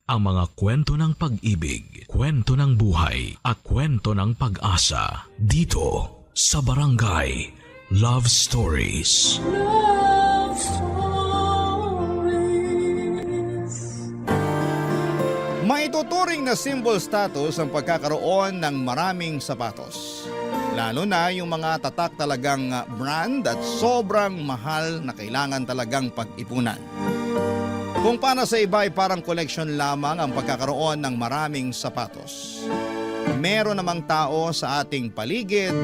ang mga kwento ng pag-ibig, kwento ng buhay, at kwento ng pag-asa dito sa Barangay Love Stories. Love Stories. Maituturing na symbol status ang pagkakaroon ng maraming sapatos. Lalo na yung mga tatak talagang brand at sobrang mahal na kailangan talagang pag-ipunan. Kung para sa iba ay parang koleksyon lamang ang pagkakaroon ng maraming sapatos. Meron namang tao sa ating paligid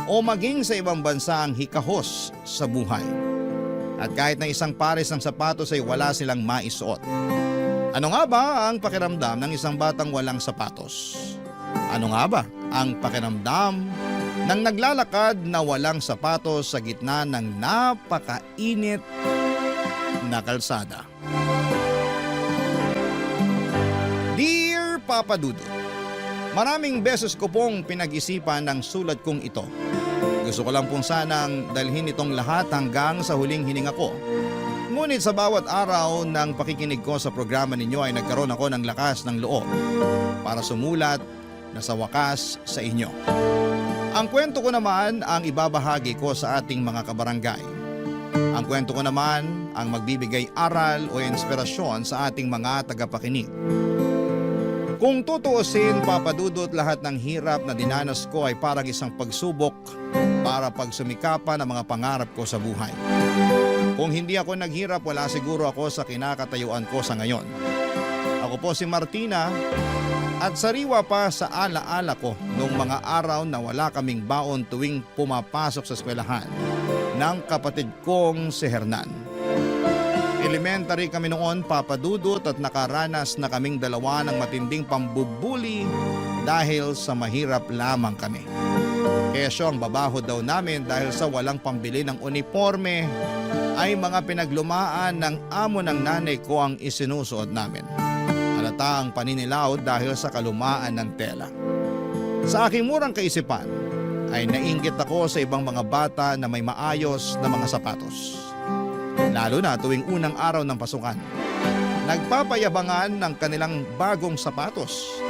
o maging sa ibang bansa ang hikahos sa buhay. At kahit na isang pares ng sapatos ay wala silang maisuot. Ano nga ba ang pakiramdam ng isang batang walang sapatos? Ano nga ba ang pakiramdam ng naglalakad na walang sapatos sa gitna ng napakainit na kalsada? Dear Papa Dudut, maraming beses ko pong pinag-isipan ng sulat kong ito. Gusto ko lang pong sanang dalhin itong lahat hanggang sa huling hininga ko. Ngunit sa bawat araw ng pakikinig ko sa programa ninyo ay nagkaroon ako ng lakas ng loob para sumulat na sa wakas sa inyo. Ang kwento ko naman ang ibabahagi ko sa ating mga kabarangay. Ang kwento ko naman ang magbibigay aral o inspirasyon sa ating mga tagapakinig. Kung tutuusin, papadudot, lahat ng hirap na dinanas ko ay parang isang pagsubok para pagsumikapan ang mga pangarap ko sa buhay. Kung hindi ako naghirap, wala siguro ako sa kinakatayuan ko sa ngayon. Ako po si Martina at sariwa pa sa alaala ko noong mga araw na wala kaming baon tuwing pumapasok sa eskwelahan ng kapatid kong si Hernan. Elementary kami noon, papadudot, at nakaranas na kaming dalawa ng matinding pambubuli dahil sa mahirap lamang kami. Kesyo ang babaho daw namin dahil sa walang pambili ng uniforme ay mga pinaglumaan ng amo ng nanay ko ang isinusuot namin. Halata ang paninilaw dahil sa kalumaan ng tela. Sa aking murang kaisipan ay nainggit ako sa ibang mga bata na may maayos na mga sapatos. Lalo na tuwing unang araw ng pasukan. Nagpapayabangan ng kanilang bagong sapatos.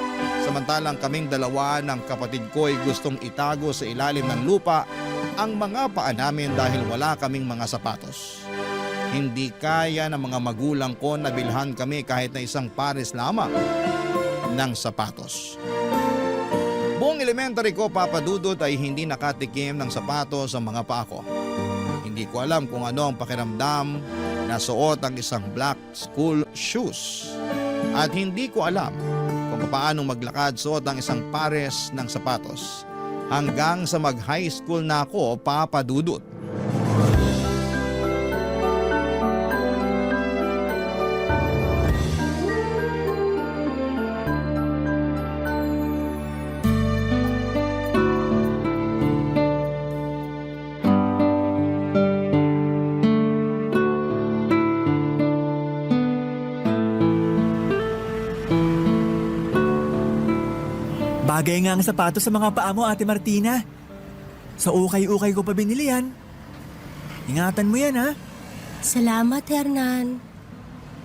Samantalang kaming dalawa ng kapatid ko ay gustong itago sa ilalim ng lupa ang mga paa namin dahil wala kaming mga sapatos. Hindi kaya ng mga magulang ko na bilhan kami kahit na isang pares lamang ng sapatos. Buong elementary ko, papadudot, ay hindi nakatikim ng sapatos ang mga paa ko. Hindi ko alam kung ano ang pakiramdam na suot ang isang black school shoes. At hindi ko alam kung paano maglakad suot ang isang pares ng sapatos. Hanggang sa mag-high school na ako, papadudot. Bagay nga ang sapatos sa mga paa mo, Ate Martina. Sa ukay-ukay ko pa binili yan. Ingatan mo yan, ha? Salamat, Hernan.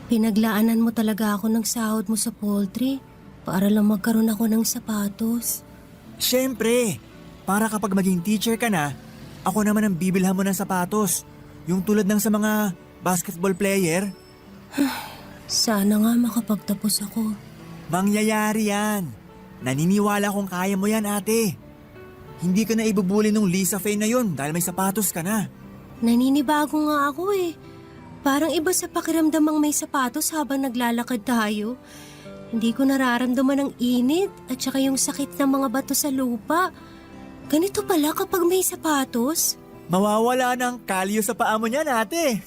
Pinaglaanan mo talaga ako ng sahod mo sa poultry para lang magkaroon ako ng sapatos. Siyempre, para kapag maging teacher ka na, ako naman ang bibilhan mo ng sapatos. Yung tulad ng sa mga basketball player. Sana nga makapagtapos ako. Mangyayari yan. Naniniwala kong kaya mo yan, ate. Hindi ka na ibubuli nung Lisa Faye na yun dahil may sapatos ka na. Naninibago nga ako eh. Parang iba sa pakiramdam ang may sapatos habang naglalakad tayo. Hindi ko nararamdaman ang init at saka yung sakit ng mga bato sa lupa. Ganito pala kapag may sapatos. Mawawala ng kalyo sa paa mo niyan, ate.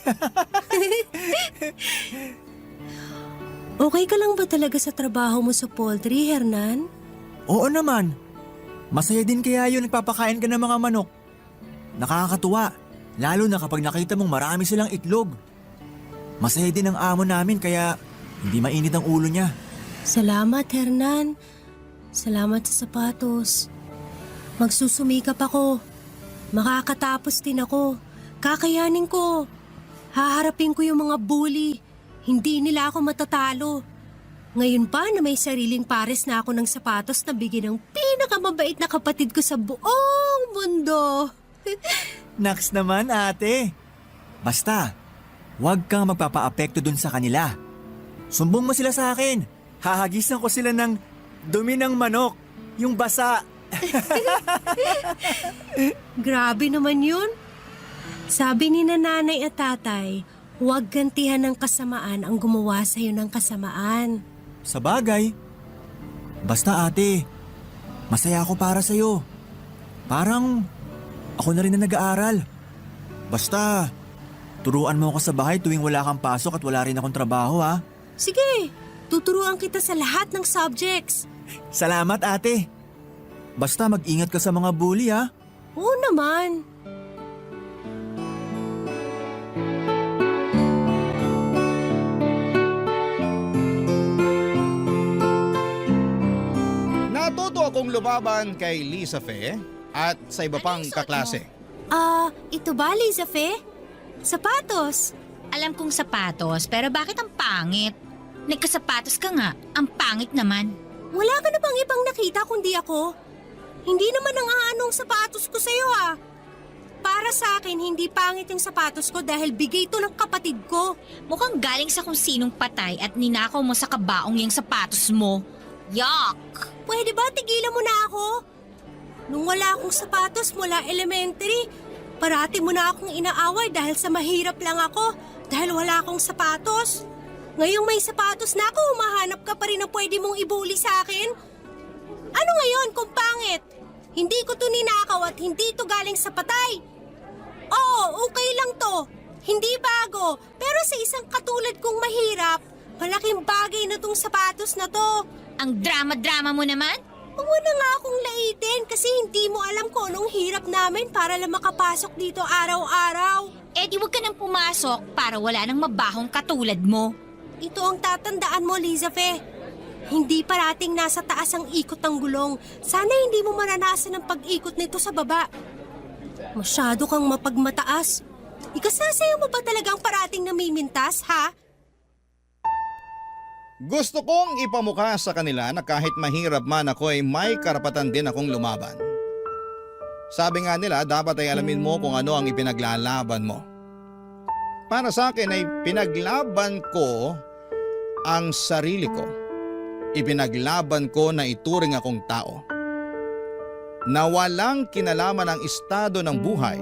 Okay ka lang ba talaga sa trabaho mo sa poultry, Hernan? Oo naman. Masaya din kaya yun nagpapakain ka ng mga manok. Nakakatuwa, lalo na kapag nakita mong marami silang itlog. Masaya din ang amo namin kaya hindi mainit ang ulo niya. Salamat, Hernan. Salamat sa sapatos. Magsusumikap ako. Makakatapos din ako. Kakayanin ko. Haharapin ko yung mga bully. Hindi nila ako matatalo. Ngayon pa na may sariling pares na ako ng sapatos na bigyan ng pinakamabait na kapatid ko sa buong mundo. Naks naman ate. Basta, huwag kang magpapaapekto dun sa kanila. Sumbong mo sila sa akin. Hahagisan ko sila ng dumi ng manok, yung basa. Grabe naman yun. Sabi ni nanay at tatay, huwag gantihan ng kasamaan ang gumawa sa'yo ng kasamaan. Sa bagay. Basta ate, masaya ako para sa'yo. Parang ako na rin na nag-aaral. Basta, turuan mo ako sa bahay tuwing wala kang pasok at wala rin akong trabaho ha. Sige, tuturuan kita sa lahat ng subjects. Salamat ate. Basta mag-ingat ka sa mga bully ha. Oo naman. Natuto akong lumaban kay Lisa Fe at sa iba pang kaklase. Ito ba, Liza Fe? Sapatos. Alam kong sapatos, pero bakit ang pangit? Nagkasapatos ka nga, ang pangit naman. Wala ka na bang ibang nakita kundi ako? Hindi naman ang aanong sapatos ko sa'yo ah. Para sa akin, hindi pangit yung sapatos ko dahil bigay ito ng kapatid ko. Mukhang galing sa kung sinong patay at ninakaw mo sa kabaong yung sapatos mo. Yuck! Pwede ba tigilan mo na ako? Nung wala akong sapatos mula elementary, parati mo na akong inaaway dahil sa mahirap lang ako dahil wala akong sapatos. Ngayong may sapatos na ako, humahanap ka pa rin na pwede mong ibuli sa akin? Ano ngayon kung pangit? Hindi ko to ninakaw at hindi to galing sa patay. Oo, okay lang to. Hindi bago, pero sa isang katulad kong mahirap, malaking bagay na tong sapatos na to. Ang drama-drama mo naman? Huwag mo na nga akong laitin kasi hindi mo alam kung anong hirap namin para lang makapasok dito araw-araw. Eh di wag ka nang pumasok para wala nang mabahong katulad mo. Ito ang tatandaan mo, Liza Fe. Hindi parating nasa taas ang ikot ng gulong. Sana hindi mo maranasan ang pag-ikot nito sa baba. Masyado kang mapagmataas. Ikasasayaw mo ba talagang parating namimintas, ha? Gusto kong ipamukha sa kanila na kahit mahirap man ako ay may karapatan din akong lumaban. Sabi nga nila, dapat ay alamin mo kung ano ang ipinaglalaban mo. Para sa akin ay pinaglaban ko ang sarili ko. Ipinaglaban ko na ituring akong tao. Na walang kinalaman ang estado ng buhay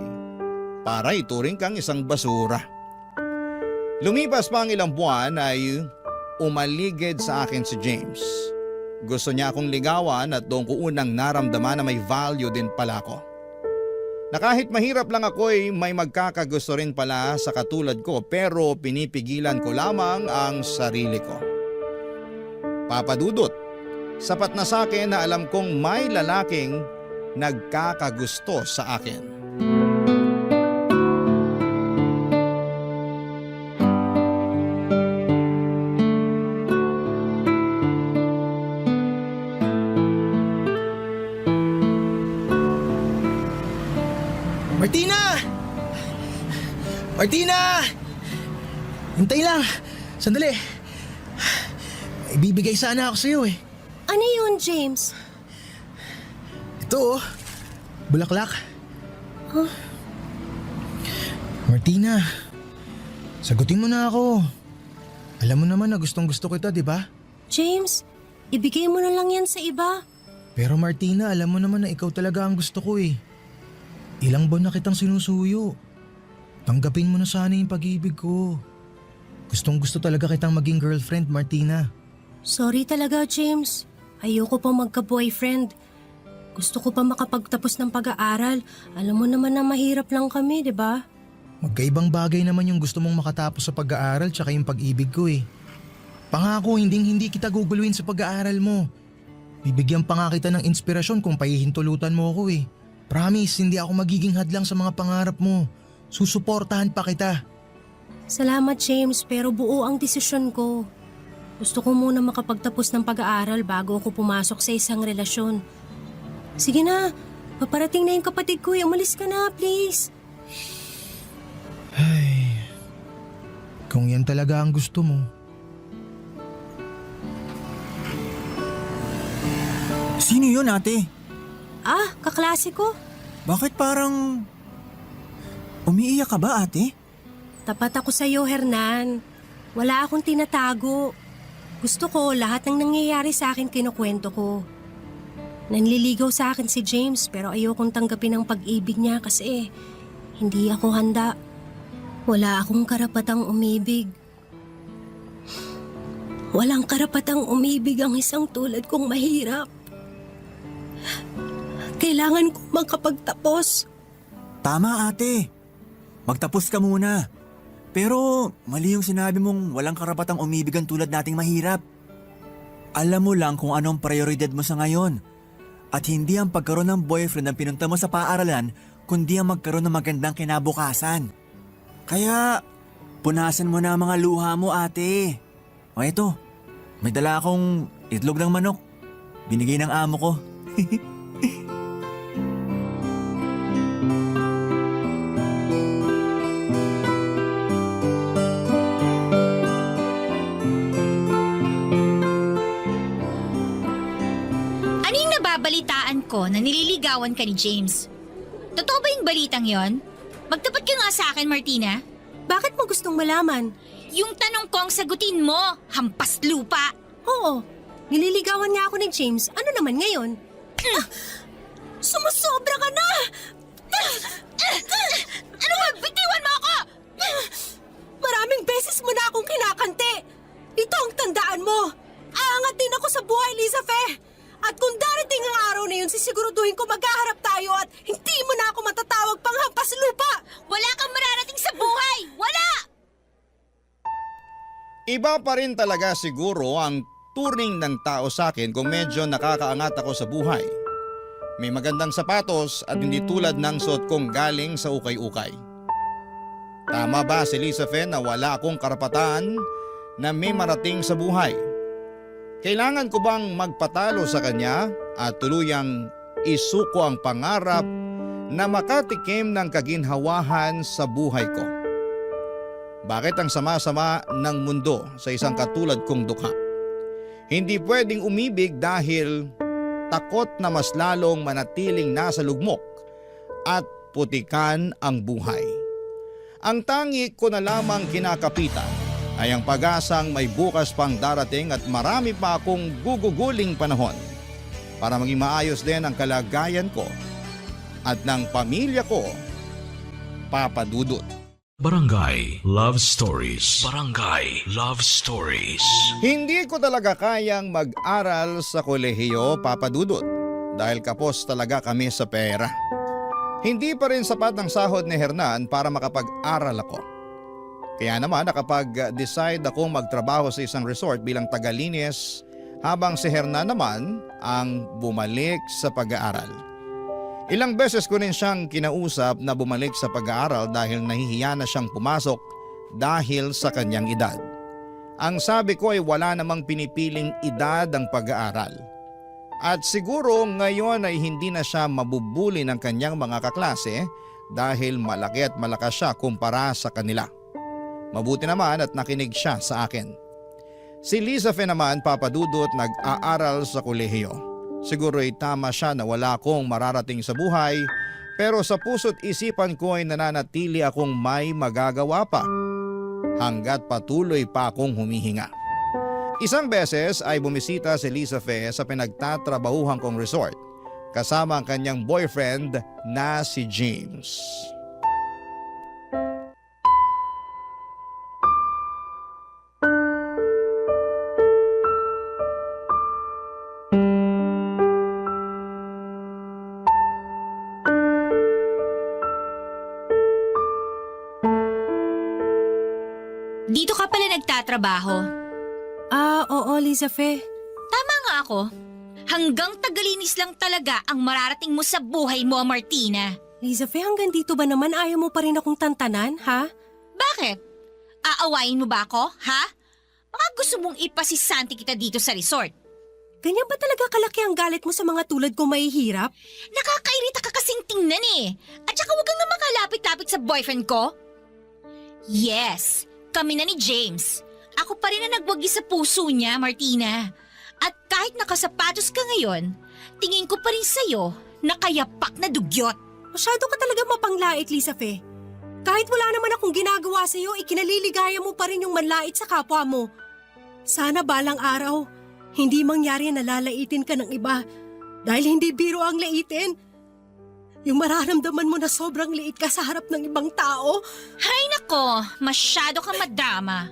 para ituring kang isang basura. Lumipas pa ang ilang buwan ay umaligid sa akin si James. Gusto niya akong ligawan at doon ko unang naramdaman na may value din pala ako. Na kahit mahirap lang ako ay may magkakagusto rin pala sa katulad ko pero pinipigilan ko lamang ang sarili ko. Papa Dudut, sapat na sa akin na alam kong may lalaking nagkakagusto sa akin. Martina! Martina! Hintay lang. Sandali. Ibibigay sana ako sa'yo eh. Ano yun, James? Ito oh. Bulaklak. Martina, sagutin mo na ako. Alam mo naman na gustong gusto kita, di ba? James, ibigay mo na lang yan sa iba. Pero Martina, alam mo naman na ikaw talaga ang gusto ko eh. Ilang buwan na kitang sinusuyo. Tanggapin mo na sana yung pag-ibig ko. Gustong gusto talaga kitang maging girlfriend, Martina. Sorry talaga, James. Ayoko pa magka-boyfriend. Gusto ko pa makapagtapos ng pag-aaral. Alam mo naman na mahirap lang kami, di ba? Magkaibang bagay naman yung gusto mong makatapos sa pag-aaral tsaka yung pag-ibig ko eh. Pangako, hindi kita guguluhin sa pag-aaral mo. Bibigyan pa nga kita ng inspirasyon kung pahihintulutan mo ako eh. Promise, hindi ako magiging hadlang sa mga pangarap mo. Susuportahan pa kita. Salamat, James, pero buo ang desisyon ko. Gusto ko muna makapagtapos ng pag-aaral bago ako pumasok sa isang relasyon. Sige na, paparating na yung kapatid ko. Umalis ka na, please. Ay, kung yan talaga ang gusto mo. Sino yun, ate? Ah, kaklase ko. Bakit parang... Umiiyak ka ba, ate? Tapat ako sa'yo, Hernan. Wala akong tinatago. Gusto ko lahat ng nangyayari sa akin kinukwento ko. Nanliligaw sa akin si James pero ayokong tanggapin ang pag-ibig niya kasi hindi ako handa. Wala akong karapatang umibig. Walang karapatang umibig ang isang tulad kong mahirap. Kailangan ko makapagtapos. Tama, ate. Magtapos ka muna. Pero mali yung sinabi mong walang karapatang umibig ang tulad nating mahirap. Alam mo lang kung anong prioridad mo sa ngayon. At hindi ang pagkaroon ng boyfriend ang pinunta mo sa paaralan, kundi ang magkaroon ng magandang kinabukasan. Kaya, punasan mo na ang mga luha mo, ate. O eto, may dala akong itlog ng manok. Binigay ng amo ko. Ano yung nababalitaan ko na nililigawan ka ni James? Totoo ba yung balitang yon? Magtapat ka nga sa akin, Martina. Bakit mo gustong malaman? Yung tanong ko ang sagutin mo, hampas lupa. Oo, nililigawan nga ako ni James. Ano naman ngayon? Sumusobra ka na! Ano ba? Bitiwan mo ako! Maraming beses mo na akong kinakante. Ito ang tandaan mo. Aangat din ako sa buhay, Lisa Fe. At kung darating ang araw na yun, sisiguraduhin ko maghaharap tayo at hindi mo na ako matatawag pang hampas lupa. Wala kang mararating sa buhay! Wala! Iba pa rin talaga siguro ang turing ng tao sa akin kung medyo nakakaangat ako sa buhay. May magandang sapatos at hindi tulad ng suot kong galing sa ukay-ukay. Tama ba si Lisa Fe na wala akong karapatan na may marating sa buhay? Kailangan ko bang magpatalo sa kanya at tuluyang isuko ang pangarap na makatikim ng kaginhawahan sa buhay ko? Bakit ang sama-sama ng mundo sa isang katulad kong dukha? Hindi pwedeng umibig dahil takot na mas lalong manatiling nasa lugmok at putikan ang buhay. Ang tangi ko na lamang kinakapitan ay ang pag-asang may bukas pang darating at marami pa akong guguguling panahon para maging maayos din ang kalagayan ko at ng pamilya ko, Papa Dudut. Barangay Love Stories. Barangay Love Stories. Hindi ko talaga kayang mag-aral sa kolehiyo, Papa Dudut, dahil kapos talaga kami sa pera. Hindi pa rin sapat ang sahod ni Hernan para makapag-aral ako. Kaya naman nakapag-decide akong magtrabaho sa isang resort bilang tagalinis habang si Hernan naman ang bumalik sa pag-aaral. Ilang beses ko rin siyang kinausap na bumalik sa pag-aaral dahil nahihiya na siyang pumasok dahil sa kanyang edad. Ang sabi ko ay wala namang pinipiling edad ang pag-aaral. At siguro ngayon ay hindi na siya mabubuli ng kanyang mga kaklase dahil malaki at malakas siya kumpara sa kanila. Mabuti naman at nakinig siya sa akin. Si Lisa Fe naman, Papa Dudut, nag-aaral sa kolehiyo. Siguro ay tama siya na wala akong mararating sa buhay, pero sa puso't isipan ko ay nananatili akong may magagawa pa hanggat patuloy pa akong humihinga. Isang beses ay bumisita si Lisa Fe sa pinagtatrabahuhan kong resort kasama ang kanyang boyfriend na si James. Dito ka pala nagtatrabaho. Oo, Lisa Fe. Tama nga ako. Hanggang tagalinis lang talaga ang mararating mo sa buhay mo, Martina. Lisa Fe, hanggang dito ba naman ayaw mo pa rin akong tantanan, ha? Bakit? Aawain mo ba ako, ha? Baka gusto mong ipasisanti kita dito sa resort. Ganyan ba talaga kalaki ang galit mo sa mga tulad kong mahihirap? Nakakairita ka kasing tingnan eh. At saka huwag kang na makalapit-lapit sa boyfriend ko. Yes, kami na ni James. Ako pa rin na nagwagi sa puso niya, Martina. At kahit nakasapatos ka ngayon, tingin ko pa rin sa'yo na kayapak na dugyot. Masyado ka talaga mapanglait, Lisa Fe. Kahit wala naman akong ginagawa sa'yo, ikinaliligaya mo pa rin yung manlait sa kapwa mo. Sana balang araw, hindi mangyari na lalaitin ka ng iba dahil hindi biro ang laitin. Yung mararamdaman mo na sobrang liit ka sa harap ng ibang tao. Hay nako, masyado kang madama.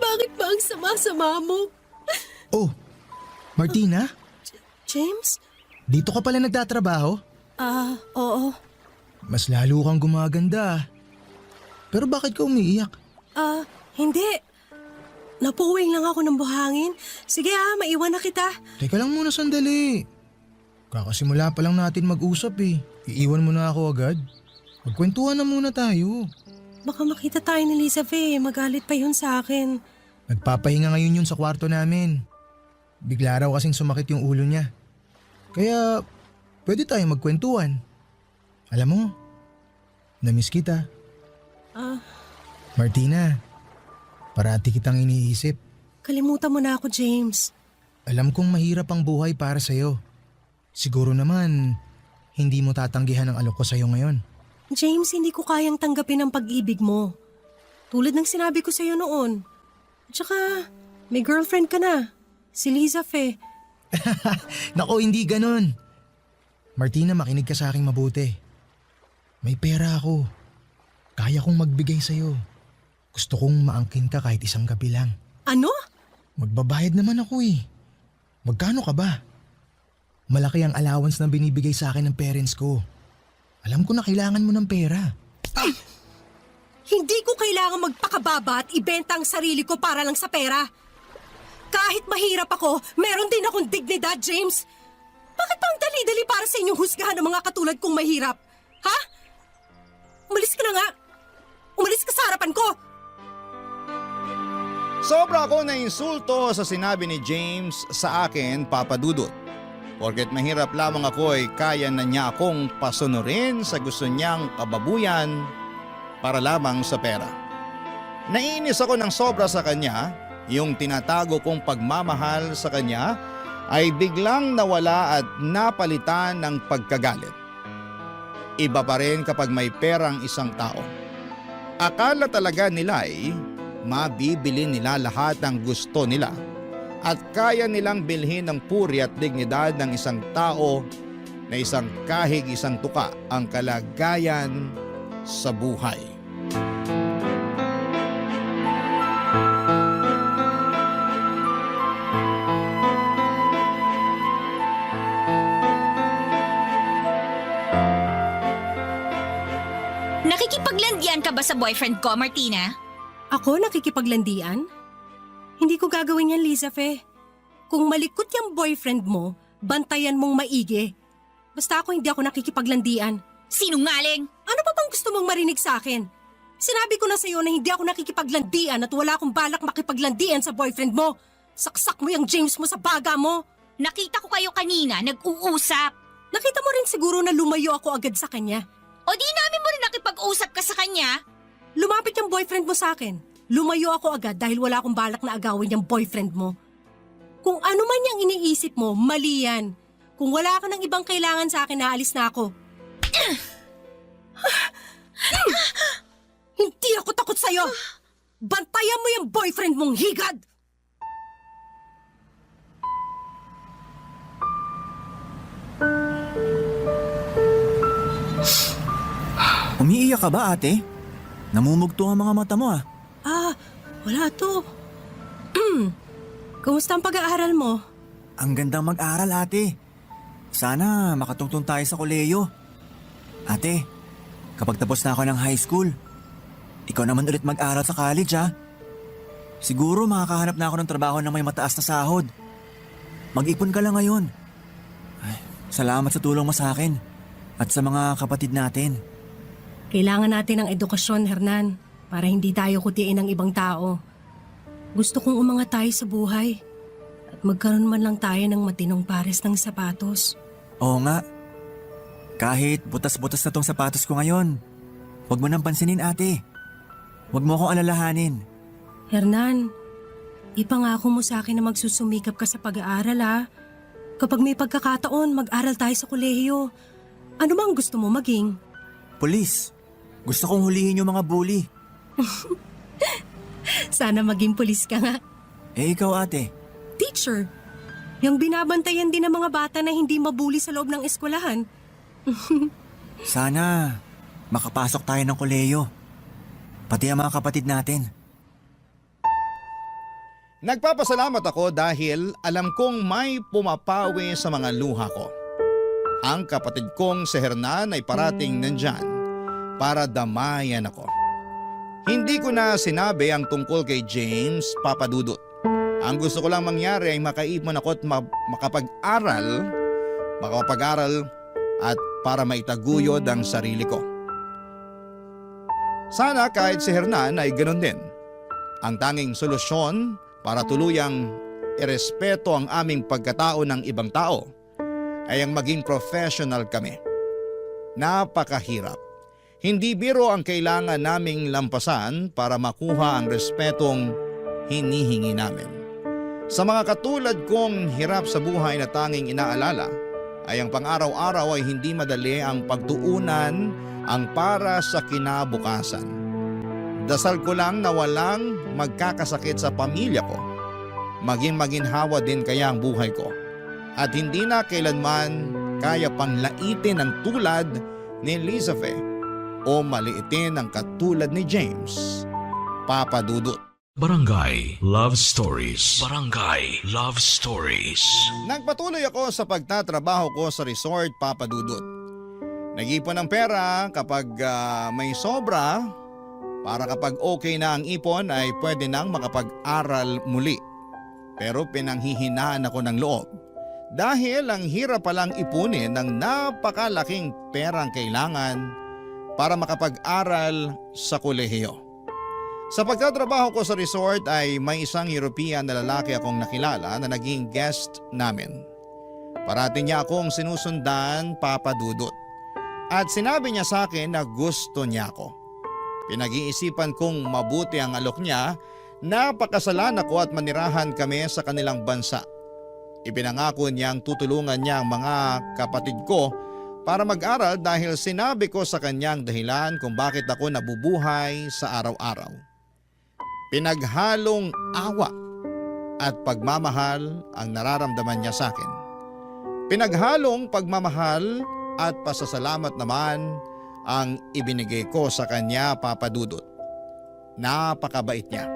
Bakit ba ang sama-sama mo? Oh, Martina? James? Dito ka pala nagtatrabaho? Oo. Mas lalo kang gumaganda. Pero bakit ka umiiyak? Hindi. Napuwing lang ako ng buhangin. Sige maiwan na kita. Teka lang muna sandali. Kakasimula pa lang natin mag-usap eh. Iiwan mo na ako agad. Magkwentuhan na muna tayo. Baka makita tayo ni Lisa Fe, magalit pa yun sa akin. Nagpapahinga ngayon yun sa kwarto namin. Bigla raw kasing sumakit yung ulo niya. Kaya pwede tayong magkwentuhan. Alam mo, namiss kita. Martina, parati kitang iniisip. Kalimutan mo na ako, James. Alam kong mahirap ang buhay para sa'yo. Siguro naman, hindi mo tatanggihan ang alok ko sa'yo ngayon. James, hindi ko kayang tanggapin ang pag-ibig mo. Tulad ng sinabi ko sa'yo noon. Tsaka, may girlfriend ka na. Si Lisa Fe. Nako, hindi ganun. Martina, makinig ka sa aking mabuti. May pera ako. Kaya kong magbigay sa'yo. Gusto kong maangkin ka kahit isang gabi lang. Ano? Magbabayad naman ako eh. Magkano ka ba? Malaki ang allowance na binibigay sa akin ng parents ko. Alam ko na kailangan mo ng pera. Hindi ko kailangan magpakababa at ibenta ang sarili ko para lang sa pera. Kahit mahirap ako, meron din akong dignidad, James. Bakit pa ang dali-dali para sa inyong husgahan ng mga katulad kong mahirap? Ha? Umalis ka na nga. Umalis ka sa harapan ko. Sobra ako na insulto sa sinabi ni James sa akin, Papa Dudut. Porket mahirap lamang ako ay kaya na niya akong pasunurin sa gusto niyang kababuyan para lamang sa pera. Naiinis ako ng sobra sa kanya, yung tinatago kong pagmamahal sa kanya ay biglang nawala at napalitan ng pagkagalit. Iba pa rin kapag may perang isang tao. Akala talaga nila ay mabibili nila lahat ng gusto nila at kaya nilang bilhin ng puri at dignidad ng isang tao na isang kahig isang tuka ang kalagayan sa buhay. Nakikipaglandian ka ba sa boyfriend ko, Martina? Ako nakikipaglandian? Hindi ko gagawin yan, Lisa Fe. Kung malikot yung boyfriend mo, bantayan mong maigi. Basta ako hindi ako nakikipaglandian. Sinungaling! Ano pa bang gusto mong marinig sa akin? Sinabi ko na sa'yo na hindi ako nakikipaglandian at wala akong balak makipaglandian sa boyfriend mo. Saksak mo yung James mo sa baga mo. Nakita ko kayo kanina, nag-uusap. Nakita mo rin siguro na lumayo ako agad sa kanya. O di namin mo rin nakipag-usap ka sa kanya? Lumapit yung boyfriend mo sa akin. Lumayo ako agad dahil wala akong balak na agawin yung boyfriend mo. Kung ano man yung iniisip mo, mali yan. Kung wala ka ng ibang kailangan sa akin, naalis na ako. Hindi ako takot sa'yo. Bantayan mo yung boyfriend mong higad. Umiiyak ka ba, ate? Namumugto ang mga mata mo ah. Wala to. Kumusta ang pag-aaral mo? Ang gandang mag-aral, ate. Sana makatungtong tayo sa koleyo. Ate, kapag tapos na ako ng high school, ikaw naman ulit mag-aral sa college ah. Siguro makakahanap na ako ng trabaho na may mataas na sahod. Mag-ipon ka lang ngayon. Ay, salamat sa tulong mo sa akin at sa mga kapatid natin. Kailangan natin ng edukasyon, Hernan. para hindi tayo kutiin ng ibang tao. Gusto kong umangat tayo sa buhay at magkaroon man lang tayo ng matinong pares ng sapatos. Oo nga. Kahit butas-butas na tong sapatos ko ngayon, huwag mo nang pansinin ate. Huwag mo akong alalahanin. Hernan, ipangako mo sa akin na magsusumikap ka sa pag-aaral ha. Kapag may pagkakataon, mag-aral tayo sa kolehiyo. Ano bang gusto mo maging? Pulis, gusto kong hulihin yung mga bully. Sana maging pulis ka nga. Eh ikaw ate, Teacher, yung binabantayan din ng mga bata na hindi mabuli sa loob ng eskwelahan. sana makapasok tayo ng kolehiyo. Pati ang mga kapatid natin. Nagpapasalamat ako dahil alam kong may pumapawi sa mga luha ko. Ang kapatid kong si Hernan ay parating nandyan para damayan ako. Hindi ko na sinabi ang tungkol kay James, Papa Dudut. Ang gusto ko lang mangyari ay makaipon ako at makapag-aral at para maitaguyod ang sarili ko. Sana kahit si Hernan ay ganoon din. Ang tanging solusyon para tuluyang irespeto ang aming pagkatao ng ibang tao ay ang maging professional kami. Napakahirap. Hindi biro ang kailangan naming lampasan para makuha ang respetong hinihingi namin. Sa mga katulad kong hirap sa buhay na tanging inaalala, ay ang pang-araw-araw ay hindi madali ang pagtuunan ang para sa kinabukasan. Dasal ko lang na walang magkakasakit sa pamilya ko. Maging maginhawa din kaya ang buhay ko. At hindi na kailanman kaya pang laitin ang tulad ni Elizabeth o maliitin ang katulad ni James, Papa Dudut. Barangay Love Stories. Barangay Love Stories. Nagpatuloy ako sa pagtatrabaho ko sa resort, Papa Dudut. Nag-ipon ng pera kapag may sobra para kapag okay na ang ipon ay pwede nang makapag-aral muli. Pero pinanghihinaan ako ng loob dahil ang hirap palang ipunin ng napakalaking perang kailangan para makapag-aral sa kolehiyo. Sa pagtatrabaho ko sa resort ay may isang European na lalaki akong nakilala na naging guest namin. Parati niya akong sinusundan, Papa Dudut. At sinabi niya sa akin na gusto niya ako. Pinag-iisipan kong mabuti ang alok niya na pakasalan ako at manirahan kami sa kanilang bansa. Ipinangako niyang tutulungan niya ang mga kapatid ko para mag-aral dahil sinabi ko sa kanyang dahilan kung bakit ako nabubuhay sa araw-araw. Pinaghalong awa at pagmamahal ang nararamdaman niya sa akin. Pinaghalong pagmamahal at pasasalamat naman ang ibinigay ko sa kanya, Papa Dudut. Napakabait niya.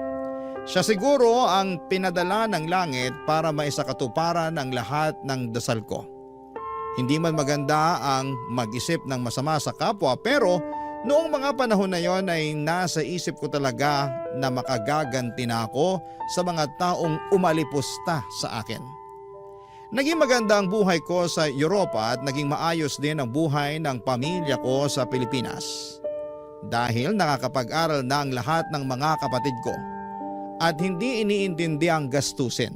Siya siguro ang pinadala ng langit para maisakatuparan ang lahat ng dasal ko. Hindi man maganda ang mag-isip ng masama sa kapwa pero noong mga panahon na yon ay nasa isip ko talaga na makagaganti na ako sa mga taong umalipusta sa akin. Naging maganda ang buhay ko sa Europa at naging maayos din ang buhay ng pamilya ko sa Pilipinas. Dahil nakakapag-aral na ang lahat ng mga kapatid ko at hindi iniintindi ang gastusin.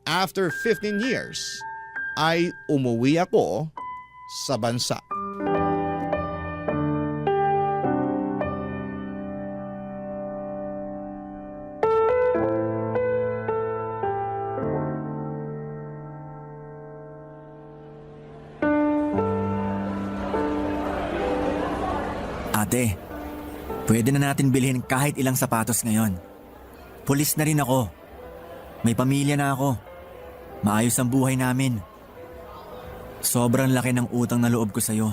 After 15 years ay umuwi ako sa bansa. Ate, pwede na natin bilhin kahit ilang sapatos ngayon. Pulis na rin ako. May pamilya na ako. Maayos ang buhay namin. Sobrang laki ng utang na loob ko sa'yo.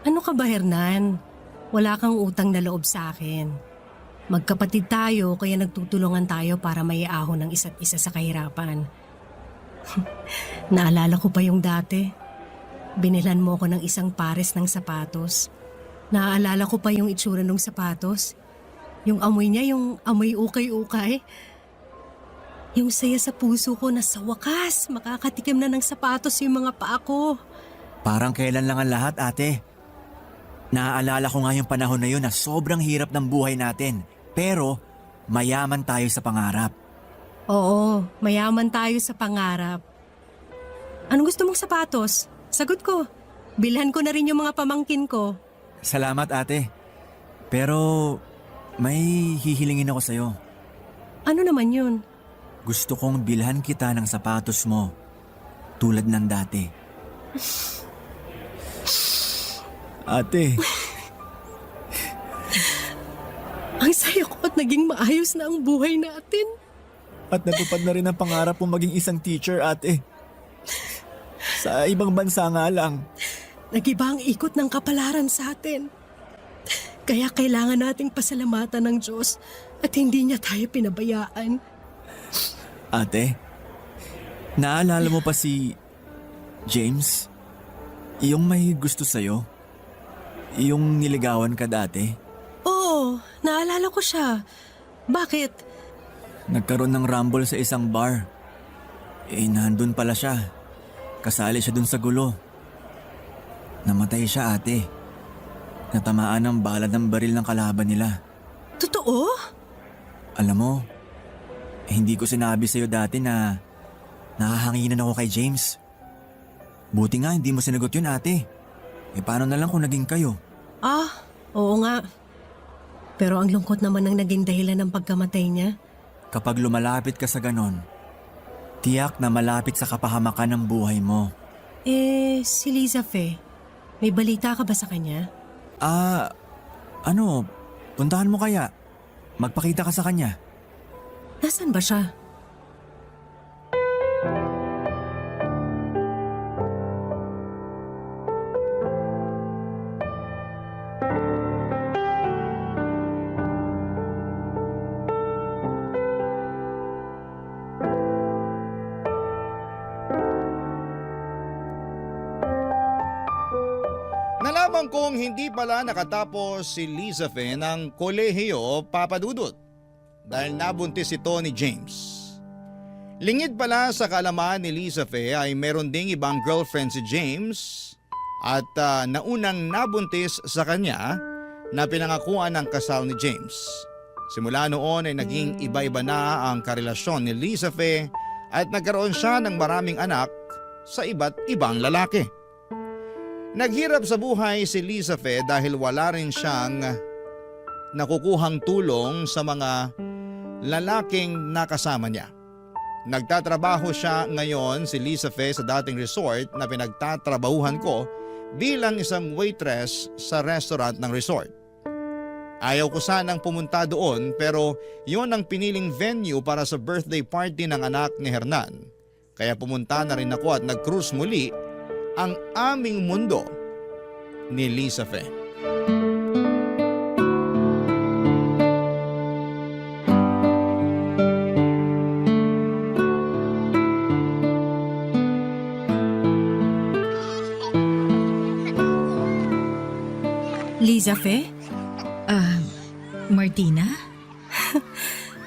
Ano ka ba, Hernan? Wala kang utang na loob sa akin. Magkapatid tayo kaya nagtutulungan tayo para maiahon ng isa't isa sa kahirapan. Naalala ko pa yung dati. Binilan mo ko ng isang pares ng sapatos. Naaalala ko pa yung itsura ng sapatos. Yung amoy niya, yung amoy ukay-ukay. Yung saya sa puso ko na sa wakas, makakatikim na ng sapatos yung mga paa ko. Parang kailan lang ang lahat, ate. Naaalala ko nga yung panahon na yun na sobrang hirap ng buhay natin. Pero mayaman tayo sa pangarap. Oo, mayaman tayo sa pangarap. Anong gusto mong sapatos? Sagot ko. Bilhan ko na rin yung mga pamangkin ko. Salamat ate. Pero may hihilingin ako sa'yo. Ano naman yun? Gusto kong bilhan kita ng sapatos mo tulad ng dati. Ate, Ang saya ko at naging maayos na ang buhay natin. at natupad na rin ang pangarap mo maging isang teacher, ate. Sa ibang bansa nga lang. Nag-iba ang ikot ng kapalaran sa atin. Kaya kailangan nating pasalamatan ng Diyos at hindi niya tayo pinabayaan. Ate, naalala mo pa si James? Yung may gusto sa'yo? Yung niligawan ka dati? Oo, naalala ko siya. Bakit? Nagkaroon ng rumble sa isang bar. Nandun pala siya. Kasali siya dun sa gulo. Namatay siya, ate. Natamaan ng bala ng baril ng kalaban nila. Totoo? Alam mo, hindi ko sinabi sa'yo dati na nakahanginan ako kay James. Buti nga hindi mo sinagot yun, ate. Paano na lang kung naging kayo? Oo nga. Pero ang lungkot naman ang naging dahilan ng pagkamatay niya. Kapag lumalapit ka sa ganon, tiyak na malapit sa kapahamakan ng buhay mo. Si Liza Fe, may balita ka ba sa kanya? Puntahan mo kaya? Magpakita ka sa kanya. Nasaan ba siya? Nalaman kong hindi pala nakatapos si Liza Fe ng kolehiyo, Papa Dudut, dahil nabuntis ito ni James. Lingid pala sa kaalaman ni Liza Fe ay meron ding ibang girlfriend si James at naunang nabuntis sa kanya na pinangakuan ng kasal ni James. Simula noon ay naging iba-iba na ang karelasyon ni Liza Fe at nagkaroon siya ng maraming anak sa iba't ibang lalaki. Naghirap sa buhay si Liza Fe dahil wala rin siyang nakukuhang tulong sa mga lalaking nakasama niya. Nagtatrabaho siya ngayon si Liza Fe sa dating resort na pinagtatrabahuhan ko bilang isang waitress sa restaurant ng resort. Ayaw ko sanang pumunta doon pero yon ang piniling venue para sa birthday party ng anak ni Hernan. Kaya pumunta na rin ako at nag-cruise muli ang aming mundo ni Liza Fe. Liza Fe? Martina?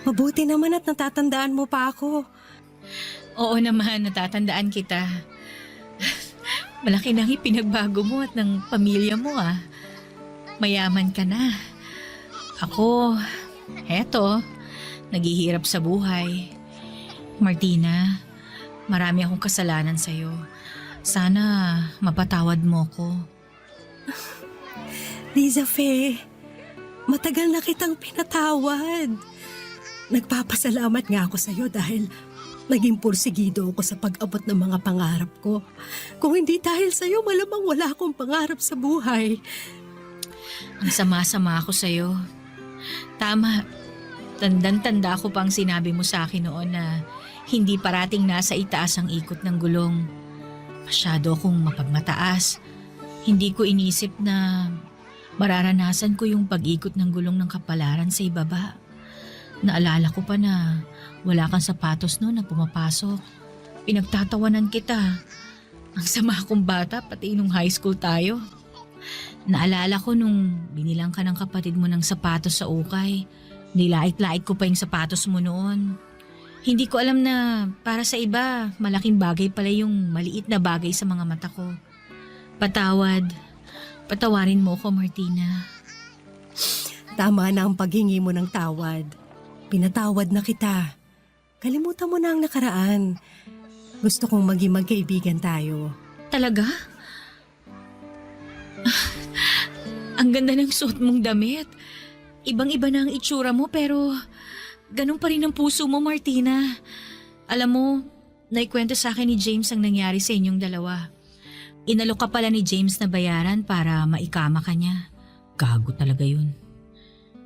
Mabuti naman at natatandaan mo pa ako. Oo naman, natatandaan kita. Malaki nang ipinagbago mo at ng pamilya mo ah. Mayaman ka na. Ako, eto, naghihirap sa buhay. Martina, marami akong kasalanan sa'yo. Sana mapatawad mo ko. Liza Fe, matagal na kitang pinatawad. Nagpapasalamat nga ako sa'yo dahil naging pursigido ako sa pag-abot ng mga pangarap ko. Kung hindi dahil sa'yo, malamang wala akong pangarap sa buhay. Ang sama-sama ako sa'yo. Tama, tandang-tanda ko pang sinabi mo sa akin noon na hindi parating nasa itaas ang ikot ng gulong. Masyado akong mapagmataas. Hindi ko inisip na mararanasan ko yung pag-ikot ng gulong ng kapalaran sa ibaba. Naalala ko pa na wala kang sapatos noon na pumapasok. Pinagtatawanan kita. Ang sama kong bata pati nung high school tayo. Naalala ko nung binilang ka ng kapatid mo ng sapatos sa ukay. Nilait-lait ko pa yung sapatos mo noon. Hindi ko alam na para sa iba, malaking bagay pala yung maliit na bagay sa mga mata ko. Patawad. Patawarin mo ko, Martina. Tama na ang paghingi mo ng tawad. Pinatawad na kita. Kalimutan mo na ang nakaraan. Gusto kong maging magkaibigan tayo. Talaga? Ang ganda ng suot mong damit. Ibang-iba na ang itsura mo pero ganun pa rin ang puso mo, Martina. Alam mo, naikwento sa akin ni James ang nangyari sa inyong dalawa. Inalok ka pala ni James na bayaran para maikama ka niya. Gago talaga yun.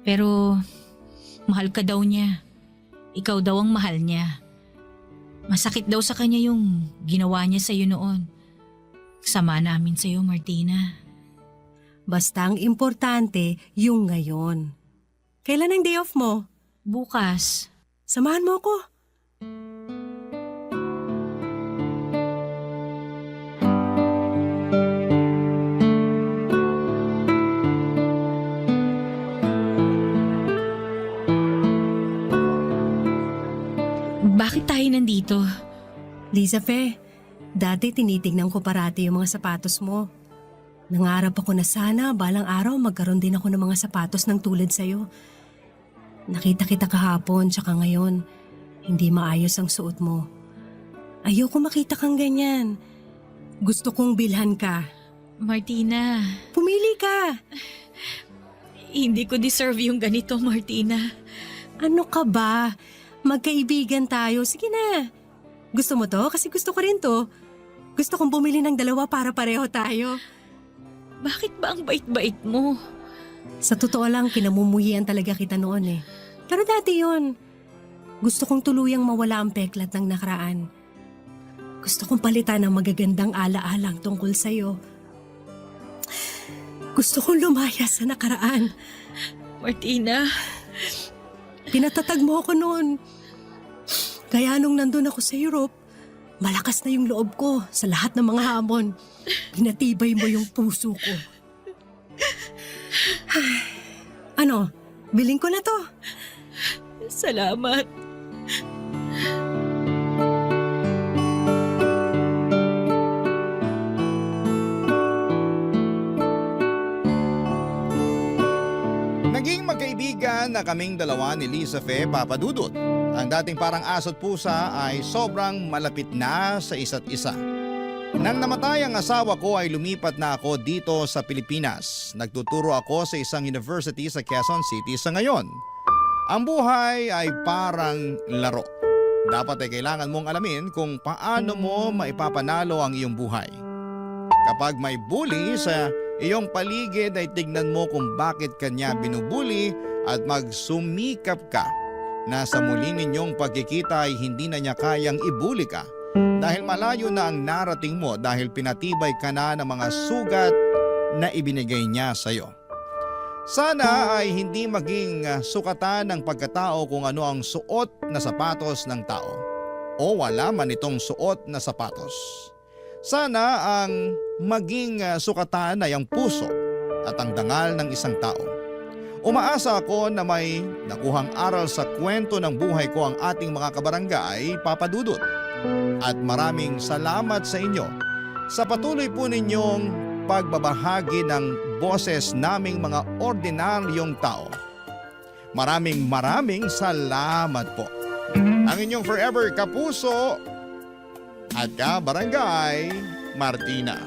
Pero mahal ka daw niya. Ikaw daw ang mahal niya. Masakit daw sa kanya yung ginawa niya sa'yo noon. Sama namin sa'yo, Martina. Basta ang importante, yung ngayon. Kailan ang day off mo? Bukas. Samahan mo ako. Bakit tayo nandito? Lisa Fe, dati tinitignan ko parati yung mga sapatos mo. Nangarap ako na sana balang araw magkaroon din ako ng mga sapatos ng tulad sa'yo. Nakita kita kahapon tsaka ngayon, hindi maayos ang suot mo. Ayoko makita kang ganyan. Gusto kong bilhan ka. Martina, Pumili ka! hindi ko deserve yung ganito, Martina. Ano ka ba? Magkaibigan tayo. Sige na. Gusto mo to? Kasi gusto ko rin to. Gusto kong bumili ng dalawa para pareho tayo. Bakit ba ang bait-bait mo? Sa totoo lang, kinamumuhian talaga kita noon eh. Pero dati yun. Gusto kong tuluyang mawala ang peklat ng nakaraan. Gusto kong palitan ng magagandang ala-alang tungkol sa'yo. Gusto kong lumaya sa nakaraan. Martina, Pinatatag mo ako noon. Kaya nung nandun ako sa Europe, malakas na yung loob ko sa lahat ng mga hamon. Pinatibay mo yung puso ko. Ano? Biling ko na to. salamat. Naging magkaibigan na kaming dalawa ni Lisa Fe Papadudut. Ang dating parang aso't pusa ay sobrang malapit na sa isa't isa. Nang namatay ang asawa ko ay lumipat na ako dito sa Pilipinas. Nagtuturo ako sa isang university sa Quezon City sa ngayon. Ang buhay ay parang laro. Dapat ay kailangan mong alamin kung paano mo maipapanalo ang iyong buhay. Kapag may bully sa iyong paligid ay tignan mo kung bakit kanya binubuli at magsumikap ka na sa muli ninyong pagkikita ay hindi na niya kayang ibuli ka dahil malayo na ang narating mo dahil pinatibay ka na ng mga sugat na ibinigay niya sa iyo. Sana ay hindi maging sukatan ng pagkatao kung ano ang suot na sapatos ng tao o wala man itong suot na sapatos. Sana ang maging sukatan ay ang puso at ang dangal ng isang tao. Umaasa ako na may nakuhang aral sa kwento ng buhay ko ang ating mga kabarangay, Papadudut. At maraming salamat sa inyo sa patuloy po ninyong pagbabahagi ng boses naming mga ordinaryong tao. Maraming salamat po. Ang inyong forever kapuso at kabarangay, Martina.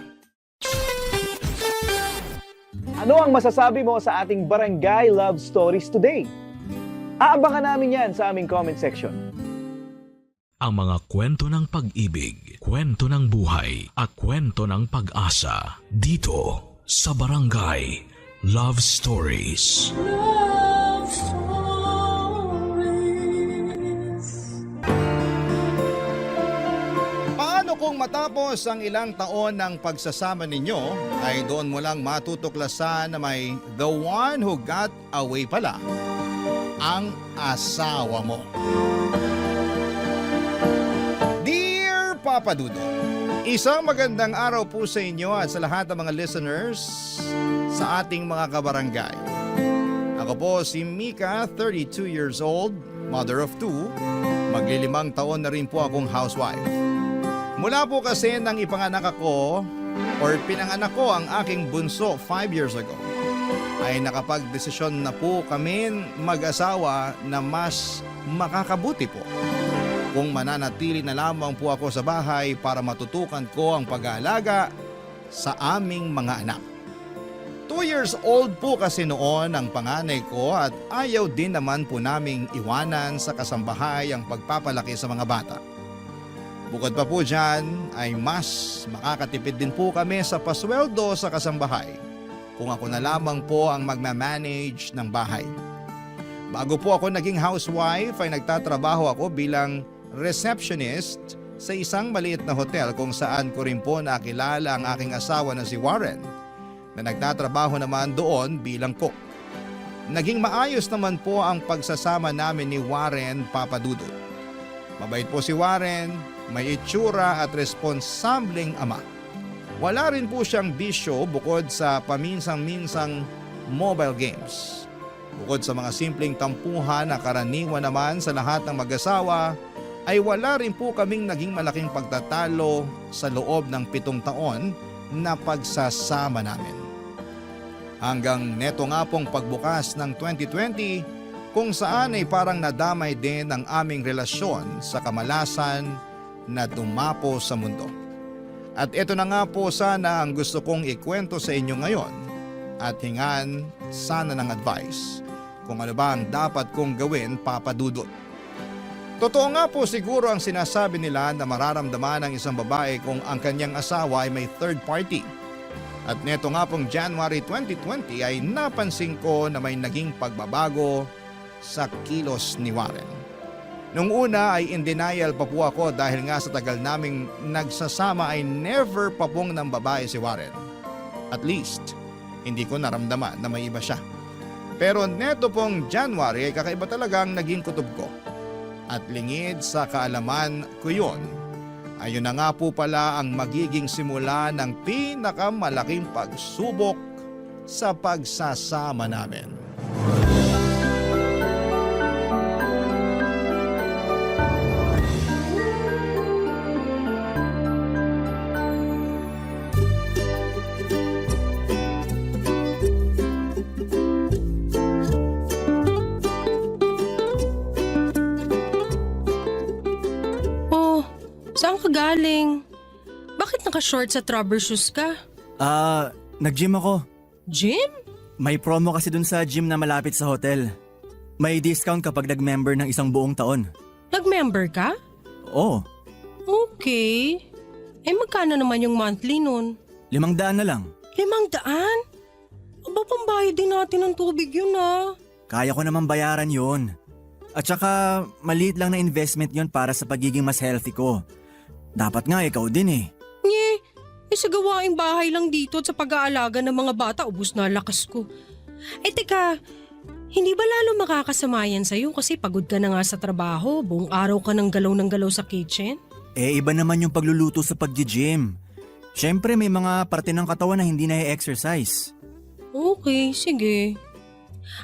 Ano ang masasabi mo sa ating Barangay Love Stories today? Aabangan namin yan sa aming comment section. Ang mga kwento ng pag-ibig, kwento ng buhay, at kwento ng pag-asa dito sa Barangay Love Stories. Love Stories. Paano kung matapos ang ilang taon ng pagsasama ninyo ay doon mo lang matutuklasan na may the one who got away pala, ang asawa mo? Dear Papa Dudo, isang magandang araw po sa inyo at sa lahat ng mga listeners sa ating mga kabarangay. Ako po si Mika, 32 years old, mother of 2. Maglilimang taon na rin po akong housewife. Mula po kasi nang ipanganak ako or pinanganak ko ang aking bunso 5 years ago. ay nakapagdesisyon na po kami mag-asawa na mas makakabuti po kung mananatili na lamang po ako sa bahay para matutukan ko ang pag-aalaga sa aming mga anak. 2 years old po kasi noon ang panganay ko at ayaw din naman po naming iwanan sa kasambahay ang pagpapalaki sa mga bata. Bukod pa po dyan ay mas makakatipid din po kami sa pasweldo sa kasambahay kung ako na lamang po ang magmamanage ng bahay. Bago po ako naging housewife ay nagtatrabaho ako bilang receptionist sa isang maliit na hotel kung saan ko rin po nakilala ang aking asawa na si Warren na nagtatrabaho naman doon bilang cook. Naging maayos naman po ang pagsasama namin ni Warren Papadudot. Mabait po si Warren, may itsura at responsableng ama. Wala rin po siyang bisyo bukod sa paminsang-minsang mobile games. Bukod sa mga simpleng tampuhan na karaniwan naman sa lahat ng mag-asawa, ay wala rin po kaming naging malaking pagtatalo sa loob ng 7 taon na pagsasama namin. Hanggang neto nga pong pagbukas ng 2020 kung saan ay parang nadamay din ang aming relasyon sa kamalasan na dumapo sa mundo. At ito na nga po sana ang gusto kong ikwento sa inyo ngayon at hingan sana ng advice kung ano ba ang dapat kong gawin, Papa Dudut. Totoo nga po siguro ang sinasabi nila na mararamdaman ng isang babae kung ang kanyang asawa ay may third party. At neto nga pong January 2020 ay napansin ko na may naging pagbabago sa kilos ni Warren. Nung una ay in denial pa po ako dahil nga sa tagal naming nagsasama ay never pa pong ng babae si Warren. At least, hindi ko naramdaman na may iba siya. Pero neto pong January ay kakaiba talagang naging kutob ko. At lingid sa kaalaman ko yun, ayun na nga po pala ang magiging simula ng pinakamalaking pagsubok sa pagsasama namin. Saan ka galing? Bakit naka-short sa rubber shoes ka? Nag-gym ako. Gym? May promo kasi dun sa gym na malapit sa hotel. May discount kapag nag-member ng 1 buong taon. Nag-member ka? Oo, Okay. Magkano naman yung monthly nun? 500 na lang. 500? Aba, pambayad din natin ng tubig yun ah. Kaya ko naman bayaran yun. At saka maliit lang na investment yun para sa pagiging mas healthy ko. Dapat nga ikaw din eh. Nye, sa gawaing bahay lang dito at sa pag-aalaga ng mga bata, ubus na lakas ko. Teka, hindi ba lalo makakasama yan sa'yo kasi pagod ka na nga sa trabaho, buong araw ka ng galaw sa kitchen? Iba naman yung pagluluto sa pag-gym. Siyempre may mga parte ng katawan na hindi na-exercise. Okay, sige.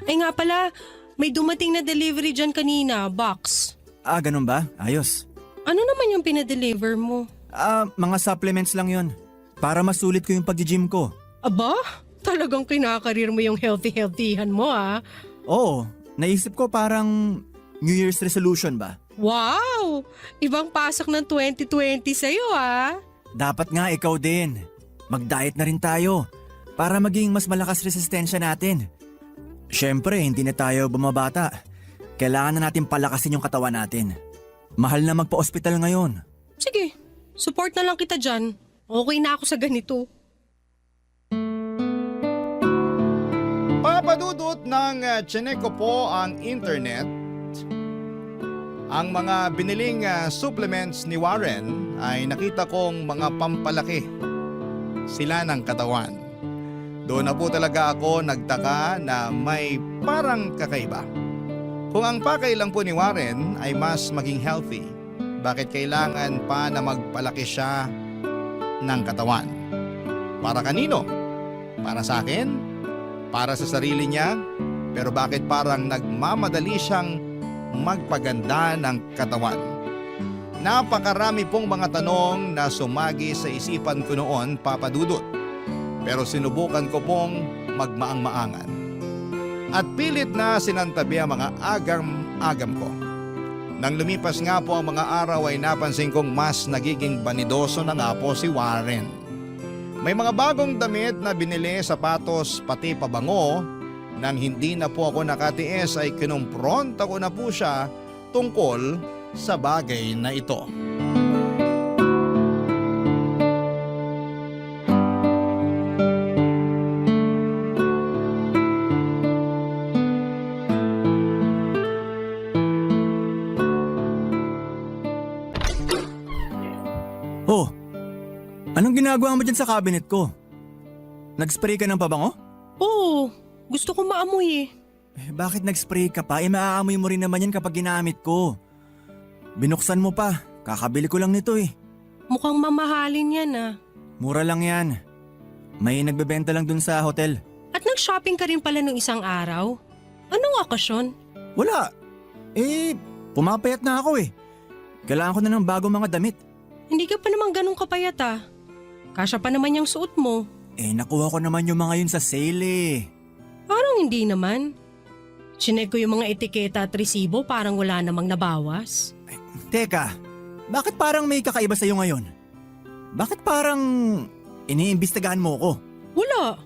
Nga pala, may dumating na delivery dyan kanina, box. Ganun ba? Ayos. Ano naman yung pinadeliver mo? Mga supplements lang yon. Para masulit ko yung pag-gym ko. Aba, talagang kinakarir mo yung healthy-healthyhan mo ah. Oo, naisip ko parang New Year's resolution ba? Wow! Ibang pasok ng 2020 sa'yo ah. Dapat nga ikaw din. Mag-diet na rin tayo para maging mas malakas resistensya natin. Siyempre, hindi na tayo bumabata. Kailangan na natin palakasin yung katawan natin. Mahal na magpa-ospital ngayon. Sige, support na lang kita dyan. Okay na ako sa ganito. Papadudot ng tsinek ko po ang internet. Ang mga biniling supplements ni Warren ay nakita kong mga pampalaki sila ng katawan. Doon na po talaga ako nagtaka na may parang kakaiba. Kung ang pakay lang po ni Warren ay mas maging healthy, bakit kailangan pa na magpalaki siya ng katawan? Para kanino? Para sa akin? Para sa sarili niya? Pero bakit parang nagmamadali siyang magpaganda ng katawan? Napakarami pong mga tanong na sumagi sa isipan ko noon, Papa Dudut. Pero sinubukan ko pong magmaang-maangan. at pilit na sinantabi ang mga agam-agam ko. Nang lumipas nga po ang mga araw ay napansin kong mas nagiging banidoso na nga po si Warren. May mga bagong damit na binili, sapatos, pati pabango. Nang hindi na po ako nakatiis ay kinumpronta ko na po siya tungkol sa bagay na ito. Oh, anong ginagawa mo dyan sa cabinet ko? Nag-spray ka ng pabango? Oo, gusto ko maamoy eh. Bakit nag-spray ka pa? Maaamoy mo rin naman yan kapag ginamit ko. Binuksan mo pa, kakabili ko lang nito eh. Mukhang mamahalin yan ah. Mura lang yan. May nagbebenta lang dun sa hotel. At nag-shopping ka rin pala nung isang araw? Anong okasyon? Wala. Pumapayat na ako eh. Kailangan ko na ng bagong mga damit. Hindi ka pa naman ganun kapayat ah. Kasya pa naman yung suot mo. Nakuha ko naman yung mga yun sa sale eh. Parang hindi naman. Chinek ko yung mga etiketa at resibo, parang wala namang nabawas. Teka, bakit parang may kakaiba sa'yo ngayon? Bakit parang iniimbestigahan mo ko? Wala.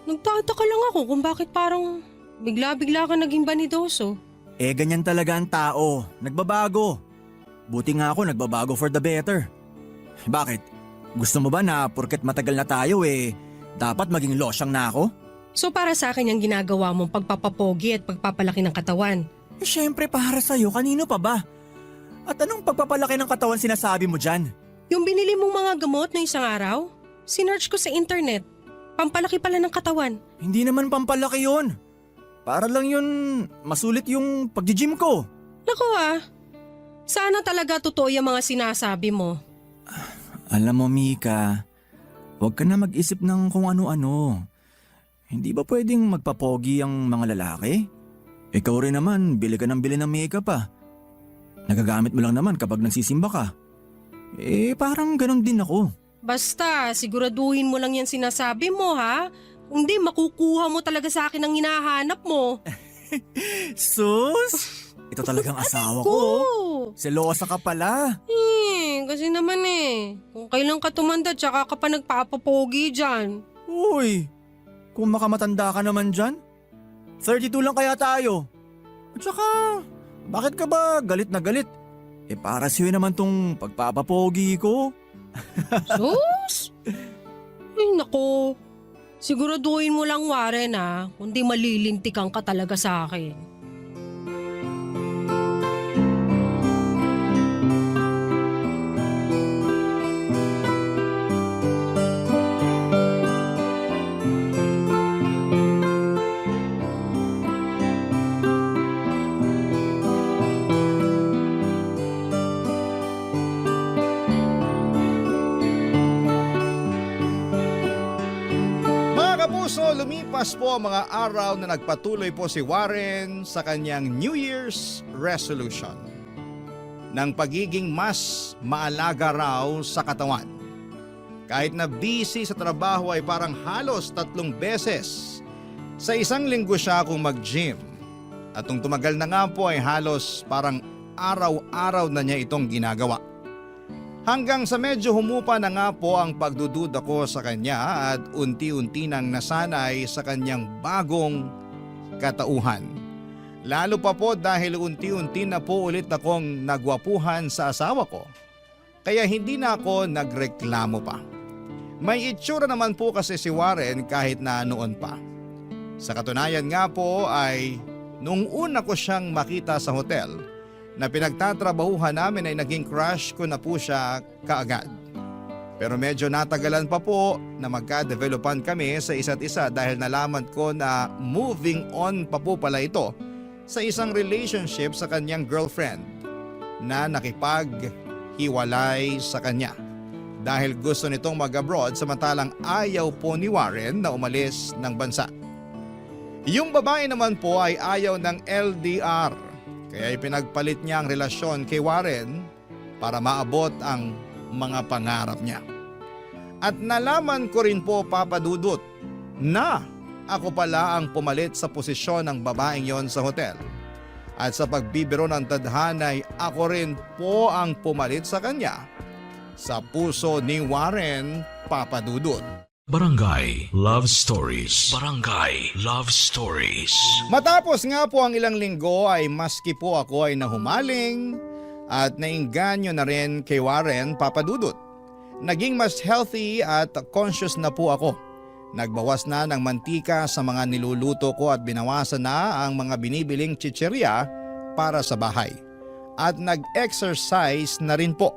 Nagtataka lang ako kung bakit parang bigla-bigla ka naging banidoso. Ganyan talaga ang tao. Nagbabago. Buti nga ako nagbabago for the better. Bakit? Gusto mo ba na porket matagal na tayo dapat maging losyang na ako? So para sa akin yung ginagawa mong pagpapapogi at pagpapalaki ng katawan. Syempre para sa'yo, kanino pa ba? At anong pagpapalaki ng katawan sinasabi mo dyan? Yung binili mong mga gamot na isang araw, sinearch ko sa internet. Pampalaki pala ng katawan. Hindi naman pampalaki yun. Para lang yun masulit yung pag-gym ko. Naku sana talaga totoo yung mga sinasabi mo. Alam mo Mika, huwag ka na mag-isip ng kung ano-ano. Hindi ba pwedeng magpapogi ang mga lalaki? Ikaw rin naman, bili ka ng bili ng makeup ah. Nagagamit mo lang naman kapag nagsisimba ka. Parang ganon din ako. Basta, siguraduhin mo lang yan sinasabi mo ha. Hindi, makukuha mo talaga sa akin ang hinahanap mo. Sus! Ito talagang asawa ko. Selosa ka pala. Kasi naman kung kailan ka tumanda tsaka ka pa nagpapapogi dyan. Uy, kung makamatanda ka naman dyan, 32 lang kaya tayo. At saka, bakit ka ba galit na galit? Para sa'yo naman tong pagpapapogi ko. Sus! Ay nako, siguraduhin mo lang Warren kundi malilintikan ka talaga sa akin. So lumipas po ang mga araw na nagpatuloy po si Warren sa kanyang New Year's resolution ng pagiging mas maalaga raw sa katawan. Kahit na busy sa trabaho ay parang halos 3 beses sa isang linggo siya kung mag-gym. At nung tumagal na nga po ay halos parang araw-araw na niya itong ginagawa. Hanggang sa medyo humupa na nga po ang pagdududa ko sa kanya at unti-unti nang nasanay sa kanyang bagong katauhan. Lalo pa po dahil unti-unti na po ulit akong nagwapuhan sa asawa ko. Kaya hindi na ako nagreklamo pa. May itsura naman po kasi si Warren kahit na noon pa. Sa katunayan nga po ay nung una ko siyang makita sa hotel na pinagtatrabahuhan namin ay naging crush ko na po siya kaagad. Pero medyo natagalan pa po na magka-developan kami sa isa't isa dahil nalaman ko na moving on pa po pala ito sa isang relationship sa kanyang girlfriend na nakipaghiwalay sa kanya. Dahil gusto nitong mag-abroad samantalang ayaw po ni Warren na umalis ng bansa. Yung babae naman po ay ayaw ng LDR. Kaya ipinagpalit niya ang relasyon kay Warren para maabot ang mga pangarap niya. At nalaman ko rin po Papa Dudut na ako pala ang pumalit sa posisyon ng babaeng yon sa hotel. At sa pagbibiro ng tadhanay, ako rin po ang pumalit sa kanya. Sa puso ni Warren, Papa Dudut. Barangay Love Stories. Barangay Love Stories. Matapos nga po ang ilang linggo ay maski po ako ay nahumaling at nainganyo na rin kay Warren, Papa Dudut. Naging mas healthy at conscious na po ako. Nagbawas na ng mantika sa mga niluluto ko at binawasan na ang mga binibiling chichirya para sa bahay. At nag-exercise na rin po.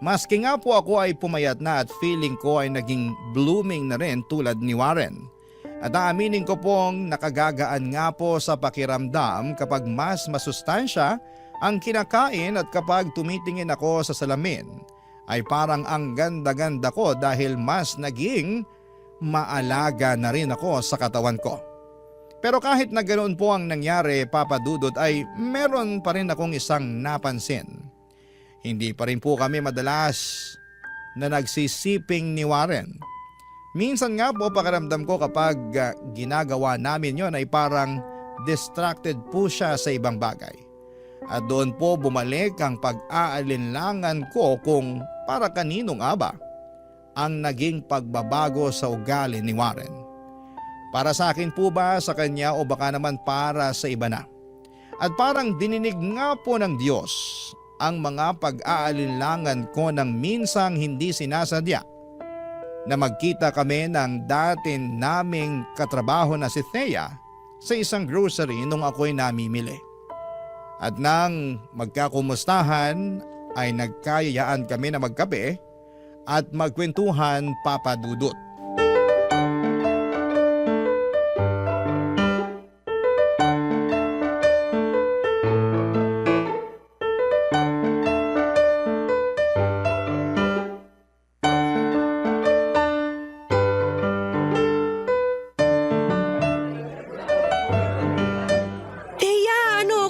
Maski nga po ako ay pumayat na at feeling ko ay naging blooming na rin tulad ni Warren. At aaminin ko pong nakagagaan nga po sa pakiramdam kapag mas masustansya ang kinakain at kapag tumitingin ako sa salamin ay parang ang ganda-ganda ko dahil mas naging maalaga na rin ako sa katawan ko. Pero kahit na ganoon po ang nangyari, Papa Dudut, ay meron pa rin akong isang napansin. Hindi pa rin po kami madalas na nagsisiping ni Warren. Minsan nga po pakiramdam ko kapag ginagawa namin yon ay parang distracted po siya sa ibang bagay. At doon po bumalik ang pag-aalinlangan ko kung para kanino nga ba ang naging pagbabago sa ugali ni Warren. Para sa akin po ba, sa kanya o baka naman para sa iba na? At parang dininig nga po ng Diyos ang mga pag-aalinlangan ko nang minsang hindi sinasadya na magkita kami ng dati naming katrabaho na si Thea sa isang grocery nung ako'y namimili. At nang magkakumustahan ay nagkayayaan kami na magkape at magkwentuhan, Papa Dudut.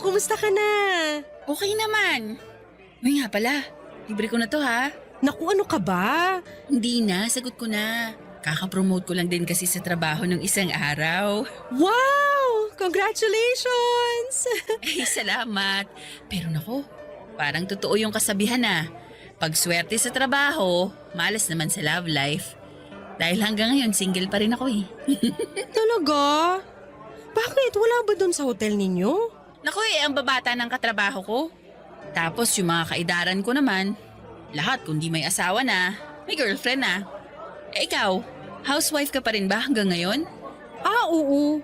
Kumusta ka na? Okay naman. Uy nga pala, libre ko na to ha. Naku, ano ka ba? Hindi na, sagot ko na. Kaka-promote ko lang din kasi sa trabaho ng isang araw. Wow! Congratulations! Eh, salamat. Pero nako, parang totoo yung kasabihan na. Pag swerte sa trabaho, malas naman sa love life. Dahil hanggang ngayon, single pa rin ako eh. Talaga? Bakit? Wala ba dun sa hotel ninyo? Naku ang babata ng katrabaho ko. Tapos yung mga kaidaran ko naman, lahat kundi may asawa na, may girlfriend na. Eh ikaw, housewife ka pa rin ba hanggang ngayon? Oo.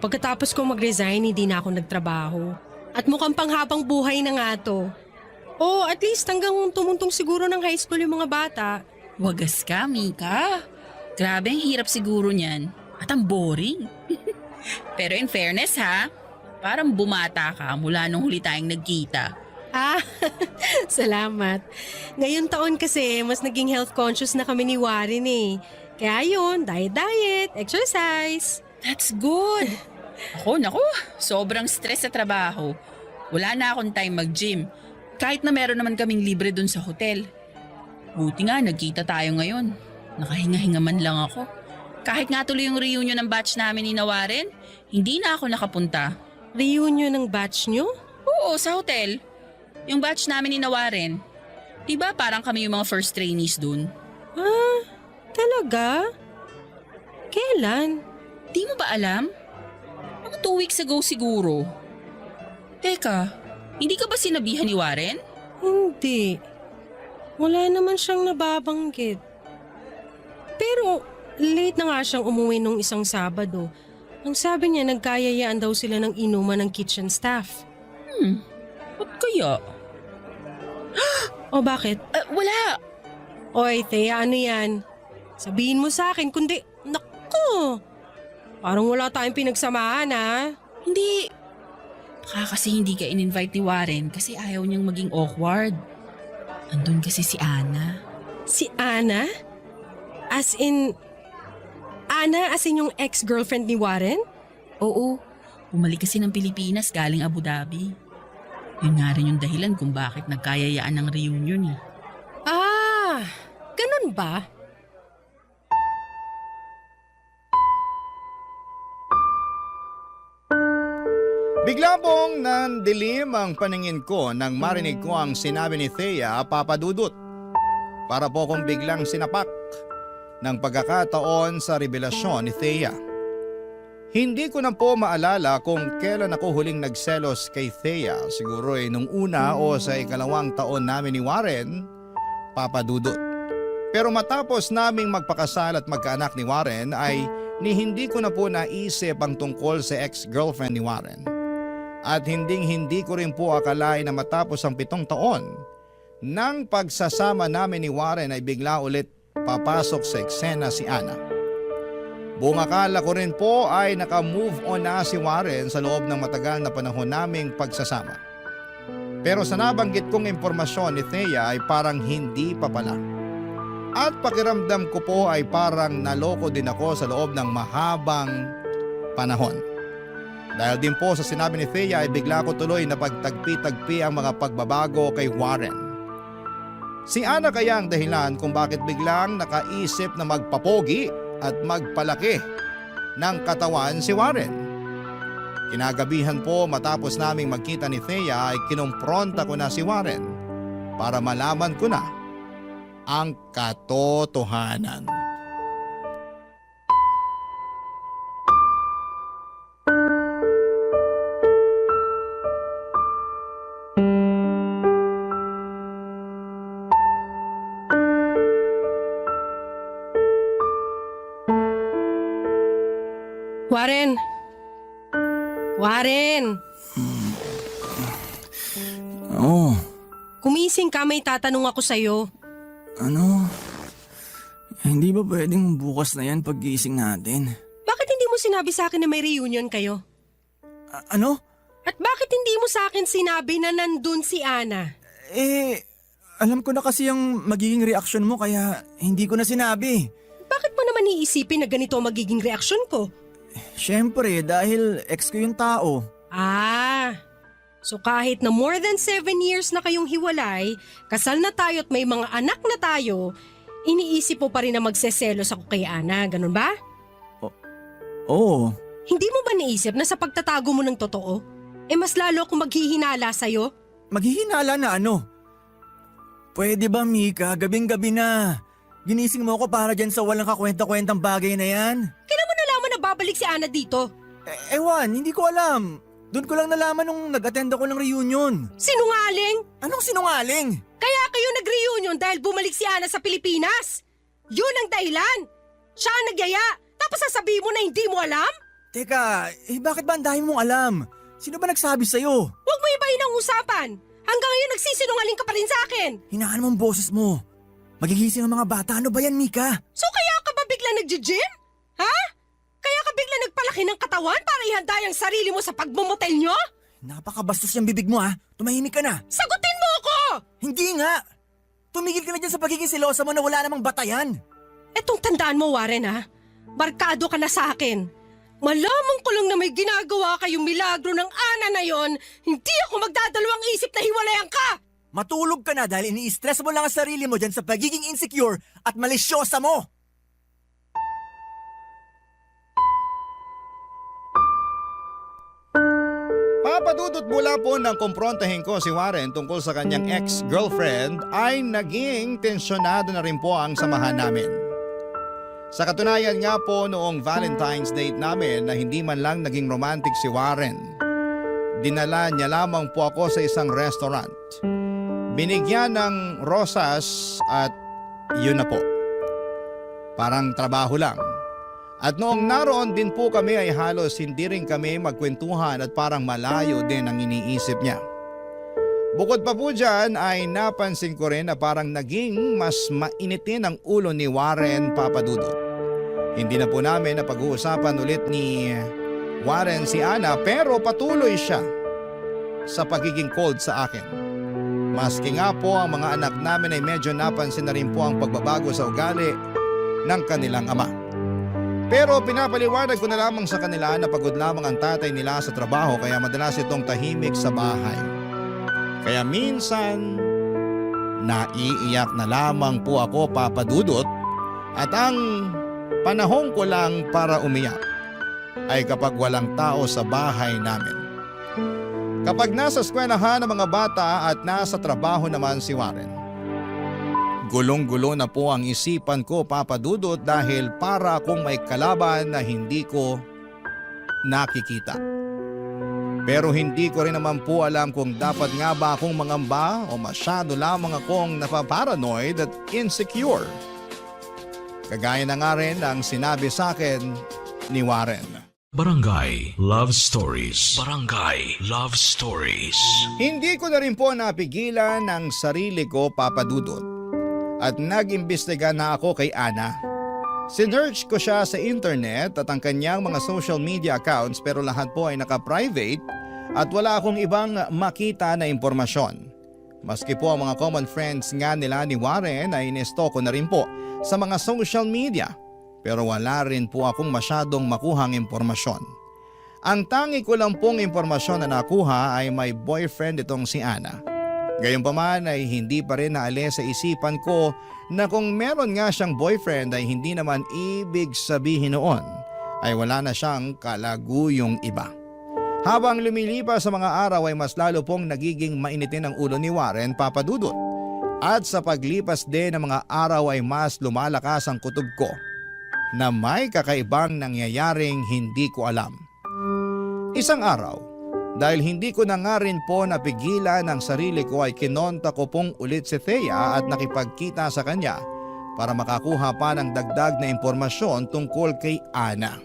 Pagkatapos ko mag-resign, hindi na ako nagtrabaho. At mukhang panghabang buhay na nga to. O at least hanggang tumuntong siguro ng high school yung mga bata. Wagas ka, Mika. Grabe ang hirap siguro niyan. At ang boring. Pero in fairness ha, parang bumata ka mula nung huli tayong nagkita. Salamat. Ngayon taon kasi mas naging health conscious na kami ni Warren eh. Kaya yun, diet, exercise. That's good. Naku, sobrang stress sa trabaho. Wala na akong time mag-gym. Kahit na meron naman kaming libre dun sa hotel. Buti nga, nagkita tayo ngayon. Nakahinga-hinga man lang ako. Kahit nga tuloy yung reunion ng batch namin ni Warren, hindi na ako nakapunta. Reunion ng batch nyo? Oo, sa hotel. Yung batch namin ni Warren. Diba parang kami yung mga first trainees dun? Talaga? Kailan? Di mo ba alam? Mga 2 weeks ago siguro. Teka, hindi ka ba sinabihan ni Warren? Hindi. Wala naman siyang nababanggit. Pero late na nga siyang umuwi nung isang Sabado. Ang sabi niya nagkayayaan daw sila ng inuman ng kitchen staff. Ba't kaya? O bakit? Wala. Oy, Thea, ano yan? Sabihin mo sa akin, kundi, naku! Parang wala tayong pinagsamahan, ha? Hindi. Baka kasi hindi ka in-invite ni Warren kasi ayaw niyang maging awkward. Andun kasi si Ana. Si Ana? As in yung ex-girlfriend ni Warren? Oo. Bumalik kasi ng Pilipinas galing Abu Dhabi. Yun nga rin yung dahilan kung bakit nagkayayaan ng reunion eh. Ganun ba? Bigla pong nandilim ang paningin ko nang marinig ko ang sinabi ni Thea, Papa Dudut. Para po kong biglang sinapak ng pagkakataon sa revelasyon ni Thea. Hindi ko na po maalala kung kailan ako huling nagselos kay Thea. Siguro nung una o sa ikalawang taon namin ni Warren, Papa Dudut. Pero matapos naming magpakasal at magkaanak ni Warren ay hindi ko na po naisip ang tungkol sa ex-girlfriend ni Warren. At hindi ko rin po akalain na matapos ang 7 taon, nang pagsasama namin ni Warren ay bigla ulit papasok sa eksena si Ana. Buong akala ko rin po ay naka-move on na si Warren sa loob ng matagal na panahon naming pagsasama. Pero sa nabanggit kong impormasyon ni Thea ay parang hindi pa pala. At pakiramdam ko po ay parang naloko din ako sa loob ng mahabang panahon. Dahil din po sa sinabi ni Thea ay bigla ko tuloy na pagtagpi-tagpi ang mga pagbabago kay Warren. Si Ana kaya ang dahilan kung bakit biglang nakaisip na magpapogi at magpalaki ng katawan si Warren. Kinagabihan po matapos naming magkita ni Thea ay kinumpronta ko na si Warren para malaman ko na ang katotohanan. Warren! Warren! Oo, Kumising ka, may tatanong ako sa'yo. ano? Hindi ba pwedeng bukas na yan pag-gising natin? Bakit hindi mo sinabi sa akin na may reunion kayo? Ano? At bakit hindi mo sa akin sinabi na nandun si Ana? Alam ko na kasi yung magiging reaksyon mo kaya hindi ko na sinabi. Bakit mo naman iisipin na ganito ang magiging reaksyon ko? Siyempre, dahil ex ko yung tao. So kahit na more than 7 years na kayong hiwalay, kasal na tayo at may mga anak na tayo, iniisip mo pa rin na magseselos ako kay Ana, ganun ba? Oo. Hindi mo ba naisip na sa pagtatago mo ng totoo, mas lalo akong maghihinala sa'yo? Maghihinala na ano? Pwede ba, Mika? Gabing-gabi na. Ginising mo ako para dyan sa walang kakwenta-kwentang bagay na yan? Kailan mo nalaman na babalik si Ana dito? Ewan, hindi ko alam. Doon ko lang nalaman nung nag-attend ako ng reunion. Sinungaling? Anong sinungaling? Kaya kayo nag-reunion dahil bumalik si Ana sa Pilipinas? Yun ang dahilan. Siya ang nagyaya, tapos sasabihin mo na hindi mo alam? Teka, bakit ba ang dami mong alam? Sino ba nagsabi sa'yo? Huwag mo ibahin ang usapan. Hanggang ngayon nagsisinungaling ka pa rin sa akin. Hinaan mo ang boses mo. Magigising ang mga bata. Ano ba yan, Mika? So kaya ka ba bigla nag-gym? Ha? Kaya ka bigla nagpalaki ng katawan para ihanda ang sarili mo sa pagmumotel nyo? Napakabastos yung bibig mo, ha? Tumahimik ka na. Sagutin mo ako! Hindi nga! Tumigil ka na dyan sa pagiging silosa mo na wala namang batayan. Etong tandaan mo, Warren, ha? Barkado ka na sa akin. Malamang ko lang na may ginagawa kayong milagro ng Ana na yon, hindi ako magdadalawang isip na hiwalayan ka! Matulog ka na dahil ini-stress mo lang ang sarili mo dyan sa pagiging insecure at malisyosa mo. Papadudot mula po nang kumprontahin ko si Warren tungkol sa kanyang ex-girlfriend ay naging tensyonado na rin po ang samahan namin. Sa katunayan nga po noong Valentine's date namin na hindi man lang naging romantic si Warren. Dinala niya lamang po ako sa isang restaurant. Binigyan ng rosas at yun na po. Parang trabaho lang. At noong naroon din po kami ay halos hindi rin kami magkwentuhan at parang malayo din ang iniisip niya. Bukod pa po dyan ay napansin ko rin na parang naging mas mainitin ang ulo ni Warren Papadudot. Hindi na po namin napag-uusapan ulit ni Warren si Ana pero patuloy siya sa pagiging cold sa akin. Maski nga po ang mga anak namin ay medyo napansin na rin po ang pagbabago sa ugali ng kanilang ama. Pero pinapaliwanag ko na lamang sa kanila na pagod lamang ang tatay nila sa trabaho kaya madalas itong tahimik sa bahay. Kaya minsan, naiiyak na lamang po ako Papadudot at ang panahon ko lang para umiyak ay kapag walang tao sa bahay namin. Kapag nasa eskwelahan ng mga bata at nasa trabaho naman si Warren, gulong-gulo na po ang isipan ko, Papa Dudut, dahil para akong may kalaban na hindi ko nakikita. Pero hindi ko rin naman po alam kung dapat nga ba akong mangamba o masyado lamang akong napaparanoid at insecure. Kagaya na nga rin ang sinabi sa akin ni Warren. Barangay Love Stories. Barangay Love Stories. Hindi ko na rin po napigilan ang sarili ko, Papa Dudut, at nag-imbestiga na ako kay Ana. Sinearch ko siya sa internet at ang kanyang mga social media accounts, pero lahat po ay naka-private at wala akong ibang makita na impormasyon. Maski po ang mga common friends nga nila ni Warren ay inestalk ko na rin po sa mga social media, pero wala rin po akong masyadong makuhang impormasyon. Ang tangi ko lang pong impormasyon na nakuha ay may boyfriend itong si Ana. Gayunpaman ay hindi pa rin naalis sa isipan ko na kung meron nga siyang boyfriend ay hindi naman ibig sabihin noon ay wala na siyang kalaguyong iba. Habang lumilipas sa mga araw ay mas lalo pong nagiging mainitin ang ulo ni Warren, Papa Dudut. At sa paglipas din ng mga araw ay mas lumalakas ang kutob ko na may kakaibang nangyayaring hindi ko alam. Isang araw, dahil hindi ko na nga rin po napigilan ang sarili ko ay kinonta ko pong ulit si Thea at nakipagkita sa kanya para makakuha pa ng dagdag na impormasyon tungkol kay Ana.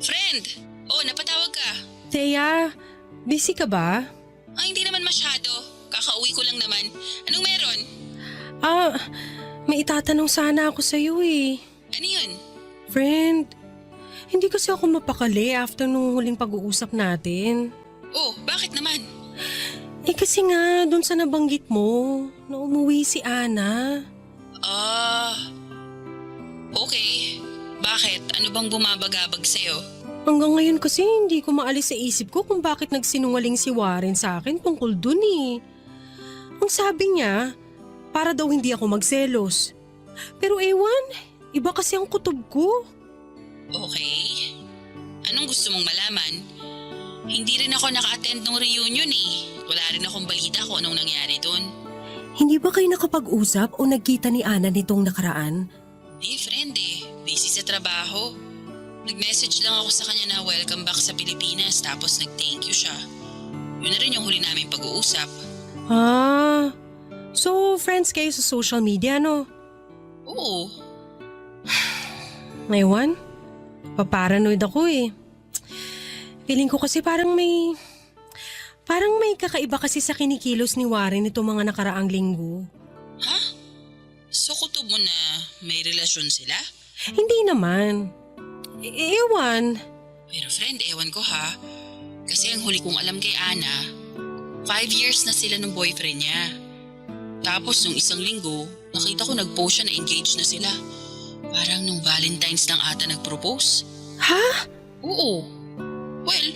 Friend! Oh, napatawag ka. Thea, busy ka ba? Hindi naman masyado. Kakauwi ko lang naman. Anong meron? May itatanong sana ako sa'yo eh. Ano yun? Friend, hindi kasi ako mapakali after nung huling pag-uusap natin. Oh, bakit naman? Kasi nga, dun sa nabanggit mo, na umuwi si Ana. Okay. Bakit? Ano bang bumabagabag sa'yo? Hanggang ngayon kasi hindi ko maalis sa isip ko kung bakit nagsinungaling si Warren sa akin tungkol dun eh. Ang sabi niya, para daw hindi ako magselos. Pero ewan, iba kasi ang kutob ko. Okay. Anong gusto mong malaman? Hindi rin ako naka-attend ng reunion eh. Wala rin akong balita kung anong nangyari dun. Hindi ba kayo nakapag-usap o nagkita ni Ana nitong nakaraan? Di friend eh. Busy sa trabaho. Nag-message lang ako sa kanya na welcome back sa Pilipinas tapos nag-thank you siya. Yun na rin yung huli namin pag-uusap. So friends kayo sa social media, no? Oo. Ngayon, paparanoid ako eh. Feeling ko kasi parang may kakaiba kasi sa kinikilos ni Warren itong mga nakaraang linggo. Ha? So kutob mo na may relasyon sila? Hindi naman. Ewan. Pero friend, ewan ko ha. Kasi ang huli kong alam kay Ana, 5 years na sila ng boyfriend niya. Tapos nung isang linggo, nakita ko nag-post siya na engaged na sila. Parang nung Valentine's lang ata nag-propose. Ha? Oo. Well,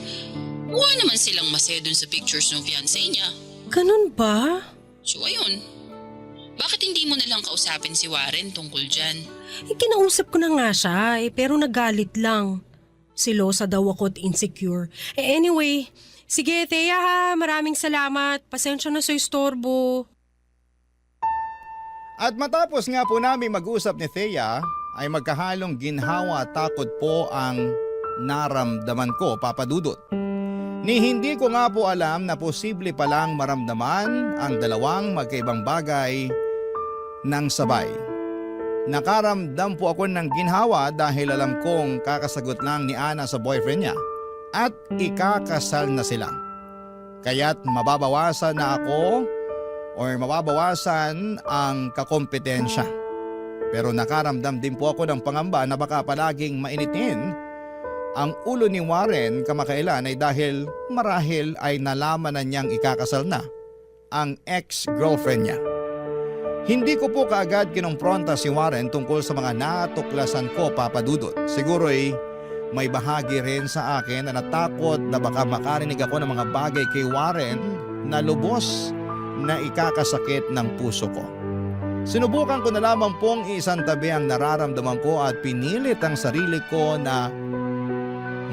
mukha naman silang masaya dun sa pictures ng fiancé niya. Ganun ba? So ayun. Bakit hindi mo nalang kausapin si Warren tungkol dyan? Kinausap ko na nga siya pero nagalit lang. Silosa daw ako at insecure. Anyway, sige Thea ha, maraming salamat. Pasensya na sa istorbo. At matapos nga po namin mag-usap ni Thea, ay magkahalong ginhawa at takot po ang naramdaman ko, Papa Dudut. Ni hindi ko nga po alam na posible palang maramdaman ang dalawang magkaibang bagay ng sabay. Nakaramdam po ako ng ginhawa dahil alam kong kakasagot lang ni Ana sa boyfriend niya at ikakasal na sila. Kaya't mababawasan na ako mababawasan ang kakompetensya. Pero nakaramdam din po ako ng pangamba na baka palaging mainitin ang ulo ni Warren kamakailan ay dahil marahil ay nalaman na niyang ikakasal na ang ex-girlfriend niya. Hindi ko po kaagad kinumpronta si Warren tungkol sa mga natuklasan ko, Papa Dudut. Siguro'y may bahagi rin sa akin na natakot na baka makarinig ako ng mga bagay kay Warren na lubos na ikakasakit ng puso ko. Sinubukan ko na lamang pong isantabi ang nararamdaman ko at pinilit ang sarili ko na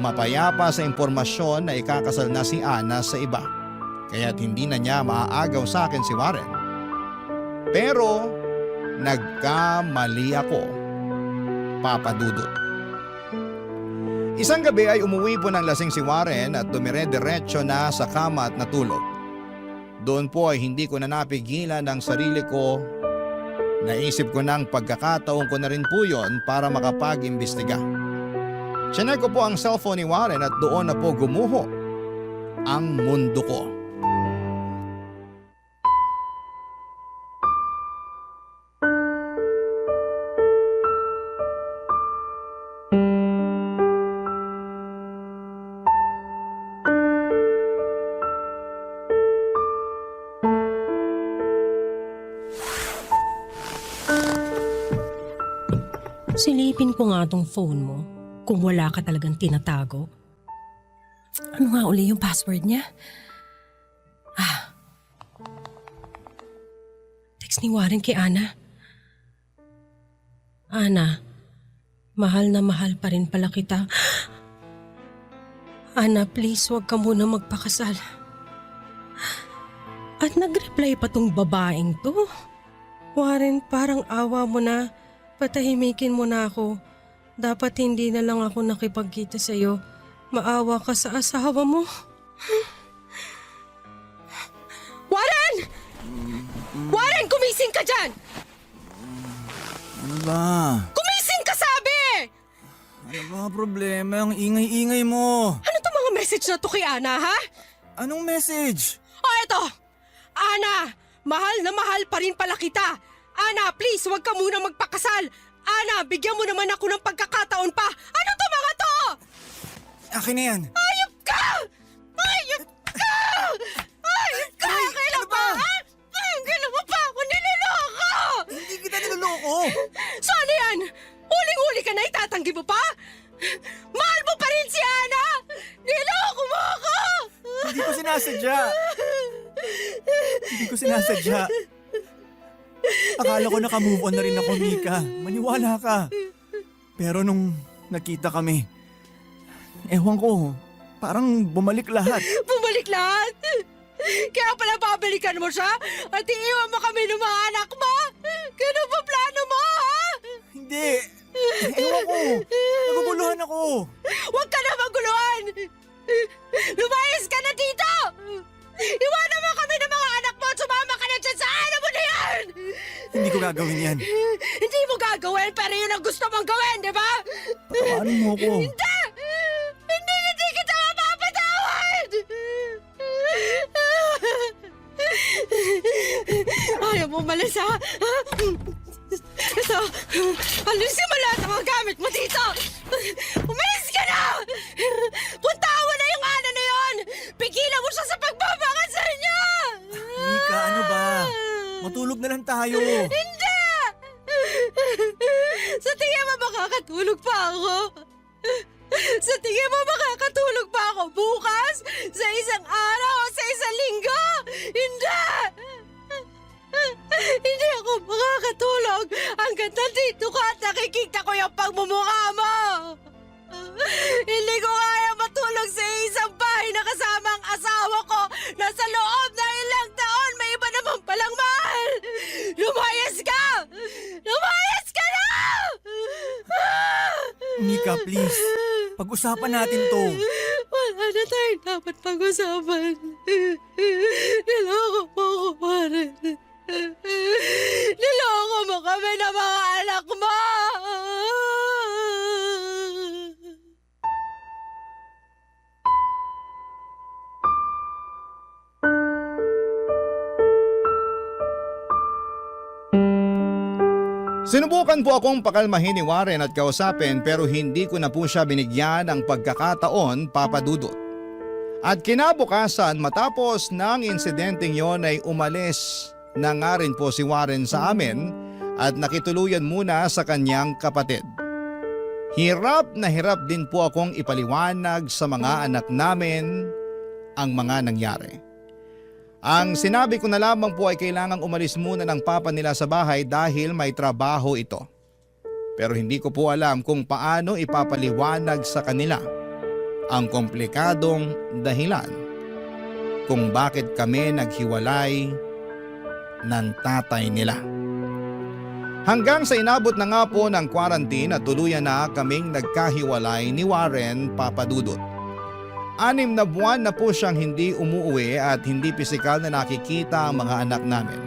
mapayapa sa impormasyon na ikakasal na si Ana sa iba. Kaya't hindi na niya maaagaw sa akin si Warren. Pero nagkamali ako, Papa Dudut. Isang gabi ay umuwi po ng lasing si Warren at dumire-diretso na sa kama at natulog. Doon po ay hindi ko na napigilan ang sarili ko. Naisip ko ng pagkakataon ko na rin po yon para makapag-imbestiga. Chinek ko po ang cellphone ni Warren at doon na po gumuho ang mundo ko. Silipin ko nga tong phone mo kung wala ka talagang tinatago. Ano nga uli yung password niya? Text ni Warren kay Ana. Ana, mahal na mahal pa rin pala kita. Ana, please wag ka muna magpakasal. At nag-reply pa tong babaeng to. Warren, parang awa mo na. Patahimikin mo na ako. Dapat hindi na lang ako nakipagkita sa'yo. Maawa ka sa asawa mo. Warren! Warren, kumising ka dyan! Ano ba? Kumising ka, sabi! Ano ba ang problema? Ang ingay-ingay mo. Ano to mga message na to kay Ana, ha? Anong message? Eto! Ana, mahal na mahal pa rin pala kita. Ana, please, huwag ka muna magpakasal. Ana, bigyan mo naman ako ng pagkakataon pa. Ano to mga to? Akin na yan. Ayop ka! Ayop ka! Ayop ka! Kailan pa? Ha? Kailan mo pa ako niloloko? Hindi kita niloloko. So ano yan? Huling-huli ka na, itatanggi mo pa? Mahal mo pa rin si Ana! Niloko mo ako! Hindi ko sinasadya. Hindi ko sinasadya. Akala ko naka-move on na rin ako, Mika. Maniwala ka. Pero nung nakita kami, ewan ko, parang bumalik lahat. Bumalik lahat? Kaya pala babalikan mo siya at iiwan mo kami ng mga anak mo? Ganun ba plano mo, ha? Hindi. Ewan ko. Naguguluhan ako. Huwag ka na maguluhan! Lumayas ka na dito! Iwanan mo kami ng mga anak mo at sumama ka na dyan sa ano mo na yan! Hindi ko gagawin yan. Hindi mo gagawin pero yun ang gusto mong gawin, di ba? Patawarin mo ko. Hindi! Hindi kita mapapatawad! Ayaw mo malis, ha? Ito, alisin mo lahat ng mga gamit mo dito! Umalis ka na! Puntaan mo na yung Ana na yun! Pigilan mo siya sa pagbabakasal niya! Mika, ano ba? Matulog na lang tayo. Hindi! Sa tingin mo makakatulog pa ako? Sa tingin mo makakatulog pa ako bukas? Sa isang araw o sa isang linggo? Hindi! Hindi ako makakatulog hanggang nandito ka at nakikita ko yung pagmumukha mo! Hindi ko kaya matulog sa isang bahay na kasama ang asawa ko na sa loob na ilang taon may iba naman palang mahal! Lumayas ka! Lumayas ka na! Mika, please. Pag-usapan natin to. Wala na tayong dapat pag-usapan. Niloko mo ako, Warren. Niloko mo kami ng mga anak mo! Sinubukan po akong pakalmahin ni Warren at kausapin pero hindi ko na po siya binigyan ng pagkakataon, Papa Dudut. At kinabukasan matapos ng insidenteng yon ay umalis na nga rin po si Warren sa amin at nakituluyan muna sa kanyang kapatid. Hirap na hirap din po akong ipaliwanag sa mga anak namin ang mga nangyari. Ang sinabi ko na lamang po ay kailangang umalis muna ng papa nila sa bahay dahil may trabaho ito. Pero hindi ko po alam kung paano ipapaliwanag sa kanila ang komplikadong dahilan kung bakit kami naghiwalay ng tatay nila. Hanggang sa inabot na nga po ng quarantine at tuluyan na kaming nagkahiwalay ni Warren, Papa Dudut. 6 na buwan na po siyang hindi umuwi at hindi pisikal na nakikita ang mga anak namin.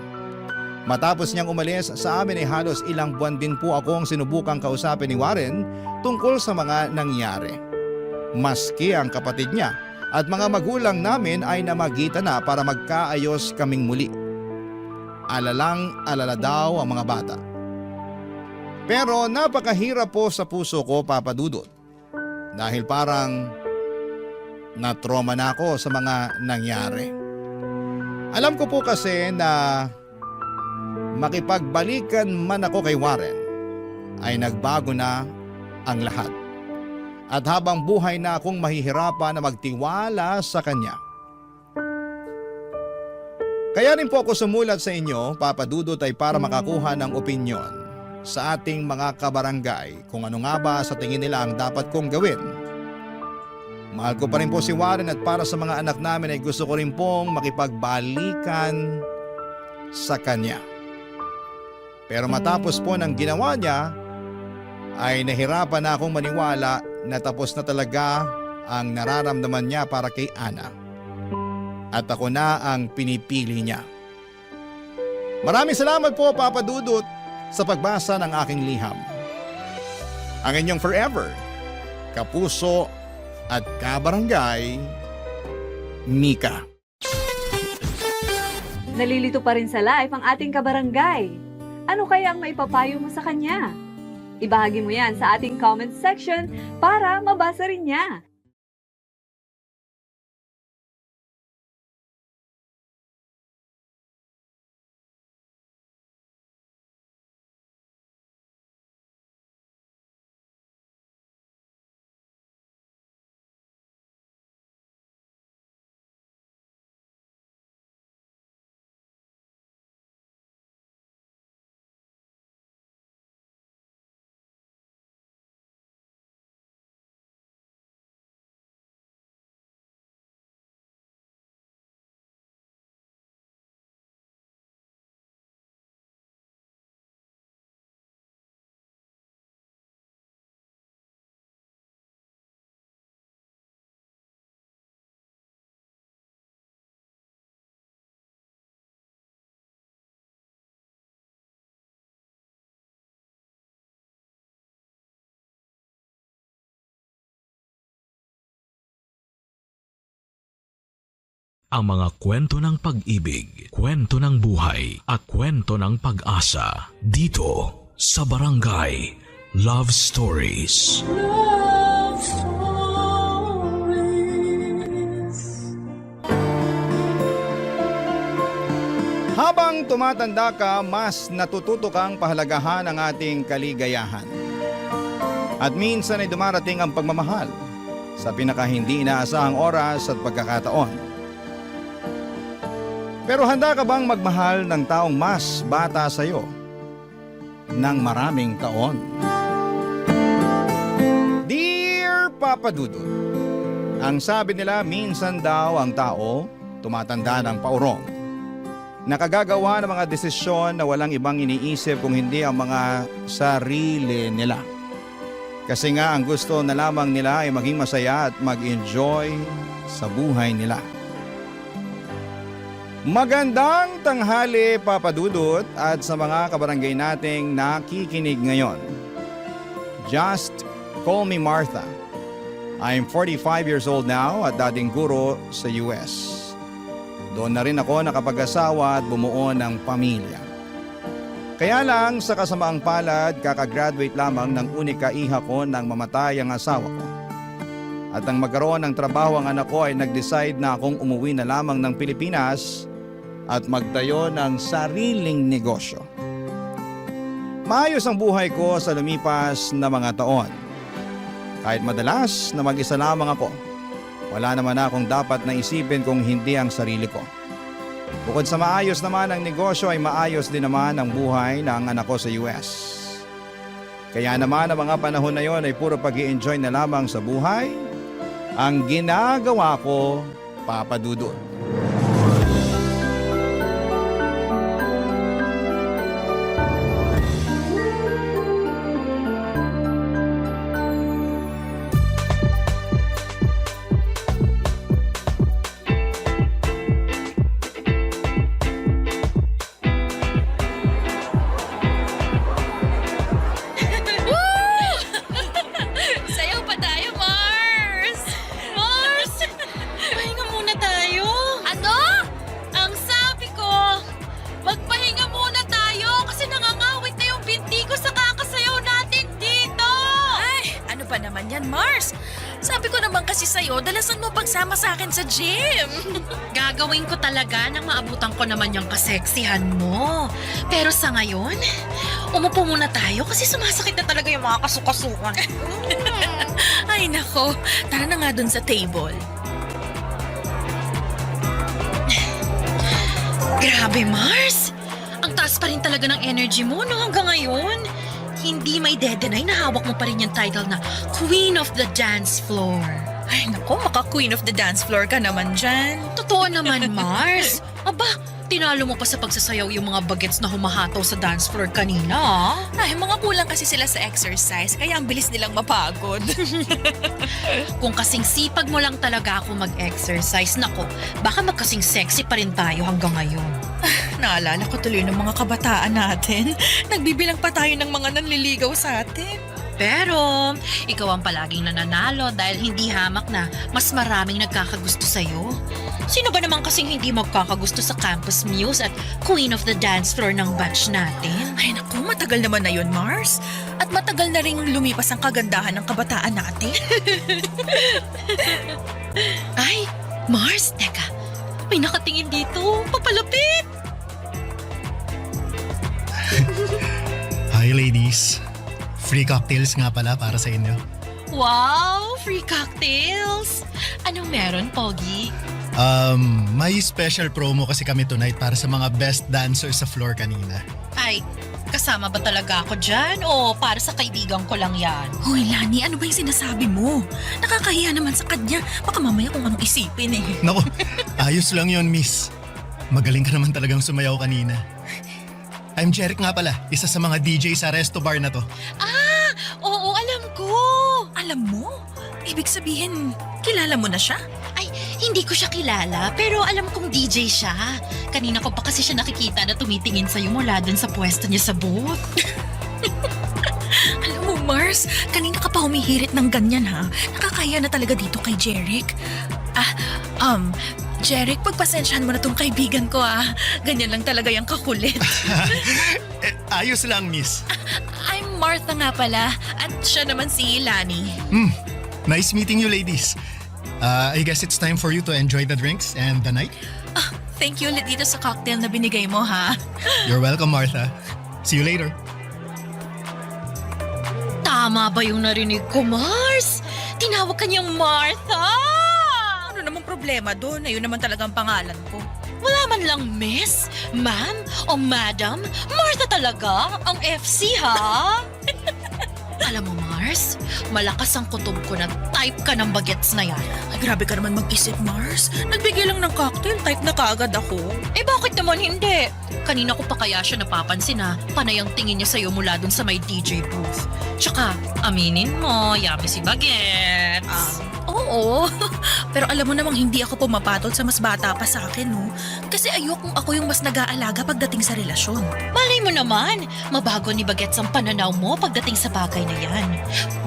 Matapos niyang umalis sa amin ay halos ilang buwan din po akong sinubukang kausapin ni Warren tungkol sa mga nangyari. Maski ang kapatid niya at mga magulang namin ay namagitan na para magkaayos kaming muli. Alalang-alala daw ang mga bata. Pero napakahirap po sa puso ko, Papa Dudut. Dahil parang na-trauma na ako sa mga nangyari. Alam ko po kasi na makipagbalikan man ako kay Warren ay nagbago na ang lahat. At habang buhay na akong mahihirapan na magtiwala sa kanya. Kaya rin po ako sumulat sa inyo, Papa Dudut, ay para makakuha ng opinyon sa ating mga kabarangay kung ano nga ba sa tingin nila ang dapat kong gawin. Mahal ko pa rin po si Warren at para sa mga anak namin ay gusto ko rin pong makipagbalikan sa kanya. Pero matapos po ng ginawa niya, ay nahirapan na akong maniwala na tapos na talaga ang nararamdaman niya para kay Ana. At ako na ang pinipili niya. Maraming salamat po, Papa Dudut, sa pagbasa ng aking liham. Ang inyong forever, kapuso at kabarangay, Mika. Nalilito pa rin sa live ang ating kabarangay. Ano kaya ang maipapayo mo sa kanya? Ibahagi mo yan sa ating comment section para mabasa rin niya. Ang mga kwento ng pag-ibig, kwento ng buhay at kwento ng pag-asa dito sa Barangay Love Stories. Love Stories. Habang tumatanda ka, mas natututo kang pahalagahan ang ating kaligayahan. At minsan ay dumarating ang pagmamahal sa pinaka hindi inaasahang oras at pagkakataon. Pero handa ka bang magmahal ng taong mas bata sa iyo ng maraming taon? Dear Papa Dudut, ang sabi nila minsan daw ang tao tumatanda ng paurong. Nakagagawa ng mga desisyon na walang ibang iniisip kung hindi ang mga sarili nila. Kasi nga ang gusto na lamang nila ay maging masaya at mag-enjoy sa buhay nila. Magandang tanghali, Papa Dudut, at sa mga kabarangay nating nakikinig ngayon. Just call me Martha. I'm 45 years old now at dating guro sa US. Doon na rin ako nakapag-asawa at bumuo ng pamilya. Kaya lang sa kasamaang palad, kakagraduate lamang ng unika iha ko nang mamatay ang asawa ko. At nang magkaroon ng trabaho ang anak ko ay nag-decide na akong umuwi na lamang ng Pilipinas at magtayo ng sariling negosyo. Maayos ang buhay ko sa lumipas na mga taon. Kahit madalas na mag-isa lamang ako, wala naman akong dapat na isipin kung hindi ang sarili ko. Bukod sa maayos naman ang negosyo ay maayos din naman ang buhay ng anak ko sa US. Kaya naman ang mga panahon na yon ay puro pag-i-enjoy na lamang sa buhay ang ginagawa ko, Papa Dudut. Sayaw pa tayo, Mars! Mars! Pahinga muna tayo. Ano? Ang sabi ko, magpahinga muna tayo kasi nangangawit na yung binti ko sa kakasayaw natin dito. Ay, ano ba naman yan, Mars? Sabi ko naman kasi sa'yo, dalasan mo pagsama sa akin sa gym. Gagawin ko talaga nang maabutan ko naman yung kaseksihan mo. Pero sa ngayon, umupo muna tayo kasi sumasakit na talaga yung mga kasukasukan. Ay, nako. Tara na nga dun sa table. Grabe, Mars! Ang taas pa rin talaga ng energy mo no hanggang ngayon. Hindi may dedenay na hawak mo pa rin yung title na Queen of the Dance Floor. Ay, nako. Maka-queen of the dance floor ka naman dyan. Totoo naman, Mars. Aba, tinalo mo pa sa pagsasayaw yung mga bagets na humahataw sa dance floor kanina. Ay, mga kulang kasi sila sa exercise, kaya ang bilis nilang mapagod. Kung kasing sipag mo lang talaga ako mag-exercise, nako, baka magkasing sexy pa rin tayo hanggang ngayon. Naalala ko tuloy ng mga kabataan natin. Nagbibilang pa tayo ng mga nanliligaw sa atin. Pero, ikaw ang palaging nananalo dahil hindi hamak na mas maraming nagkakagusto sa'yo. Sino ba naman kasing hindi magkakagusto sa campus muse at queen of the dance floor ng batch natin? Ay, naku, matagal naman na yun, Mars. At matagal na ring lumipas ang kagandahan ng kabataan natin. Ay, Mars, teka. May nakatingin dito. Papalapit! Hi ladies. Free cocktails nga pala para sa inyo. Wow! Free cocktails! Anong meron, Pogi? May special promo kasi kami tonight para sa mga best dancers sa floor kanina. Ay, kasama ba talaga ako dyan o para sa kaibigan ko lang yan? Hoy, Lani, ano ba yung sinasabi mo? Nakakahiya naman sa kanya. Baka mamaya kung anong isipin eh. Naku, ayos lang yon miss. Magaling ka naman talagang sumayaw kanina. I'm Jeric nga pala, isa sa mga DJ sa resto bar na to. Ah! Oo, alam ko! Alam mo? Ibig sabihin, kilala mo na siya? Ay, hindi ko siya kilala, pero alam kong DJ siya. Kanina ko pa kasi siya nakikita na tumitingin sa'yo mula dun sa pwesto niya sa booth. Alam mo, Mars, kanina ka pa humihirit ng ganyan ha. Nakakaya na talaga dito kay Jeric. Jeric, pagpasensyahan mo na tong kaibigan ko ah. Ganyan lang talaga yung kakulit. Ayos lang miss. I'm Martha nga pala at siya naman si Lani. Nice meeting you ladies. I guess it's time for you to enjoy the drinks and the night. Thank you ulit dito sa cocktail na binigay mo ha. You're welcome Martha. See you later. Tama ba yung narinig ko, Mars? Tinawag ka niyang Martha! Ano namang problema doon? Ayun naman talagang pangalan ko. Wala man lang miss, ma'am, o madam. Martha talaga, ang FC ha? Alam mo, Mars, malakas ang kutob ko na type ka ng bagets na yan. Ay, grabe ka naman mag-isip, Mars. Nagbigay lang ng cocktail, type na kaagad ako. Eh bakit naman hindi? Kanina ko pa kaya siya napapansin na panay ang tingin niya sa'yo mula dun sa may DJ booth. Tsaka, aminin mo, yummy si bagets. Oo. Pero alam mo namang hindi ako pumapatol sa mas bata pa sa akin, no? Kasi ayokong ako yung mas nag-aalaga pagdating sa relasyon. Malay mo naman, mabago ni bagets ang pananaw mo pagdating sa bagay na yan.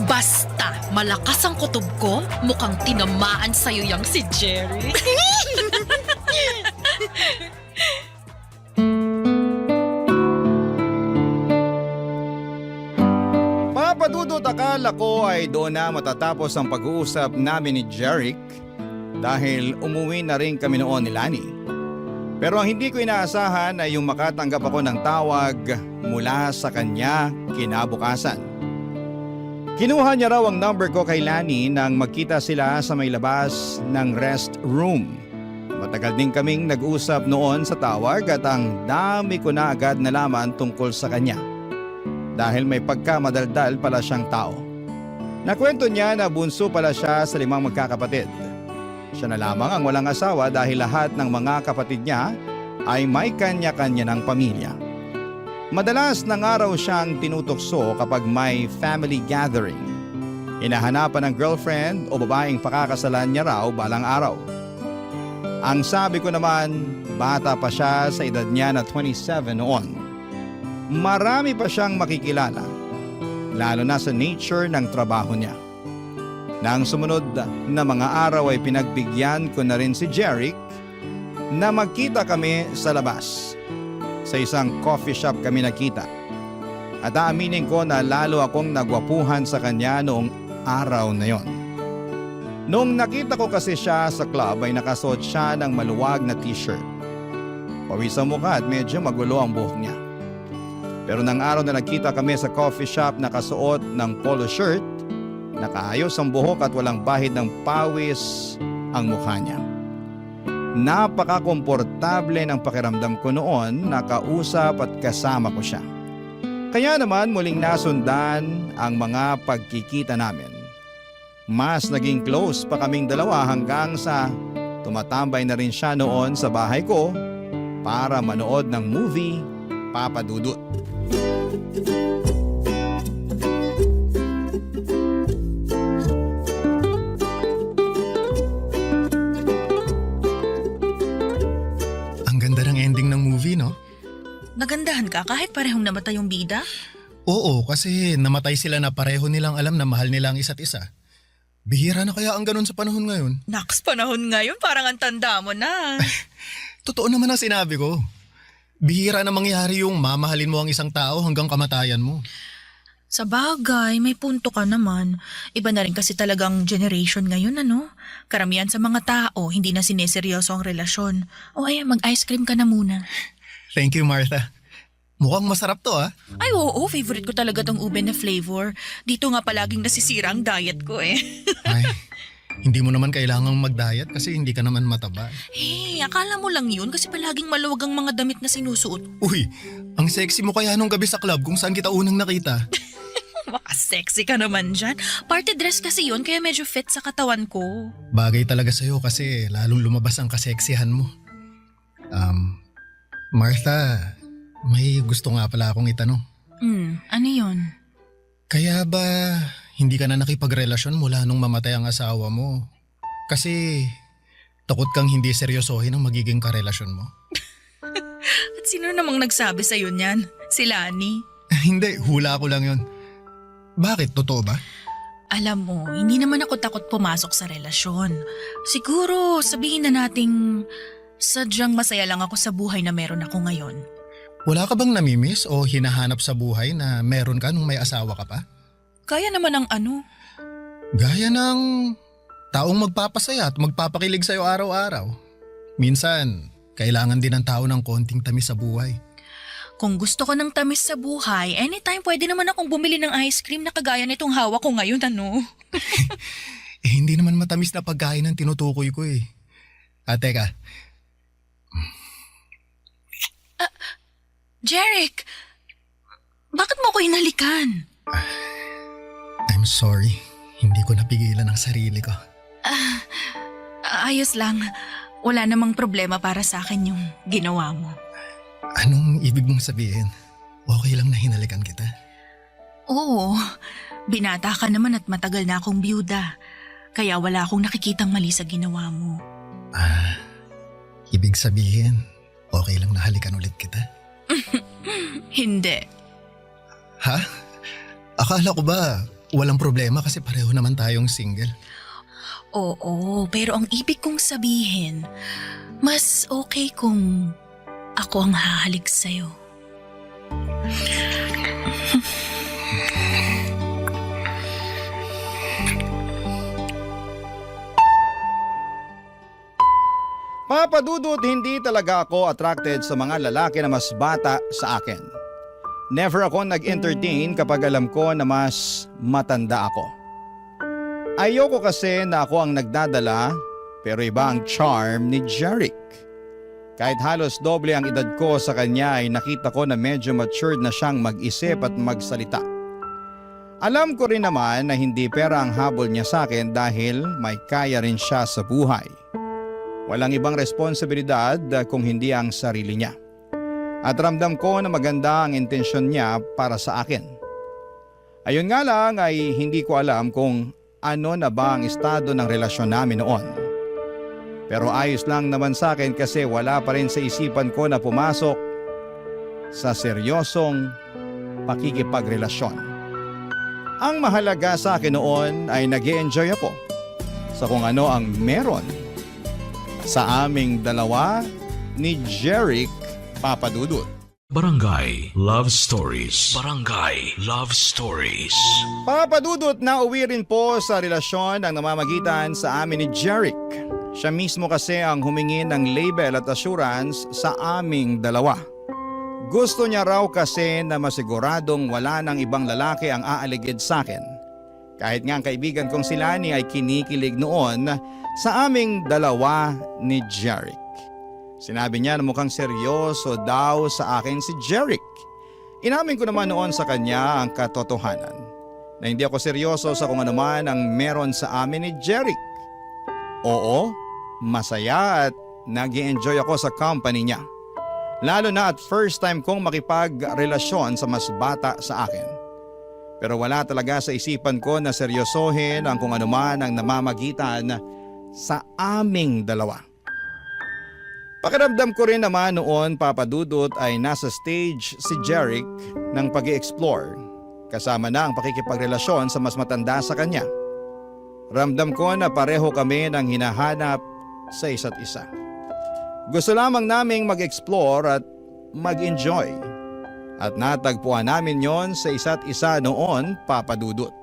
Basta, malakas ang kutob ko, mukhang tinamaan sa'yo yang si Jerry. Papadudot, akala ko ay doon na matatapos ang pag-uusap namin ni Jeric dahil umuwi na rin kami noon ni Lani. Pero ang hindi ko inaasahan ay yung makatanggap ako ng tawag mula sa kanya kinabukasan. Kinuha niya raw ang number ko kay Lani nang magkita sila sa may labas ng restroom. Matagal din kaming nag-usap noon sa tawag at ang dami ko na agad nalaman tungkol sa kanya. Dahil may pagkamadaldal pala siyang tao. Nakwento niya na bunso pala siya sa 5 magkakapatid. Siya na lamang ang walang asawa dahil lahat ng mga kapatid niya ay may kanya-kanya ng pamilya. Madalas ng araw siyang tinutokso kapag may family gathering. Hinahanapan ng girlfriend o babaeng pakakasalan niya raw balang araw. Ang sabi ko naman, bata pa siya sa edad niya na 27 noon. Marami pa siyang makikilala, lalo na sa nature ng trabaho niya. Nang sumunod na mga araw ay pinagbigyan ko na rin si Jeric na magkita kami sa labas. Sa isang coffee shop kami nakita. At aaminin ko na lalo akong nagwapuhan sa kanya noong araw na yon. Noong nakita ko kasi siya sa club ay nakasuot siya ng maluwag na t-shirt. Pawis ang mukha at medyo magulo ang buhok niya. Pero nang araw na nagkita kami sa coffee shop nakasuot ng polo shirt, nakaayos ang buhok at walang bahid ng pawis ang mukha niya. Napaka-komportable ng pakiramdam ko noon na kausap at kasama ko siya. Kaya naman muling nasundan ang mga pagkikita namin. Mas naging close pa kaming dalawa hanggang sa tumatambay na rin siya noon sa bahay ko para manood ng movie Papa Dudut. Ang ganda ng ending ng movie, no? Nagandahan ka kahit parehong namatay yung bida? Oo, kasi namatay sila na pareho nilang alam na mahal nila ang isa't isa. Bihira na kaya ang ganun sa panahon ngayon? Naks, panahon ngayon parang ang tanda mo na. Totoo naman ang sinabi ko. Bihira na mangyari yung mamahalin mo ang isang tao hanggang kamatayan mo. Sa bagay, may punto ka naman. Iba na rin kasi talagang generation ngayon, ano? Karamihan sa mga tao, hindi na sineseryoso ang relasyon. O ay, mag-ice cream ka na muna. Thank you, Martha. Mukhang masarap to, ah. Ay, oo, favorite ko talaga tong ube na flavor. Dito nga palaging nasisira ang diet ko eh. Ay, hindi mo naman kailangang mag-diet kasi hindi ka naman mataba. Hey, akala mo lang yun kasi palaging maluwag ang mga damit na sinusuot. Uy, ang sexy mo kaya nung gabi sa club kung saan kita unang nakita. Baka sexy ka naman dyan. Party dress kasi yun kaya medyo fit sa katawan ko. Bagay talaga sa'yo kasi lalong lumabas ang kaseksihan mo. Martha, may gusto nga pala akong itanong. Ano yun? Kaya ba hindi ka na nakipagrelasyon mula nung mamatay ang asawa mo? Kasi takot kang hindi seryosohin ang magiging karelasyon mo. At sino namang nagsabi sa'yo niyan? Si Lani? Hindi, hula ko lang yun. Bakit? Totoo ba? Alam mo, hindi naman ako takot pumasok sa relasyon. Siguro sabihin na nating sadyang masaya lang ako sa buhay na meron ako ngayon. Wala ka bang namimiss o hinahanap sa buhay na meron ka nung may asawa ka pa? Kaya naman ang ano? Gaya ng taong magpapasaya at magpapakilig sa'yo araw-araw. Minsan, kailangan din ng tao ng konting tamis sa buhay. Kung gusto ko ng tamis sa buhay, anytime pwede naman akong bumili ng ice cream na kagaya nitong hawak ko ngayon, ano? Hindi naman matamis na pagkain ang tinutukoy ko eh. Teka. Jeric! Bakit mo ako hinalikan? I'm sorry. Hindi ko napigilan ang sarili ko. Ayos lang. Wala namang problema para sa akin yung ginawa mo. Anong ibig mong sabihin? Okay lang na hinalikan kita? Oo. Binata ka naman at matagal na akong byuda. Kaya wala akong nakikitang mali sa ginawa mo. Ibig sabihin, okay lang na halikan ulit kita? Hindi. Ha? Akala ko ba walang problema kasi pareho naman tayong single? Oo, pero ang ibig kong sabihin, mas okay kung ako ang hahalik sa'yo. Papa Dudut, hindi talaga ako attracted sa mga lalaki na mas bata sa akin. Never ako nag-entertain kapag alam ko na mas matanda ako. Ayoko kasi na ako ang nagdadala, pero iba ang charm ni Jeric. Kahit halos doble ang edad ko sa kanya ay nakita ko na medyo matured na siyang mag-isip at magsalita. Alam ko rin naman na hindi pera ang habol niya sa akin dahil may kaya rin siya sa buhay. Walang ibang responsibilidad kung hindi ang sarili niya. At ramdam ko na maganda ang intensyon niya para sa akin. Ayun nga lang ay hindi ko alam kung ano na ba ang estado ng relasyon namin noon. Pero ayos lang naman sa akin kasi wala pa rin sa isipan ko na pumasok sa seryosong pakikipagrelasyon. Ang mahalaga sa akin noon ay nag-e-enjoy ako sa kung ano ang meron sa aming dalawa ni Jeric, Papa Dudut. Barangay Love Stories. Barangay Love Stories. Papa Dudut, nauwi rin po sa relasyon ang namamagitan sa amin ni Jeric. Siya mismo kasi ang humingi ng label at assurance sa aming dalawa. Gusto niya raw kasi na masiguradong wala ng ibang lalaki ang aaligid sa akin. Kahit nga ang kaibigan kong si Lani ay kinikilig noon sa aming dalawa ni Jeric. Sinabi niya na mukhang seryoso daw sa akin si Jeric. Inamin ko naman noon sa kanya ang katotohanan na hindi ako seryoso sa kung ano man ang meron sa amin ni Jeric. Oo, masaya at nag-i-enjoy ako sa company niya. Lalo na at first time kong makipagrelasyon sa mas bata sa akin. Pero wala talaga sa isipan ko na seryosohin ang kung ano man ang namamagitan sa aming dalawa. Pakiramdam ko rin naman noon, Papa Dudut, ay nasa stage si Jeric ng pag-i-explore. Kasama na ang pakikipagrelasyon sa mas matanda sa kanya. Ramdam ko na pareho kami ng hinahanap sa isa't isa. Gusto lamang naming mag-explore at mag-enjoy. At natagpuan namin yon sa isa't isa noon, Papa Dudut.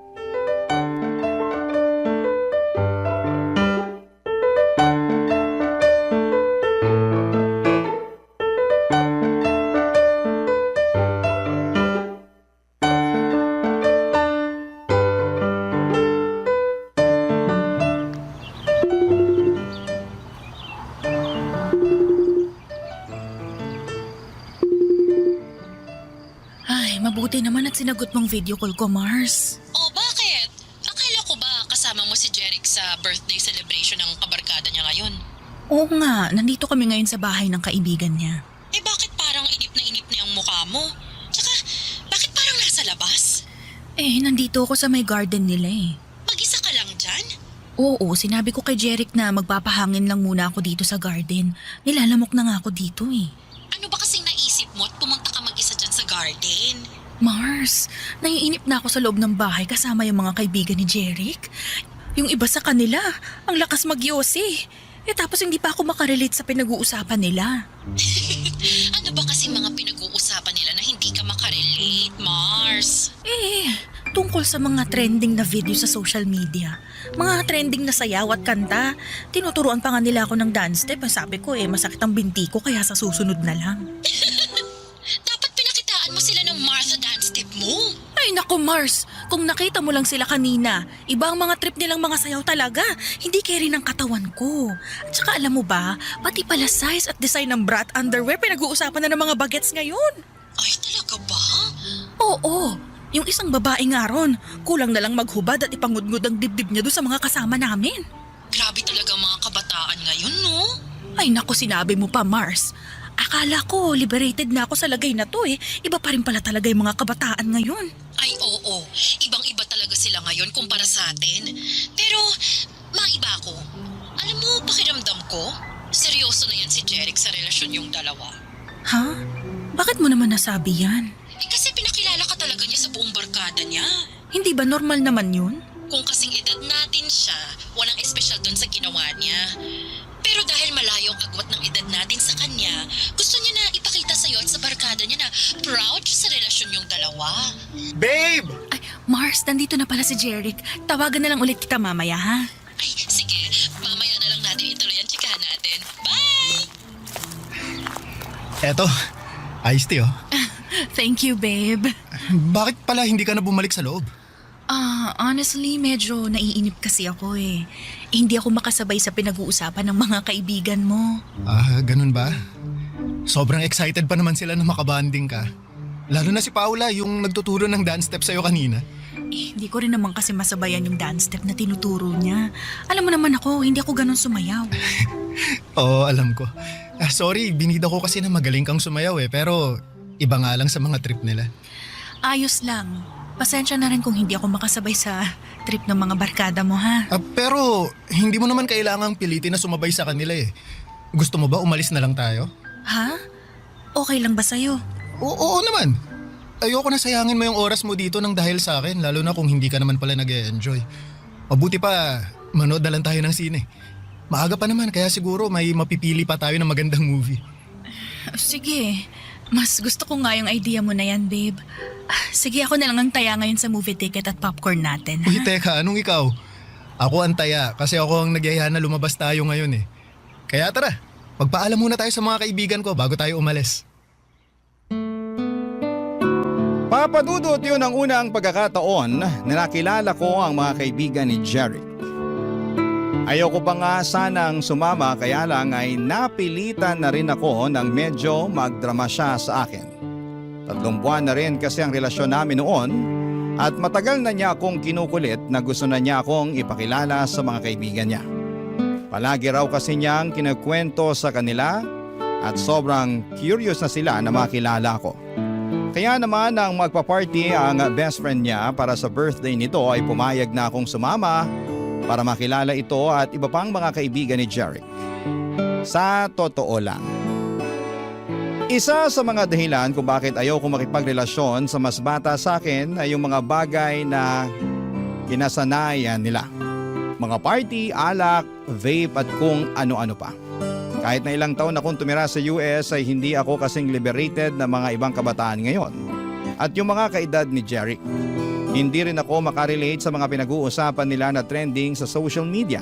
Ay, mabuti naman at sinagot mong video call ko, Mars. Oh, bakit? Akala ko ba kasama mo si Jeric sa birthday celebration ng kabarkada niya ngayon? Oo nga, nandito kami ngayon sa bahay ng kaibigan niya. Eh bakit parang inip na yung mukha mo? Tsaka, bakit parang nasa labas? Eh, nandito ako sa may garden nila eh. Mag-isa ka lang dyan? Oo, sinabi ko kay Jeric na magpapahangin lang muna ako dito sa garden. Nilalamok na nga ako dito eh. Ano ba kasing naisip mo at pumunta ka mag-isa dyan sa garden? Mars, naiinip na ako sa loob ng bahay kasama yung mga kaibigan ni Jeric. Yung iba sa kanila, ang lakas magyosi. Eh tapos hindi pa ako makarelate sa pinag-uusapan nila. Ano ba kasi mga pinag-uusapan nila na hindi ka makarelate, Mars? Eh, tungkol sa mga trending na video sa social media. Mga trending na sayaw at kanta. Tinuturuan pa nga nila ako ng dance step. Sabi ko masakit ang binti ko kaya sa susunod na lang. Dapat pinakitaan mo sila ng Martha dance step mo. Ay naku Mars, kung nakita mo lang sila kanina, iba ang mga trip nilang mga sayaw talaga. Hindi carry ng katawan ko. At saka alam mo ba, pati pala size at design ng bra at underwear pinag-uusapan na ng mga bagets ngayon. Ay, talaga ba? Oo, yung isang babae nga ron, kulang na lang maghubad at ipangudngud ang dibdib niya doon sa mga kasama namin. Grabe talaga mga kabataan ngayon, no? Ay naku, sinabi mo pa Mars. Akala ko liberated na ako sa lagay na to eh. Iba pa rin pala talaga yung mga kabataan ngayon. Ay, oo. Ibang-iba talaga sila ngayon kumpara sa atin. Pero, maiba ako. Alam mo, pakiramdam ko, seryoso na yan si Jeric sa relasyon yung dalawa. Ha? Bakit mo naman nasabi yan? Eh kasi pinakilala ka talaga niya sa buong barkada niya. Hindi ba normal naman yun? Kung kasing edad natin siya, walang espesyal dun sa ginawa niya. Pero dahil malayo ang agwat ng edad natin sa kanya, gusto niya na ipakita sa'yo at sa barkada niya na proud siya sa relasyon yung dalawa. Babe! Ay, Mars, nandito na pala si Jeric. Tawagan na lang ulit kita mamaya, ha? Ay, sige. Mamaya na lang natin ituloy ang chikahan natin. Bye! Eto, iced tea oh. Thank you, babe. Bakit pala hindi ka na bumalik sa loob? Honestly, medyo naiinip kasi ako eh. Hindi ako makasabay sa pinag-uusapan ng mga kaibigan mo. Ganun ba? Sobrang excited pa naman sila na makabanding ka. Lalo na si Paula, yung nagtuturo ng dance step sa'yo kanina. Hindi ko rin naman kasi masabayan yung dance step na tinuturo niya. Alam mo naman ako, hindi ako ganun sumayaw. Oo, alam ko. Sorry, binida ko kasi na magaling kang sumayaw eh, pero iba nga lang sa mga trip nila. Ayos lang. Pasensya na rin kung hindi ako makasabay sa trip ng mga barkada mo, ha? Pero hindi mo naman kailangang pilitin na sumabay sa kanila eh. Gusto mo ba umalis na lang tayo? Ha? Okay lang ba sa'yo? Oo naman. Ayoko na sayangin mo yung oras mo dito nang dahil sa akin, lalo na kung hindi ka naman pala nag-e-enjoy. Mabuti pa, manood na lang tayo ng sine. Maaga pa naman, kaya siguro may mapipili pa tayo ng magandang movie. Sige, mas gusto ko nga yung idea mo na yan, babe. Sige, ako na lang ang taya ngayon sa movie ticket at popcorn natin. Uy, teka, anong ikaw? Ako ang taya kasi ako ang nagyaya na lumabas tayo ngayon eh. Kaya tara, magpaalam muna tayo sa mga kaibigan ko bago tayo umalis. Papa Dudut, yun ang unang pagkakataon na nakilala ko ang mga kaibigan ni Jeric. Ayoko pa nga sanang sumama kaya lang ay napilitan na rin ako nang medyo magdrama siya sa akin. 3 buwan na rin kasi ang relasyon namin noon at matagal na niya akong kinukulit na gusto na niya akong ipakilala sa mga kaibigan niya. Palagi raw kasi niyang kinukwento sa kanila at sobrang curious na sila na makilala ko. Kaya naman nang magpa-party ang best friend niya para sa birthday nito ay pumayag na akong sumama para makilala ito at iba pang mga kaibigan ni Jeric. Sa totoo lang, isa sa mga dahilan kung bakit ayaw ko makipagrelasyon sa mas bata sa akin ay yung mga bagay na kinasanayan nila. Mga party, alak, vape at kung ano-ano pa. Kahit na ilang taon akong tumira sa US ay hindi ako kasing liberated na mga ibang kabataan ngayon. At yung mga kaedad ni Jeric. Hindi rin ako makarelate sa mga pinag-uusapan nila na trending sa social media.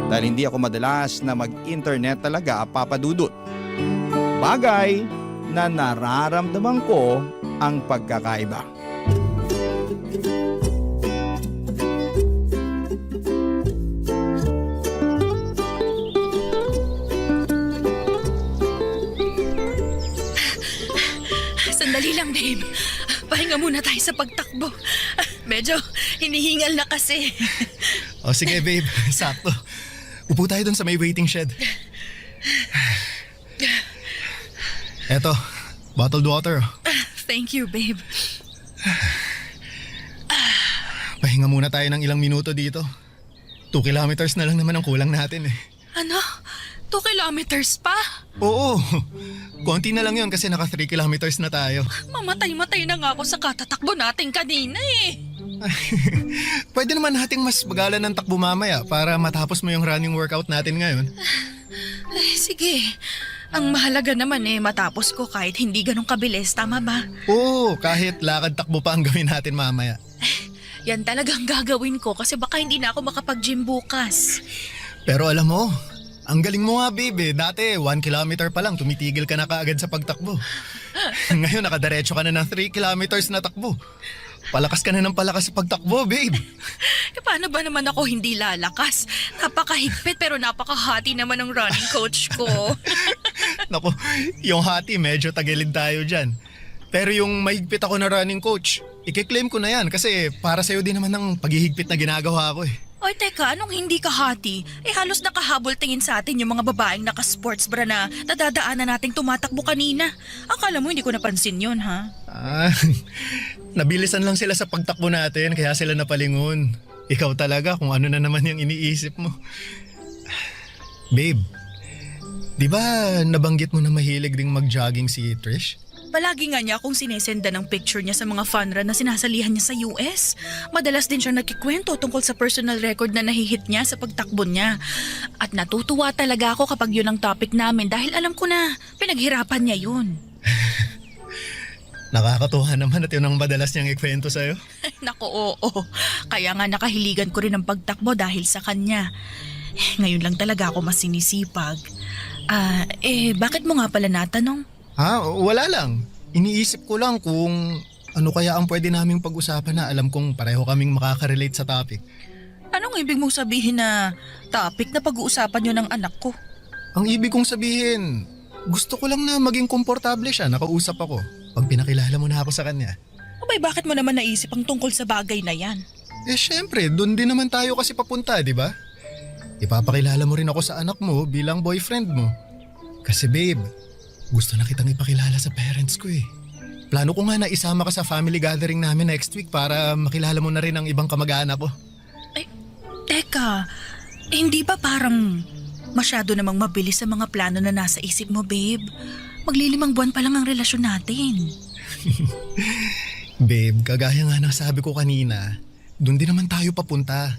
Dahil hindi ako madalas na mag-internet talaga, Papa Dudut. Bagay na nararamdaman ko ang pagkakaiba. Sandali lang, babe. Pahinga muna tayo sa pagtakbo. Medyo hinihingal na kasi. O sige babe, sakto. Upo tayo dun sa may waiting shed. Eto, bottled water. Thank you, babe. Pahinga muna tayo ng ilang minuto dito. 2 kilometers na lang naman ang kulang natin eh. Ano? 2 kilometers pa? Oo, konti na lang yun kasi naka 3 kilometers na tayo. Mamatay-matay na nga ako sa katatakbo natin kanina eh. Pwede naman nating mas bagalan ng takbo mamaya para matapos mo yung running workout natin ngayon. Sige, ang mahalaga naman eh matapos ko kahit hindi ganun kabilis, tama ba? Oo, kahit lakad takbo pa ang gawin natin mamaya. Yan talagang gagawin ko kasi baka hindi na ako makapag-gym bukas. Pero alam mo, ang galing mo nga babe, dati 1 kilometer pa lang tumitigil ka na kaagad sa pagtakbo. Ngayon nakadiretso ka na ng 3 kilometers na takbo. Palakas ka na ng palakas sa pagtakbo babe. Paano ba naman ako hindi lalakas? Napakahigpit pero napakahati naman ng running coach ko. Naku, yung hati medyo tagilid tayo dyan. Pero yung mahigpit ako na running coach, i-claim ko na yan kasi para sa'yo din naman ng paghihigpit na ginagawa ko eh. Oy, teka, anong hindi ka hati? Halos nakahabol tingin sa atin yung mga babaeng naka-sports bra na nadadaanan nating tumatakbo kanina. Akala mo hindi ko napansin yun, ha? Nabilisan lang sila sa pagtakbo natin kaya sila napalingon. Ikaw talaga kung ano na naman yung iniisip mo. Babe, di ba nabanggit mo na mahilig ding mag-jogging si Trish? Palagi nga niya akong sinesenda ng picture niya sa mga fun run na sinasalihan niya sa US. Madalas din siya nagkikwento tungkol sa personal record na nahihit niya sa pagtakbo niya. At natutuwa talaga ako kapag yun ang topic namin dahil alam ko na pinaghirapan niya yun. Nakakatuwa naman at yun ang madalas niyang ikwento sa'yo. Naku, oo. Kaya nga nakahiligan ko rin ang pagtakbo dahil sa kanya. Ngayon lang talaga ako mas sinisipag. Bakit mo nga pala natanong? Wala lang. Iniisip ko lang kung ano kaya ang pwede naming pag-usapan na alam kong pareho kaming makaka-relate sa topic. Anong ibig mong sabihin na topic na pag-uusapan nyo ng anak ko? Ang ibig kong sabihin, gusto ko lang na maging komportable siya, nakausap ako. Pag pinakilala mo na ako sa kanya. Abay, bakit mo naman naisip ang tungkol sa bagay na yan? Syempre, doon din naman tayo kasi papunta, di ba? Ipapakilala mo rin ako sa anak mo bilang boyfriend mo. Kasi babe, gusto na kitang ipakilala sa parents ko eh. Plano ko nga na isama ka sa family gathering namin next week para makilala mo na rin ang ibang kamag-anak ko. Teka, hindi ba parang masyado namang mabilis sa mga plano na nasa isip mo, babe? Maglilimang buwan pa lang ang relasyon natin. Babe, kagaya nga ng sabi ko kanina, doon din naman tayo papunta.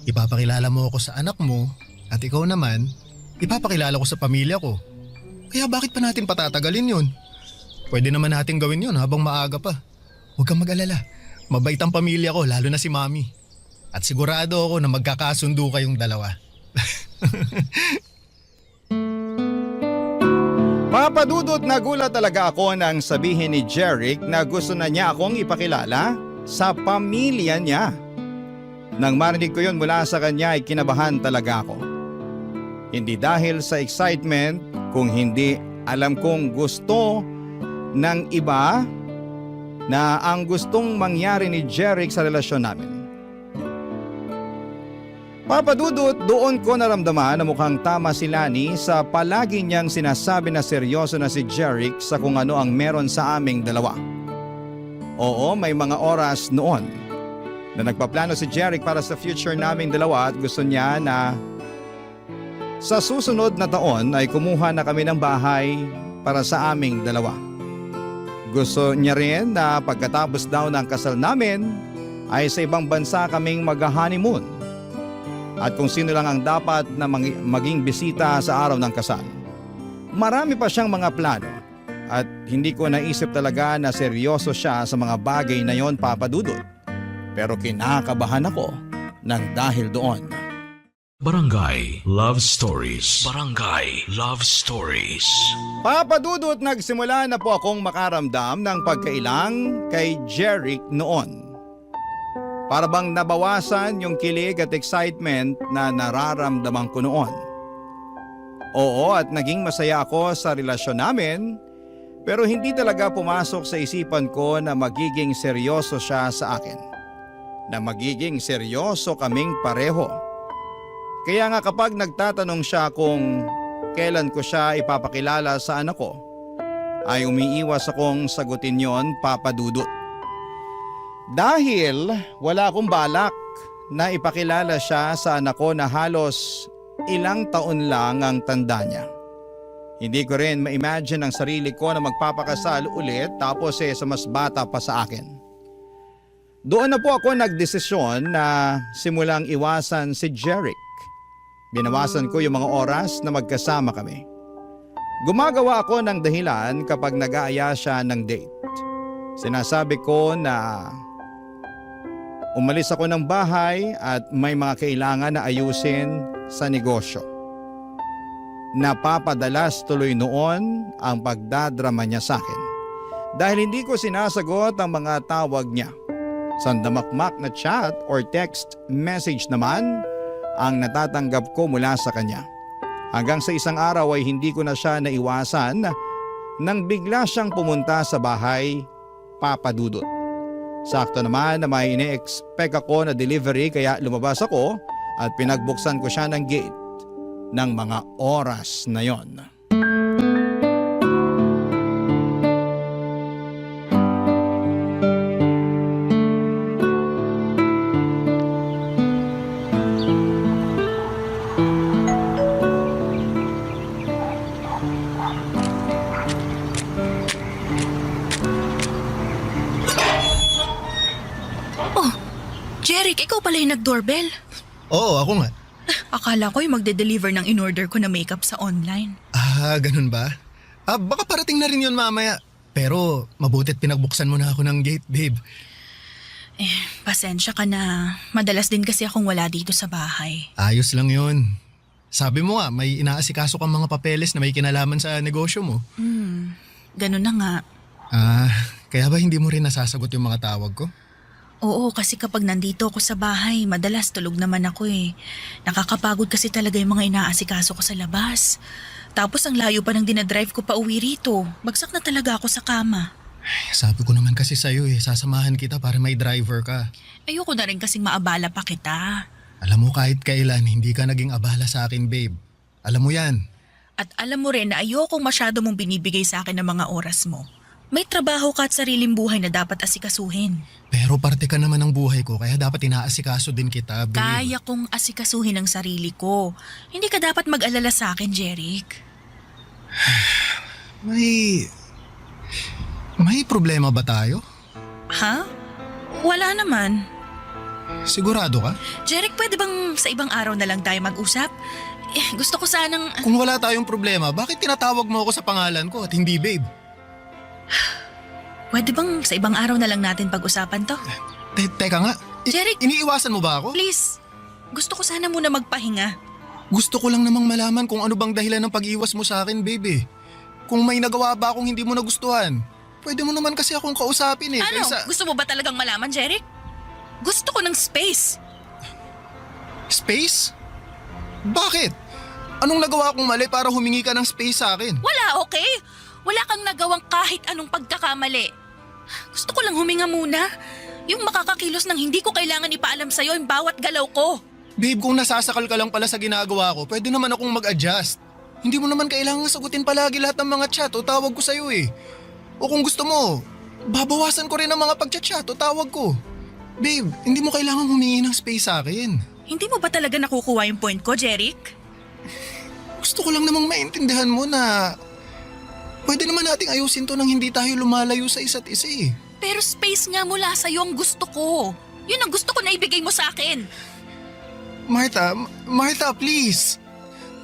Ipapakilala mo ako sa anak mo at ikaw naman, ipapakilala ko sa pamilya ko. Kaya bakit pa natin patatagalin yun? Pwede naman natin gawin yun habang maaga pa. Huwag kang mag-alala, mabait ang pamilya ko lalo na si Mami. At sigurado ako na magkakasundo kayong dalawa. Papadudot, nagulat talaga ako nang sabihin ni Jeric na gusto na niya akong ipakilala sa pamilya niya. Nang marinig ko yun mula sa kanya ay kinabahan talaga ako. Hindi dahil sa excitement, kung hindi alam kong gusto ng iba na ang gustong mangyari ni Jeric sa relasyon namin. Papadudot, doon ko naramdaman na mukhang tama si Lani sa palagi niyang sinasabi na seryoso na si Jeric sa kung ano ang meron sa aming dalawa. Oo, may mga oras noon na nagpaplano si Jeric para sa future naming dalawa at gusto niya na sa susunod na taon ay kumuha na kami ng bahay para sa aming dalawa. Gusto niya rin na pagkatapos daw ng kasal namin ay sa ibang bansa kaming mag-honeymoon. At kung sino lang ang dapat na maging bisita sa araw ng kasal. Marami pa siyang mga plano at hindi ko naisip talaga na seryoso siya sa mga bagay na yon, Papadudot. Pero kinakabahan ako ng dahil doon. Barangay Love Stories. Barangay Love Stories. Papadudot, nagsimula na po akong makaramdam ng pagkailang kay Jeric noon. Para bang nabawasan yung kilig at excitement na nararamdaman ko noon. Oo, at naging masaya ako sa relasyon namin, pero hindi talaga pumasok sa isipan ko na magiging seryoso siya sa akin. Na magiging seryoso kaming pareho. Kaya nga kapag nagtatanong siya kung kailan ko siya ipapakilala sa anak ko, ay umiiwas akong sagutin yon, Papadudot. Dahil wala akong balak na ipakilala siya sa anak ko na halos ilang taon lang ang tanda niya. Hindi ko rin ma-imagine ang sarili ko na magpapakasal ulit tapos sa mas bata pa sa akin. Doon na po ako nagdesisyon na simulang iwasan si Jeric. Binawasan ko yung mga oras na magkasama kami. Gumagawa ako ng dahilan kapag nag-aaya siya ng date. Sinasabi ko na umalis ako ng bahay at may mga kailangan na ayusin sa negosyo. Napapadalas tuloy noon ang pagdadrama niya sa akin dahil hindi ko sinasagot ang mga tawag niya. Sandamakmak na chat or text message naman ang natatanggap ko mula sa kanya. Hanggang sa isang araw ay hindi ko na siya naiwasan nang bigla siyang pumunta sa bahay, Papadudot. Sakto naman na may ine-expect ako na delivery kaya lumabas ako at pinagbuksan ko siya ng gate ng mga oras na yon. Jeric, ikaw pala yung nag-doorbell. Oo, ako nga. Akala ko yung magde-deliver ng in-order ko na makeup sa online. Ganun ba? Baka parating na rin yun mamaya. Pero mabutit pinagbuksan mo na ako ng gate, babe. Pasensya ka na. Madalas din kasi akong wala dito sa bahay. Ayos lang yun. Sabi mo nga, may inaasikaso kang mga papeles na may kinalaman sa negosyo mo. Ganun na nga. Kaya ba hindi mo rin nasasagot yung mga tawag ko? Oo, kasi kapag nandito ako sa bahay, madalas tulog naman ako eh. Nakakapagod kasi talaga yung mga inaasikaso ko sa labas. Tapos ang layo pa ng dinadrive ko pa uwi rito. Bagsak na talaga ako sa kama. Sabi ko naman kasi sa'yo sasamahan kita para may driver ka. Ayoko na rin kasing maabala pa kita. Alam mo kahit kailan, hindi ka naging abala sa akin, babe. Alam mo yan. At alam mo rin na ayokong masyado mong binibigay sa akin ng mga oras mo. May trabaho ka at sariling buhay na dapat asikasuhin. Pero parte ka naman ng buhay ko, kaya dapat inaasikaso din kita, babe. Kaya kong asikasuhin ang sarili ko. Hindi ka dapat mag-alala sa akin, Jeric. May problema ba tayo? Ha? Wala naman. Sigurado ka? Jeric, pwede bang sa ibang araw na lang tayo mag-usap? Gusto ko sanang... Kung wala tayong problema, bakit tinatawag mo ako sa pangalan ko at hindi babe? Pwede bang sa ibang araw na lang natin pag-usapan to? Teka nga, Jeric! iniiwasan mo ba ako? Please, gusto ko sana muna magpahinga. Gusto ko lang namang malaman kung ano bang dahilan ng pag-iwas mo sa akin, babe. Kung may nagawa ba akong hindi mo nagustuhan, pwede mo naman kasi akong kausapin eh. Ano? Kaysa... Gusto mo ba talagang malaman, Jeric? Gusto ko ng space. Space? Bakit? Anong nagawa kong mali para humingi ka ng space sa akin? Wala, okay? Wala kang nagawang kahit anong pagkakamali. Gusto ko lang huminga muna. Yung makakakilos ng hindi ko kailangan ipaalam sa'yo yung bawat galaw ko. Babe, kung nasasakal ka lang pala sa ginagawa ko, pwede naman akong mag-adjust. Hindi mo naman kailangan sagutin palagi lahat ng mga chat o tawag ko sa'yo eh. O kung gusto mo, babawasan ko rin ang mga pag-chat o tawag ko. Babe, hindi mo kailangan humingi ng space sa akin. Hindi mo ba talaga nakukuha yung point ko, Jeric? Gusto ko lang namang maintindihan mo na pwede naman nating ayusin to nang hindi tayo lumalayo sa isa't isa eh. Pero space nga mula sa'yo ang gusto ko. Yun ang gusto ko na ibigay mo sa akin. Martha, please.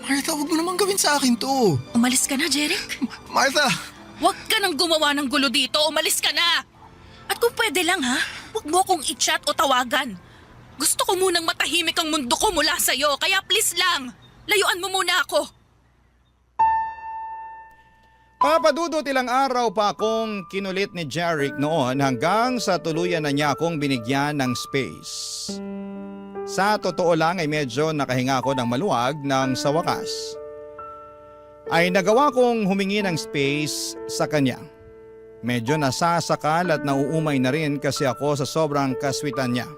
Martha, huwag mo naman gawin sa akin to. Umalis ka na, Jeric. Martha! Huwag ka nang gumawa ng gulo dito. Umalis ka na. At kung pwede lang ha, huwag mo akong i-chat o tawagan. Gusto ko munang matahimik ang mundo ko mula sa'yo. Kaya please lang, layuan mo muna ako. Papadudot, ilang araw pa akong kinulit ni Jeric noon hanggang sa tuluyan na niya akong binigyan ng space. Sa totoo lang ay medyo nakahinga ako ng maluwag nang sa wakas ay nagawa kong humingi ng space sa kanya. Medyo nasasakal at nauumay na rin kasi ako sa sobrang kaswitan niya.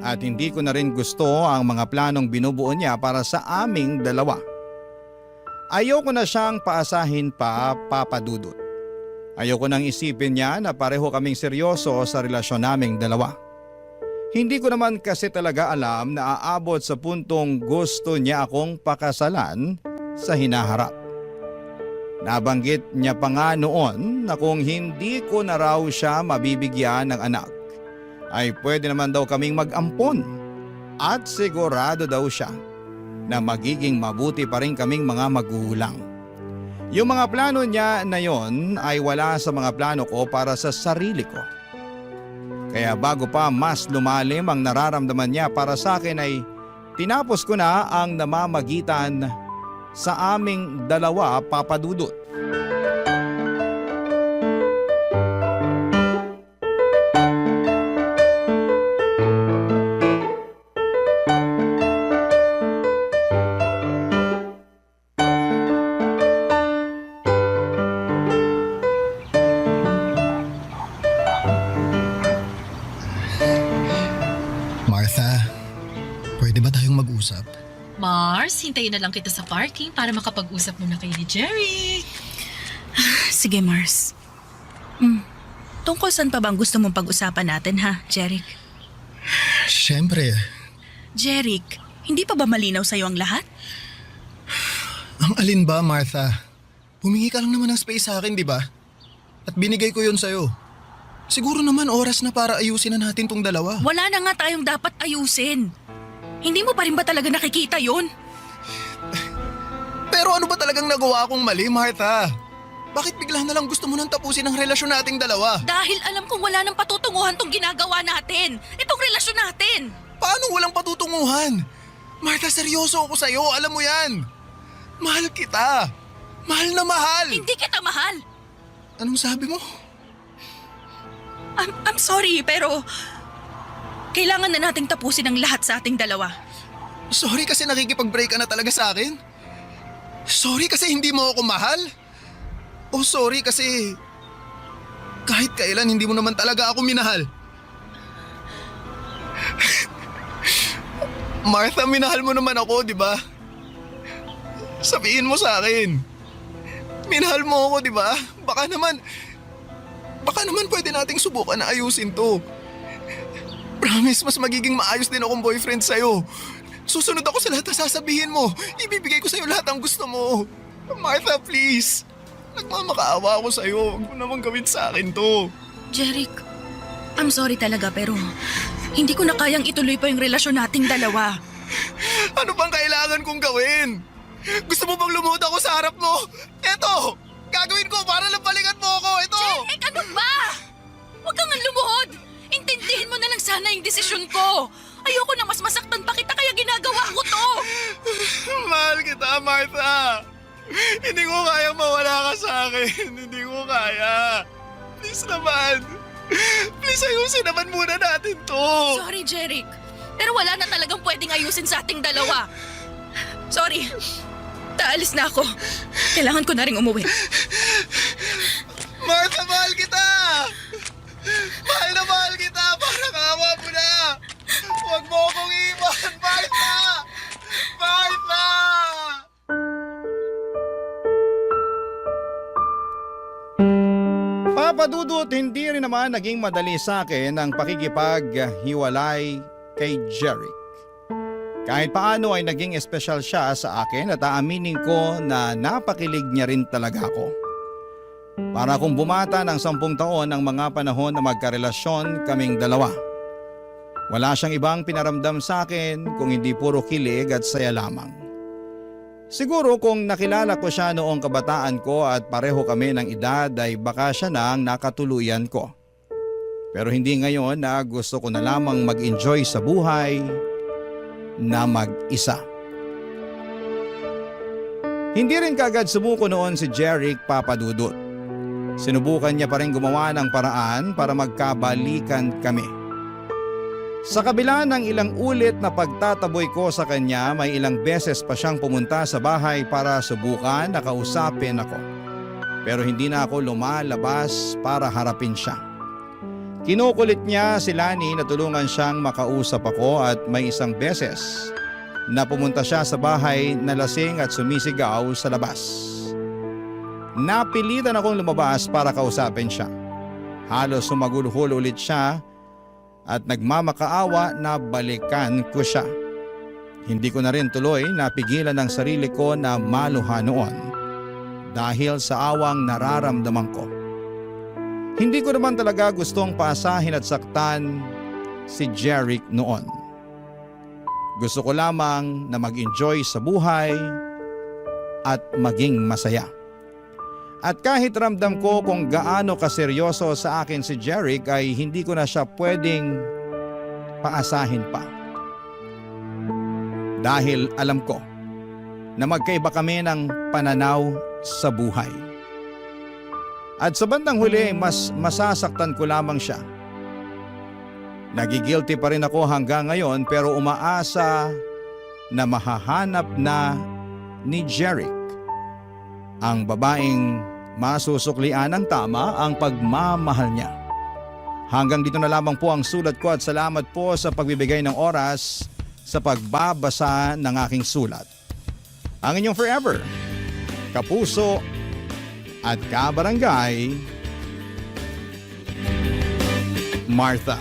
At hindi ko na rin gusto ang mga planong binubuo niya para sa aming dalawa. Ayoko na siyang paasahin pa, Papadudot. Ayoko nang isipin niya na pareho kaming seryoso sa relasyon naming dalawa. Hindi ko naman kasi talaga alam na aabot sa puntong gusto niya akong pakasalan sa hinaharap. Nabanggit niya pa nga noon na kung hindi ko na raw siya mabibigyan ng anak, ay pwede naman daw kaming mag-ampon at sigurado daw siya na magiging mabuti pa rin kaming mga magulang. Yung mga plano niya na yon ay wala sa mga plano ko para sa sarili ko. Kaya bago pa mas lumalim ang nararamdaman niya para sa akin ay tinapos ko na ang namamagitan sa aming dalawa, Papadudot. Martha, pwede ba tayong mag-usap? Mars, hintayin na lang kita sa parking para makapag-usap muna kayo ni Jeric. Sige, Mars. Tungkol saan pa bang gusto mong pag-usapan natin ha, Jeric? Siyempre, Jeric, hindi pa ba malinaw sa'yo ang lahat? ang alin ba, Martha? Humingi ka lang naman ng space sa akin, di ba? At binigay ko yun sa'yo. Siguro naman oras na para ayusin na natin tong dalawa. Wala na nga tayong dapat ayusin. Hindi mo pa rin ba talaga nakikita yon? Pero ano ba talagang nagawa akong mali, Martha? Bakit bigla na lang gusto mo nang tapusin ang relasyon nating dalawa? Dahil alam kong wala nang patutunguhan tong ginagawa natin. Itong relasyon natin. Paano walang patutunguhan? Martha, seryoso ako sa'yo. Alam mo yan. Mahal kita. Mahal na mahal. Hindi kita mahal. Anong sabi mo? I'm sorry, pero kailangan na nating tapusin ang lahat sa ating dalawa. Sorry kasi nakikipag-break ka na talaga sa akin? Sorry kasi hindi mo ako mahal? O sorry kasi kahit kailan hindi mo naman talaga ako minahal? Martha, minahal mo naman ako, di ba? Sabihin mo sa akin. Minahal mo ako, di ba? Baka naman pwede nating subukan na ayusin to. Promise, mas magiging maayos din akong boyfriend sa'yo. Susunod ako sa lahat na sasabihin mo. Ibibigay ko sa'yo lahat ang gusto mo. Martha, please. Nagmamakaawa ako sa'yo. Huwag mo naman gawin sa akin to. Jeric, I'm sorry talaga pero hindi ko na kayang ituloy pa yung relasyon nating dalawa. Ano bang kailangan kong gawin? Gusto mo bang lumuhod ako sa harap mo? Eto! Gagawin ko para lang balikan mo ako! Ito! Jeric, ano ba? Huwag kang lumuhod! Intindihin mo na lang sana yung desisyon ko. Ayoko na mas masaktan pa kita kaya ginagawa ko to. Mahal kita, Martha. Hindi ko kayang mawala ka sa akin. Hindi ko kaya. Please naman. Please ayusin naman muna natin to. Sorry, Jeric. Pero wala na talagang pwedeng ayusin sa ating dalawa. Sorry. Taalis na ako. Kailangan ko na rin umuwi. Martha, mahal kita. Mahal na mahal kita. Parang awa mo na. Huwag mo akong iwan, Martha. Martha! Papa Dudut, hindi rin naman naging madali sa akin ang pakikipaghiwalay kay Jeric. Kahit paano ay naging espesyal siya sa akin at aaminin ko na napakilig niya rin talaga ako. Para akong bumata ng 10 taon ang mga panahon na magkarelasyon kaming dalawa. Wala siyang ibang pinaramdam sa akin kung hindi puro kilig at saya lamang. Siguro kung nakilala ko siya noong kabataan ko at pareho kami ng edad ay baka siya na ang nakatuluyan ko. Pero hindi ngayon na gusto ko na lamang mag-enjoy sa buhay na mag-isa. Hindi rin kagad sumuko noon si Jeric, Papa Dudut. Sinubukan niya pa rin gumawa ng paraan para magkabalikan kami. Sa kabila ng ilang ulit na pagtataboy ko sa kanya, may ilang beses pa siyang pumunta sa bahay para subukan na kausapin ako. Pero hindi na ako lumalabas para harapin siya. Kinukulit niya si Lani na tulungan siyang makausap ako at may isang beses na pumunta siya sa bahay na lasing at sumisigaw sa labas. Napilitan akong lumabas para kausapin siya. Halos sumagulhol ulit siya at nagmamakaawa na balikan ko siya. Hindi ko na rin tuloy napigilan ang sarili ko na maluha noon dahil sa awang nararamdaman ko. Hindi ko naman talaga gustong paasahin at saktan si Jeric noon. Gusto ko lamang na mag-enjoy sa buhay at maging masaya. At kahit ramdam ko kung gaano kaseryoso sa akin si Jeric ay hindi ko na siya pwedeng paasahin pa. Dahil alam ko na magkaiba kami ng pananaw sa buhay. At sa bandang huli mas masasaktan ko lamang siya. Nagigilty pa rin ako hanggang ngayon pero umaasa na mahahanap na ni Jeric ang babaeng masusuklian ng tama ang pagmamahal niya. Hanggang dito na lamang po ang sulat ko at salamat po sa pagbibigay ng oras sa pagbabasa ng aking sulat. Ang inyong forever, kapuso at kabarangay, Martha.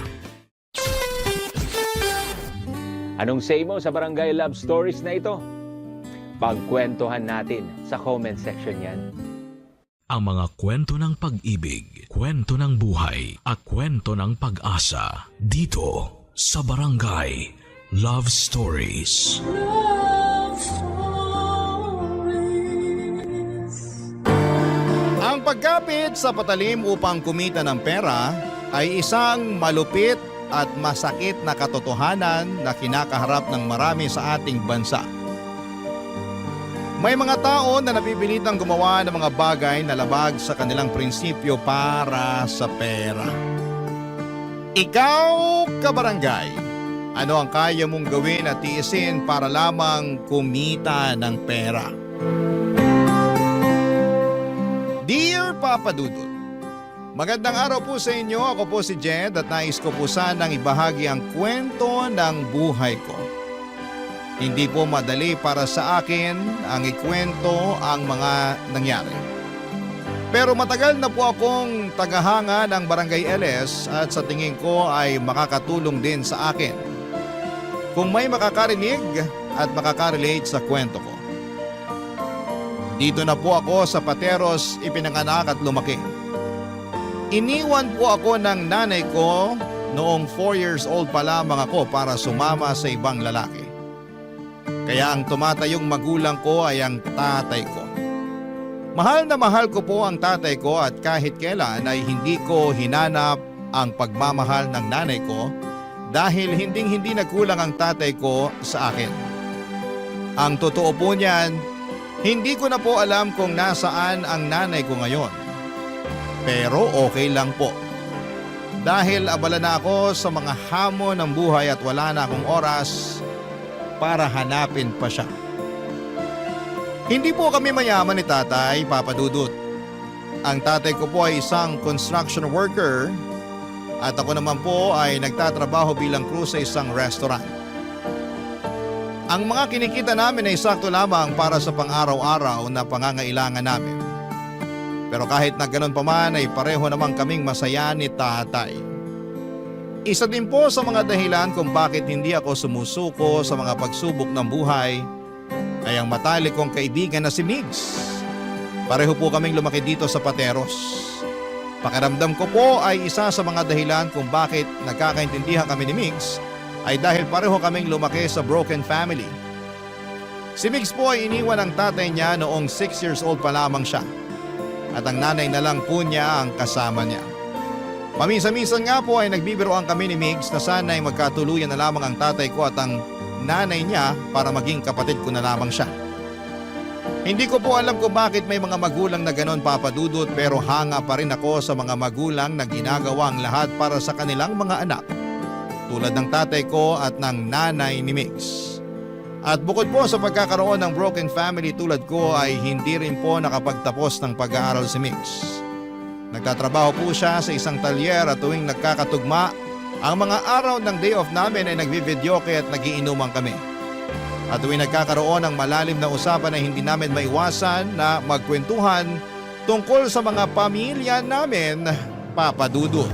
Anong say mo sa Barangay Love Stories na ito? Pagkwentuhan natin sa comment section yan. Ang mga kwento ng pag-ibig, kwento ng buhay at kwento ng pag-asa dito sa Barangay Love Stories. Love Stories. Ang pagkapit sa patalim upang kumita ng pera ay isang malupit at masakit na katotohanan na kinakaharap ng marami sa ating bansa. May mga tao na napipilitang gumawa ng mga bagay na labag sa kanilang prinsipyo para sa pera. Ikaw, kabarangay, ano ang kaya mong gawin at tiisin para lamang kumita ng pera? Dear Papa Dudut, magandang araw po sa inyo. Ako po si Jed at nais ko po sanang ibahagi ang kwento ng buhay ko. Hindi po madali para sa akin ang ikwento ang mga nangyari. Pero matagal na po akong tagahanga ng Barangay LS at sa tingin ko ay makakatulong din sa akin kung may makakarinig at makakarelate sa kwento ko. Dito na po ako sa Pateros ipinanganak at lumaki. Iniwan po ako ng nanay ko noong 4 years old pa lamang ako para sumama sa ibang lalaki. Kaya ang tumatayong magulang ko ay ang tatay ko. Mahal na mahal ko po ang tatay ko at kahit kailan ay hindi ko hinanap ang pagmamahal ng nanay ko dahil hindi nagkulang ang tatay ko sa akin. Ang totoo po niyan, hindi ko na po alam kung nasaan ang nanay ko ngayon. Pero okay lang po. Dahil abala na ako sa mga hamon ng buhay at wala na akong oras para hanapin pa siya. Hindi po kami mayaman ni tatay, Papa Dudut. Ang tatay ko po ay isang construction worker at ako naman po ay nagtatrabaho bilang crew sa isang restaurant. Ang mga kinikita namin ay sakto lamang para sa pang-araw-araw na pangangailangan namin. Pero kahit na ganun pa man ay pareho namang kaming masaya ni tatay. Isa din po sa mga dahilan kung bakit hindi ako sumusuko sa mga pagsubok ng buhay ay ang matalik kong kaibigan na si Migs. Pareho po kaming lumaki dito sa Pateros. Pakiramdam ko po ay isa sa mga dahilan kung bakit nagkakaintindihan kami ni Migs ay dahil pareho kaming lumaki sa broken family. Si Migs po ay iniwan ng tatay niya noong 6 years old pa lamang siya at ang nanay na lang po niya ang kasama niya. Paminsan-minsan nga po ay nagbibiroan kami ni Migs na sana ay magkatuluyan na lamang ang tatay ko at ang nanay niya para maging kapatid ko na lamang siya. Hindi ko po alam kung bakit may mga magulang na ganon, Papa Dudut, pero hanga pa rin ako sa mga magulang na ginagawa ang lahat para sa kanilang mga anak. Tulad ng tatay ko at ng nanay ni Migs. At bukod po sa pagkakaroon ng broken family tulad ko ay hindi rin po nakapagtapos ng pag-aaral si Migs. Nagtatrabaho po siya sa isang talyer at tuwing nagkakatugma, ang mga araw ng day off namin ay nagbi-videoke at nagiinuman kami. At tuwing nagkakaroon ng malalim na usapan ay hindi namin maiwasan na magkwentuhan tungkol sa mga pamilya namin, Papa Dudut.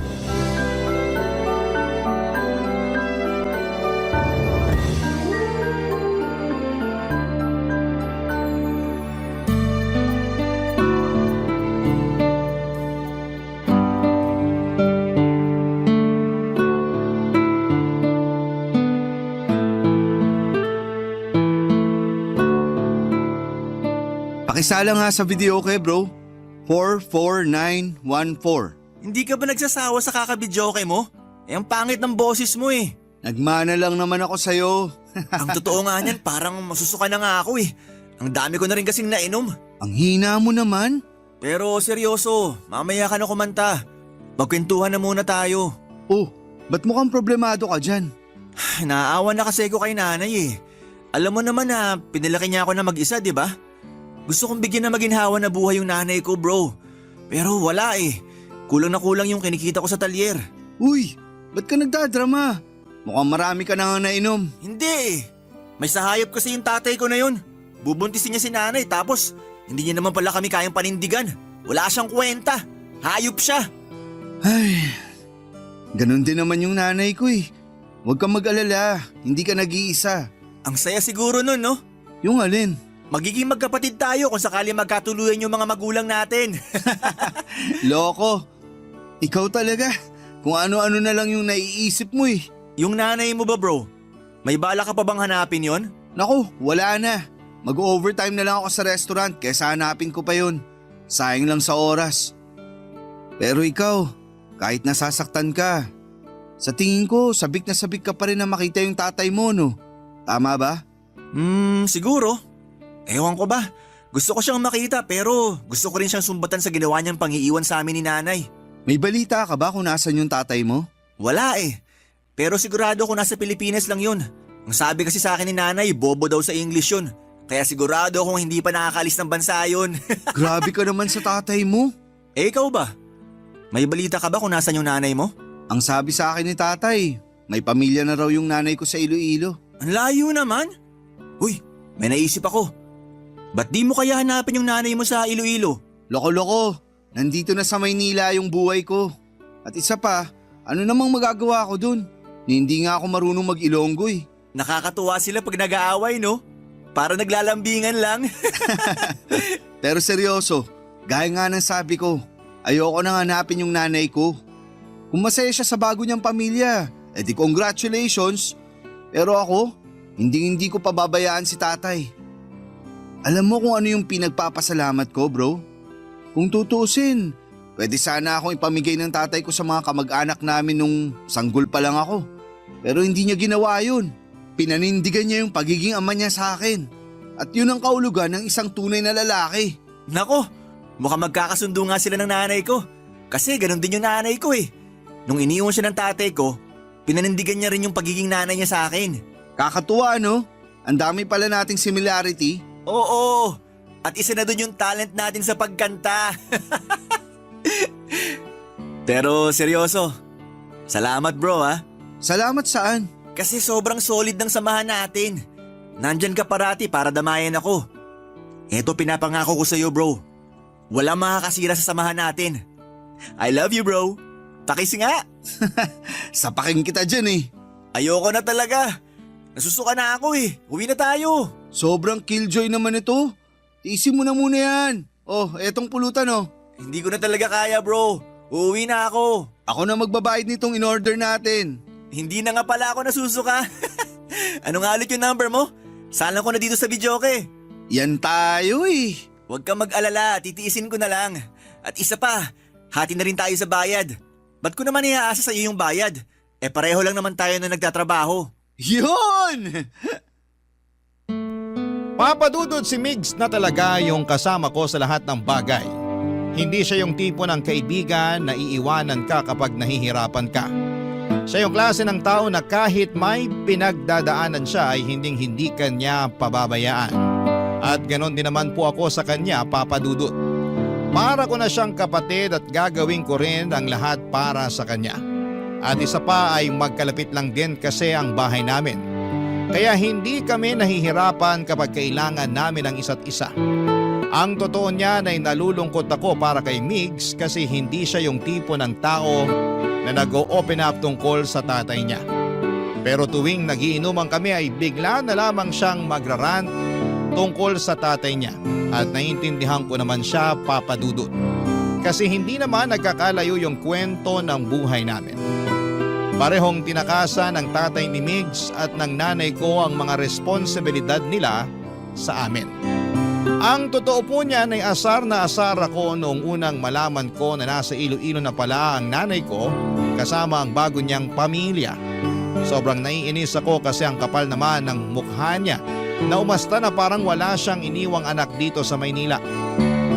Pakisala nga sa video okay, bro. 44914. Hindi ka ba nagsasawa sa kakabidyoke mo? Eh, ang pangit ng boses mo eh. Nagmana lang naman ako sa'yo. Ang totoo nga niyan, parang masusuka na nga ako eh. Ang dami ko na rin kasing nainom. Ang hina mo naman. Pero seryoso, mamaya ka na kumanta. Magkwentuhan na muna tayo. Oh, ba't mukhang problemado ka dyan? Naaawa na kasi ko kay nanay eh. Alam mo naman na pinilaki niya ako na mag-isa, di ba? Gusto kong bigyan na maginhawa na buhay yung nanay ko, bro. Pero wala eh. Kulang na kulang yung kinikita ko sa talyer. Uy, ba't ka nagdadrama? Mukhang marami ka na nga nainom. Hindi eh. May sahayop kasi yung tatay ko na yun. Bubuntisin niya si nanay tapos hindi niya naman pala kami kayang panindigan. Wala siyang kwenta. Hayop siya. Ay, ganun din naman yung nanay ko eh. Huwag kang mag-alala, hindi ka nag-iisa. Ang saya siguro nun, no? Yung alin? Magiging magkapatid tayo kung sakali magkatuluyan yung mga magulang natin. Loko. Ikaw talaga. Kung ano-ano na lang yung naiisip mo eh. Yung nanay mo ba, bro? May bala ka pa bang hanapin yon? Naku, wala na. Mag-overtime na lang ako sa restaurant kaysa hanapin ko pa yun. Sayang lang sa oras. Pero ikaw, kahit nasasaktan ka, sa tingin ko sabik na sabik ka pa rin na makita yung tatay mo, no? Tama ba? Siguro. Ewan ko ba? Gusto ko siyang makita pero gusto ko rin siyang sumbatan sa ginawa niyang pangiiwan sa amin ni nanay. May balita ka ba kung nasan yung tatay mo? Wala eh. Pero sigurado ko nasa Pilipinas lang yun. Ang sabi kasi sa akin ni nanay, bobo daw sa English yun. Kaya sigurado kung hindi pa nakakalis ng bansa yun. Grabe ka naman sa tatay mo. Eh ikaw ba? May balita ka ba kung nasan yung nanay mo? Ang sabi sa akin ni tatay, may pamilya na raw yung nanay ko sa Iloilo. Ang layo naman. Uy, may naisip ako. Ba't di mo kaya hanapin yung nanay mo sa Iloilo? Loko-loko, nandito na sa Maynila yung buhay ko. At isa pa, ano namang magagawa ko dun? Hindi nga ako marunong mag-Ilonggo eh. Nakakatuwa sila pag nag-aaway, no? Para naglalambingan lang. Pero seryoso, gaya nga ng sabi ko, ayoko nang hanapin yung nanay ko. Kung masaya siya sa bago niyang pamilya, edi congratulations. Pero ako, hindi ko pababayaan si tatay. Alam mo kung ano yung pinagpapasalamat ko, bro? Kung tutusin, pwede sana akong ipamigay ng tatay ko sa mga kamag-anak namin nung sanggol pa lang ako. Pero hindi niya ginawa yun. Pinanindigan niya yung pagiging ama niya sa akin. At yun ang kaulugan ng isang tunay na lalaki. Nako, mukhang magkakasundo nga sila ng nanay ko. Kasi ganun din yung nanay ko eh. Nung iniwan siya ng tatay ko, pinanindigan niya rin yung pagiging nanay niya sa akin. Kakatuwa, no? Ang dami pala nating similarity. Oo, at isa na dun yung talent natin sa pagkanta. Pero seryoso, salamat bro ha. Salamat saan? Kasi sobrang solid ng samahan natin. Nandyan ka parati para damayan ako. Eto pinapangako ko sa'yo bro. Walang makakasira sa samahan natin. I love you bro. Pakis nga. Sapakin kita dyan eh. Ayoko na talaga. Nasusuka na ako eh. Uwi na tayo. Sobrang killjoy naman ito. Tiisin mo na muna yan. Oh, etong pulutan oh. Hindi ko na talaga kaya bro. Uuwi na ako. Ako na magbabayad nitong in-order natin. Hindi na nga pala ako nasusuka. Ano nga ulit yung number mo? Sala ko na dito sa videoke. Yan tayo eh. Huwag kang mag-alala, titiisin ko na lang. At isa pa, hati na rin tayo sa bayad. Ba't ko naman iaasa sa iyo yung bayad? Eh pareho lang naman tayo na nagtatrabaho. Yun! Papadudod si Migs na talaga yung kasama ko sa lahat ng bagay. Hindi siya yung tipo ng kaibigan na iiwanan ka kapag nahihirapan ka. Siya yung klase ng tao na kahit may pinagdadaanan siya ay hindi kanya pababayaan. At ganon din naman po ako sa kanya, Papa Dudut. Para ko na siyang kapatid at gagawin ko rin ang lahat para sa kanya. At isa pa ay magkalapit lang din kasi ang bahay namin. Kaya hindi kami nahihirapan kapag kailangan namin ang isa't isa. Ang totoo niyan ay nalulungkot ako para kay Migs kasi hindi siya yung tipo ng tao na nag-o-open up tungkol sa tatay niya. Pero tuwing nagiinuman kami ay bigla na lamang siyang magrarant tungkol sa tatay niya. At naiintindihan ko naman siya, Papa Dudut. Kasi hindi naman nagkakalayo yung kwento ng buhay namin. Parehong tinakasan ng tatay ni Migs at ng nanay ko ang mga responsibilidad nila sa amin. Ang totoo po niyan ay asar na asar ako noong unang malaman ko na nasa Iloilo na pala ang nanay ko kasama ang bago niyang pamilya. Sobrang naiinis ako kasi ang kapal naman ng mukha niya na umasta na parang wala siyang iniwang anak dito sa Maynila.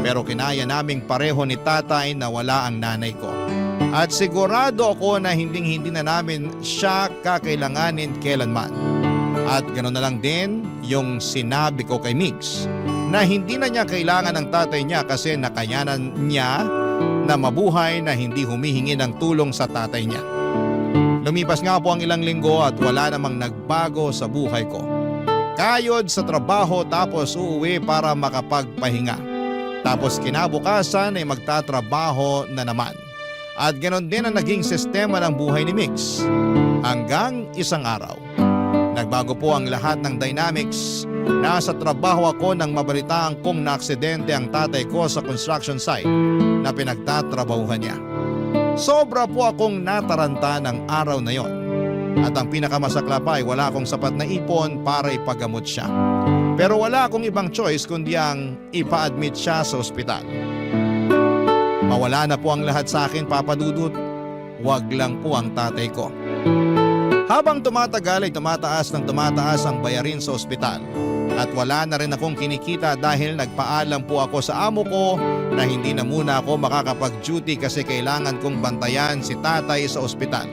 Pero kinaya naming pareho ni tatay na wala ang nanay ko. At sigurado ako na hindi na namin siya kakailanganin kailanman. At ganoon na lang din yung sinabi ko kay Migs na hindi na niya kailangan ng tatay niya kasi nakayanan niya na mabuhay na hindi humihingi ng tulong sa tatay niya. Lumipas nga po ang ilang linggo at wala namang nagbago sa buhay ko. Kayod sa trabaho tapos uuwi para makapagpahinga. Tapos kinabukasan ay magtatrabaho na naman. At ganoon din ang naging sistema ng buhay ni Migs. Hanggang isang araw. Nagbago po ang lahat ng dynamics. Nasa trabaho ako nang mabalitaan kong naaksidente ang tatay ko sa construction site na pinagtatrabahuhan niya. Sobra po akong nataranta ng araw na yon. At ang pinakamasakla pa ay wala akong sapat na ipon para ipagamot siya. Pero wala akong ibang choice kundi ang ipa-admit siya sa ospital. Mawala na po ang lahat sa akin, Papa Dudut. Wag lang po ang tatay ko. Habang tumatagal ay tumataas ang bayarin sa ospital. At wala na rin akong kinikita dahil nagpaalam po ako sa amo ko na hindi na muna ako makakapag-duty kasi kailangan kong bantayan si tatay sa ospital.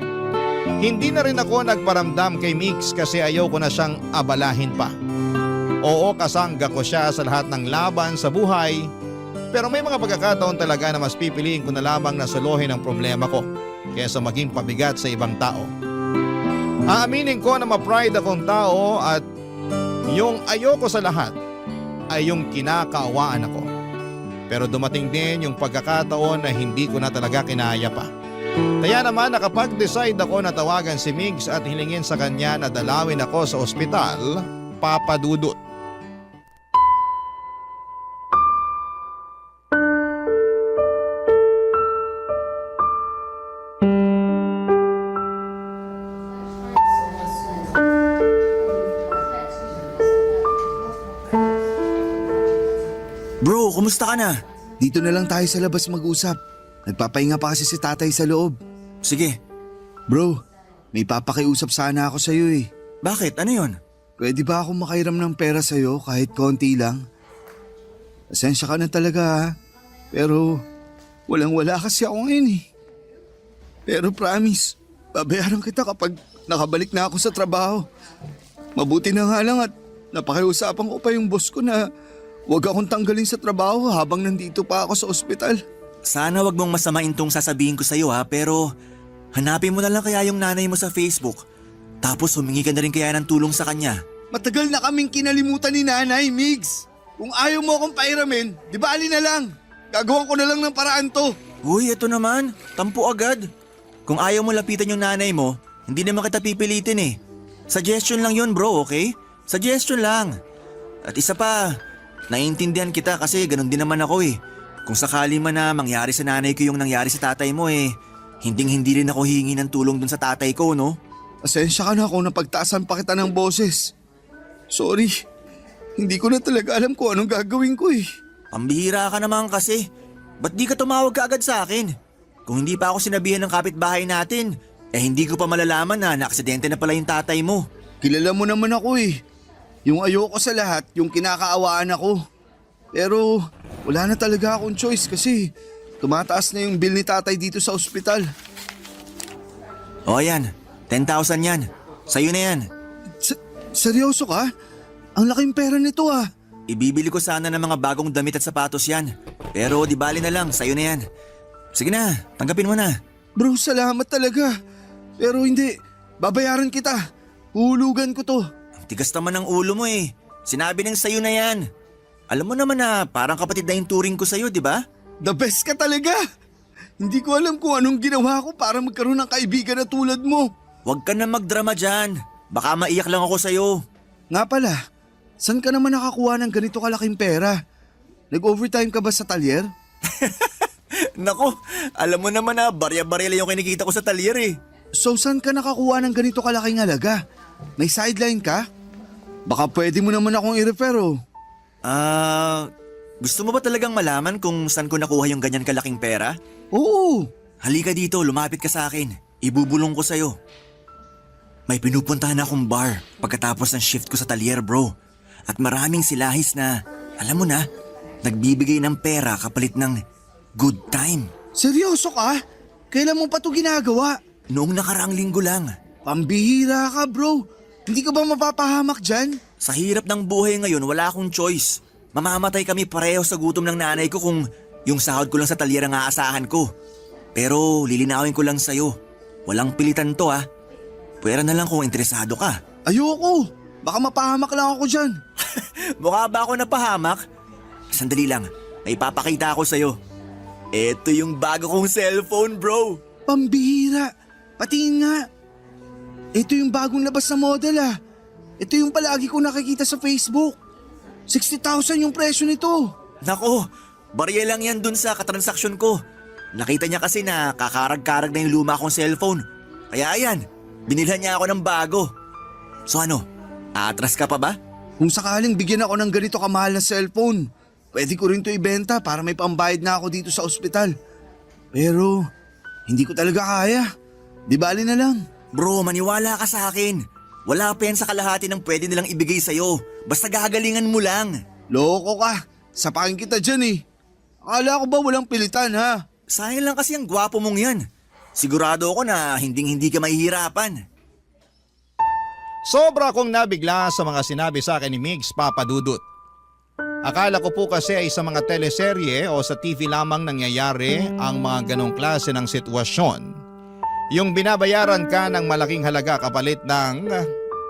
Hindi na rin ako nagparamdam kay Mix kasi ayaw ko na siyang abalahin pa. Oo, kasangga ko siya sa lahat ng laban sa buhay, pero may mga pagkakataon talaga na mas pipiliin ko na lamang na solohin ang problema ko kaysa maging pabigat sa ibang tao. Aaminin ko na ma-pride akong tao at yung ayoko sa lahat ay yung kinakaawaan ako. Pero dumating din yung pagkakataon na hindi ko na talaga kinaya pa. Kaya naman nakapag-decide ako na tawagan si Migs at hilingin sa kanya na dalawin ako sa ospital, Papa Dudut. Bro, kumusta ka na? Dito na lang tayo sa labas mag-usap. Nagpapahinga pa kasi si tatay sa loob. Sige. Bro, may papakiusap sana ako sa'yo eh. Bakit? Ano yon? Pwede ba ako makairam ng pera sa'yo kahit konti lang? Pasensya ka na talaga ha. Pero walang-wala kasi ako ngayon eh. Pero promise, babayaran kita kapag nakabalik na ako sa trabaho. Mabuti na nga lang at napakiusapan ko pa yung boss ko na huwag akong tanggalin sa trabaho habang nandito pa ako sa ospital. Sana wag mong masamain tong sasabihin ko sa'yo ha, pero hanapin mo na lang kaya yung nanay mo sa Facebook. Tapos humingi ka na rin kaya ng tulong sa kanya. Matagal na kaming kinalimutan ni Nanay, Migs. Kung ayaw mo akong pairamin, di ba alin na lang? Gagawan ko na lang ng paraan to. Uy, ito naman. Tampo agad. Kung ayaw mo lapitan yung nanay mo, hindi naman kita pipilitin eh. Suggestion lang yun bro, okay? Suggestion lang. At isa pa, naiintindihan kita kasi ganun din naman ako eh. Kung sakali man na mangyari sa nanay ko yung nangyari sa tatay mo eh, hindi rin ako hihingi ng tulong dun sa tatay ko, no? Pasensya ka na kung napagtaasan pa kita ng boses. Sorry, hindi ko na talaga alam kung anong gagawin ko eh. Pambihira ka naman kasi. Ba't di ka tumawag ka agad sa akin? Kung hindi pa ako sinabihan ng kapitbahay natin, hindi ko pa malalaman na naaksidente na pala yung tatay mo. Kilala mo naman ako eh. Yung ayoko sa lahat, yung kinakaawaan ako. Pero wala na talaga akong choice kasi tumataas na yung bill ni tatay dito sa ospital. O yan, 10,000 yan. Sa'yo na yan. Seryoso ka? Ang laking pera nito ah. Ibibili ko sana ng mga bagong damit at sapatos yan. Pero di bali na lang, sa'yo na yan. Sige na, tanggapin mo na. Bro, salamat talaga. Pero hindi, babayaran kita. Hulugan ko to. Ang tigas naman ng ulo mo eh. Sinabi nang sa'yo na yan. Alam mo naman na parang kapatid na yung turing ko sa'yo, di ba? The best ka talaga. Hindi ko alam kung anong ginawa ko para magkaroon ng kaibigan na tulad mo. Huwag ka na magdrama dyan. Baka maiyak lang ako sa'yo. Nga pala, saan ka naman nakakuha ng ganito kalaking pera? Nag-overtime ka ba sa talyer? Nako, alam mo naman na barya-barya lang yung kinikita ko sa talyer eh. So saan ka nakakuha ng ganito kalaking halaga? May sideline ka? Baka pwede mo naman akong i-refer oh. Gusto mo ba talagang malaman kung saan ko nakuha yung ganyan kalaking pera? Oo. Halika dito, lumapit ka sa akin. Ibubulong ko sa'yo. May pinupuntahan akong bar pagkatapos ng shift ko sa talyer bro. At maraming silahis na, alam mo na, nagbibigay ng pera kapalit ng good time. Seryoso ka? Kailan mo pa ito ginagawa? Noong nakaraang linggo lang. Pambihira ka bro. Hindi ka ba mapapahamak dyan? Sa hirap ng buhay ngayon, wala akong choice. Mamamatay kami pareho sa gutom ng nanay ko kung yung sahod ko lang sa talyer ang aasahan ko. Pero lilinawin ko lang sa'yo. Walang pilitan to ah. Pwera na lang kung interesado ka. Ayoko. Baka mapahamak lang ako dyan. Mukha ba ako napahamak? Sandali lang, may papakita ako sa'yo. Ito yung bago kong cellphone bro. Pambihira. Patingin nga. Ito yung bagong labas na model ah. Ito yung palagi ko nakikita sa Facebook. 60,000 yung presyo nito. Nako, barya lang yan dun sa katransaksyon ko. Nakita niya kasi na kakarag-karag na yung luma kong cellphone. Kaya ayan, binilhan niya ako ng bago. So ano, atras ka pa ba? Kung sakaling bigyan ako ng ganito kamahal na cellphone, pwede ko rin to ibenta para may pambayad na ako dito sa ospital. Pero hindi ko talaga kaya. Di bali na lang. Bro, maniwala ka sa akin. Wala pa yan sa kalahati ng pwede nilang ibigay sa'yo. Basta gagalingan mo lang. Loko ka. Sapakin kita dyan eh. Akala ko ba walang pilitan ha? Sayang lang kasi ang gwapo mong yan. Sigurado ako na hindi ka mahihirapan. Sobra akong nabigla sa mga sinabi sa akin ni Migs, Papa Dudut. Akala ko po kasi ay sa mga teleserye o sa TV lamang nangyayari ang mga ganong klase ng sitwasyon. Yung binabayaran ka ng malaking halaga kapalit ng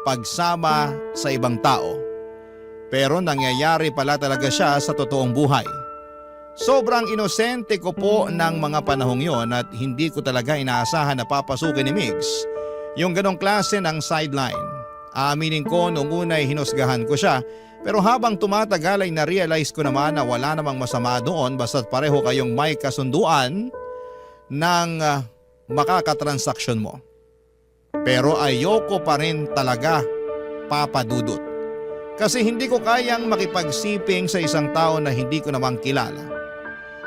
pagsama sa ibang tao. Pero nangyayari pala talaga siya sa totoong buhay. Sobrang inosente ko po ng mga panahong yon at hindi ko talaga inaasahan na papasukin ni Migs yung ganong klase ng sideline. Aaminin ko noong una ay hinusgahan ko siya, pero habang tumatagal ay na-realize ko naman na wala namang masama doon basta't pareho kayong may kasunduan ng makakatransaksyon mo. Pero ayoko pa rin talaga, Papa Dudut. Kasi hindi ko kayang makipagsiping sa isang tao na hindi ko namang kilala.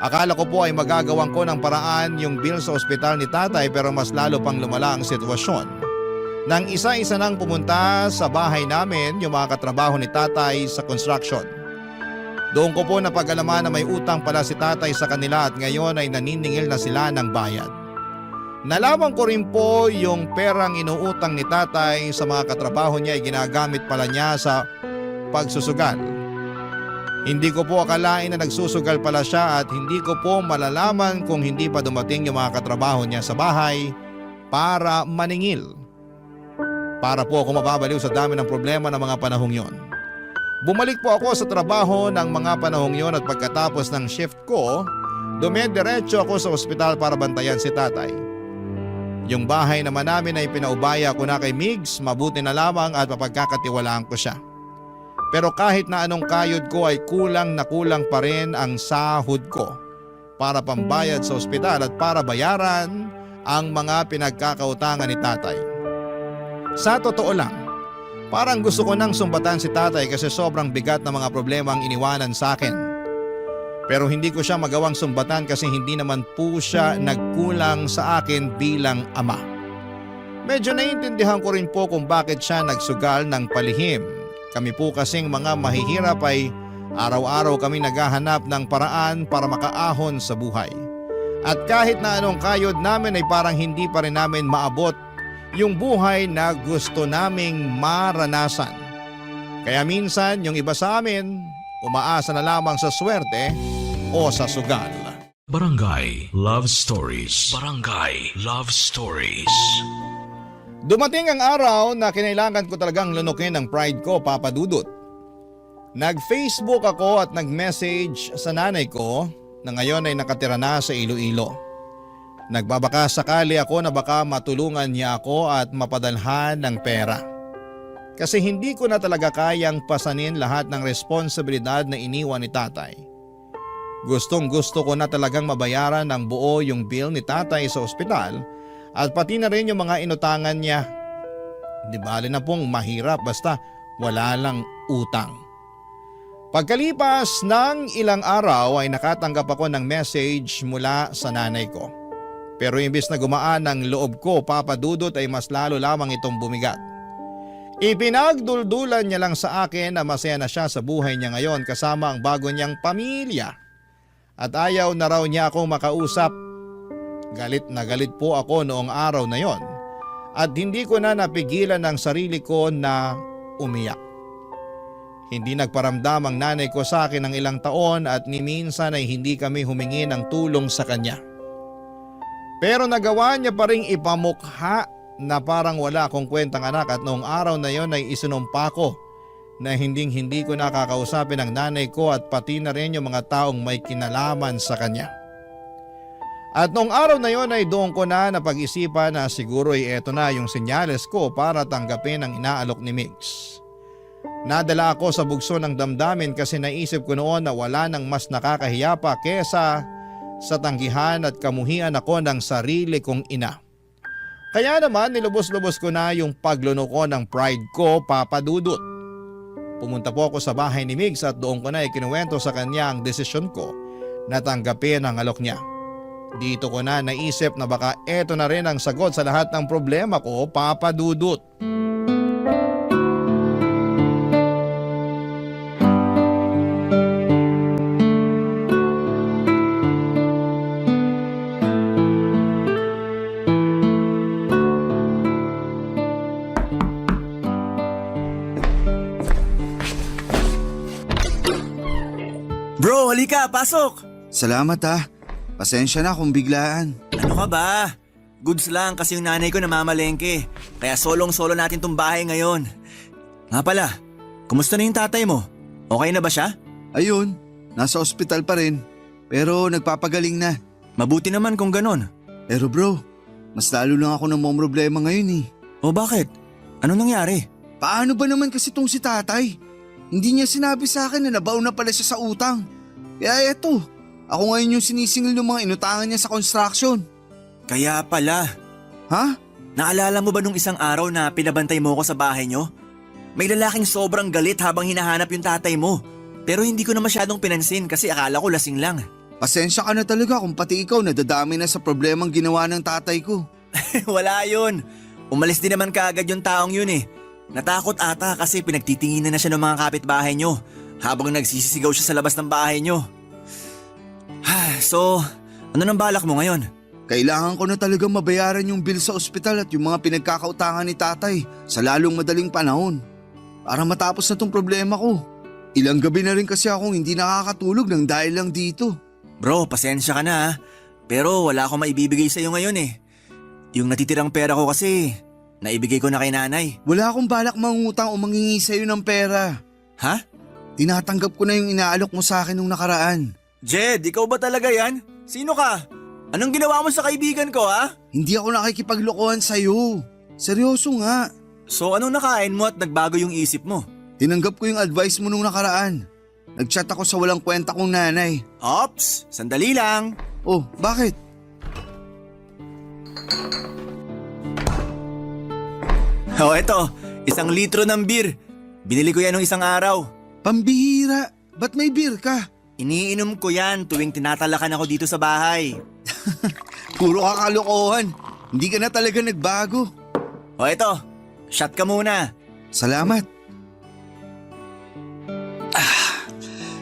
Akala ko po ay magagawan ko ng paraan yung bill sa ospital ni tatay, pero mas lalo pang lumala ang sitwasyon. Nang isa-isa nang pumunta sa bahay namin yung mga katrabaho ni tatay sa construction. Doon ko po napag-alaman na may utang pala si tatay sa kanila at ngayon ay naniningil na sila ng bayad. Nalaman ko rin po yung perang inuutang ni tatay sa mga katrabaho niya ay ginagamit pala niya sa pagsusugal. Hindi ko po akalain na nagsusugal pala siya at hindi ko po malalaman kung hindi pa dumating yung mga katrabaho niya sa bahay para maningil. Para po ako mababaliw sa dami ng problema ng mga panahong yon. Bumalik po ako sa trabaho ng mga panahong yon at pagkatapos ng shift ko, dumidiretso ako sa ospital para bantayan si tatay. Yung bahay naman namin ay pinaubaya ko na kay Migs, mabuti na lamang at mapagkakatiwalaan ko siya. Pero kahit na anong kayod ko ay kulang na kulang pa rin ang sahod ko para pambayad sa ospital at para bayaran ang mga pinagkakautangan ni tatay. Sa totoo lang, parang gusto ko nang sumbatan si tatay kasi sobrang bigat na mga problema ang iniwanan sa akin. Pero hindi ko siya magawang sumbatan kasi hindi naman po siya nagkulang sa akin bilang ama. Medyo naiintindihan ko rin po kung bakit siya nagsugal ng palihim. Kami po kasing mga mahihirap ay araw-araw kami naghahanap ng paraan para makaahon sa buhay. At kahit na anong kayod namin ay parang hindi pa rin namin maabot yung buhay na gusto naming maranasan. Kaya minsan yung iba sa amin umaasa na lamang sa swerte o sa sugal. Barangay Love Stories. Barangay Love Stories. Dumating ang araw na kinailangan ko talagang lunukin ang pride ko, Papa Dudut. Nag-Facebook ako at nag-message sa nanay ko na ngayon ay nakatira na sa Iloilo. Nagbabaka sakali ako na baka matulungan niya ako at mapadalhan ng pera. Kasi hindi ko na talaga kayang pasanin lahat ng responsibilidad na iniwan ni tatay. Gustong gusto ko na talagang mabayaran ng buo yung bill ni tatay sa ospital at pati na rin yung mga inutangan niya. Di bali na pong mahirap basta wala lang utang. Pagkalipas ng ilang araw ay nakatanggap ako ng message mula sa nanay ko. Pero imbis na gumaan ang loob ko, Papa Dudut, ay mas lalo lamang itong bumigat. Ipinagduldulan niya lang sa akin na masaya na siya sa buhay niya ngayon kasama ang bago niyang pamilya. At ayaw na raw niya akong makausap. Galit na galit po ako noong araw na yon. At hindi ko na napigilan ang sarili ko na umiyak. Hindi nagparamdam ang nanay ko sa akin ng ilang taon at ni minsan ay hindi kami humingi ng tulong sa kanya. Pero nagawa niya pa ring ipamukha na parang wala akong kwentang anak at noong araw na yon ay isinumpa ko na hindi ko nakakausapin ang nanay ko at pati na rin yung mga taong may kinalaman sa kanya. At noong araw na yon ay doon ko na napag-isipan na siguro ay eto na yung senyales ko para tanggapin ang inaalok ni Migs. Nadala ako sa bugso ng damdamin kasi naisip ko noon na wala nang mas nakakahiya pa kesa sa tanggihan at kamuhian ako ng sarili kong ina. Kaya naman nilubos-lubos ko na yung pagluno ko ng pride ko, Papa Dudut. Pumunta po ako sa bahay ni Migs at doon ko na ikinuwento sa kanya ang desisyon ko na tanggapin ang alok niya. Dito ko na naisip na baka eto na rin ang sagot sa lahat ng problema ko, Papa Dudut. Bro, halika, pasok! Salamat ha. Pasensya na kung biglaan. Ano ka ba? Goods lang kasi yung nanay ko namamalengke. Kaya solong-solo natin tong bahay ngayon. Nga pala, kumusta na yung tatay mo? Okay na ba siya? Ayun, nasa ospital pa rin. Pero nagpapagaling na. Mabuti naman kung ganon. Pero bro, mas lalo lang ako problema ngayon eh. O bakit? Ano nangyari? Paano ba naman kasi tong si tatay? Hindi niya sinabi sa akin na nabaon na pala siya sa utang. Kaya eto, ako ngayon yung sinisingil ng mga inutangan niya sa construction. Kaya pala. Ha? Naalala mo ba nung isang araw na pinabantay mo ko sa bahay nyo? May lalaking sobrang galit habang hinahanap yung tatay mo. Pero hindi ko na masyadong pinansin kasi akala ko lasing lang. Pasensya ka na talaga kung pati ikaw nadadami na sa problemang ginawa ng tatay ko. Wala yun. Umalis din naman kaagad yung taong yun eh. Natakot ata kasi pinagtitinginan na siya ng mga kapitbahay nyo habang nagsisisigaw siya sa labas ng bahay nyo. So, ano nang balak mo ngayon? Kailangan ko na talaga mabayaran yung bill sa ospital at yung mga pinagkakautangan ni tatay sa lalong madaling panahon. Para matapos na tong problema ko. Ilang gabi na rin kasi akong hindi nakakatulog ng dahil lang dito. Bro, pasensya ka na ha. Pero wala akong maibibigay sa iyo ngayon eh. Yung natitirang pera ko kasi, naibigay ko na kay nanay. Wala akong balak mangutang o mangingi sa iyo ng pera. Ha? Tinatanggap ko na yung inaalok mo sa akin nung nakaraan. Jed, ikaw ba talaga yan? Sino ka? Anong ginawa mo sa kaibigan ko ha? Hindi ako nakikipaglokohan sa iyo. Seryoso nga. So anong nakain mo at nagbago yung isip mo? Tinanggap ko yung advice mo nung nakaraan. Nagchat ako sa walang kwenta kong nanay. Ops, sandali lang. Oh, bakit? Oh, eto, 1 litro ng beer. Binili ko yan nung isang araw. Pambihira, ba't may beer ka? Iniinom ko yan tuwing tinatalakan ako dito sa bahay. Puro kakalokohan. Hindi ka na talaga nagbago. O eto, shot ka muna. Salamat.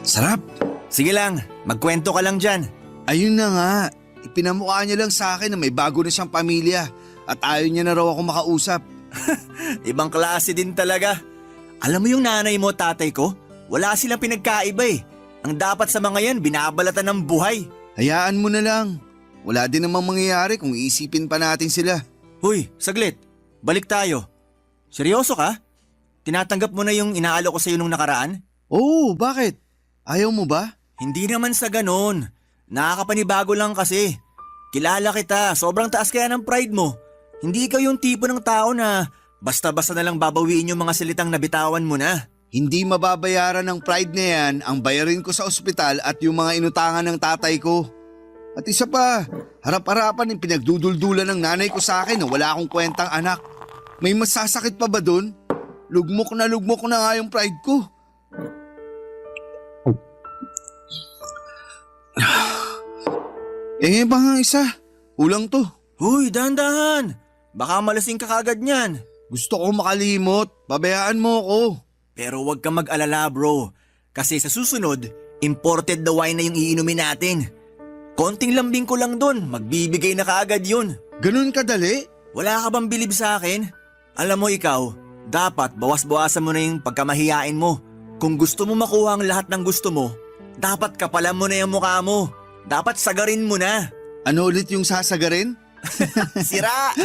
Sarap. Sige lang, magkwento ka lang dyan. Ayun na nga, ipinamukha niya lang sa akin na may bago na siyang pamilya at ayaw niya na raw ako makausap. Ibang klase din talaga. Alam mo yung nanay mo, tatay ko? Wala silang pinagkaiba eh. Ang dapat sa mga yan, binabalatan ng buhay. Hayaan mo na lang. Wala din namang mangyayari kung iisipin pa natin sila. Huy, saglit. Balik tayo. Seryoso ka? Tinatanggap mo na yung inaalok ko sa'yo nung nakaraan? Oo, bakit? Ayaw mo ba? Hindi naman sa ganon. Nakakapanibago lang kasi. Kilala kita, sobrang taas kaya ng pride mo. Hindi ikaw yung tipo ng tao na basta-basta na lang babawiin yung mga salitang nabitawan mo na. Hindi mababayaran ng pride na yan ang bayarin ko sa ospital at yung mga inutangan ng tatay ko. At isa pa, harap-harapan yung pinagduduldulan ng nanay ko sa akin na wala akong kwentang anak. May masasakit pa ba dun? Lugmok na nga yung pride ko. Eh ba nga isa? Kulang to. Huy, dahan-dahan. Baka malasing ka kagad niyan. Gusto ko makalimot. Babayaan mo ako. Pero wag kang mag-alala bro. Kasi sa susunod, imported na wine na yung iinumin natin. Konting lambing ko lang dun, magbibigay na kaagad yun. Ganun kadali? Wala ka bang bilib sa akin? Alam mo ikaw, dapat bawas-bawasan mo na yung pagkamahiyain mo. Kung gusto mo makuha ang lahat ng gusto mo, dapat kapalan mo na yung mukha mo. Dapat sagarin mo na. Ano ulit yung sasagarin? Sira!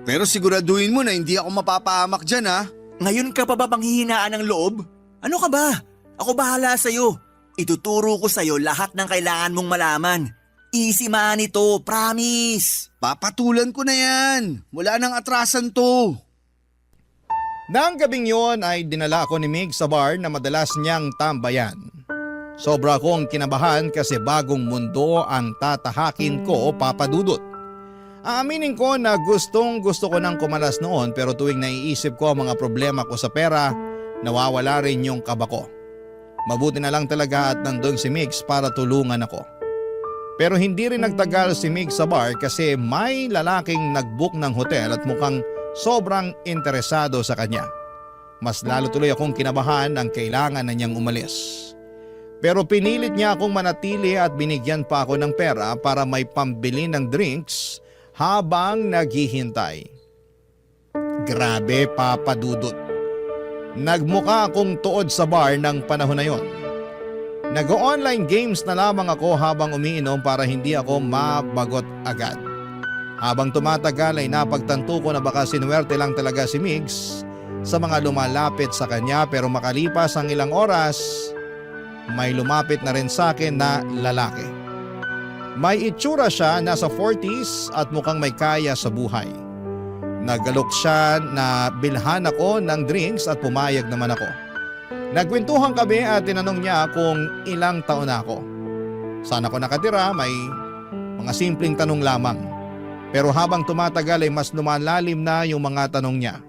Pero siguraduhin mo na hindi ako mapapahamak dyan ha. Ngayon ka pa ba panghihinaan ng loob? Ano ka ba? Ako bahala sa'yo. Ituturo ko sa'yo lahat ng kailangan mong malaman. Easy man ito, promise. Papatulan ko na yan. Wala nang atrasan to. Nang gabing yon ay dinala ako ni Mig sa bar na madalas niyang tambayan. Sobra akong kinabahan kasi bagong mundo ang tatahakin ko, Papa Dudut. Aaminin ko na gustong gusto ko nang kumalas noon pero tuwing naiisip ko ang mga problema ko sa pera, nawawala rin yung kaba ko. Mabuti na lang talaga at nandun si Migs para tulungan ako. Pero hindi rin nagtagal si Migs sa bar kasi may lalaking nagbook ng hotel at mukhang sobrang interesado sa kanya. Mas lalo tuloy akong kinabahan ang kailangan na niyang umalis. Pero pinilit niya akong manatili at binigyan pa ako ng pera para may pambili ng drinks habang naghihintay. Grabe, Papa Dudut. Nagmukha akong tuod sa bar ng panahon na yon. Nag-online games na lamang ako habang umiinom para hindi ako mabagot agad. Habang tumatagal ay napagtanto ko na baka sinuwerte lang talaga si Migs sa mga lumalapit sa kanya, pero makalipas ang ilang oras, may lumapit na rin sa akin na lalaki. May itsura siya, nasa 40s at mukhang may kaya sa buhay. Naggalok siya na bilhan ako ng drinks at pumayag naman ako. Nagkwentuhan kami at tinanong niya kung ilang taon na ako. Saan ako nakatira, may mga simpleng tanong lamang. Pero habang tumatagal ay mas lumalalim na yung mga tanong niya.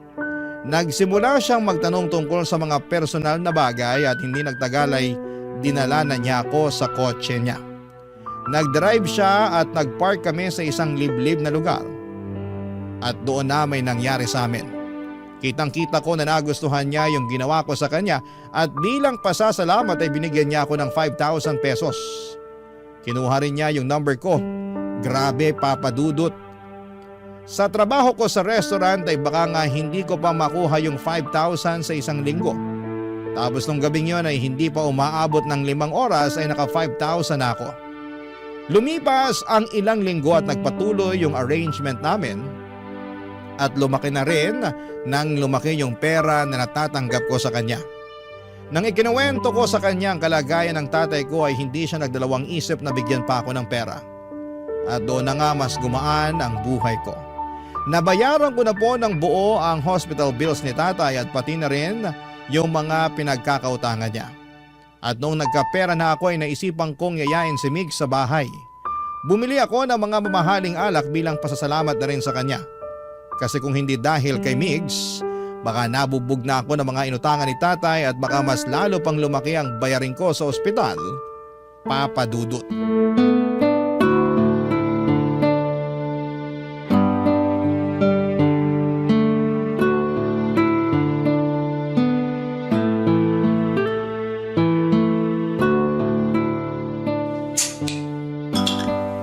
Nagsimula siyang magtanong tungkol sa mga personal na bagay at hindi nagtagal ay dinala na niya ako sa kotse niya. Nag-drive siya at nag-park kami sa isang liblib na lugar. At doon na may nangyari sa amin. Kitang-kita ko na nagustuhan niya yung ginawa ko sa kanya at bilang pasasalamat ay binigyan niya ako ng 5,000 pesos. Kinuha rin niya yung number ko. Grabe, Papa Dudut. Sa trabaho ko sa restaurant ay baka nga hindi ko pa makuha yung 5,000 sa isang linggo. Tapos nung gabing yon ay hindi pa umaabot ng 5 oras ay naka 5,000 na ako. Lumipas ang ilang linggo at nagpatuloy yung arrangement namin. At lumaki na rin nang lumaki yung pera na natatanggap ko sa kanya. Nang ikinuwento ko sa kanya ang kalagayan ng tatay ko ay hindi siya nagdalawang isip na bigyan pa ako ng pera. At doon na nga mas gumaan ang buhay ko. Nabayaran ko na po ng buo ang hospital bills ni tatay at pati na rin yung mga pinagkakautangan niya. At nung nagkapera na ako ay naisipan kong yayain si Mig sa bahay. Bumili ako ng mga mamahaling alak bilang pasasalamat na rin sa kanya. Kasi kung hindi dahil kay Migs, baka nabubog na ako ng mga inutangan ni tatay at baka mas lalo pang lumaki ang bayarin ko sa ospital, Papa Dudut.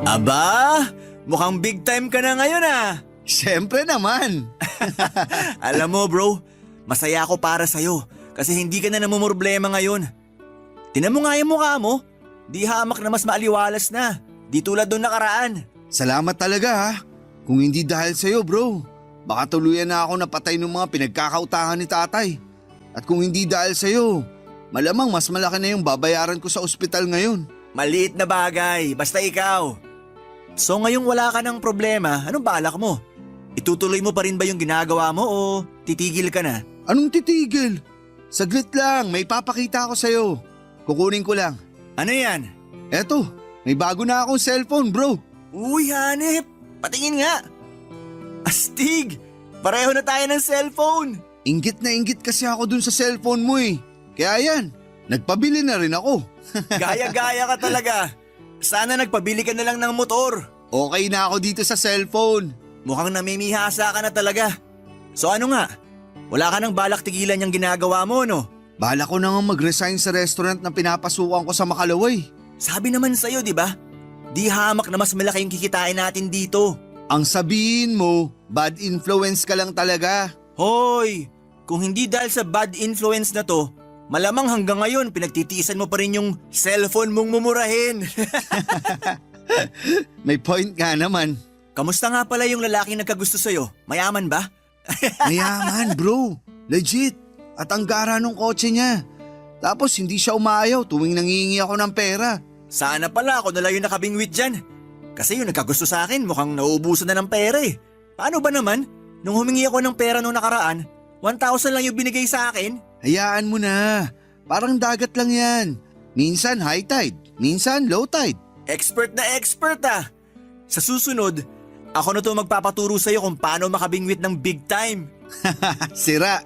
Aba, mukhang big time ka na ngayon ah. Siyempre naman. Alam mo bro, masaya ako para sa'yo kasi hindi ka na namumroblema ngayon. Tinan mo nga yung mukha mo, di hamak na mas maaliwalas na, di tulad doon nakaraan. Salamat talaga ha. Kung hindi dahil sa'yo bro, baka tuluyan na ako napatay ng mga pinagkakautangan ni tatay. At kung hindi dahil sa'yo, malamang mas malaki na yung babayaran ko sa ospital ngayon. Maliit na bagay, basta ikaw. So ngayong wala ka ng problema, anong balak mo? Itutuloy mo pa rin ba yung ginagawa mo o titigil ka na? Anong titigil? Saglit lang, may papakita ako sa'yo. Kukunin ko lang. Ano yan? Eto, may bago na akong cellphone bro. Uy hanip, patingin nga. Astig, pareho na tayo ng cellphone. Inggit na inggit kasi ako dun sa cellphone mo eh. Kaya yan, nagpabili na rin ako. Gaya-gaya ka talaga. Sana nagpabili ka na lang ng motor. Okay na ako dito sa cellphone. Mukhang namimihasa ka na talaga. So ano nga? Wala ka nang balak tigilan yung ginagawa mo, no? Bala ko na nga mag-resign sa restaurant na pinapasukan ko sa Makalaway. Sabi naman sa'yo, di ba? Di hamak na mas malaki yung kikitain natin dito. Ang sabihin mo, bad influence ka lang talaga. Hoy! Kung hindi dahil sa bad influence na to, malamang hanggang ngayon pinagtitiisan mo pa rin yung cellphone mong mumurahin. May point nga naman. Kamusta nga pala yung lalaking nagkagusto sa'yo? Mayaman ba? Mayaman bro, legit. At ang gara ng kotse niya. Tapos hindi siya umayaw tuwing nangihingi ako ng pera. Sana pala ako nalang yung nakabingwit dyan. Kasi yung nagkagusto sa akin mukhang nauubusan na ng pera eh. Paano ba naman? Nung humingi ako ng pera nung nakaraan, 1,000 lang yung binigay sa akin. Hayaan mo na. Parang dagat lang yan. Minsan high tide, minsan low tide. Expert na expert ah. Sa susunod, ako na to magpapaturo sa'yo kung paano makabingwit ng big time. Sira.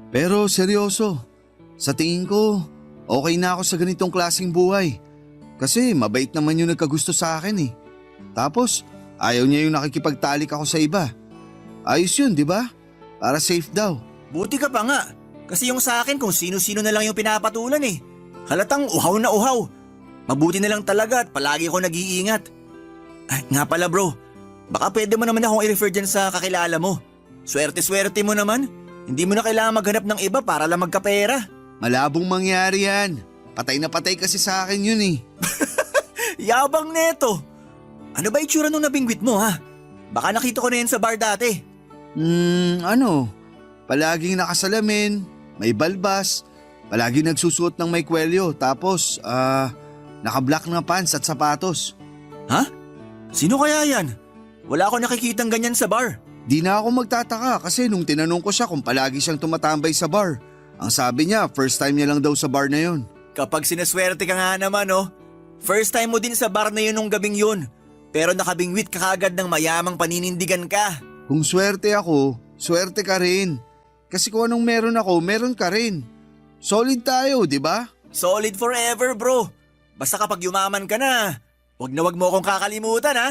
Pero seryoso, sa tingin ko, okay na ako sa ganitong klaseng buhay. Kasi mabait naman yung nagkagusto sa akin eh. Tapos, ayaw niya yung nakikipagtalik ako sa iba. Ayos yun, di ba? Para safe daw. Buti ka pa nga. Kasi yung sa akin kung sino-sino na lang yung pinapatulan eh. Halatang uhaw na uhaw. Mabuti na lang talaga at palagi ako nag-iingat. Ay, nga pala bro, baka pwede mo naman akong i-refer dyan sa kakilala mo. Swerte-swerte mo naman. Hindi mo na kailangan maghanap ng iba para lang magkapera. Malabong mangyari yan. Patay na patay kasi sa akin yun eh. Yabang neto. Ano ba itsura nung nabingwit mo ha? Baka nakita ko na yan sa bar dati. Palaging nakasalamin, may balbas, palaging nagsusuot ng may kwelyo, tapos naka-black na pants at sapatos. Ha? Sino kaya yan? Wala ako nakikitang ganyan sa bar. Di na ako magtataka kasi nung tinanong ko siya kung palagi siyang tumatambay sa bar, ang sabi niya first time niya lang daw sa bar na yun. Kapag sinaswerte ka nga naman oh. First time mo din sa bar na yun nung gabing yun. Pero nakabingwit ka kagad ng mayamang paninindigan ka. Kung swerte ako, swerte ka rin. Kasi kung anong meron ako, meron ka rin. Solid tayo, di ba? Solid forever bro. Basta kapag yumaman ka na, wag mo akong kakalimutan ha.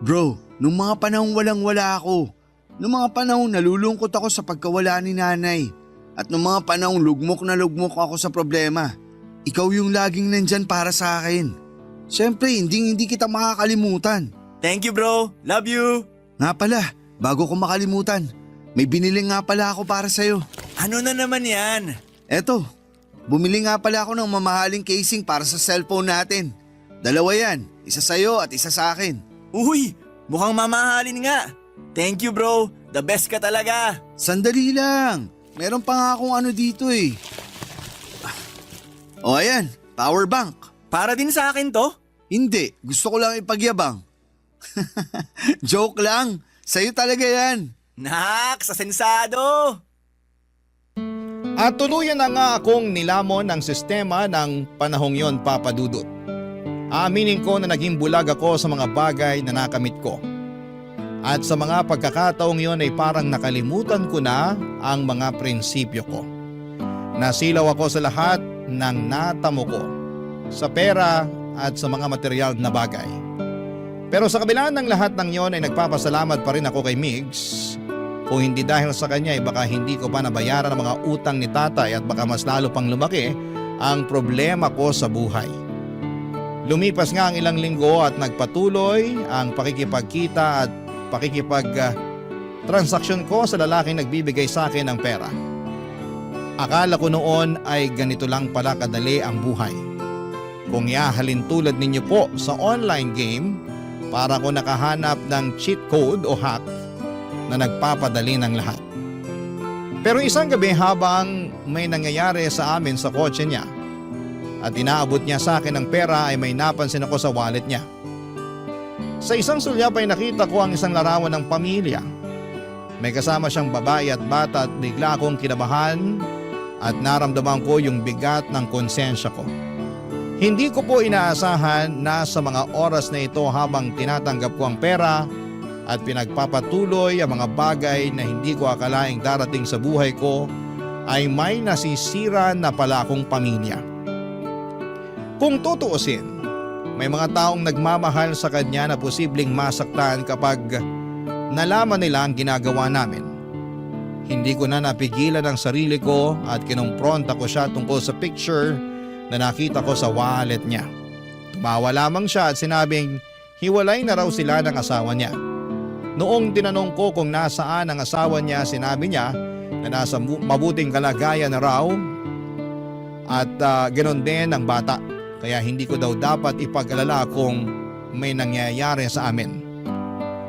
Bro, nung mga panahong walang-wala ako, nung mga panahong nalulungkot ako sa pagkawala ni nanay, at nung mga panahong lugmok na lugmok ako sa problema, ikaw yung laging nandyan para sa akin. Siyempre, hindi kita makakalimutan. Thank you bro, love you. Nga pala, bago ko makalimutan, may binili nga pala ako para sa'yo. Ano na naman yan? Eto, bumili nga pala ako ng mamahaling casing para sa cellphone natin. 2 yan, isa sa'yo at isa sa akin. Uy, mukhang mamahalin nga. Thank you bro, the best ka talaga. Sandali lang, meron pa nga akong ano dito eh. O ayan, power bank. Para din sa akin to? Hindi, gusto ko lang ipagyabang. Joke lang, sa'yo talaga yan. Nak, sa sensado. At tuluyan na nga akong nilamon ng sistema ng panahong yon, Papa Dudut. Aaminin ko na naging bulag ako sa mga bagay na nakamit ko. At sa mga pagkakataong yon ay parang nakalimutan ko na ang mga prinsipyo ko. Nasilaw ako sa lahat ng natamo ko, sa pera at sa mga material na bagay. Pero sa kabila ng lahat ng yon ay nagpapasalamat pa rin ako kay Migs. Kung hindi dahil sa kanya ay baka hindi ko pa nabayaran ang mga utang ni tatay at baka mas lalo pang lumaki ang problema ko sa buhay. Lumipas nga ang ilang linggo at nagpatuloy ang pakikipagkita at transaksyon ko sa lalaking nagbibigay sa akin ng pera. Akala ko noon ay ganito lang pala kadali ang buhay. Kung iahalin tulad ninyo po sa online game, para ko nakahanap ng cheat code o hack na nagpapadali ng lahat. Pero isang gabi habang may nangyayari sa amin sa kotse niya at inaabot niya sa akin ng pera ay may napansin ako sa wallet niya. Sa isang sulyap ay nakita ko ang isang larawan ng pamilya. May kasama siyang babae at bata at bigla akong kinabahan at naramdaman ko yung bigat ng konsensya ko. Hindi ko po inaasahan na sa mga oras na ito habang tinatanggap ko ang pera at pinagpapatuloy ang mga bagay na hindi ko akalaing darating sa buhay ko ay may nasisira na pala akong pamilya. Kung tutuusin, may mga taong nagmamahal sa kanya na posibleng masaktan kapag nalaman nila ang ginagawa namin. Hindi ko na napigilan ang sarili ko at kinumpronta ko siya tungkol sa picture na nakita ko sa wallet niya. Tumawa lamang siya at sinabing hiwalay na raw sila ng asawa niya. Noong tinanong ko kung nasaan ang asawa niya, sinabi niya na nasa mabuting kalagayan na raw at ganoon din ang bata. Kaya hindi ko daw dapat ipag-alala kung may nangyayari sa amin.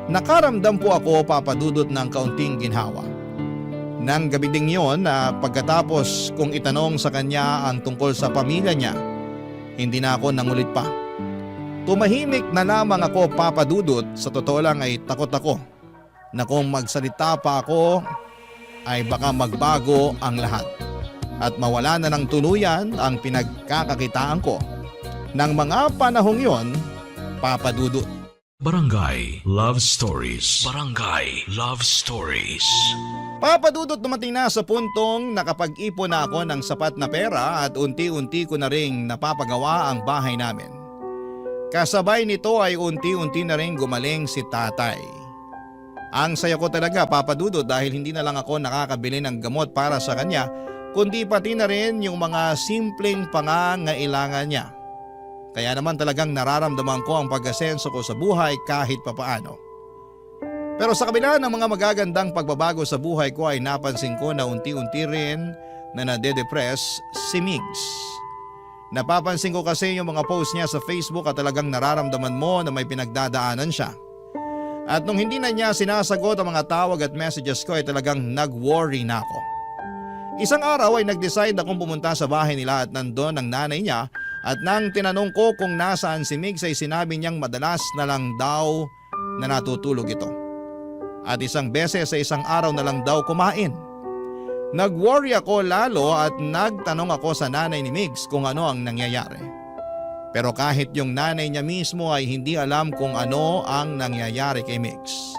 Nakaramdam po ako, Papa Dudut, ng kaunting ginhawa. Nang gabi ding yon na pagkatapos kong itanong sa kanya ang tungkol sa pamilya niya, hindi na ako nangulit pa. Tumahimik na lamang ako, Papa Dudut. Sa totoo lang ay takot ako na kung magsalita pa ako ay baka magbago ang lahat at mawala na ng tuluyan ang pinagkakakitaan ko. Nang mga panahong yon, Papa Dudut. Barangay Love Stories. Barangay Love Stories. Papa Dudut, dumating na sa puntong nakapag-ipon na ako ng sapat na pera at unti-unti ko na ring napapagawa ang bahay namin. Kasabay nito ay unti-unti na rin gumaling si tatay. Ang saya ko talaga, Papa Dudut, dahil hindi na lang ako nakakabili ng gamot para sa kanya, kundi pati na rin yung mga simpleng pangangailangan niya. Kaya naman talagang nararamdaman ko ang pag-asenso ko sa buhay kahit papaano. Pero sa kabila ng mga magagandang pagbabago sa buhay ko ay napansin ko na unti-unti rin na nade-depress si Migs. Napapansin ko kasi yung mga post niya sa Facebook at talagang nararamdaman mo na may pinagdadaanan siya. At nung hindi na niya sinasagot ang mga tawag at messages ko ay talagang nag-worry na ako. Isang araw ay nag-decide akong pumunta sa bahay nila at nandun ang nanay niya at nang tinanong ko kung nasaan si Migs ay sinabi niyang madalas na lang daw na natutulog ito. At isang beses sa isang araw na lang daw kumain. Nag-worry ako lalo at nagtanong ako sa nanay ni Migs kung ano ang nangyayari. Pero kahit yung nanay niya mismo ay hindi alam kung ano ang nangyayari kay Migs.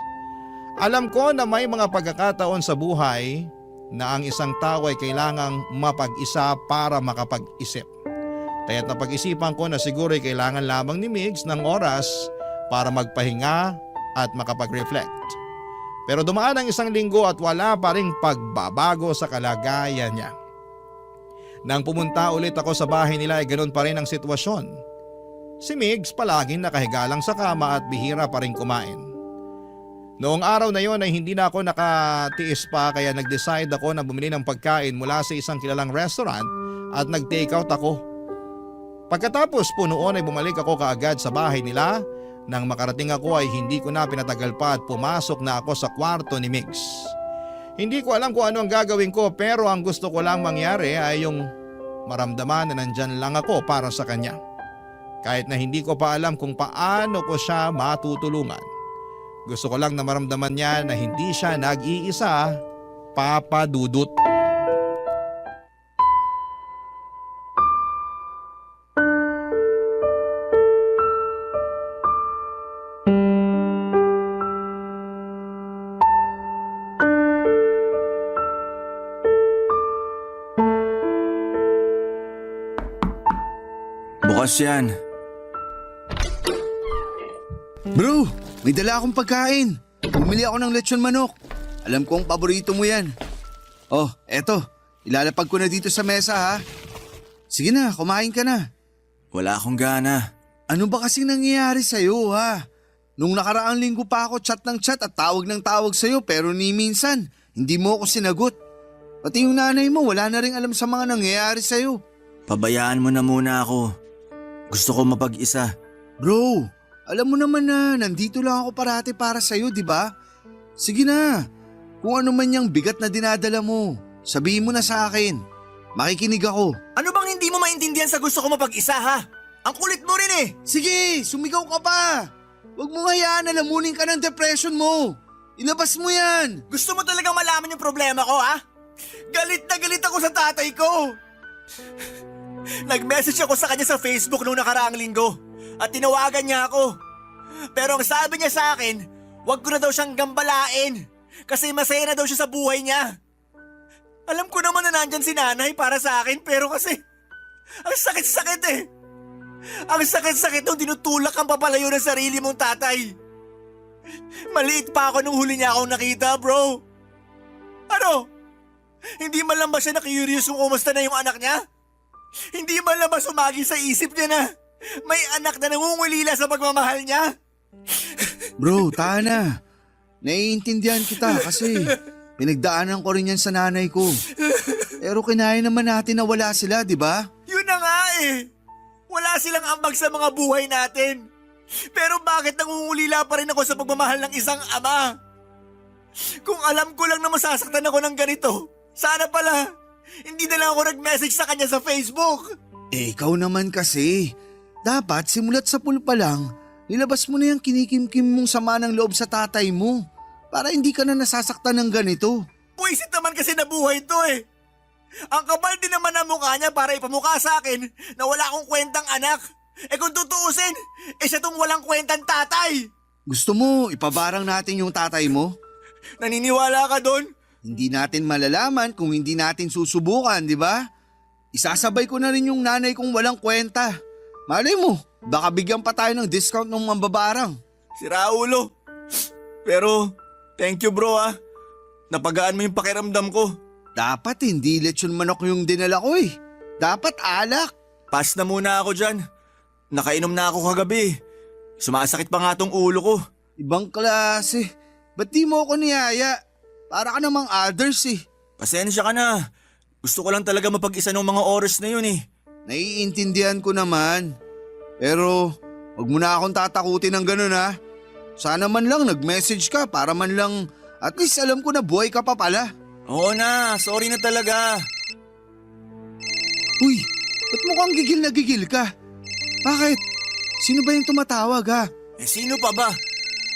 Alam ko na may mga pagkakataon sa buhay na ang isang tao ay kailangang mapag-isa para makapag-isip. Kaya't napag-isipan ko na siguro ay kailangan lamang ni Migs ng oras para magpahinga at makapag-reflect. Pero dumaan ang isang linggo at wala pa ring pagbabago sa kalagayan niya. Nang pumunta ulit ako sa bahay nila ay ganoon pa rin ang sitwasyon. Si Migs palaging nakahiga lang sa kama at bihira pa rin kumain. Noong araw na yon ay hindi na ako nakatiis pa kaya nag-decide ako na bumili ng pagkain mula sa isang kilalang restaurant at nag-take out ako. Pagkatapos po noon ay bumalik ako kaagad sa bahay nila. Nang makarating ako ay hindi ko na pinatagal pa at pumasok na ako sa kwarto ni Migs. Hindi ko alam kung ano ang gagawin ko pero ang gusto ko lang mangyari ay yung maramdaman na nandyan lang ako para sa kanya. Kahit na hindi ko pa alam kung paano ko siya matutulungan. Gusto ko lang na maramdaman niya na hindi siya nag-iisa, Papa Dudut. Bukas yan. Bro, may dala akong pagkain. Bumili ako ng lechon manok. Alam kong paborito mo yan. Oh, eto. Ilalapag ko na dito sa mesa ha. Sige na, kumain ka na. Wala akong gana. Ano ba kasing nangyayari sa'yo ha? Nung nakaraang linggo pa ako chat ng chat at tawag ng tawag sa'yo pero ni minsan hindi mo ako sinagot. Pati yung nanay mo wala na rin alam sa mga nangyayari sa'yo. Pabayaan mo na muna ako. Gusto ko mapag-isa. Bro, alam mo naman na nandito lang ako parati para sa'yo, di ba? Sige na, kung ano man yung bigat na dinadala mo, sabihin mo na sa akin. Makikinig ako. Ano bang hindi mo maintindihan sa gusto ko mapag-isa ha? Ang kulit mo rin eh. Sige, sumigaw ka pa. Huwag mo hayaan na lamunin ka ng depression mo. Ilabas mo yan. Gusto mo talagang malaman yung problema ko ha? Galit na galit ako sa tatay ko. Nag-message ako sa kanya sa Facebook noong nakaraang linggo at tinawagan niya ako. Pero ang sabi niya sa akin, wag ko na daw siyang gambalain kasi masaya na daw siya sa buhay niya. Alam ko naman na nandyan si nanay para sa akin pero kasi ang sakit-sakit eh. Ang sakit-sakit nung dinutulak ang papalayo ng sarili mong tatay. Maliit pa ako nung huli niya akong nakita, bro. Ano? Hindi man lang ba siya na-curious kung kumusta na yung anak niya? Hindi man lang ba sumagi sa isip niya na may anak na nangungulila sa pagmamahal niya? Bro, tana. Naiintindihan kita kasi pinagdaanan ko rin yan sa nanay ko. Pero kinaya naman natin na wala sila, di ba? Yun na nga eh. Wala silang ambag sa mga buhay natin. Pero bakit nangungulila pa rin ako sa pagmamahal ng isang ama? Kung alam ko lang na masasaktan ako ng ganito, sana pala hindi na lang ako nag-message sa kanya sa Facebook. Eh, ikaw naman kasi. Dapat simulat sa pool pa lang, nilabas mo na yung kinikimkim mong sama ng loob sa tatay mo para hindi ka na nasasaktan ng ganito. Puisit naman kasi na buhay to eh. Ang kapal din naman ang mukha niya para ipamukha sa akin na wala akong kwentang anak. Eh kung tutuusin, siya tong walang kwentang tatay. Gusto mo ipabarang natin yung tatay mo? Naniniwala ka doon? Hindi natin malalaman kung hindi natin susubukan, di ba? Isasabay ko na rin yung nanay kong walang kwenta. Malay mo, baka bigyan pa tayo ng discount ng mambabarang. Si Raulo. Pero, thank you bro ah. Napagaan mo yung pakiramdam ko. Dapat hindi lechon manok yung dinala ko eh. Dapat alak. Pass na muna ako dyan. Nakainom na ako kagabi. Sumasakit pa nga tong ulo ko. Ibang klase. Ba't di mo ako niyaya? Para ka namang others eh. Pasensya ka na. Gusto ko lang talaga mapag-isa ng mga oras na yun eh. Naiintindihan ko naman. Pero wag mo na akong tatakutin ng ganun ha. Sana man lang nag-message ka para man lang at least alam ko na buhay ka pa pala. Oo na, sorry na talaga. Uy, ba't mukhang gigil na gigil ka? Bakit? Sino ba yung tumatawag ha? Sino pa ba?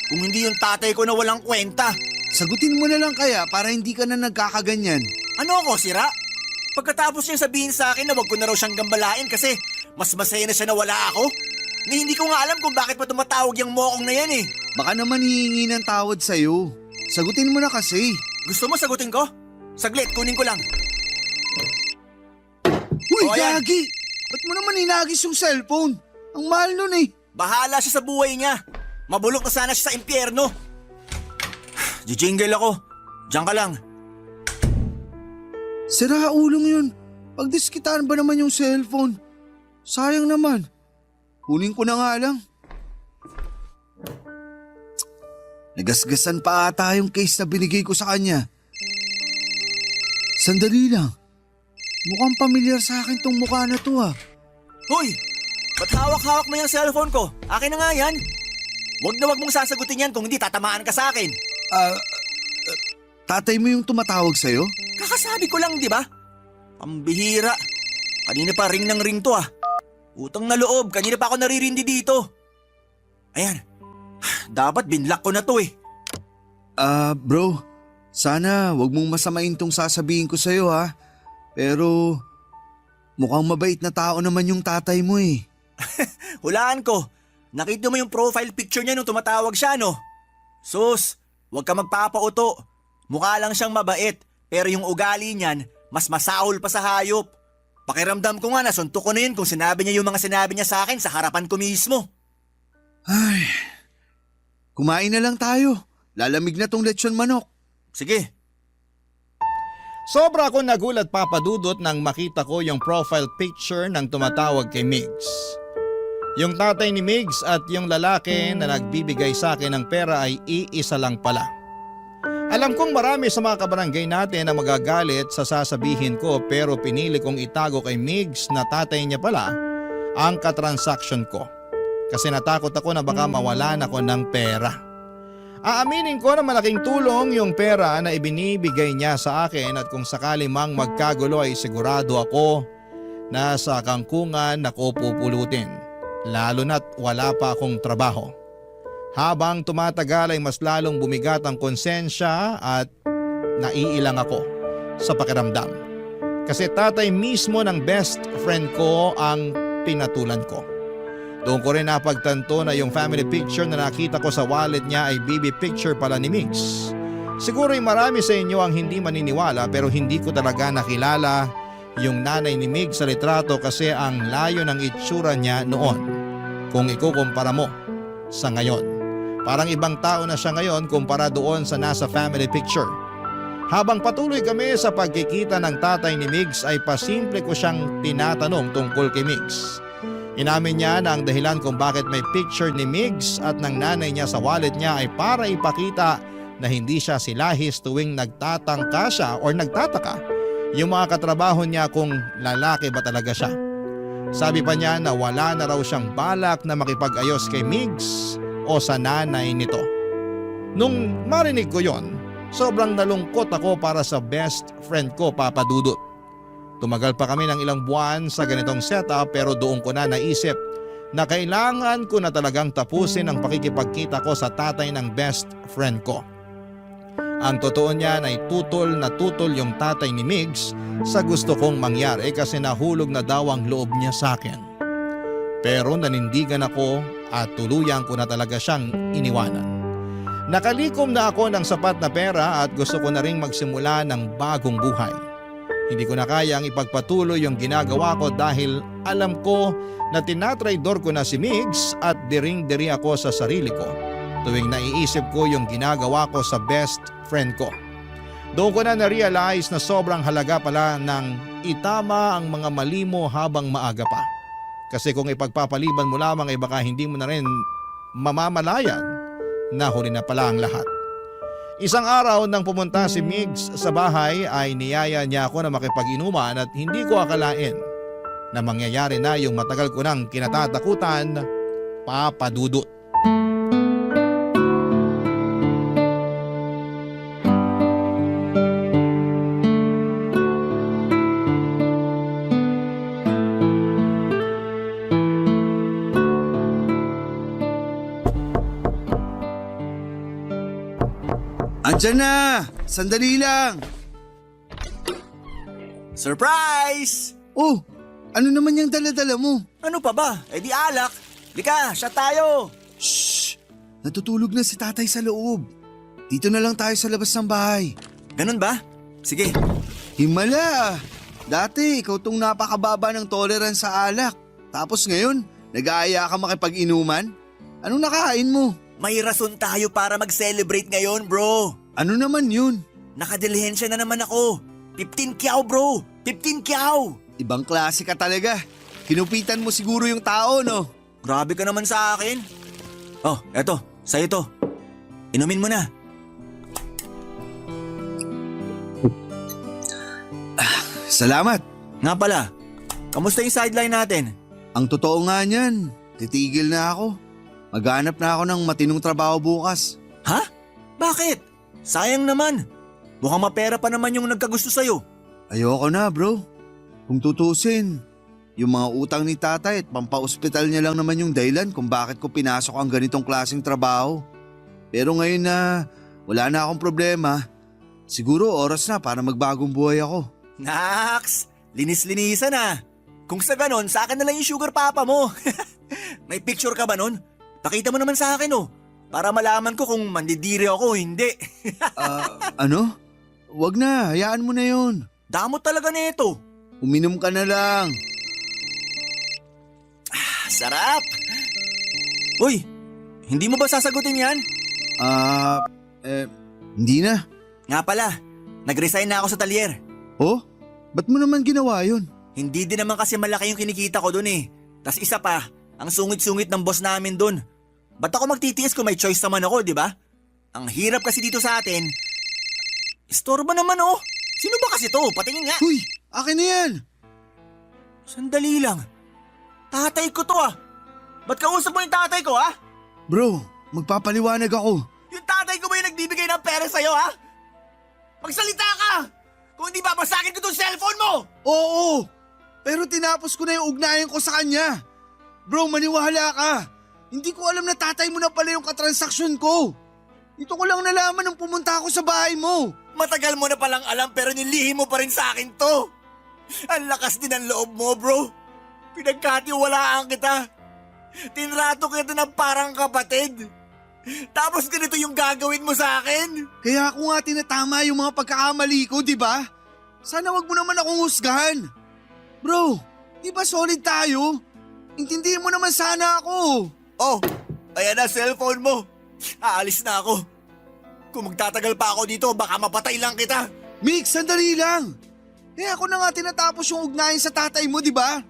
Kung hindi yung tatay ko na walang kwenta. Sagutin mo na lang kaya para hindi ka na nagkakaganyan. Ano ako, sira? Pagkatapos niya sabihin sa akin na wag ko na raw siyang gambalain kasi mas masaya na siya na wala ako. Ni hindi ko nga alam kung bakit pa tumatawag yung mokong na yan eh. Baka naman hihingi ng tawad sa'yo. Sagutin mo na kasi. Gusto mo sagutin ko? Saglit, kunin ko lang. Uy, O, ayan. Gagi! Ba't mo naman hinagis yung cellphone? Ang mahal nun eh. Bahala siya sa buhay niya. Mabulok na sana siya sa impyerno. Jijingle ako. Diyan ka lang. Sira ulong yun. Pagdiskitaan ba naman yung cellphone? Sayang naman. Kunin ko na nga lang. Nagasgasan pa ata yung case na binigay ko sa kanya. Sandali lang. Mukhang pamilyar sa akin tong mukha na to ah. Hoy! Ba't hawak-hawak mo yung cellphone ko? Akin na nga yan. Huwag na huwag mong sasagutin yan kung hindi tatamaan ka sa akin. Tatay mo yung tumatawag sa'yo? Kakasabi ko lang, di ba? Pambihira. Kanina pa ring ng ring to ah. Utang na loob, kanina pa ako naririndi dito. Ayan. Dapat binlock ko na to eh. Bro. Sana wag mong masamain tong sasabihin ko sa'yo ha. Pero mukhang mabait na tao naman yung tatay mo eh. Hulaan ko. Nakita mo yung profile picture niya nung tumatawag siya no? Sus, wag ka magpapauto. Mukha lang siyang mabait pero yung ugali niyan mas masaol pa sa hayop. Pakiramdam ko nga nasuntok ko na yun kung sinabi niya yung mga sinabi niya sa akin sa harapan ko mismo. Ay, kumain na lang tayo. Lalamig na tong lechon manok. Sige. Sobra akong nagulat papadudot nang makita ko yung profile picture ng tumatawag kay Migs. Yung tatay ni Migs at yung lalaki na nagbibigay sa akin ng pera ay iisa lang pala. Alam kong marami sa mga kabarangay natin na magagalit sa sasabihin ko pero pinili kong itago kay Migs na tatay niya pala ang katransaksyon ko. Kasi natakot ako na baka mawalan ako ng pera. Aaminin ko na malaking tulong yung pera na ibinibigay niya sa akin at kung sakali mang magkagulo ay sigurado ako na sa kangkungan ako pupulutin. Lalo na't wala pa akong trabaho. Habang tumatagal ay mas lalong bumigat ang konsensya at naiilang ako sa pakiramdam. Kasi tatay mismo ng best friend ko ang pinatulan ko. Doon ko rin napagtanto na yung family picture na nakita ko sa wallet niya ay baby picture pala ni Migs. Siguro ay marami sa inyo ang hindi maniniwala pero hindi ko talaga nakilala yung nanay ni Migs sa litrato kasi ang layo ng itsura niya noon kung ikukumpara mo sa ngayon. Parang ibang tao na siya ngayon kumpara doon sa nasa family picture. Habang patuloy kami sa pagkikita ng tatay ni Migs ay pasimple ko siyang tinatanong tungkol kay Migs. Inamin niya na ang dahilan kung bakit may picture ni Migs at ng nanay niya sa wallet niya ay para ipakita na hindi siya silahis tuwing nagtatangka siya o nagtataka yung mga katrabaho niya kung lalaki ba talaga siya. Sabi pa niya na wala na raw siyang balak na makipag-ayos kay Migs o sa nanay nito. Nung marinig ko yon, sobrang nalungkot ako para sa best friend ko, Papa Dudut. Tumagal pa kami ng ilang buwan sa ganitong setup pero doon ko na naisip na kailangan ko na talagang tapusin ang pakikipagkita ko sa tatay ng best friend ko. Ang totoo niyan ay tutol na tutol yung tatay ni Migs sa gusto kong mangyari kasi nahulog na daw ang loob niya sa akin. Pero nanindigan ako at tuluyan ko na talaga siyang iniwanan. Nakalikom na ako ng sapat na pera at gusto ko na ring magsimula ng bagong buhay. Hindi ko na kayang ipagpatuloy yung ginagawa ko dahil alam ko na tinatraidor ko na si Migs at diring-diri ako sa sarili ko tuwing naiisip ko yung ginagawa ko sa best friend ko. Doon ko na na-realize na sobrang halaga pala ng itama ang mga mali mo habang maaga pa. Kasi kung ipagpapaliban mo lamang ay baka hindi mo na rin mamamalayan na huli na pala ang lahat. Isang araw nang pumunta si Migs sa bahay ay niyaya niya ako na makipag-inuman at hindi ko akalain na mangyayari na yung matagal ko nang kinatatakutan, Papa Dudut. Andyan na! Sandali lang! Surprise! Oh, ano naman yung dala-dala mo? Ano pa ba? Eh di alak. Lika, shot tayo! Shh! Natutulog na si tatay sa loob. Dito na lang tayo sa labas ng bahay. Ganun ba? Sige. Himala! Dati, ikaw tong napakababa ng tolerance sa alak. Tapos ngayon, nag-aaya ka makipag-inuman? Anong nakain mo? May rason tayo para mag-celebrate ngayon, bro. Ano naman yun? Nakadilihensya na naman ako. 15 kyaw, bro. 15 kyaw. Ibang klase ka talaga. Kinupitan mo siguro yung tao, no? Grabe ka naman sa akin. Oh, eto. Sa'yo to. Inumin mo na. Salamat. Nga pala, kamusta yung sideline natin? Ang totoo nga niyan, titigil na ako. Maghanap na ako ng matinong trabaho bukas. Ha? Bakit? Sayang naman. Mukhang mapera pa naman yung nagkagusto sa'yo. Ayoko na, bro. Kung tutusin, yung mga utang ni tatay at pampa-ospital niya lang naman yung dahilan kung bakit ko pinasok ang ganitong klaseng trabaho. Pero ngayon na wala na akong problema, siguro oras na para magbagong buhay ako. Naks! Linis-linisan na. Kung sa ganon, sa akin na lang yung sugar papa mo. May picture ka ba nun? Pakita mo naman sa akin, oh. Para malaman ko kung mandidiri ako o hindi. Ano? Wag na, hayaan mo na yun. Damot talaga nito. Uminom ka na lang. Sarap! Uy, hindi mo ba sasagutin yan? Hindi na. Nga pala, nag-resign na ako sa talyer. Oh? Ba't mo naman ginawa yun? Hindi din naman kasi malaki yung kinikita ko dun eh. Tas isa pa, ang sungit-sungit ng boss namin dun. Ba't ako magtitiis kung may choice naman ako, di ba? Ang hirap kasi dito sa atin. Istorbo naman oh. Sino ba kasi to? Patingin nga. Uy, akin na yan. Sandali lang. Tatay ko to ah. Ba't kausap mo yung tatay ko ah? Bro, magpapaliwanag ako. Yung tatay ko ba yung nagbibigay ng pera sa'yo ha? Magsalita ka! Kung hindi babasagin ko tong cellphone mo! Oo, pero tinapos ko na yung ugnayan ko sa kanya. Bro, maniwala ka. Hindi ko alam na tatay mo na pala yung katransaksyon ko. Ito ko lang nalaman nung pumunta ako sa bahay mo. Matagal mo na palang alam pero nilihim mo pa rin sa akin to. Ang lakas din ng loob mo, bro. Pinagkatiwalaan kita. Tinrato kita ng parang kapatid. Tapos ganito yung gagawin mo sa akin? Kaya ako nga tinatama yung mga pagkakamali ko, di ba? Sana wag mo naman akong husgahan. Bro, di ba solid tayo? Intindihin mo naman sana ako. Oh, ayan na cellphone mo. Aalis na ako. Kung magtatagal pa ako dito, baka mapatay lang kita. Mix, sandali lang. Ako na nga tinatapos yung ugnayan sa tatay mo, di ba?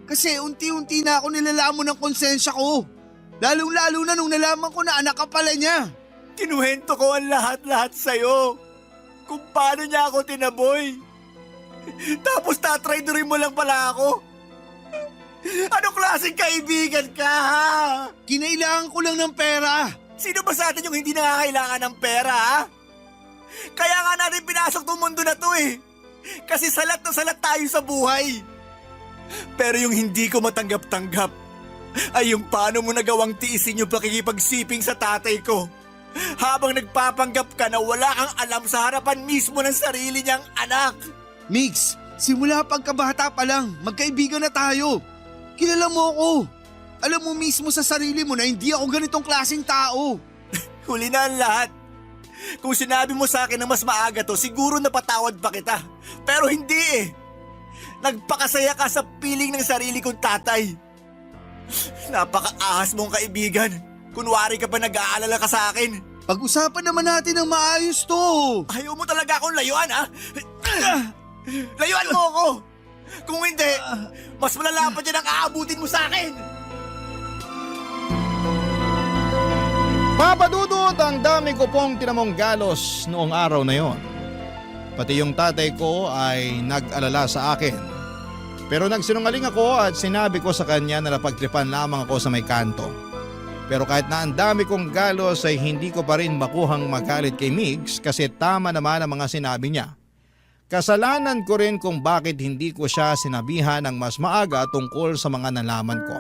Kasi unti-unti na ako nilalamon ng konsensya ko. Lalong-lalo na nung nalaman ko na anak ka pala niya. Kinuwento ko ang lahat-lahat sa'yo. Kung paano niya ako tinaboy. Tapos tatraidorin mo lang pala ako. Anong klaseng kaibigan ka ha? Kinailangan ko lang ng pera. Sino ba sa atin yung hindi nangangailangan ng pera ha? Kaya nga natin pinasok tong mundo na to eh. Kasi salat na salat tayo sa buhay. Pero yung hindi ko matanggap-tanggap ay yung paano mo nagawang tiisin yung pakikipagsiping sa tatay ko. Habang nagpapanggap ka na wala kang alam sa harapan mismo ng sarili niyang anak. Mix, simula pagkabata pa lang, magkaibigan na tayo. Kilala mo ako. Alam mo mismo sa sarili mo na hindi ako ganitong klaseng tao. Huli na ang lahat. Kung sinabi mo sa akin na mas maaga to, siguro napatawad pa kita. Pero hindi eh. Nagpakasaya ka sa piling ng sarili kong tatay. Napaka-ahas mong kaibigan. Kunwari ka pa nag-aalala ka sa akin. Pag-usapan naman natin ng maayos to. Ayaw mo talaga akong layuan ha? Layuan mo ako. Kung hindi, mas malala pa dyan ang aabutin mo sa akin. Papa Dudut, ang dami ko pong tinamong galos noong araw na yon. Pati yung tatay ko ay nag-alala sa akin. Pero nagsinungaling ako at sinabi ko sa kanya na napagtripan lamang ako sa may kanto. Pero kahit na ang dami kong galos ay hindi ko pa rin makuhang magalit kay Migs kasi tama naman ang mga sinabi niya. Kasalanan ko rin kung bakit hindi ko siya sinabihan ng mas maaga tungkol sa mga nalaman ko.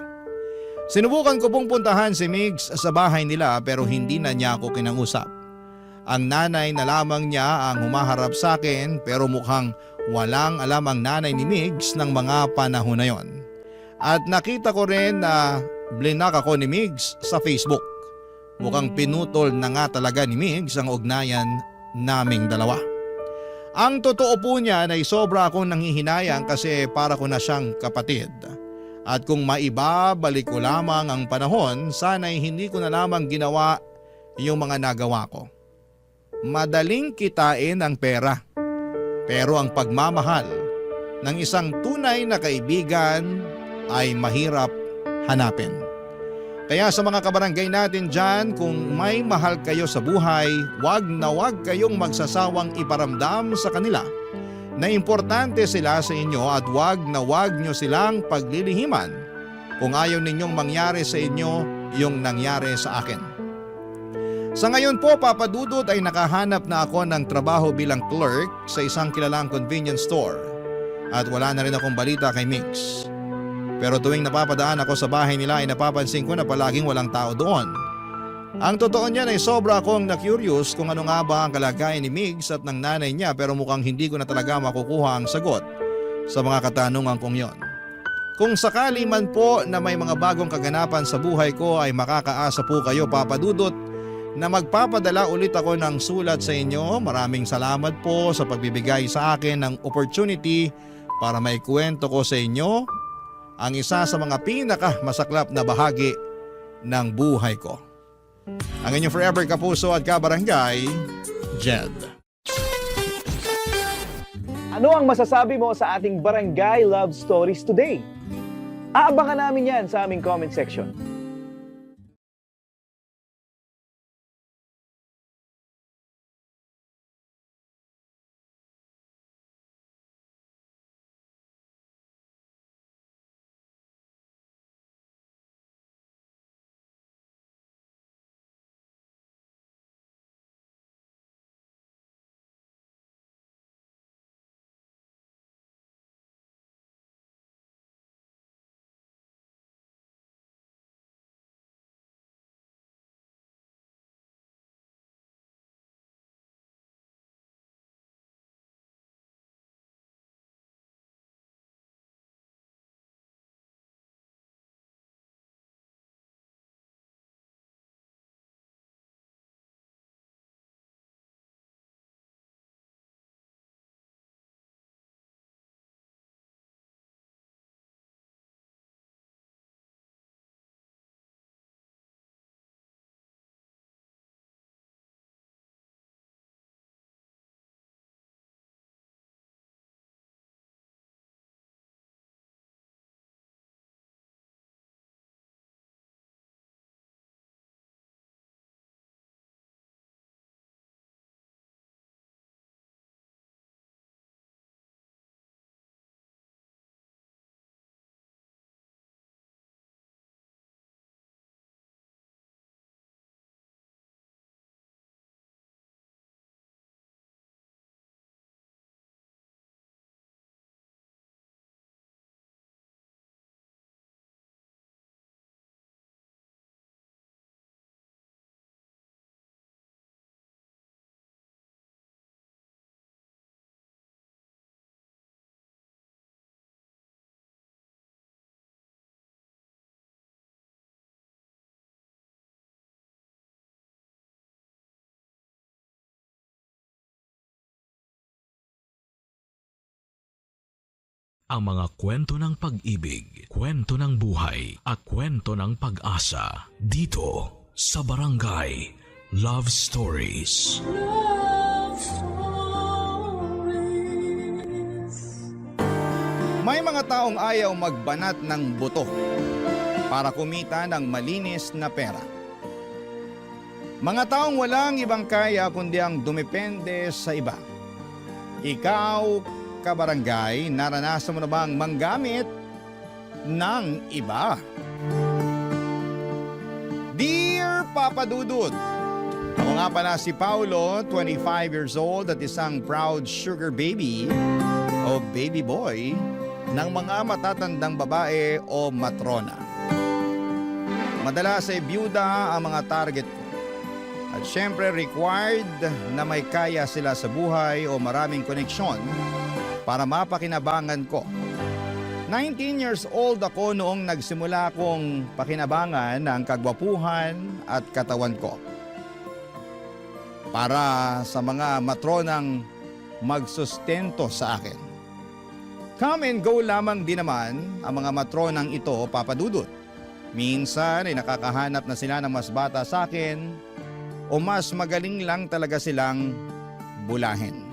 Sinubukan ko pong puntahan si Migs sa bahay nila pero hindi na niya ako kinangusap. Ang nanay na lamang niya ang humaharap sa akin pero mukhang walang alam ang nanay ni Migs ng mga panahon na yon. At nakita ko rin na blinak ako ni Migs sa Facebook. Mukhang pinutol na nga talaga ni Migs ang ugnayan naming dalawa. Ang totoo po niyan ay sobra akong nanghihinayang kasi para ko na siyang kapatid. At kung maibabalik ko lamang ang panahon, sana'y hindi ko na lamang ginawa yung mga nagawa ko. Madaling kitain ang pera. Pero ang pagmamahal ng isang tunay na kaibigan ay mahirap hanapin. Kaya sa mga kabarangay natin dyan, kung may mahal kayo sa buhay, wag na wag kayong magsasawang iparamdam sa kanila na importante sila sa inyo at wag na wag nyo silang paglilihiman kung ayaw ninyong mangyari sa inyo yung nangyari sa akin. Sa ngayon po, Papa Dudut, ay nakahanap na ako ng trabaho bilang clerk sa isang kilalang convenience store at wala na rin akong balita kay Mix. Pero tuwing napapadaan ako sa bahay nila ay napapansin ko na palaging walang tao doon. Ang totoo niyan ay sobra akong na-curious kung ano nga ba ang kalagayan ni Migs at ng nanay niya pero mukhang hindi ko na talaga makukuha ang sagot sa mga katanungan kong yon. Kung sakali man po na may mga bagong kaganapan sa buhay ko ay makakaasa po kayo, Papa Dudut, na magpapadala ulit ako ng sulat sa inyo. Maraming salamat po sa pagbibigay sa akin ng opportunity para maikwento ko sa inyo ang isa sa mga pinakamasaklap na bahagi ng buhay ko. Ang inyong forever kapuso at kabarangay, Jed. Ano ang masasabi mo sa ating Barangay Love Stories today? Aabangan namin yan sa aming comment section. Ang mga kwento ng pag-ibig, kwento ng buhay at kwento ng pag-asa dito sa Barangay Love Stories. Love Stories. May mga taong ayaw magbanat ng buto para kumita ng malinis na pera. Mga taong walang ibang kaya kundi ang dumepende sa iba. Ikaw, kabarangay, naranasan mo na bang manggamit ng iba? Dear Papa Dudut, ako nga pala si Paulo, 25 years old at isang proud sugar baby o baby boy ng mga matatandang babae o matrona. Madalas ay byuda ang mga target ko. At syempre required na may kaya sila sa buhay o maraming koneksyon para mapakinabangan ko. 19 years old ako noong nagsimula kong pakinabangan ang kagwapuhan at katawan ko. Para sa mga matronang magsustento sa akin. Come and go lamang din naman ang mga matronang ito, Papa Dudut. Minsan ay nakakahanap na sila ng mas bata sa akin o mas magaling lang talaga silang bulahin.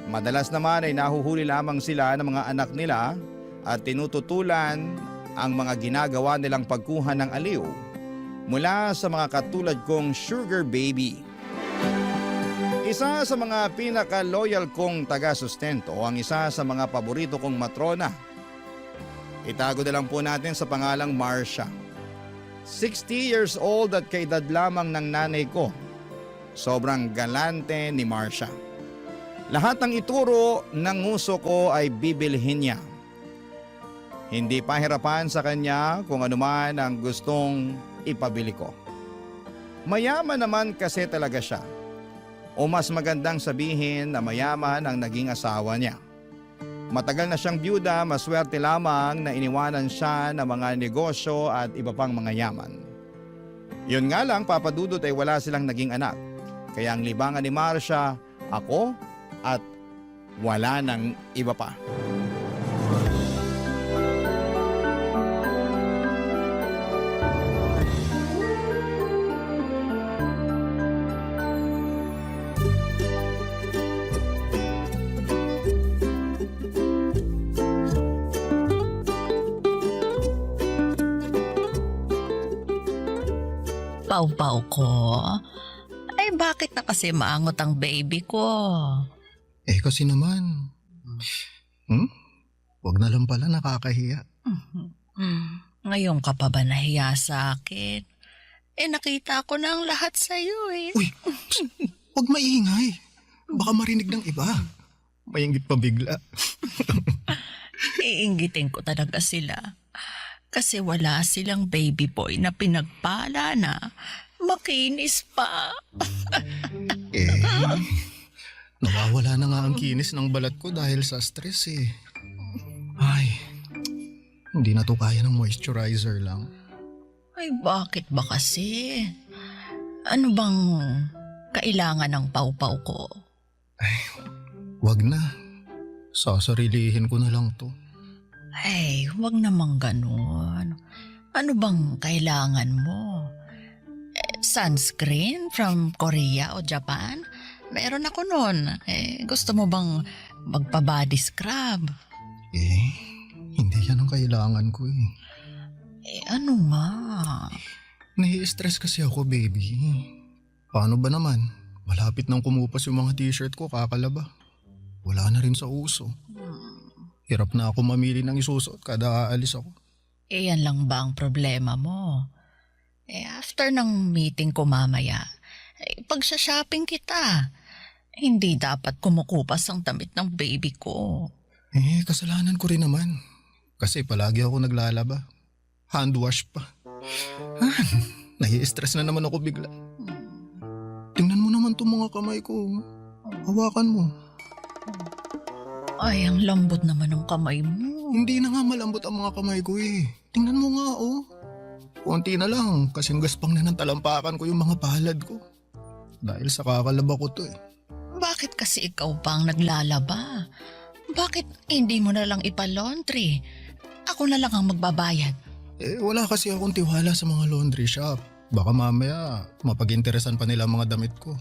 Madalas naman ay nahuhuli lamang sila ng mga anak nila at tinututulan ang mga ginagawa nilang pagkuha ng aliw mula sa mga katulad kong sugar baby. Isa sa mga pinaka-loyal kong taga-sustento ang isa sa mga paborito kong matrona. Itago na lang po natin sa pangalang Marcia. 60 years old at kaedad lamang ng nanay ko. Sobrang galante ni Marcia. Lahat ng ituro ng uso ko ay bibilhin niya. Hindi pahirapan sa kanya kung anuman ang gustong ipabili ko. Mayaman naman kasi talaga siya. O mas magandang sabihin na mayaman ang naging asawa niya. Matagal na siyang byuda, maswerte lamang na iniwanan siya ng mga negosyo at iba pang mga yaman. Yun nga lang, Papa Dudut, ay wala silang naging anak. Kaya ang libangan ni Marcia, ako at wala nang iba pa. Pau-pau ko. Ay bakit na kasi maangot ang baby ko? Kasi naman. Wag na lang pala, nakakahiya. Ngayon ka pa ba nahiya sa akin? Nakita ko na ang lahat sa'yo eh. Uy, wag maingay. Baka marinig ng iba. Maingit pa bigla. Iinggitin ko talaga sila. Kasi wala silang baby boy na pinagpala na makinis pa. Nawawala na nga ang kinis ng balat ko dahil sa stress eh. Ay, hindi na to kaya ng moisturizer lang. Ay bakit ba kasi? Ano bang kailangan ng pau-pau ko? Ay, wag na. Sasarilihin ko na lang to. Ay, wag namang ganun. Ano bang kailangan mo? Sunscreen from Korea o Japan? Meron ako nun. Gusto mo bang magpa-body scrub? Hindi yan ang kailangan ko eh. Ano nga? Nai-stress kasi ako, baby. Paano ba naman? Malapit nang kumupas yung mga t-shirt ko, kakalaba. Wala na rin sa uso. Hirap na ako mamili ng isusuot kada aalis ako. Yan lang ba ang problema mo? After ng meeting ko mamaya, pagsha-shopping kita. Hindi dapat kumukupas ang damit ng baby ko. Kasalanan ko rin naman. Kasi palagi ako naglalaba. Hand wash pa. Nai-stress na naman ako bigla. Tingnan mo naman itong mga kamay ko. Hawakan mo. Ay, ang lambot naman ng kamay mo. Hindi na nga malambot ang mga kamay ko eh. Tingnan mo nga oh. Konti na lang kasing gaspang na ng talampakan ko yung mga palad ko. Dahil sa kakalaba ko to eh. Bakit kasi ikaw pa ang naglalaba? Bakit hindi mo na lang ipalaundry? Ako na lang ang magbabayad. Wala kasi akong tiwala sa mga laundry shop. Baka mamaya mapag-interesan pa nila ang mga damit ko.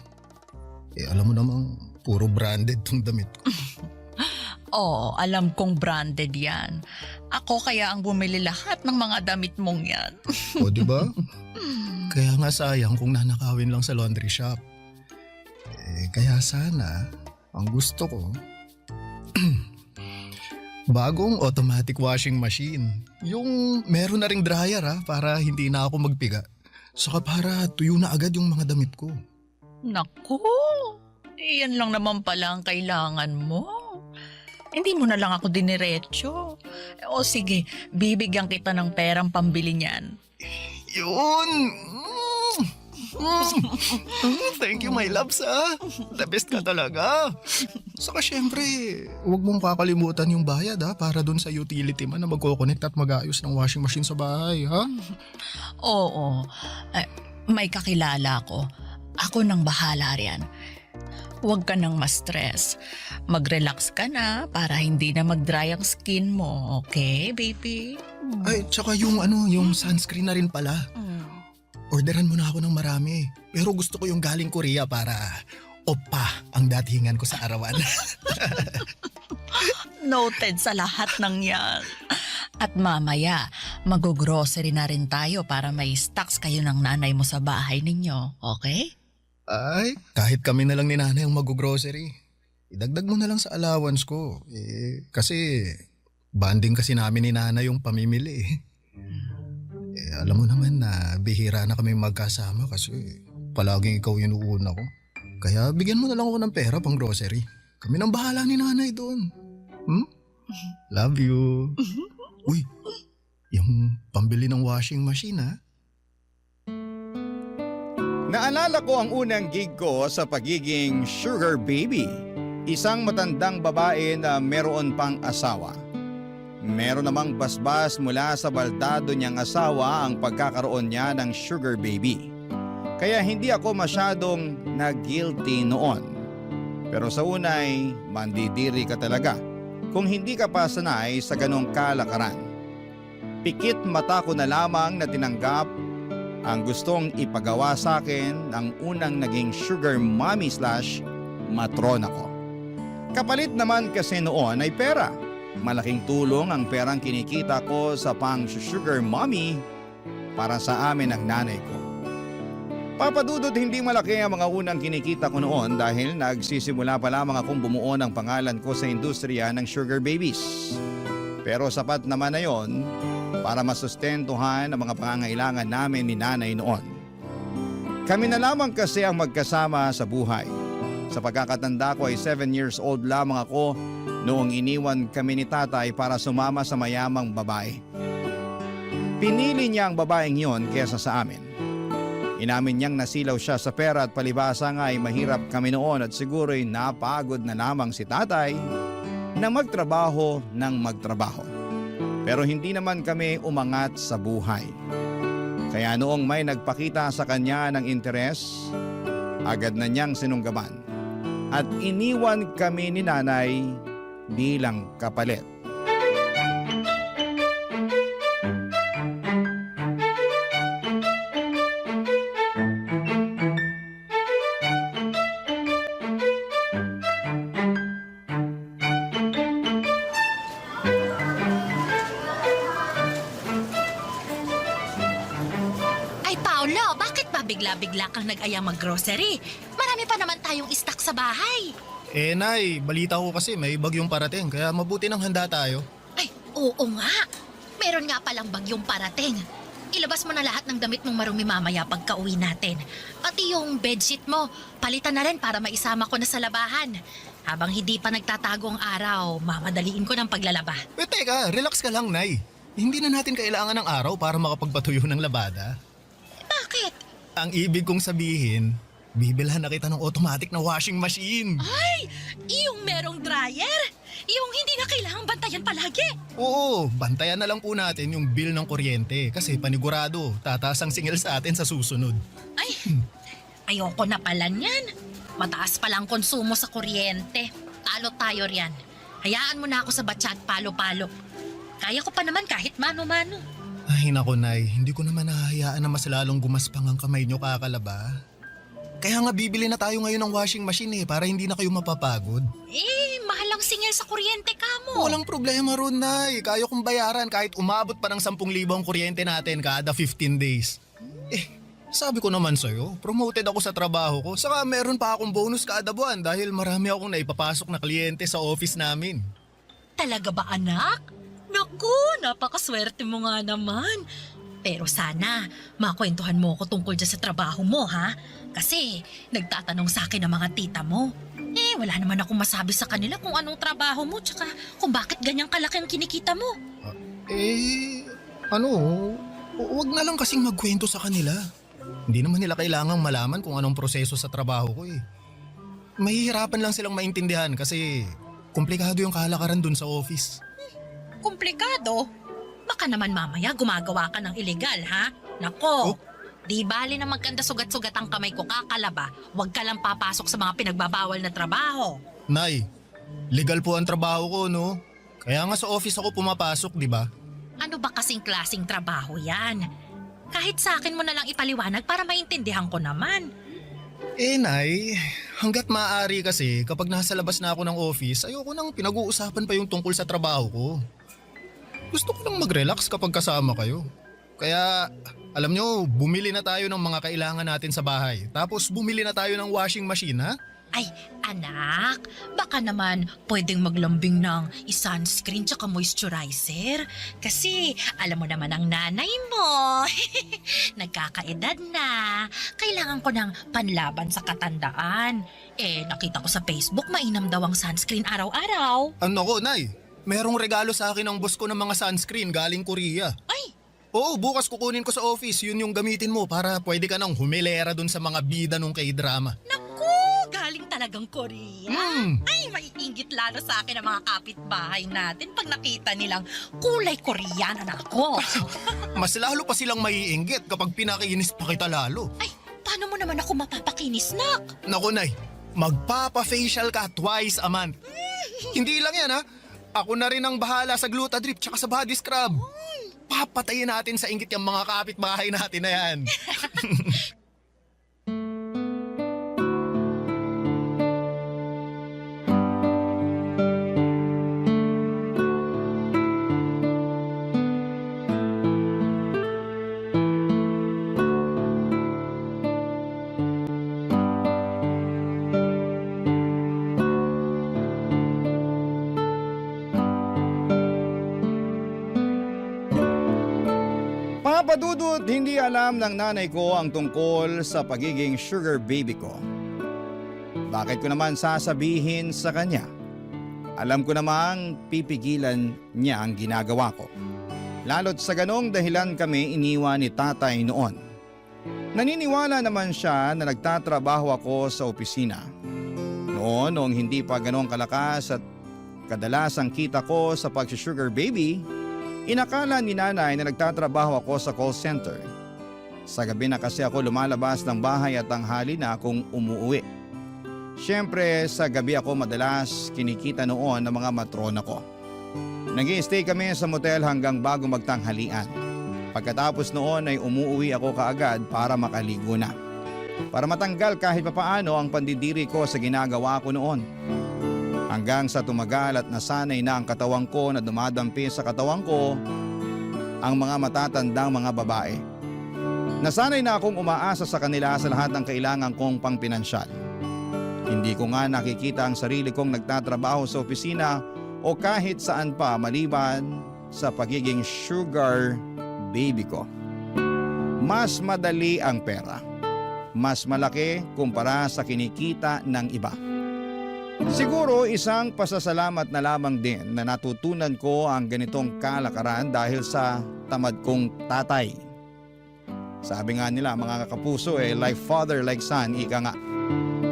Alam mo namang puro branded tong damit ko. Oo, alam kong branded yan. Ako kaya ang bumili lahat ng mga damit mong yan. O, di ba? Kaya nga sayang kung nanakawin lang sa laundry shop. Kaya sana, ang gusto ko, Bagong automatic washing machine. Yung meron na ring dryer para hindi na ako magpiga. Saka para tuyo na agad yung mga damit ko. Naku, iyan lang naman pala ang kailangan mo. Hindi mo na lang ako diniretso. O sige, bibigyan kita ng perang pambili niyan. Yun! Thank you, my loves, The best ka talaga. Saka syempre, huwag mong kakalimutan yung bayad, para dun sa utility man na magkoconnect at mag-ayos ng washing machine sa bahay, ha? Oo, may kakilala ko. Ako nang bahala riyan. Huwag ka nang ma-stress. Mag-relax ka na para hindi na mag-dry ang skin mo, okay, baby? Ay, tsaka yung sunscreen na rin pala. Orderan mo na ako ng marami. Pero gusto ko yung galing Korea para oppa ang datingan ko sa arawan. Noted sa lahat ng yan. At mamaya, mag-grocery na rin tayo para may stocks kayo ng nanay mo sa bahay ninyo, okay? Ay, kahit kami na lang ni nanay ang mag-grocery. Idagdag mo na lang sa allowance ko. Kasi banding kasi namin ni nanay yung pamimili. Alam mo naman na bihira na kami magkasama kasi palaging ikaw yung uuna ko. Kaya bigyan mo na lang ako ng pera pang grocery. Kami nang bahala ni nanay doon. Love you. Uy, yung pambili ng washing machine Naalala ko ang unang gig ko sa pagiging sugar baby. Isang matandang babae na meron pang asawa. Meron namang basbas mula sa baldado niyang asawa ang pagkakaroon niya ng sugar baby. Kaya hindi ako masyadong na-guilty noon. Pero sa unay, mandidiri ka talaga kung hindi ka pa sanay sa ganong kalakaran. Pikit mata ko na lamang na tinanggap ang gustong ipagawa sa akin ng unang naging sugar mommy / matrona ko. Kapalit naman kasi noon ay pera. Malaking tulong ang perang kinikita ko sa pang-sugar mommy para sa amin ng nanay ko. Papadudod hindi malaki ang mga unang kinikita ko noon dahil nagsisimula pa lamang akong bumuo ng pangalan ko sa industriya ng sugar babies. Pero sapat naman na yon para masustentuhan ang mga pangangailangan namin ni nanay noon. Kami na lamang kasi ang magkasama sa buhay. Sa pagkakatanda ko ay 7 years old lamang ako noong iniwan kami ni tatay para sumama sa mayamang babae. Pinili niya ang babaeng yon kesa sa amin. Inamin niyang nasilaw siya sa pera at palibasa nga ay mahirap kami noon at siguro'y napagod na lamang si tatay na magtrabaho ng magtrabaho. Pero hindi naman kami umangat sa buhay. Kaya noong may nagpakita sa kanya ng interes, agad na niyang sinunggaban. At iniwan kami ni nanay bilang kapalit. Ay, Paolo, bakit ba bigla-bigla kang nag-ayang mag-grocery? Marami pa naman tayong stock sa bahay. Nay, balita ko kasi may bagyong parating kaya mabuti nang handa tayo. Ay, oo nga. Meron nga palang bagyong parating. Ilabas mo na lahat ng damit mong marumi mamaya pagka-uwi natin. Pati yung bedsheet mo, palitan na rin para maisama ko na sa labahan. Habang hindi pa nagtatago ang araw, mamadaliin ko ng paglalaba. Teka, relax ka lang, Nay. Hindi na natin kailangan ng araw para makapagpatuyo ng labada. Bakit? Ang ibig kong sabihin, bibilhan na kita ng automatic na washing machine. Ay, yung merong dryer? Yung hindi na kailangang bantayan palagi? Oo, bantayan na lang po natin yung bill ng kuryente kasi panigurado, tataas ang singil sa atin sa susunod. Ay, ayoko na pala niyan. Mataas pala ang konsumo sa kuryente. Talo tayo riyan. Hayaan mo na ako sa batsa at palo-palo. Kaya ko pa naman kahit mano-mano. Ay nako, Nay, hindi ko naman nahahayaan na mas lalong gumaspang ang kamay nyo kakalaba. Kaya nga bibili na tayo ngayon ng washing machine para hindi na kayo mapapagod. Mahal ang singil sa kuryente ka mo. Walang problema ron, Nay. Kaya kong bayaran kahit umabot pa ng 10,000 ang kuryente natin kada 15 days. Sabi ko naman sa'yo, promoted ako sa trabaho ko. Saka meron pa akong bonus kada buwan dahil marami akong naipapasok na kliyente sa office namin. Talaga ba anak? Naku, napakaswerte mo nga naman. Pero sana, makwentuhan mo ko tungkol dyan sa trabaho mo, ha? Kasi nagtatanong sa akin ang mga tita mo. Wala naman akong masabi sa kanila kung anong trabaho mo tsaka kung bakit ganyang kalaki ang kinikita mo. Huwag na lang kasing magkwento sa kanila. Hindi naman nila kailangang malaman kung anong proseso sa trabaho ko eh. Mahihirapan lang silang maintindihan kasi komplikado yung kalakaran dun sa office. Komplikado? Baka naman mamaya gumagawa ka ng illegal, ha? Nako, di bali na magkanda sugat-sugat ang kamay ko kakalaba. Huwag ka lang papasok sa mga pinagbabawal na trabaho. Nay, legal po ang trabaho ko, no? Kaya nga sa office ako pumapasok, di ba? Ano ba kasing klaseng trabaho yan? Kahit sa akin mo na lang ipaliwanag para maintindihan ko naman. Nay, hanggat maaari kasi kapag nasa labas na ako ng office, ayoko nang pinag-uusapan pa yung tungkol sa trabaho ko. Gusto ko lang mag-relax kapag kasama kayo. Kaya, alam nyo, bumili na tayo ng mga kailangan natin sa bahay. Tapos bumili na tayo ng washing machine, ha? Ay, anak, baka naman pwedeng maglambing ng sunscreen tsaka moisturizer. Kasi alam mo naman ang nanay mo. Nagkakaedad na. Kailangan ko ng panlaban sa katandaan. Nakita ko sa Facebook mainam daw ang sunscreen araw-araw. Ano ko, Nay? Merong regalo sa akin ng boss ko ng mga sunscreen galing Korea. Ay! Oo, bukas kukunin ko sa office. Yun yung gamitin mo para pwede ka nang humilera dun sa mga bida nung K-drama. Naku, galing talagang Korea. Ay, maiinggit lalo sa akin ang mga kapitbahay natin pag nakita nilang kulay Koreana na ako. Mas lalo pa silang maiinggit kapag pinakinis pa kita lalo. Ay, paano mo naman ako mapapakinis, nak? Naku, Nay, magpapa-facial ka twice a month. Hindi lang yan, ha? Ako na rin ang bahala sa Glutadrip tsaka sa body scrub. Papatayin natin sa inggit yung mga kapitbahay natin na yan. Papadudot, hindi alam ng nanay ko ang tungkol sa pagiging sugar baby ko. Bakit ko naman sasabihin sa kanya? Alam ko namang pipigilan niya ang ginagawa ko. Lalo't sa ganong dahilan kami iniwan ni tatay noon. Naniniwala naman siya na nagtatrabaho ako sa opisina. Noong hindi pa ganong kalakas at kadalasang kita ko sa pag-sugar baby, inakala ni nanay na nagtatrabaho ako sa call center. Sa gabi na kasi ako lumalabas ng bahay at tanghali na akong umuwi. Siyempre sa gabi ako madalas kinikita noon ng mga matrona ko. Nag-i-stay kami sa motel hanggang bago magtanghalian. Pagkatapos noon ay umuwi ako kaagad para makaligo na. Para matanggal kahit papaano ang pandidiri ko sa ginagawa ko noon. Hanggang sa tumagal at nasanay na ang katawan ko na dumadampi sa katawan ko ang mga matatandang mga babae. Nasanay na akong umaasa sa kanila sa lahat ng kailangan kong pangpinansyal. Hindi ko nga nakikita ang sarili kong nagtatrabaho sa opisina o kahit saan pa maliban sa pagiging sugar baby ko. Mas madali ang pera. Mas malaki kumpara sa kinikita ng iba. Siguro isang pasasalamat na lamang din na natutunan ko ang ganitong kalakaran dahil sa tamad kong tatay. Sabi nga nila mga kapuso like father like son, ika nga.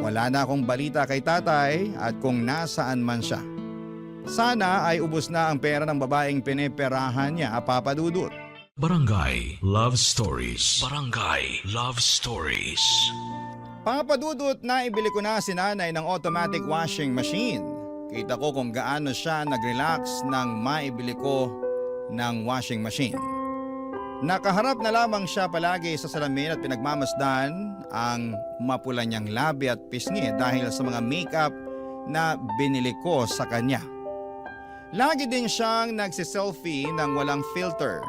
Wala na akong balita kay tatay at kung nasaan man siya. Sana ay ubos na ang pera ng babaeng pineperahan niya, Papa Dudut. Barangay Love Stories. Barangay Love Stories. Papadudot na ibili ko na si nanay ng automatic washing machine. Kita ko kung gaano siya nag-relax nang maibili ko ng washing machine. Nakaharap na lamang siya palagi sa salamin at pinagmamasdan ang mapula niyang labi at pisngi dahil sa mga makeup na binili ko sa kanya. Lagi din siyang nagsiselfie ng walang filter.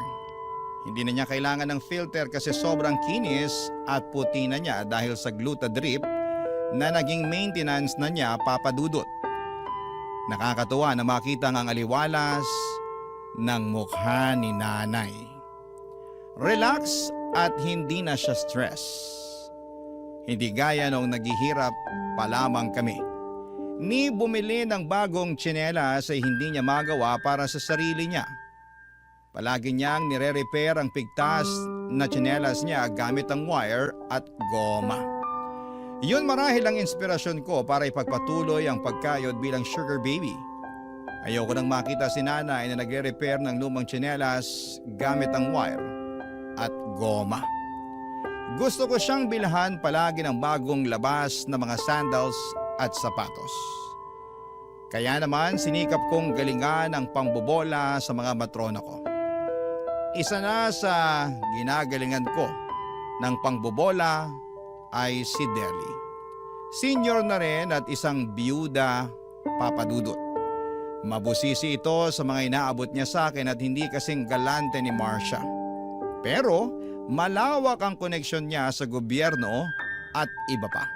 Hindi na niya kailangan ng filter kasi sobrang kinis at puti na niya dahil sa Glutadrip na naging maintenance na niya, Papa Dudut. Nakakatuwa na makita ang aliwalas ng mukha ni nanay. Relax at hindi na siya stress. Hindi gaya nung naghihirap pa lamang kami. Ni bumili ng bagong tsinelas ay hindi niya magawa para sa sarili niya. Palagi niyang nire-repair ang pigtas na tsinelas niya gamit ang wire at goma. Yun marahil ang inspirasyon ko para ipagpatuloy ang pagkayod bilang sugar baby. Ayoko nang makita si nanay na nagre-repair ng lumang tsinelas gamit ang wire at goma. Gusto ko siyang bilhan palagi ng bagong labas na mga sandals at sapatos. Kaya naman sinikap kong galingan ang pambobola sa mga matrona ko. Isa na sa ginagalingan ko ng pangbobola ay si Deli. Senior na rin at isang biyuda, Papa Dudut. Mabusisi ito sa mga inaabot niya sa akin at hindi kasing galante ni Marcia. Pero malawak ang koneksyon niya sa gobyerno at iba pa.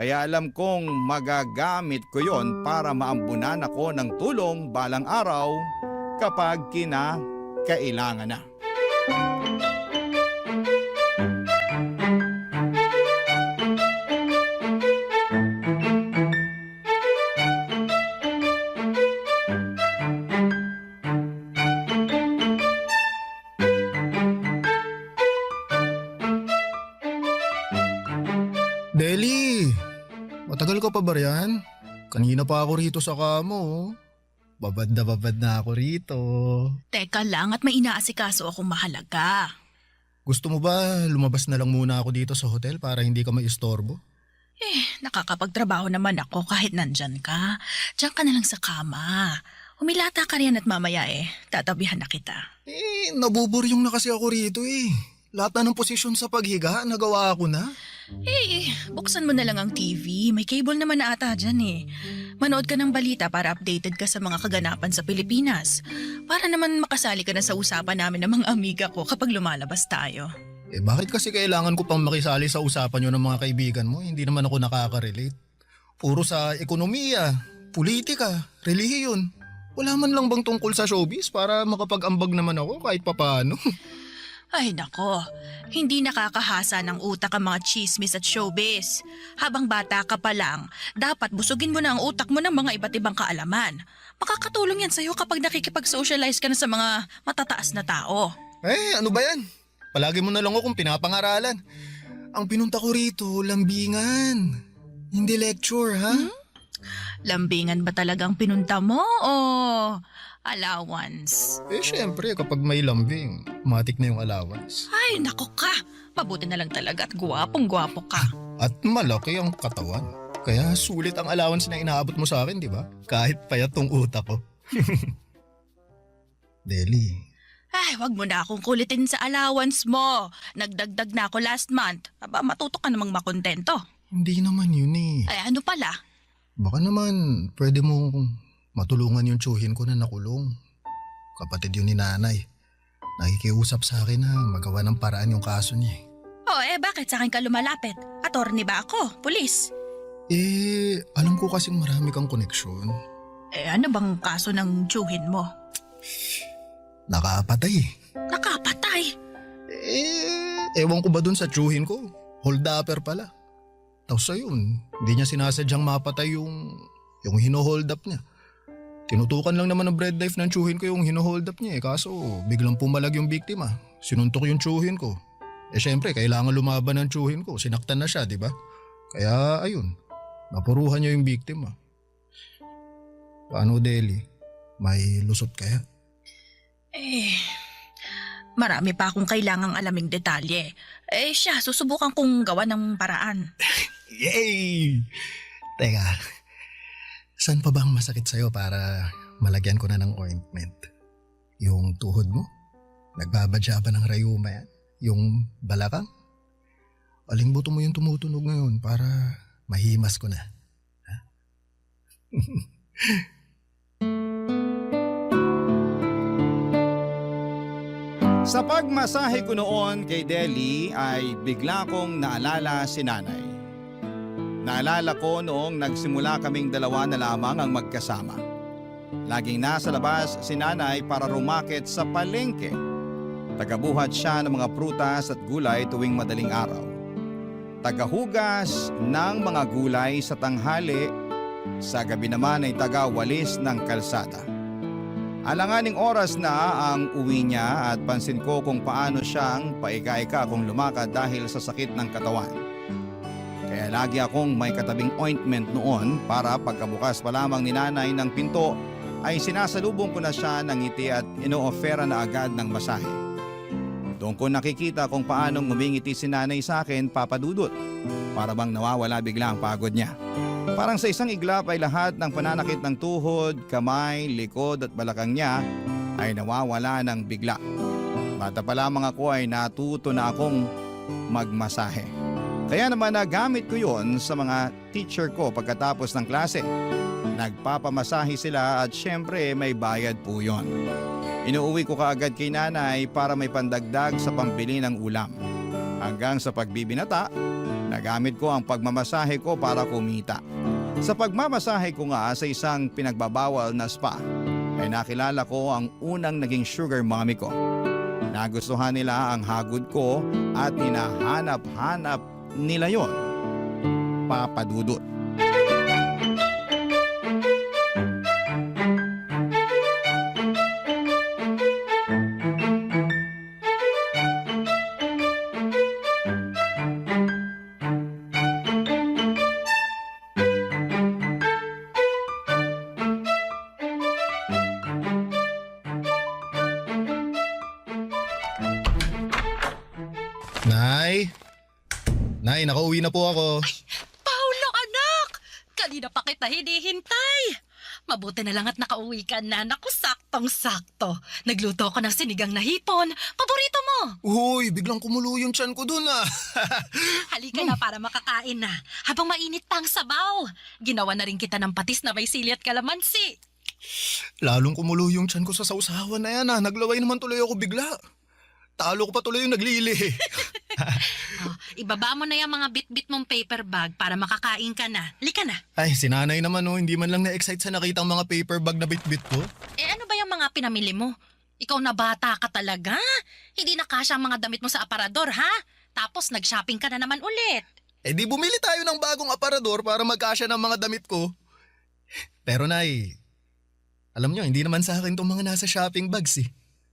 Kaya alam kong magagamit ko yon para maambunan ako ng tulong balang araw kapag kinakailangan na. Deli, matagal ka pa ba riyan? Kanina pa ako rito sa kamo. Babad na ako rito. Teka lang at may inaasikaso akong mahalaga. Gusto mo ba lumabas na lang muna ako dito sa hotel para hindi ka maistorbo? Nakakapagtrabaho naman ako kahit nandyan ka. Diyan ka na lang sa kama. Humilata ka riyan at mamaya tatabihan na kita. Nabuburyong na kasi ako rito Lahat na ng posisyon sa paghiga, nagawa ako na. Buksan mo na lang ang TV. May cable naman na ata dyan Manood ka ng balita para updated ka sa mga kaganapan sa Pilipinas. Para naman makasali ka na sa usapan namin ng mga amiga ko kapag lumalabas tayo. Bakit kasi kailangan ko pang makisali sa usapan nyo ng mga kaibigan mo? Hindi naman ako nakaka-relate. Puro sa ekonomiya, politika, relihiyon. Wala man lang bang tungkol sa showbiz para makapag-ambag naman ako kahit papaano? Ay nako, hindi nakakahasa ng utak ang mga chismis at showbiz. Habang bata ka pa lang, dapat busugin mo na ang utak mo ng mga iba't ibang kaalaman. Makakatulong yan sa'yo kapag nakikipag-socialize ka na sa mga matataas na tao. Ano ba yan? Palagi mo na lang akong pinapangaralan. Ang pinunta ko rito, lambingan. Hindi lecture, ha? Lambingan ba talagang pinunta mo o allowance? Syempre, kapag may lambing, matik na yung allowance. Ay, nako ka. Mabuti na lang talaga at gwapong-gwapo ka. At malaki ang katawan. Kaya sulit ang allowance na inaabot mo sa akin, di ba? Kahit payat tong utak ko. Deli. Ay, wag mo na akong kulitin sa allowance mo. Nagdagdag na ako last month. Aba, matuto ka namang makontento. Hindi naman yun Ay, ano pala? Baka naman, pwede mong matulungan yung tsuhin ko na nakulong. Kapatid yun ni nanay. Nakikiusap sa akin na magawa ng paraan yung kaso niya. Bakit sa akin ka lumalapit? Attorney ba ako? Pulis? Alam ko kasing marami kang koneksyon. Ano bang kaso ng tsuhin mo? Nakapatay. Nakapatay? Ewan ko ba dun sa tsuhin ko? Hold-upper pala. Tapos ayun, hindi niya sinasadyang mapatay yung hino-hold up niya. Tinutukan lang naman ng bread knife ng tsuhin ko yung hino-hold up niya kaso biglang pumalag yung biktima. Sinuntok yung tsuhin ko. Syempre, kailangan lumaban ng tsuhin ko. Sinaktan na siya, di ba? Kaya ayun, napuruhan niya yung biktima. Paano, Deli? May lusot kaya? Marami pa akong kailangang alaming detalye. Siya, susubukan kong gawa ng paraan. Yay! Teka, saan pa bang masakit sa'yo para malagyan ko na ng ointment? Yung tuhod mo? Nagbabadya ba ng rayuma yan? Yung balakang? Aling buto mo yung tumutunog ngayon para mahimas ko na. Ha? Sa pagmasahe ko noon kay Deli ay bigla kong naalala si nanay. Naalala ko noong nagsimula kaming dalawa na lamang ang magkasama. Laging nasa labas si nanay para rumakit sa palengke. Tagabuhat siya ng mga prutas at gulay tuwing madaling araw. Tagahugas ng mga gulay sa tanghali, sa gabi naman ay tagawalis ng kalsada. Alanganing oras na ang uwi niya at pansin ko kung paano siyang paika-ika kung lumakad dahil sa sakit ng katawan. Kaya lagi akong may katabing ointment noon para pagkabukas pa lamang ni nanay ng pinto ay sinasalubong ko na siya ng ngiti at ino-offera na agad ng masahe. Doon ko nakikita kung paano ngumingiti si nanay sa akin, Papa Dudut. Para bang nawawala bigla ang pagod niya. Parang sa isang iglap ay lahat ng pananakit ng tuhod, kamay, likod at balakang niya ay nawawala ng bigla. Bata pa lamang ako ay natuto na akong magmasahe. Kaya naman nagamit ko yon sa mga teacher ko pagkatapos ng klase. Nagpapamasahe sila at syempre may bayad po yon. Inuuwi ko kaagad kay nanay para may pandagdag sa pambili ng ulam. Hanggang sa pagbibinata, nagamit ko ang pagmamasahe ko para kumita. Sa pagmamasahe ko nga sa isang pinagbabawal na spa, ay nakilala ko ang unang naging sugar mommy ko. Nagustuhan nila ang hagod ko at hinahanap-hanap nila yon, Papa Dudut. Nay, nakauwi na po ako. Paolo, anak! Kanina pa kita hinihintay. Mabuti na lang at nakauwi ka na. Naku, saktong-sakto. Nagluto ko ng sinigang na hipon. Paborito mo. Uy, biglang kumulo yung tiyan ko dun ah. Halika na para makakain na. Habang mainit pa ang sabaw. Ginawa na rin kita ng patis na may sili at kalamansi. Lalong kumulo yung tiyan ko sa sausawan na yan ah. Naglaway naman tuloy ako bigla. Talo ko pa tuloy yung naglili. Ibaba mo na yung mga bit-bit mong paper bag para makakain ka na. Halika na. Ay, si nanay naman oh, hindi man lang na-excite sa nakitang mga paper bag na bit-bit ko. Ano ba yung mga pinamili mo? Ikaw na bata ka talaga. Hindi na kasya ang mga damit mo sa aparador, ha? Tapos nag-shopping ka na naman ulit. Di bumili tayo ng bagong aparador para magkasya ng mga damit ko. Pero nay, alam nyo, hindi naman sa akin tong mga nasa shopping bags eh.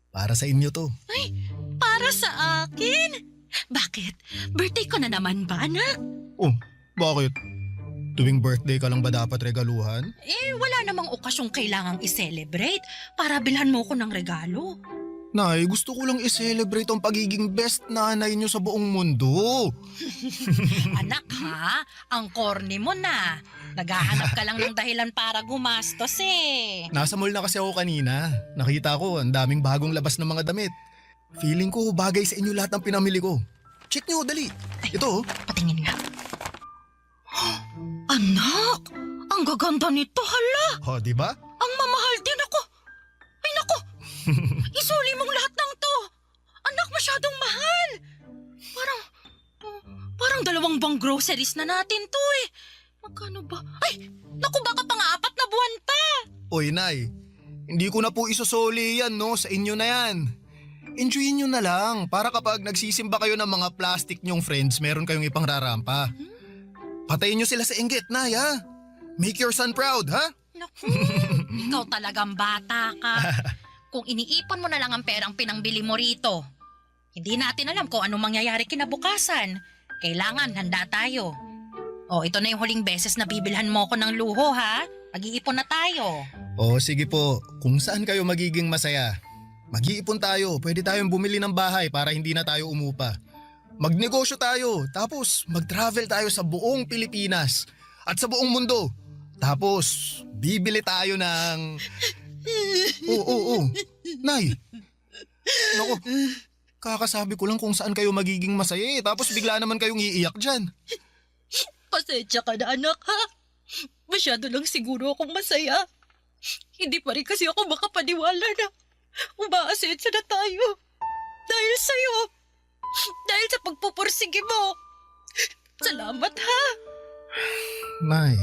Para sa inyo to. Ay, para sa akin? Bakit? Birthday ko na naman ba, anak? Oh, bakit? Tuwing birthday ka lang ba dapat regaluhan? Wala namang okasyong kailangang i-celebrate para bilhan mo ko ng regalo. Nay, gusto ko lang i-celebrate ang pagiging best nanay nyo sa buong mundo. Anak ha, ang corny mo na. Naghahanap ka lang ng dahilan para gumastos eh. Nasa mall na kasi ako kanina. Nakita ko ang daming bagong labas ng mga damit. Feeling ko bagay sa inyo lahat ng pinamili ko. Check nyo, dali. Ito. Patingin nga. Anak, ang gaganda nito, hala. Di ba? Ang mamahal din ako. Ay naku, isuli mong lahat ng to. Anak, masyadong mahal. Parang 2 buwang groceries na natin to eh. Magkano ba? Ay, naku, baka pang 4 na buwan pa. Oy, Nay. Hindi ko na po isusoli yan, no? Sa inyo na yan. Enjoyin nyo na lang para kapag nagsisimba kayo ng mga plastic nyong friends, meron kayong ipangrarampa. Patayin nyo sila sa inggit, Nay, ha? Make your son proud, ha? Naku, ikaw talagang bata ka. Kung iniipon mo na lang ang perang pinangbili mo rito, hindi natin alam kung anong mangyayari kinabukasan. Kailangan handa tayo. Ito na yung huling beses na bibilhan mo ko ng luho, ha? Mag-iipon na tayo. Sige po. Kung saan kayo magiging masaya. Mag-iipon tayo. Pwede tayong bumili ng bahay para hindi na tayo umupa. Magnegosyo tayo. Tapos mag-travel tayo sa buong Pilipinas. At sa buong mundo. Tapos bibili tayo ng... Oo. Nay. Naku. Kakasabi ko lang kung saan kayo magiging masaya eh. Tapos bigla naman kayong iiyak dyan. Pasensya ka na, anak, ha? Masyado lang siguro akong masaya. Hindi pa rin kasi ako makapaniwala na umaasenso na tayo. Dahil sa'yo. Dahil sa pagpupursige mo. Salamat, ha? Nay.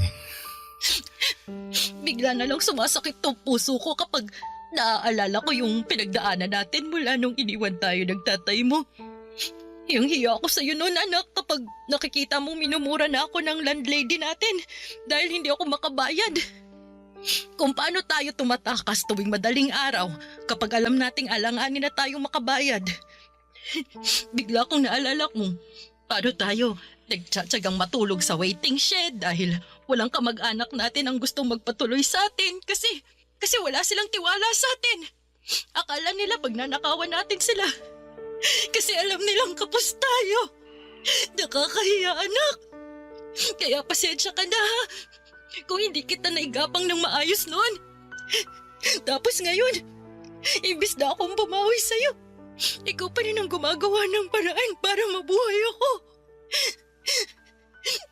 Bigla na lang sumasakit tong puso ko kapag naaalala ko yung pinagdaanan natin mula nung iniwan tayo ng tatay mo. Yung hiya ko sa'yo noon, anak, kapag nakikita mong minumura na ako ng landlady natin dahil hindi ako makabayad. Kung paano tayo tumatakas tuwing madaling araw kapag alam nating alanganin na tayong makabayad. Bigla kong naalala kung paano tayo nagtsatsagang matulog sa waiting shed dahil walang kamag-anak natin ang gustong magpatuloy sa atin kasi wala silang tiwala sa atin. Akala nila pag nanakawan natin sila. Kasi alam nilang kapos tayo. Nakakahiya, anak. Kaya pasensya ka na, ha? Kung hindi kita naigapang ng maayos noon. Tapos ngayon, imbis na akong bumawi sa'yo, ikaw pa rin ang gumagawa ng paraan para mabuhay ako.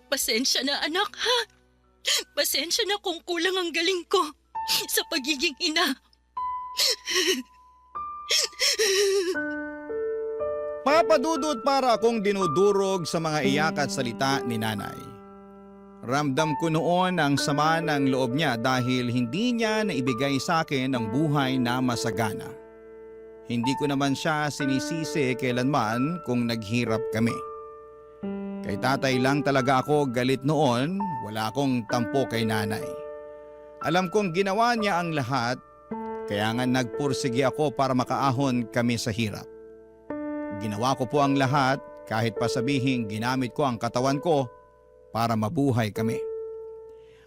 Pasensya na, anak, ha? Pasensya na kung kulang ang galing ko sa pagiging ina. Papadudot para akong dinudurog sa mga iyak at salita ni nanay. Ramdam ko noon ang sama ng loob niya dahil hindi niya naibigay sa akin ang buhay na masagana. Hindi ko naman siya sinisisi kailanman kung naghirap kami. Kay tatay lang talaga ako galit noon, wala akong tampo kay nanay. Alam kong ginawa niya ang lahat, kaya nga nagpursige ako para makaahon kami sa hirap. Ginawa ko po ang lahat kahit pa sabihin ginamit ko ang katawan ko para mabuhay kami.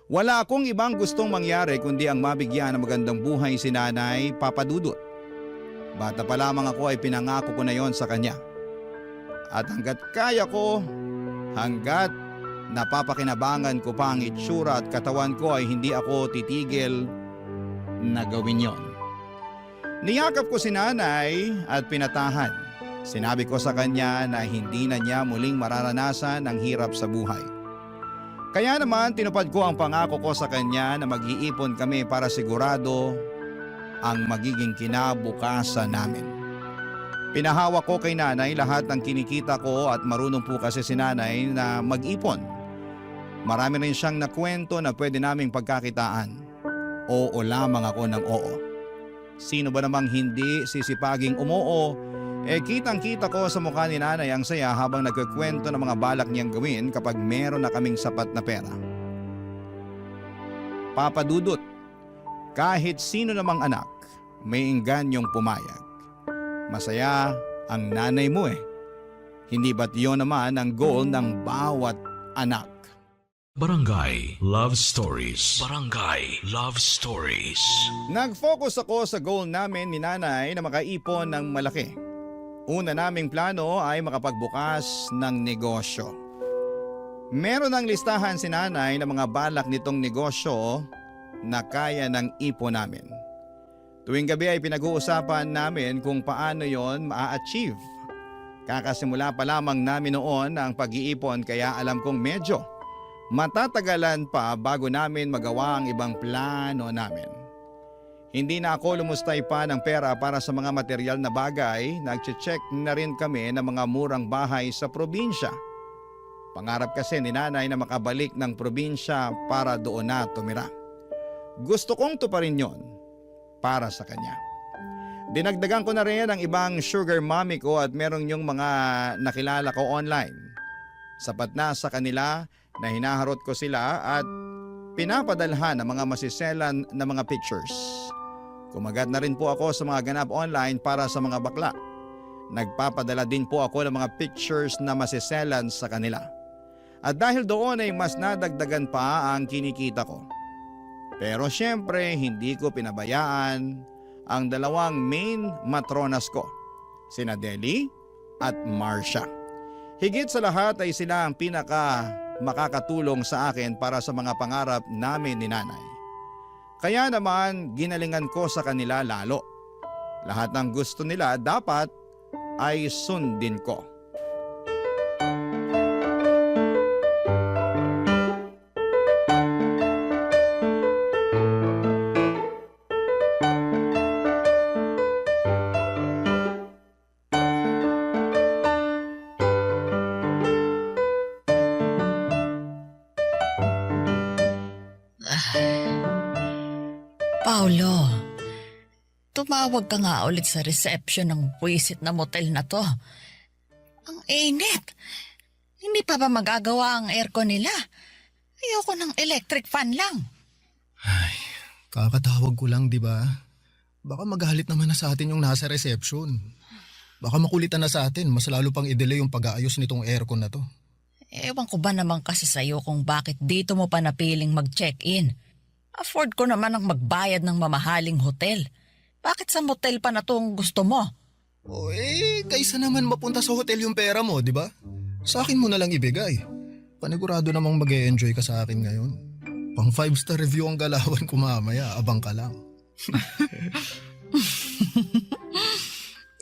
Wala akong ibang gustong mangyari kundi ang mabigyan ng magandang buhay si nanay, Papa Dudut. Bata pa lamang ako ay pinangako ko na yon sa kanya. At hanggat kaya ko, hanggat napapakinabangan ko pa ang itsura at katawan ko ay hindi ako titigil na gawin yon. Niyakap ko si nanay at pinatahan. Sinabi ko sa kanya na hindi na niya muling mararanasan ang hirap sa buhay. Kaya naman tinupad ko ang pangako ko sa kanya na mag-iipon kami para sigurado ang magiging kinabukasan namin. Pinahawak ko kay nanay lahat ng kinikita ko at marunong po kasi si nanay na mag-ipon. Marami rin siyang nakwento na pwede naming pagkakitaan. Oo lamang ako ng oo. Sino ba namang hindi sisipaging umoo? Kitang-kita ko sa mukha ni nanay ang saya habang nagkukwento ng mga balak niyang gawin kapag meron na kaming sapat na pera. Papa Dudut, kahit sino namang anak, may ingganyong pumayag. Masaya ang nanay mo eh. Hindi ba't yun naman ang goal ng bawat anak? Barangay Love Stories. Barangay Love Stories. Nag-focus ako sa goal namin ni nanay na makaipon ng malaki. Una naming plano ay makapagbukas ng negosyo. Meron ng listahan si nanay ng mga balak nitong negosyo na kaya ng ipon namin. Tuwing gabi ay pinag-uusapan namin kung paano yon ma-achieve. Kakasimula pa lamang namin noon ang pag-iipon kaya alam kong medyo matatagalan pa bago namin magawa ang ibang plano namin. Hindi na ako lumustay pa ng pera para sa mga material na bagay, nagche-check na rin kami ng mga murang bahay sa probinsya. Pangarap kasi ni nanay na makabalik ng probinsya para doon na tumira. Gusto kong tuparin yon para sa kanya. Dinagdagan ko na rin ang ibang sugar mommy ko at merong yung mga nakilala ko online. Sapat na sa kanila na hinaharot ko sila at pinapadalhan ng mga masiselan na mga pictures. Kumagat na rin po ako sa mga ganap online para sa mga bakla. Nagpapadala din po ako ng mga pictures na masiselan sa kanila. At dahil doon ay mas nadagdagan pa ang kinikita ko. Pero syempre hindi ko pinabayaan ang dalawang main matronas ko, sina Deli at Marcia. Higit sa lahat ay sila ang pinaka makakatulong sa akin para sa mga pangarap namin ni nanay. Kaya naman ginalingan ko sa kanila lalo. Lahat ng gusto nila dapat ay sundin ko. tumawag ka nga ulit sa reception ng puwisit na motel na to. Ang init. Hindi pa ba magagawa ang aircon nila? Ayoko ng electric fan lang. Ay, kakatawag ko lang, di ba? Baka magalit naman na sa atin yung nasa reception. Baka makulitan na sa atin, mas lalo pang i-delay yung pag-aayos nitong aircon na to. Ewan ko ba naman kasi sa'yo kung bakit dito mo pa napiling mag-check-in. Afford ko naman ang magbayad ng mamahaling hotel. Bakit sa motel pa na tong gusto mo? O kaysa naman mapunta sa hotel yung pera mo, di ba? Sa akin mo na lang ibigay. Panigurado namang mag-e-enjoy ka sa akin ngayon. Pang 5-star review ang galawan ko mamaya, abang ka lang.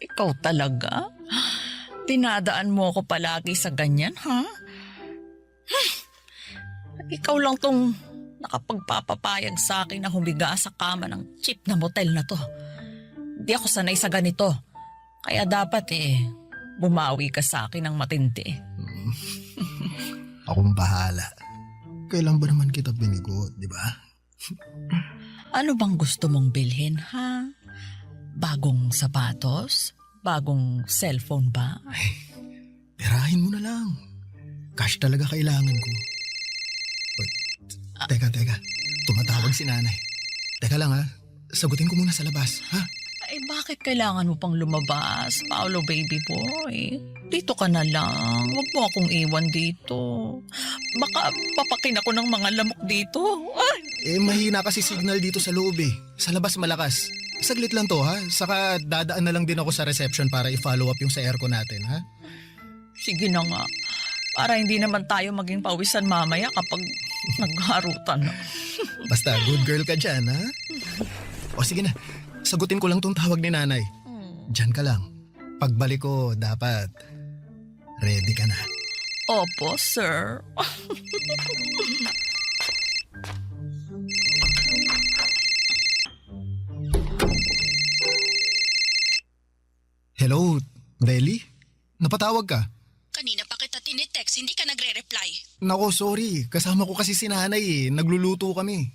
Ikaw talaga? Dinadaan mo ako palagi sa ganyan, ha? Ikaw lang tong nakapagpapapayag sa akin na humiga sa kama ng cheap na motel na to. Hindi ako sanay sa ganito. Kaya dapat bumawi ka sa akin ng matindi. Akong bahala. Kailan ba naman kita binigot, di ba? Ano bang gusto mong bilhin, ha? Bagong sapatos? Bagong cellphone ba? Ay, perahin mo na lang. Cash talaga kailangan ko. Uy, teka. Tumatawag si nanay. Teka lang ha. Sagutin ko muna sa labas, ha? Ay, bakit kailangan mo pang lumabas, Paolo baby boy? Dito ka na lang. Huwag mo akong iwan dito. Baka papakin ako ng mga lamok dito. Ay! Mahina kasi signal dito sa loob eh. Sa labas malakas. Saglit lang to ha. Saka dadaan na lang din ako sa reception para i-follow up yung sa aircon natin ha. Sige na nga. Para hindi naman tayo maging pawisan mamaya kapag nagharutan na. Basta good girl ka dyan ha. O sige na. Sagutin ko lang tong tawag ni nanay. Diyan ka lang. Pagbalik ko, dapat ready ka na. Opo, sir. Hello, Deli? Napatawag ka? Kanina pa kita tinitext, hindi ka nagre-reply. Nako, sorry. Kasama ko kasi si nanay eh. Nagluluto kami.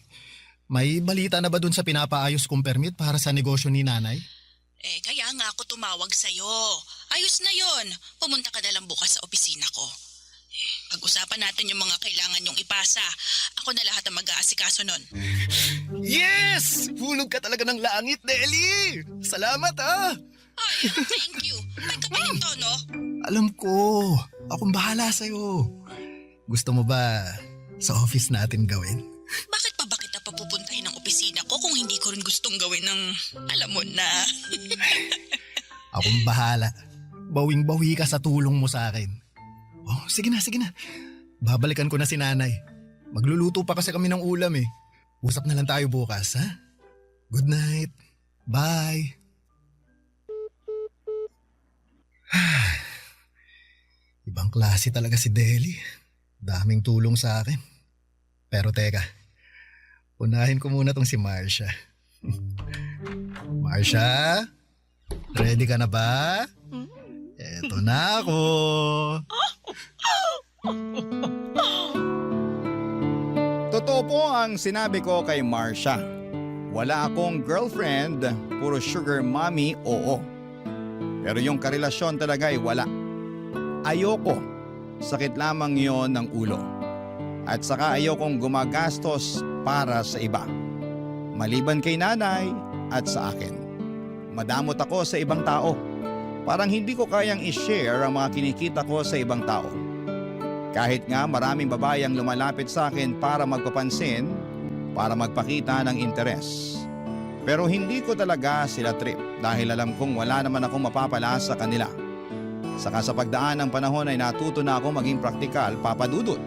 May balita na ba dun sa pinapaayos kong permit para sa negosyo ni nanay? Kaya nga ako tumawag sa'yo. Ayos na yon. Pumunta ka na lang bukas sa opisina ko. Pag-usapan natin yung mga kailangan yung ipasa. Ako na lahat ang mag-aasikaso nun. Yes! Hulog ka talaga ng langit, Deli! Salamat ah! Ay, thank you. May kapalang tono. Alam ko. Akong bahala sa'yo. Gusto mo ba sa office natin gawin? Bakit pa ba kita papupuntahin ng opisina ko kung hindi ko rin gustong gawin ng alam mo na? Akong bahala. Bawing-bawi ka sa tulong mo sa akin. Oh, sige na. Babalikan ko na si nanay. Magluluto pa kasi kami ng ulam eh. Usap na lang tayo bukas, ha? Good night. Bye. Ibang klase talaga si Deli. Daming tulong sa akin. Pero teka, unahin ko muna tong si Marcia. Marcia? Ready ka na ba? Eto na ako. Totoo po ang sinabi ko kay Marcia. Wala akong girlfriend, puro sugar mommy, oo. Pero yung karelasyon talaga ay wala. Ayoko. Sakit lamang yon ng ulo. At saka ayokong gumagastos para sa iba. Maliban kay nanay at sa akin. Madamot ako sa ibang tao. Parang hindi ko kayang i-share ang mga kinikita ko sa ibang tao. Kahit nga maraming babae ang lumalapit sa akin para magpapansin, para magpakita ng interes. Pero hindi ko talaga sila trip dahil alam kong wala naman akong mapapala sa kanila. Saka sa pagdaan ng panahon ay natuto na ako maging praktikal, Papa Dudut.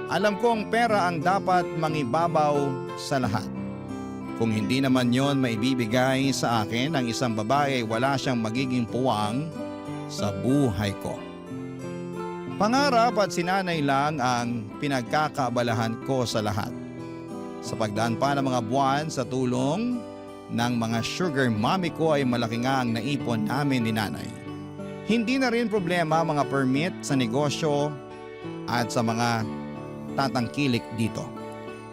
Alam kong pera ang dapat mangibabaw sa lahat. Kung hindi naman yon maibibigay sa akin ng isang babae, wala siyang magiging puwang sa buhay ko. Pangarap at sinanay lang ang pinagkakaabalahan ko sa lahat. Sa pagdaan pa ng mga buwan sa tulong ng mga sugar mommy ko ay malaki nga ang naipon namin ni nanay. Hindi na rin problema mga permit sa negosyo at sa mga tatangkilik dito.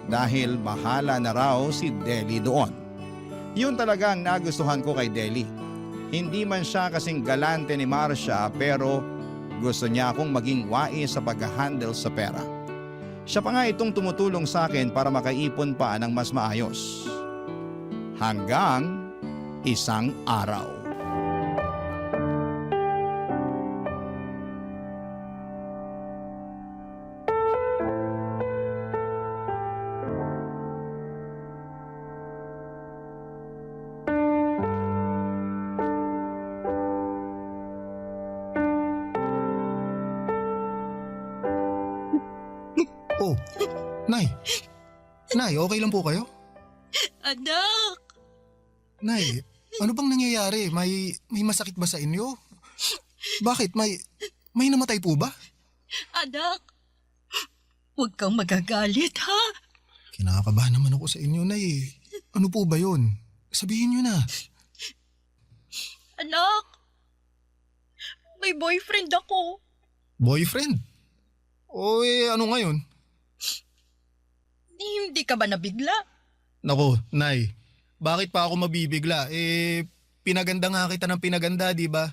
Dahil bahala na raw si Deli doon. Yun talagang nagustuhan ko kay Deli. Hindi man siya kasing galante ni Marcia pero gusto niya akong maging wais sa pag-handle sa pera. Siya pa nga itong tumutulong sa akin para makaipon pa ng mas maayos. Hanggang isang araw. Oh, Nay. Nay, okay lang po kayo? Anak! Nay, ano bang nangyayari? May masakit ba sa inyo? Bakit? May namatay po ba? Anak! Huwag kang magagalit, ha? Kinakabahan naman ako sa inyo, Nay. Ano po ba yun? Sabihin nyo na. Anak! May boyfriend ako. Boyfriend? O ano ngayon? Hindi ka ba nabigla? Nako, Nay. Bakit pa ako mabibigla? Pinaganda nga kita ng pinaganda, di ba?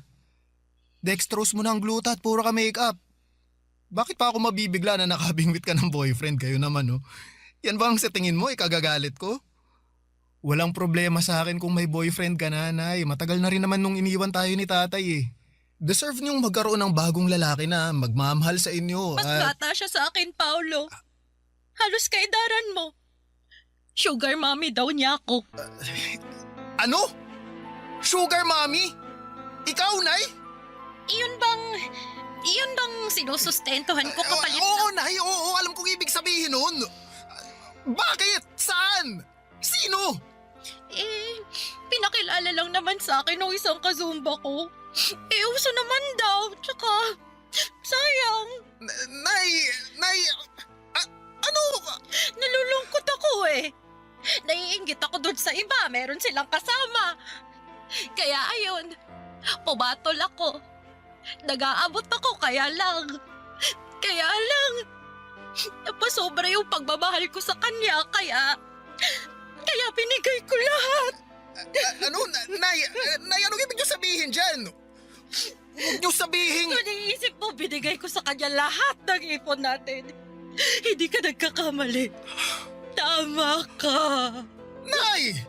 Dextrose mo na ang glutat, puro ka makeup. Bakit pa ako mabibigla na nakabingwit ka ng boyfriend? Kayo naman, no? Yan ba ang sa tingin mo, ikagagalit ko? Walang problema sa akin kung may boyfriend ka na, Nay. Matagal na rin naman nung iniwan tayo ni tatay eh. Deserve niyong magkaroon ng bagong lalaki na magmamahal sa inyo. Mas bata siya sa akin, Paolo. Halos kaidaran mo. Sugar mommy daw niya ako. Ano? Sugar mommy? Ikaw, Nay? Iyon bang sinusustentuhan ko kapalit Oo, Nay. Oo, alam kong ibig sabihin nun. Bakit? Saan? Sino? Pinakilala lang naman sa akin ng isang kazumba ko. Uso naman daw. Tsaka, sayang. Nay, ano? Nalulungkot ako eh. Naiinggit ako dun sa iba. Meron silang kasama. Kaya ayun, pumatol ako. Nag-aabot ako kaya lang. Napasobra yung pagmamahal ko sa kanya kaya binigay ko lahat. Ano? Nay, anong ibig niyo sabihin dyan? Huwag niyo sabihin... Kung iniisip mo, binigay ko sa kanya lahat ng ipon natin. Hindi ka nagkakamali. Tama ka. Nay!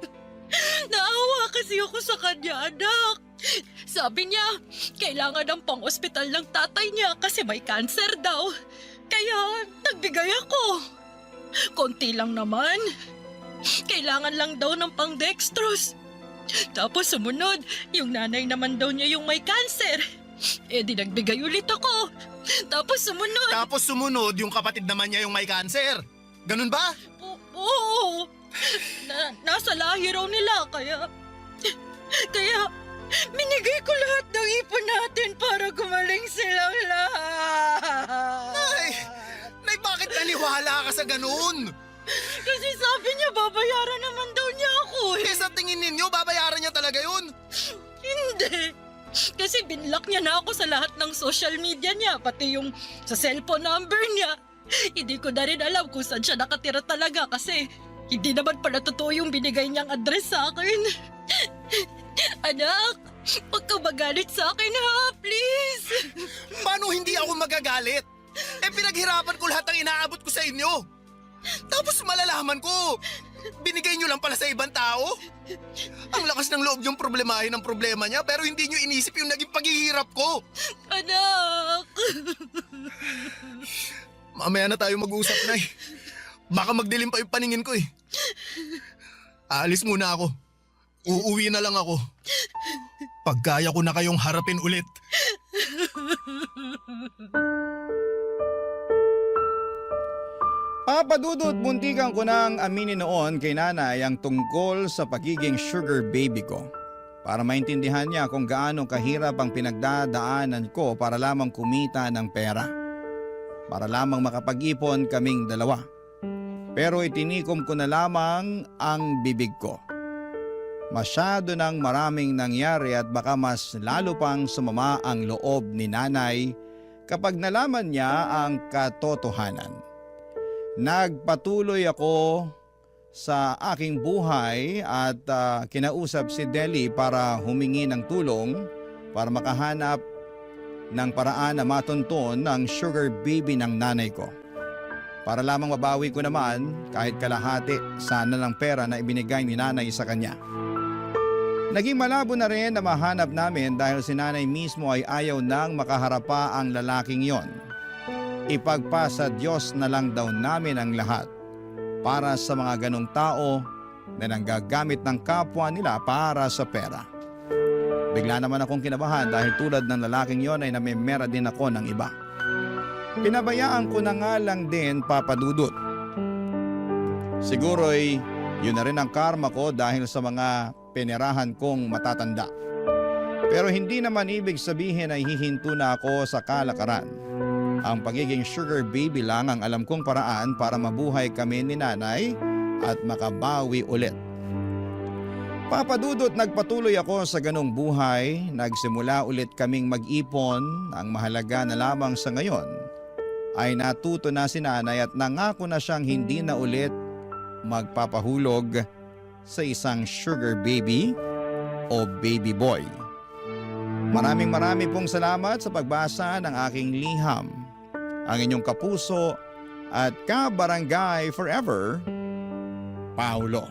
Naawa kasi ako sa kanya, anak. Sabi niya, kailangan ng pang-ospital ng tatay niya kasi may cancer daw. Kaya nagbigay ako. Konti lang naman. Kailangan lang daw ng pang-dextrose. Tapos sumunod, yung nanay naman daw niya yung may cancer. Di nagbigay ulit ako. Tapos sumunod, yung kapatid naman niya yung may cancer. Ganun ba? Oo. Nasa lahi raw nila, kaya minigay ko lahat ng ipon natin para gumaling silang lahat. Nay, bakit naniwala ka sa ganun? Kasi sabi niya babayaran naman daw niya ako eh. Sa tingin ninyo, babayaran niya talaga yun? Hindi. Kasi binlock niya na ako sa lahat ng social media niya, pati yung sa cellphone number niya. Hindi ko na rin alam kung saan siya nakatira talaga kasi hindi naman pala totoo yung binigay niyang address sa akin. Anak, huwag ka magalit sa akin ha, please. Paano hindi ako magagalit? Pinaghirapan ko lahat ng inaabot ko sa inyo. Tapos malalaman ko, binigay niyo lang pala sa ibang tao? Ang lakas ng loob yung problemahin ng problema niya pero hindi niyo inisip yung naging paghihirap ko. Anak! Mamaya na tayo mag-usap, Nay. Baka magdilim pa yung paningin ko eh. Aalis muna ako. Uuwi na lang ako. Pagkaya ko na kayong harapin ulit. Papadudot, muntikan ko nang aminin noon kay nanay ang tungkol sa pagiging sugar baby ko. Para maintindihan niya kung gaano kahirap ang pinagdadaanan ko para lamang kumita ng pera. Para lamang makapag-ipon kaming dalawa. Pero itinikom ko na lamang ang bibig ko. Masyado nang maraming nangyari at baka mas lalo pang sumama ang loob ni nanay kapag nalaman niya ang katotohanan. Nagpatuloy ako sa aking buhay at kinausap si Deli para humingi ng tulong para makahanap ng paraan na matunton ng sugar baby ng nanay ko. Para lamang mabawi ko naman kahit kalahati sana ng pera na ibinigay ni nanay sa kanya. Naging malabo na rin na mahanap namin dahil si nanay mismo ay ayaw nang makaharapa ang lalaking yon. Ipagpasa Diyos na lang daw namin ang lahat para sa mga ganong tao na nanggagamit ng kapwa nila para sa pera. Bigla naman akong kinabahan dahil tulad ng lalaking yon ay namimera din ako ng iba. Pinabayaan ko na nga lang din, Papa Dudut. Siguro'y yun na rin ang karma ko dahil sa mga penerahan kong matatanda. Pero hindi naman ibig sabihin ay hihinto na ako sa kalakaran. Ang pagiging sugar baby lang ang alam kong paraan para mabuhay kami ni nanay at makabawi ulit. Papadudot, nagpatuloy ako sa ganong buhay. Nagsimula ulit kaming mag-ipon. Ang mahalaga na lamang sa ngayon ay natuto na si nanay at nangako na siyang hindi na ulit magpapahulog sa isang sugar baby o baby boy. Maraming pong salamat sa pagbasa ng aking liham. Ang inyong kapuso at kabarangay forever, Paulo.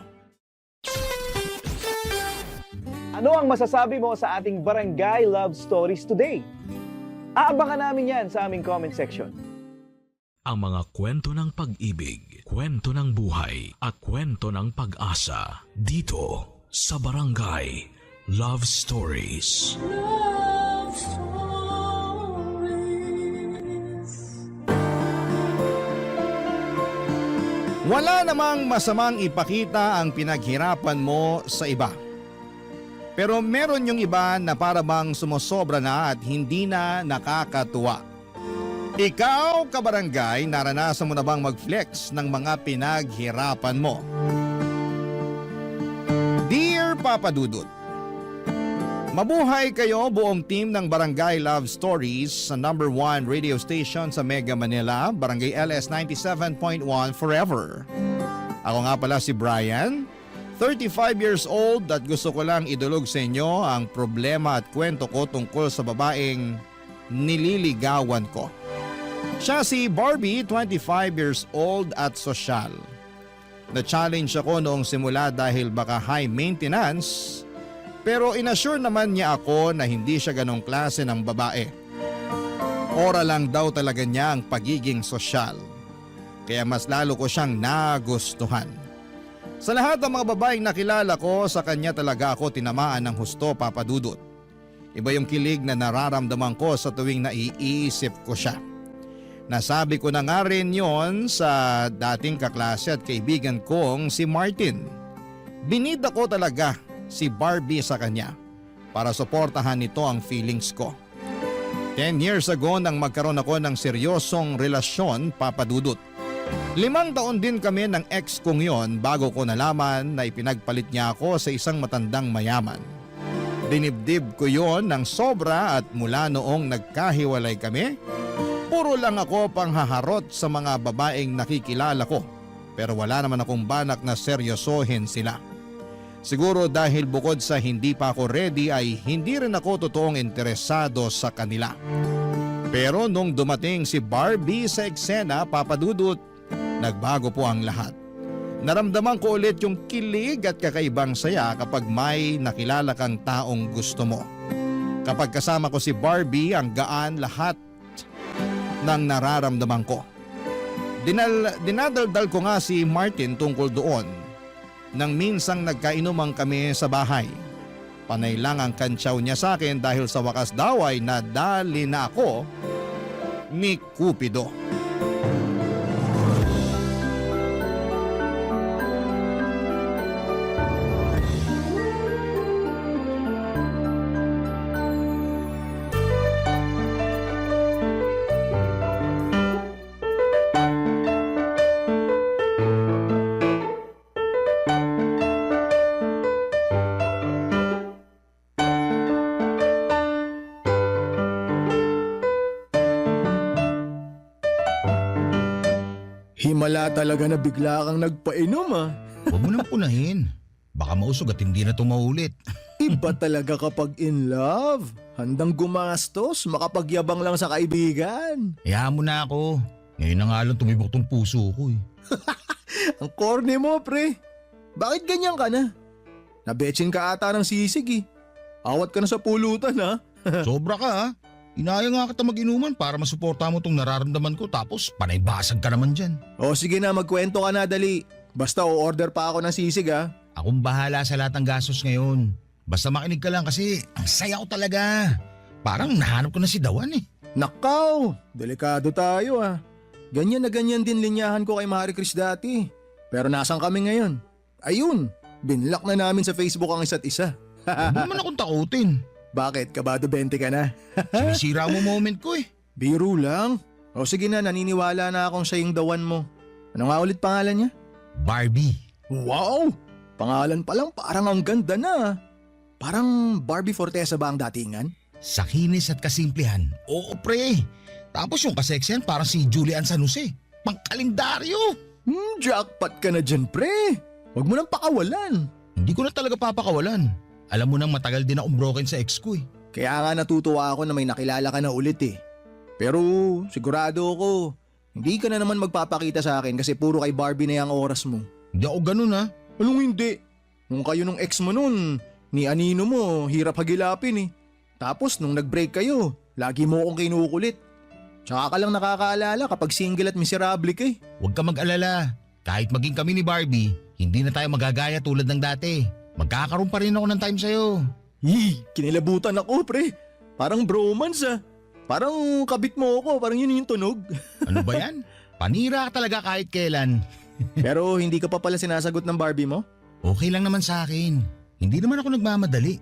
Ano ang masasabi mo sa ating Barangay Love Stories today? Aabangan namin yan sa aming comment section. Ang mga kwento ng pag-ibig, kwento ng buhay at kwento ng pag-asa dito sa Barangay Love Stories. Love Stories. Wala namang masamang ipakita ang pinaghirapan mo sa iba. Pero meron yung iba na para bang sumosobra na at hindi na nakakatuwa. Ikaw, kabarangay, naranasan mo na bang mag-flex ng mga pinaghirapan mo? Dear Papa Dudut, mabuhay kayo buong team ng Barangay Love Stories sa number 1 radio station sa Mega Manila, Barangay LS 97.1 Forever. Ako nga pala si Brian, 35 years old at gusto ko lang idulog sa inyo ang problema at kwento ko tungkol sa babaeng nililigawan ko. Siya si Barbie, 25 years old at sosyal. Na-challenge ako noong simula dahil baka high maintenance, pero inassure naman niya ako na hindi siya ganong klase ng babae. Ora lang daw talaga niya ang pagiging sosyal. Kaya mas lalo ko siyang nagustuhan. Sa lahat ng mga babaeng nakilala ko, sa kanya talaga ako tinamaan ng husto, Papa Dudut. Iba yung kilig na nararamdaman ko sa tuwing naiisip ko siya. Nasabi ko na nga rin yon sa dating kaklase at kaibigan kong si Martin. Binida ko talaga si Barbie sa kanya para suportahan nito ang feelings ko. 10 years ago nang magkaroon ako ng seryosong relasyon, Papa Dudut. 5 taon din kami ng ex kong yon bago ko nalaman na ipinagpalit niya ako sa isang matandang mayaman. Dinibdib ko yon ng sobra at mula noong nagkahiwalay kami, puro lang ako panghaharot sa mga babaeng nakikilala ko, pero wala naman akong balak na seryosohin sila. Siguro dahil bukod sa hindi pa ako ready ay hindi rin ako totoong interesado sa kanila. Pero nung dumating si Barbie sa eksena, Papa Dudut, nagbago po ang lahat. Naramdaman ko ulit yung kilig at kakaibang saya kapag may nakilala kang taong gusto mo. Kapag kasama ko si Barbie, ang gaan lahat ng nararamdaman ko. Dinadaldal ko nga si Martin tungkol doon nang minsang nagkainuman kami sa bahay. Panay lang ang kantsaw niya sa akin dahil sa wakas daw ay nadali na ako ni Cupido. Himala talaga na bigla kang nagpainom ah. Huwag mo nang punahin. Baka mausog at hindi na ito maulit. Iba talaga kapag in love. Handang gumastos, makapagyabang lang sa kaibigan. Hayaan mo na ako. Ngayon na nga lang tumibok tong puso ko eh. Ang corny mo, pre. Bakit ganyan ka na? Nabetsin ka ata ng sisig eh. Awat ka na sa pulutan ha. Sobra ka ha. Inaya nga kita mag-inuman para masuporta mo tong nararamdaman ko tapos panay basag ka naman dyan. O sige na, magkwento ka na dali. Basta o-order pa ako ng sisig ha. Akong bahala sa lahat ng gastos ngayon. Basta makinig ka lang kasi ang saya ko talaga. Parang nahanap ko na si Dawan eh. Nakaw, delikado tayo ha. Ganyan na ganyan din linyahan ko kay Marie Chris dati. Pero nasan kami ngayon? Ayun, binlock na namin sa Facebook ang isa't isa. Huwag mo naman akong takutin. Bakit? Kabado 20 ka na? Sinisira mo moment ko eh. Biro lang. O sige na, naniniwala na akong siya yung Dawan mo. Ano nga ulit pangalan niya? Barbie. Wow! Pangalan pa lang parang ang ganda na. Parang Barbie Fortesa ba ang datingan? Sa kinis at kasimplihan. Oo pre. Tapos yung kaseksyan parang si Julian San Jose. Pangkalendaryo. Jackpot ka na dyan pre. Huwag mo nang pakawalan. Hindi ko na talaga papakawalan. Alam mo nang matagal din akong broken sa ex ko eh. Kaya nga natutuwa ako na may nakilala ka na ulit eh. Pero sigurado ako, hindi ka na naman magpapakita sa akin kasi puro kay Barbie na yung oras mo. Hindi ako ganun ha. Anong hindi? Nung kayo nung ex mo nun, ni Anino mo, hirap hagilapin eh. Tapos nung nag-break kayo, lagi mo akong kinukulit. Tsaka ka lang nakakaalala kapag single at miserable ka eh. Huwag ka mag-alala. Kahit maging kami ni Barbie, hindi na tayo magagaya tulad ng dati. Magkakaroon pa rin ako ng time sa'yo. Kinilabutan ako pre. Parang bromance ah. Parang kabit mo ako, parang yun yung tunog. Ano ba yan? Panira ka talaga kahit kailan. Pero hindi ka pa pala sinasagot ng Barbie mo? Okay lang naman sa akin. Hindi naman ako nagmamadali.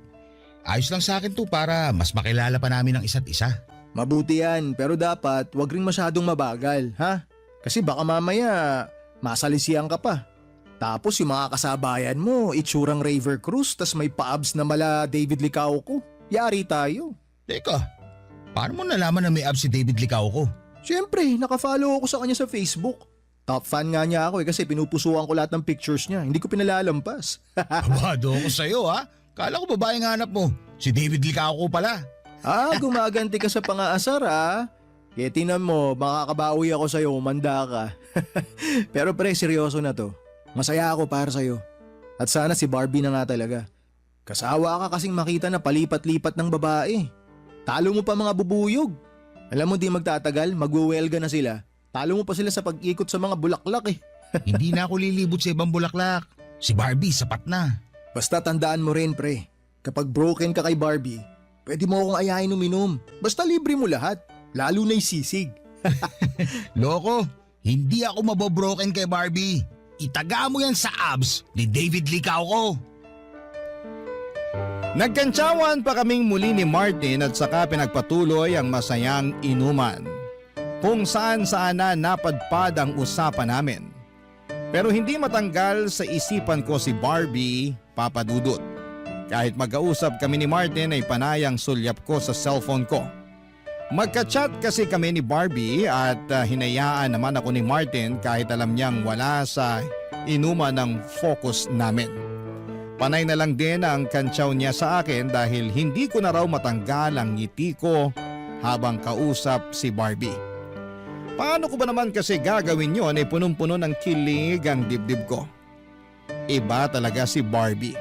Ayos lang sa akin to para mas makilala pa namin ang isa't isa. Mabuti yan, pero dapat wag ring masyadong mabagal, ha? Kasi baka mamaya masalisihan ka pa. Tapos yung mga kasabayan mo, itsurang Raver Cruz, tas may pa-abs na mala David Licauco. Yari tayo. Teka, paano mo nalaman na may abs si David Licauco? Siyempre, nakafollow ako sa kanya sa Facebook. Top fan nga niya ako kasi pinupusuan ko lahat ng pictures niya. Hindi ko pinalalampas. Abado ako sa'yo ha. Kala ko babaeng hanap mo. Si David Licauco pala. Gumaganti ka sa pangaasar ha. Kaya tinan mo, makakabawi ako sa'yo, umanda ka. Pero pre, seryoso na to. Masaya ako para sa'yo. At sana si Barbie na nga talaga. Kasawa ka kasing makita na palipat-lipat ng babae. Talo mo pa mga bubuyog. Alam mo di magtatagal, magwewelga na sila. Talo mo pa sila sa pag-ikot sa mga bulaklak eh. Hindi na ako lilibot sa ibang bulaklak. Si Barbie sapat na. Basta tandaan mo rin pre, kapag broken ka kay Barbie, pwede mo akong ayahin uminom. Basta libre mo lahat, lalo na yung sisig. Loko, hindi ako mabobroken kay Barbie. Itaga mo yan sa abs ni David Licauco. Nagkantsawan pa kaming muli ni Martin at saka pinagpatuloy ang masayang inuman. Kung saan na napadpad ang usapan namin. Pero hindi matanggal sa isipan ko si Barbie, Papa Dudut. Kahit magkausap kami ni Martin ay panayang sulyap ko sa cellphone ko. Magka-chat kasi kami ni Barbie at hinayaan naman ako ni Martin kahit alam niyang wala sa inuman ng focus namin. Panay na lang din ang kantsaw niya sa akin dahil hindi ko na raw matanggal ang ngiti ko habang kausap si Barbie. Paano ko ba naman kasi gagawin yon ay punong-puno ng kilig ang dibdib ko? Iba talaga si Barbie.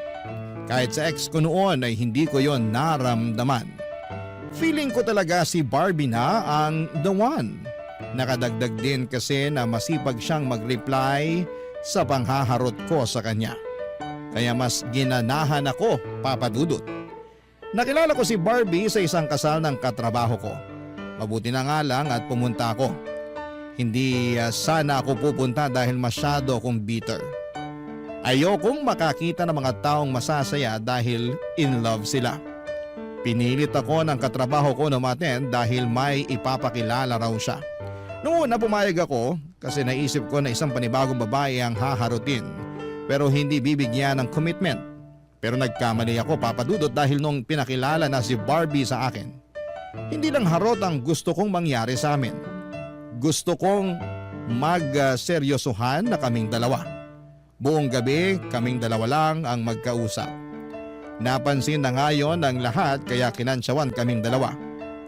Kahit sa ex ko noon ay hindi ko yon naramdaman. Feeling ko talaga si Barbie na ang the one. Nakadagdag din kasi na masipag siyang mag-reply sa panghaharot ko sa kanya. Kaya mas ginanahan ako, Papa Dudut. Nakilala ko si Barbie sa isang kasal ng katrabaho ko. Mabuti na nga lang at pumunta ako. Hindi sana ako pupunta dahil masyado akong bitter. Ayokong makakita ng mga taong masasaya dahil in love sila. Pinilit ako ng katrabaho ko na umattend dahil may ipapakilala raw siya. Noong una pumayag ako kasi naisip ko na isang panibagong babae ang haharutin pero hindi bibigyan ng commitment. Pero nagkamali ako, Papa Dudut, dahil nung pinakilala na si Barbie sa akin, hindi lang harot ang gusto kong mangyari sa amin. Gusto kong magseryosohan na kaming dalawa. Buong gabi kaming dalawa lang ang magkausap. Napansin na nga yon ng lahat kaya kinansyawan kaming dalawa.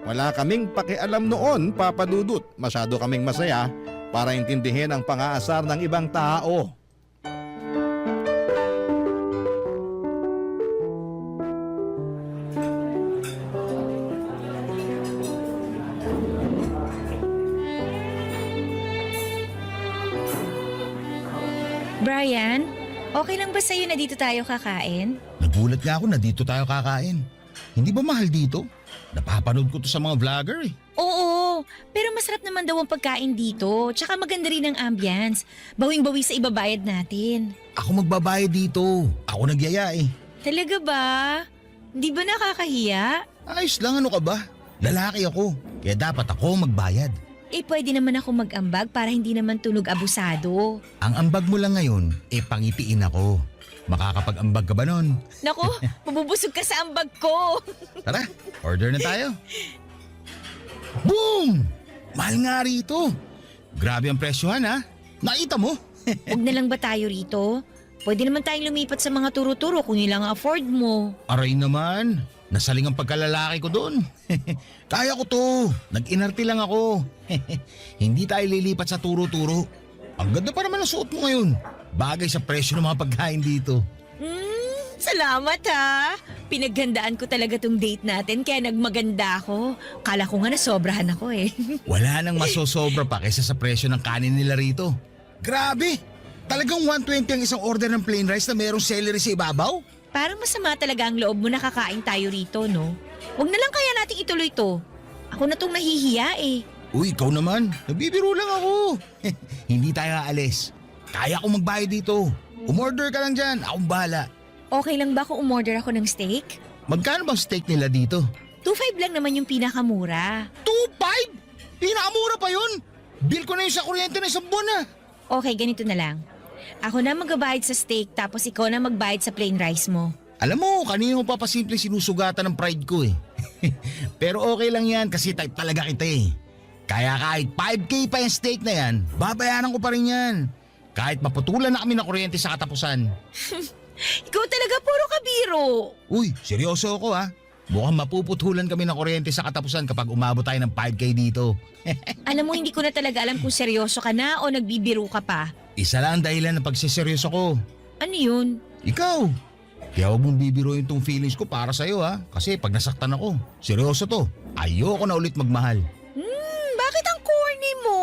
Wala kaming pakialam noon, Papa Dudut. Masyado kaming masaya para intindihin ang pang-aasar ng ibang tao. Brian, okay lang ba sa'yo na dito tayo kakain? Nagulat nga ako na dito tayo kakain. Hindi ba mahal dito? Napapanood ko to sa mga vlogger eh. Oo, pero masarap naman daw ang pagkain dito. Tsaka maganda rin ang ambience. Bawing-bawi sa ibabayad natin. Ako magbabayad dito. Ako nagyaya eh. Talaga ba? Di ba nakakahiya? Ayos lang, ano ka ba? Lalaki ako, kaya dapat ako magbayad. Eh pwede naman ako mag-ambag para hindi naman tunog abusado. Ang ambag mo lang ngayon, pangitiin ako. Makakapag-ambag ka ba nun? Nako, mabubusog ka sa ambag ko. Tara, order na tayo. Boom! Mahal nga rito. Grabe ang presyohan ha. Nakita mo? Huwag na lang ba tayo rito? Pwede naman tayong lumipat sa mga turo-turo kung ilang afford mo. Aray naman, nasaling ang pagkalalaki ko doon. Kaya ko to, nag-inarte lang ako. Hindi tayo lilipat sa turo-turo. Ang ganda pa naman ang suot mo ngayon. Bagay sa presyo ng mga pagkain dito. Salamat ha. Pinaghandaan ko talaga tong date natin kaya nagmaganda ako. Kala ko nga nasobrahan ako eh. Wala nang masosobra pa kaysa sa presyo ng kanin nila rito. Grabe! Talagang 120 ang isang order ng plain rice na mayroong celery sa ibabaw? Parang masama talaga ang loob mo na kakain tayo rito, no? Huwag na lang kaya nating ituloy to. Ako na tong nahihiya eh. Uy, ikaw naman. Nabibiro lang ako. Hindi tayo aalis. Kaya ko magbayad dito. Umorder ka lang dyan. Akong bahala. Okay lang ba kung umorder ako ng steak? Magkano bang steak nila dito? 2.5 lang naman yung pinakamura. 2.5? Pinakamura pa yun? Bill ko na yung sa kuryente na isang buwan na. Okay, ganito na lang. Ako na magbabayad sa steak tapos ikaw na magbayad sa plain rice mo. Alam mo, kanina mo papasimple sinusugatan ng pride ko eh. Pero okay lang yan kasi type talaga kita eh. Kaya kahit 5K pa yung steak na yan, babayaran ko pa rin yan. Kahit maputulan na kami ng kuryente sa katapusan. Ikaw talaga puro kabiro. Uy, seryoso ako ha. Mukhang mapuputulan kami ng kuryente sa katapusan kapag umabot tayo ng 5K dito. Alam mo, hindi ko na talaga alam kung seryoso ka na o nagbibiro ka pa. Isa lang ang dahilan ng pagsiseryoso ko. Ano yun? Ikaw. Kaya huwag mong bibiruin tong feelings ko para sa'yo ha. Kasi pag nasaktan ako, seryoso to. Ayoko na ulit magmahal. Bakit ang corny mo?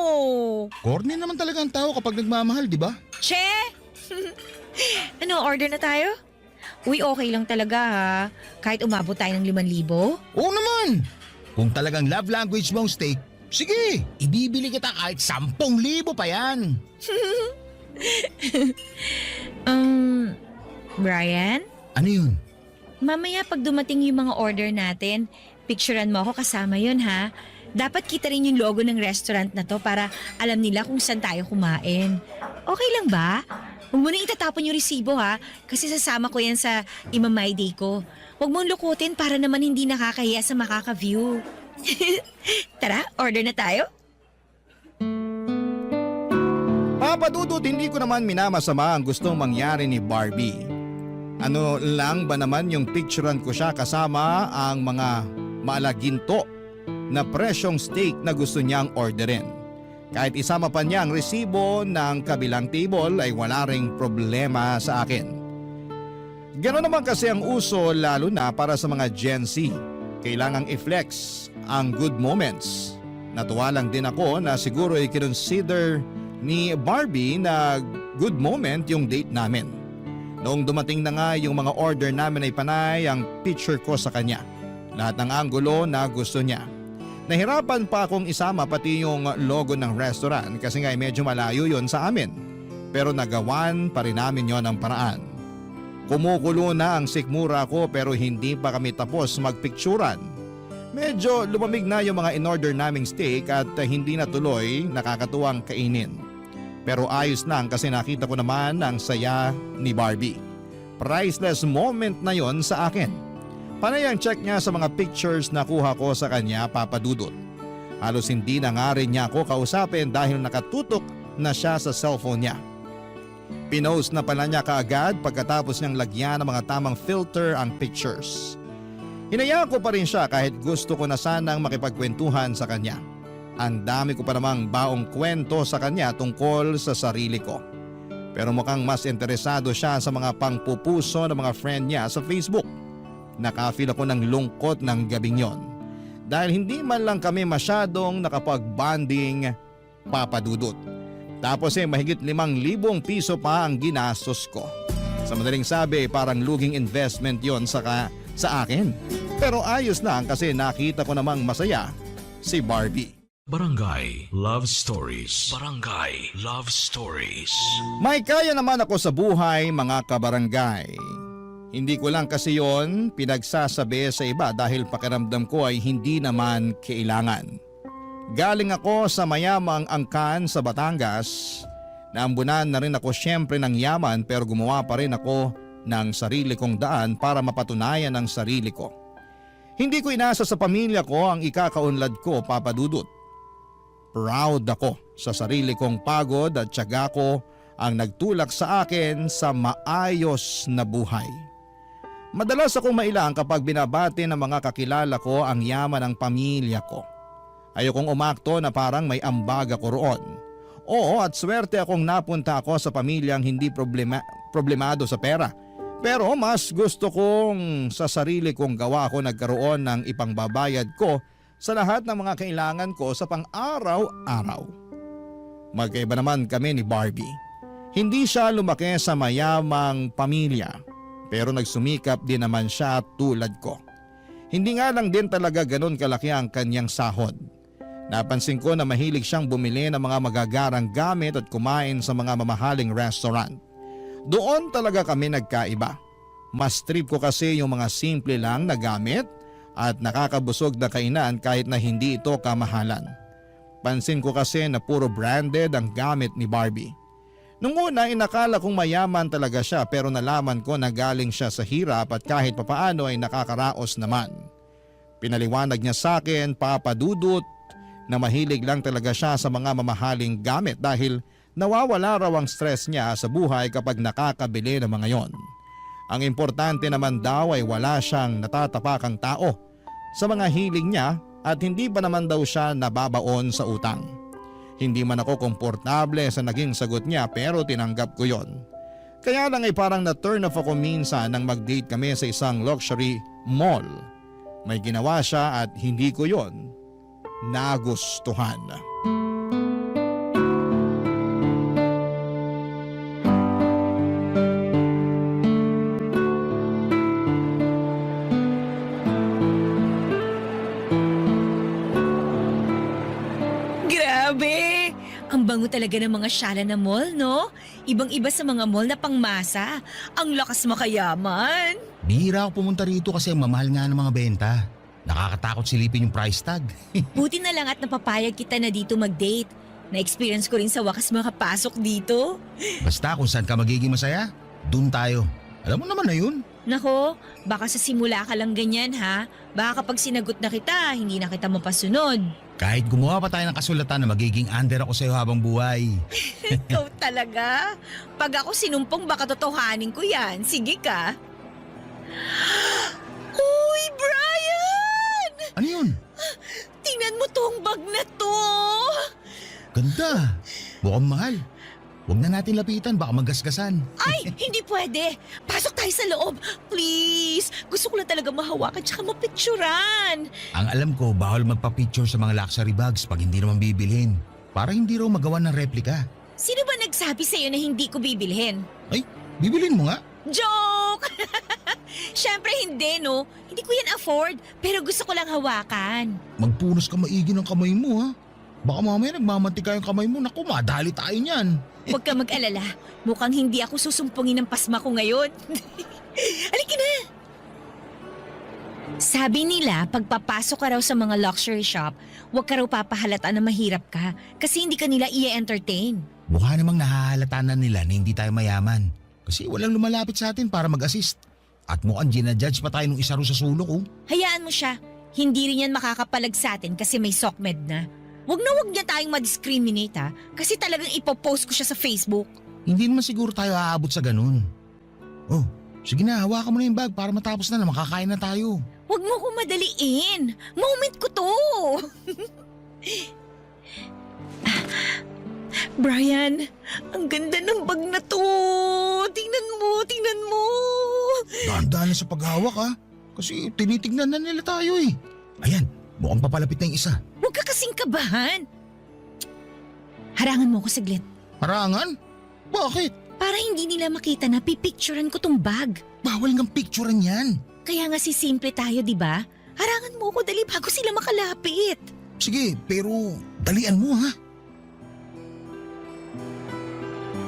Corny naman talaga ang tao kapag nagmamahal, di ba? Che! Ano, order na tayo? Uy, okay lang talaga ha. Kahit umabot tayo ng 5,000. Oo naman. Kung talagang love language mo ang steak, sige, ibibili kita kahit 10,000 pa yan. Brian? Ano yun? Mamaya pag dumating yung mga order natin, picturean mo ako kasama yun ha. Dapat kita rin yung logo ng restaurant na to para alam nila kung saan tayo kumain. Okay lang ba? Huwag mo na itatapon yung resibo ha, kasi sasama ko yan sa Imamay Day ko. Huwag mong lukutin para naman hindi nakakahiya sa makaka-view. Tara, order na tayo. Papa Dudut, hindi ko naman minamasama ang gustong mangyari ni Barbie. Ano lang ba naman yung picturean ko siya kasama ang mga malaginto na presyong steak na gusto niyang orderin. Kahit isama pa niya ang resibo ng kabilang table ay wala ring problema sa akin. Ganoon naman kasi ang uso lalo na para sa mga Gen Z. Kailangang i-flex ang good moments. Natuwa lang din ako na siguro i-consider ni Barbie na good moment yung date namin. Noong dumating na nga yung mga order namin ay panay ang picture ko sa kanya. Lahat ng anggulo na gusto niya. Nahirapan pa akong isama pati yung logo ng restaurant kasi nga medyo malayo yon sa amin. Pero nagawan pa rin namin yon ng paraan. Kumukulo na ang sikmura ko pero hindi pa kami tapos magpicturan. Medyo lumamig na yung mga in-order naming steak at hindi na tuloy nakakatuwang kainin. Pero ayos lang kasi nakita ko naman ang saya ni Barbie. Priceless moment na yon sa akin. Panay ang check niya sa mga pictures na kuha ko sa kanya, Papa Dudut. Halos hindi na nga rin niya ako kausapin dahil nakatutok na siya sa cellphone niya. Pinost na pala niya kaagad pagkatapos niyang lagyan ng mga tamang filter ang pictures. Hinayaan ko pa rin siya kahit gusto ko na sanang makipagkwentuhan sa kanya. Ang dami ko pa namang baong kwento sa kanya tungkol sa sarili ko. Pero mukhang mas interesado siya sa mga pangpupuso ng mga friend niya sa Facebook. Nakafeel ako ng lungkot ng gabing yon. Dahil hindi man lang kami masyadong nakapag-bonding, Papa Dudut. Tapos mahigit 5,000 piso pa ang ginastos ko. Sa madaling sabi, parang luging investment yon sa akin. Pero ayos lang kasi nakita ko namang masaya si Barbie. Barangay Love Stories. Barangay Love Stories. May kaya naman ako sa buhay, mga kabarangay. Hindi ko lang kasi yon pinagsasabi sa iba dahil pakiramdam ko ay hindi naman kailangan. Galing ako sa mayamang angkan sa Batangas. Naambunan na rin ako syempre ng yaman pero gumawa pa rin ako ng sarili kong daan para mapatunayan ang sarili ko. Hindi ko inasa sa pamilya ko ang ikakaunlad ko, Papa Dudut. Proud ako sa sarili kong pagod at tiyaga ko ang nagtulak sa akin sa maayos na buhay. Madalas akong mailang kapag binabati ng mga kakilala ko ang yaman ng pamilya ko. Ayokong umakto na parang may ambag ako roon. Oo, at swerte akong napunta ako sa pamilyang hindi problemado sa pera. Pero mas gusto kong sa sarili kong gawa ako nagkaroon ng ipangbabayad ko sa lahat ng mga kailangan ko sa pang-araw-araw. Magkaiba naman kami ni Barbie. Hindi siya lumaki sa mayamang pamilya, pero nagsumikap din naman siya tulad ko. Hindi nga lang din talaga ganun kalaki ang kanyang sahod. Napansin ko na mahilig siyang bumili ng mga magagarang gamit at kumain sa mga mamahaling restaurant. Doon talaga kami nagkaiba. Mas trip ko kasi yung mga simple lang na gamit at nakakabusog na kainan kahit na hindi ito kamahalan. Pansin ko kasi na puro branded ang gamit ni Barbie. Nung una inakala kong mayaman talaga siya pero nalaman ko na galing siya sa hirap at kahit papaano ay nakakaraos naman. Pinaliwanag niya sa akin, Papa Dudut, na mahilig lang talaga siya sa mga mamahaling gamit dahil nawawala raw ang stress niya sa buhay kapag nakakabili ng mga yon. Ang importante naman daw ay wala siyang natatapakang tao sa mga hiling niya at hindi pa naman daw siya nababaon sa utang. Hindi man ako komportable sa naging sagot niya pero tinanggap ko yon. Kaya lang ay parang na-turn off ako minsan nang mag-date kami sa isang luxury mall. May ginawa siya at hindi ko yon nagustuhan. Grabe! Ang bango talaga ng mga shala na mall, no? Ibang-iba sa mga mall na pangmasa. Ang lakas makayaman. Bihira ako pumunta rito kasi ang mamahal nga ng mga benta. Nakakatakot silipin yung price tag. Buti na lang at napapayag kita na dito mag-date. Na-experience ko rin sa wakas makapasok dito. Basta kung saan ka magiging masaya, dun tayo. Alam mo naman na yun. Nako, baka sa simula ka lang ganyan ha. Baka kapag sinagot na kita, hindi na kita mapasunod. Kahit gumawa pa tayo ng kasulatan na magiging under ako sa'yo habang buhay. Ikaw talaga. Pag ako sinumpong baka totohanin ko yan. Sige ka. Uy, Brian! Ano yun? Tingnan mo tong bag na to. Ganda. Mukhang mahal. Huwag na natin lapitan, baka magasgasan. Ay, hindi pwede. Pasok tayo sa loob. Please. Gusto ko lang talaga mahawakan tsaka mapicturan. Ang alam ko, bawal magpa-picture sa mga luxury bags pag hindi naman bibilhin. Para hindi raw magawa ng replika. Sino ba nagsabi sa'yo na hindi ko bibilhin? Ay, bibilhin mo nga. Joke! Siyempre hindi, no? Hindi ko yan afford, pero gusto ko lang hawakan. Magpunos ka maigi ng kamay mo, ha? Baka mamaya nagmamantika yung kamay mo. Naku, madali tayo niyan. Huwag ka mag-alala. Mukhang hindi ako susumpungin ng pasma ko ngayon. Halika na! Sabi nila, pagpapasok ka raw sa mga luxury shop, huwag ka raw papahalata na mahirap ka kasi hindi ka nila i-entertain. Mukha namang nahahalata na nila na hindi tayo mayaman. Kasi walang lumalapit sa atin para mag-assist. At mukhang ginajudge pa tayo nung isa ro sa sulok, oh. Hayaan mo siya. Hindi rin yan makakapalag sa atin kasi may SOCMED na. Huwag na huwag niya tayong ma-discriminate ha, kasi talagang ipopost ko siya sa Facebook. Hindi naman siguro tayo aabot sa ganun. Oh, sige na, hawakan mo na yung bag para matapos na makakain na tayo. Huwag mo ko madaliin. Moment ko to. Brian, ang ganda ng bag na to. Tingnan mo, tingnan mo. Dahan-dahan na sa paghawak ha. Kasi tinitignan na nila tayo eh. Ayan, mukhang papalapit na yung isa. Huwag ka kasing kabahan. Harangan mo ko saglit. Harangan? Bakit? Para hindi nila makita na pipicturean ko tong bag. Bawal ng picturean yan. Kaya nga si simple tayo, di ba? Harangan mo ko dali bago sila makalapit. Sige, pero dalian mo ha.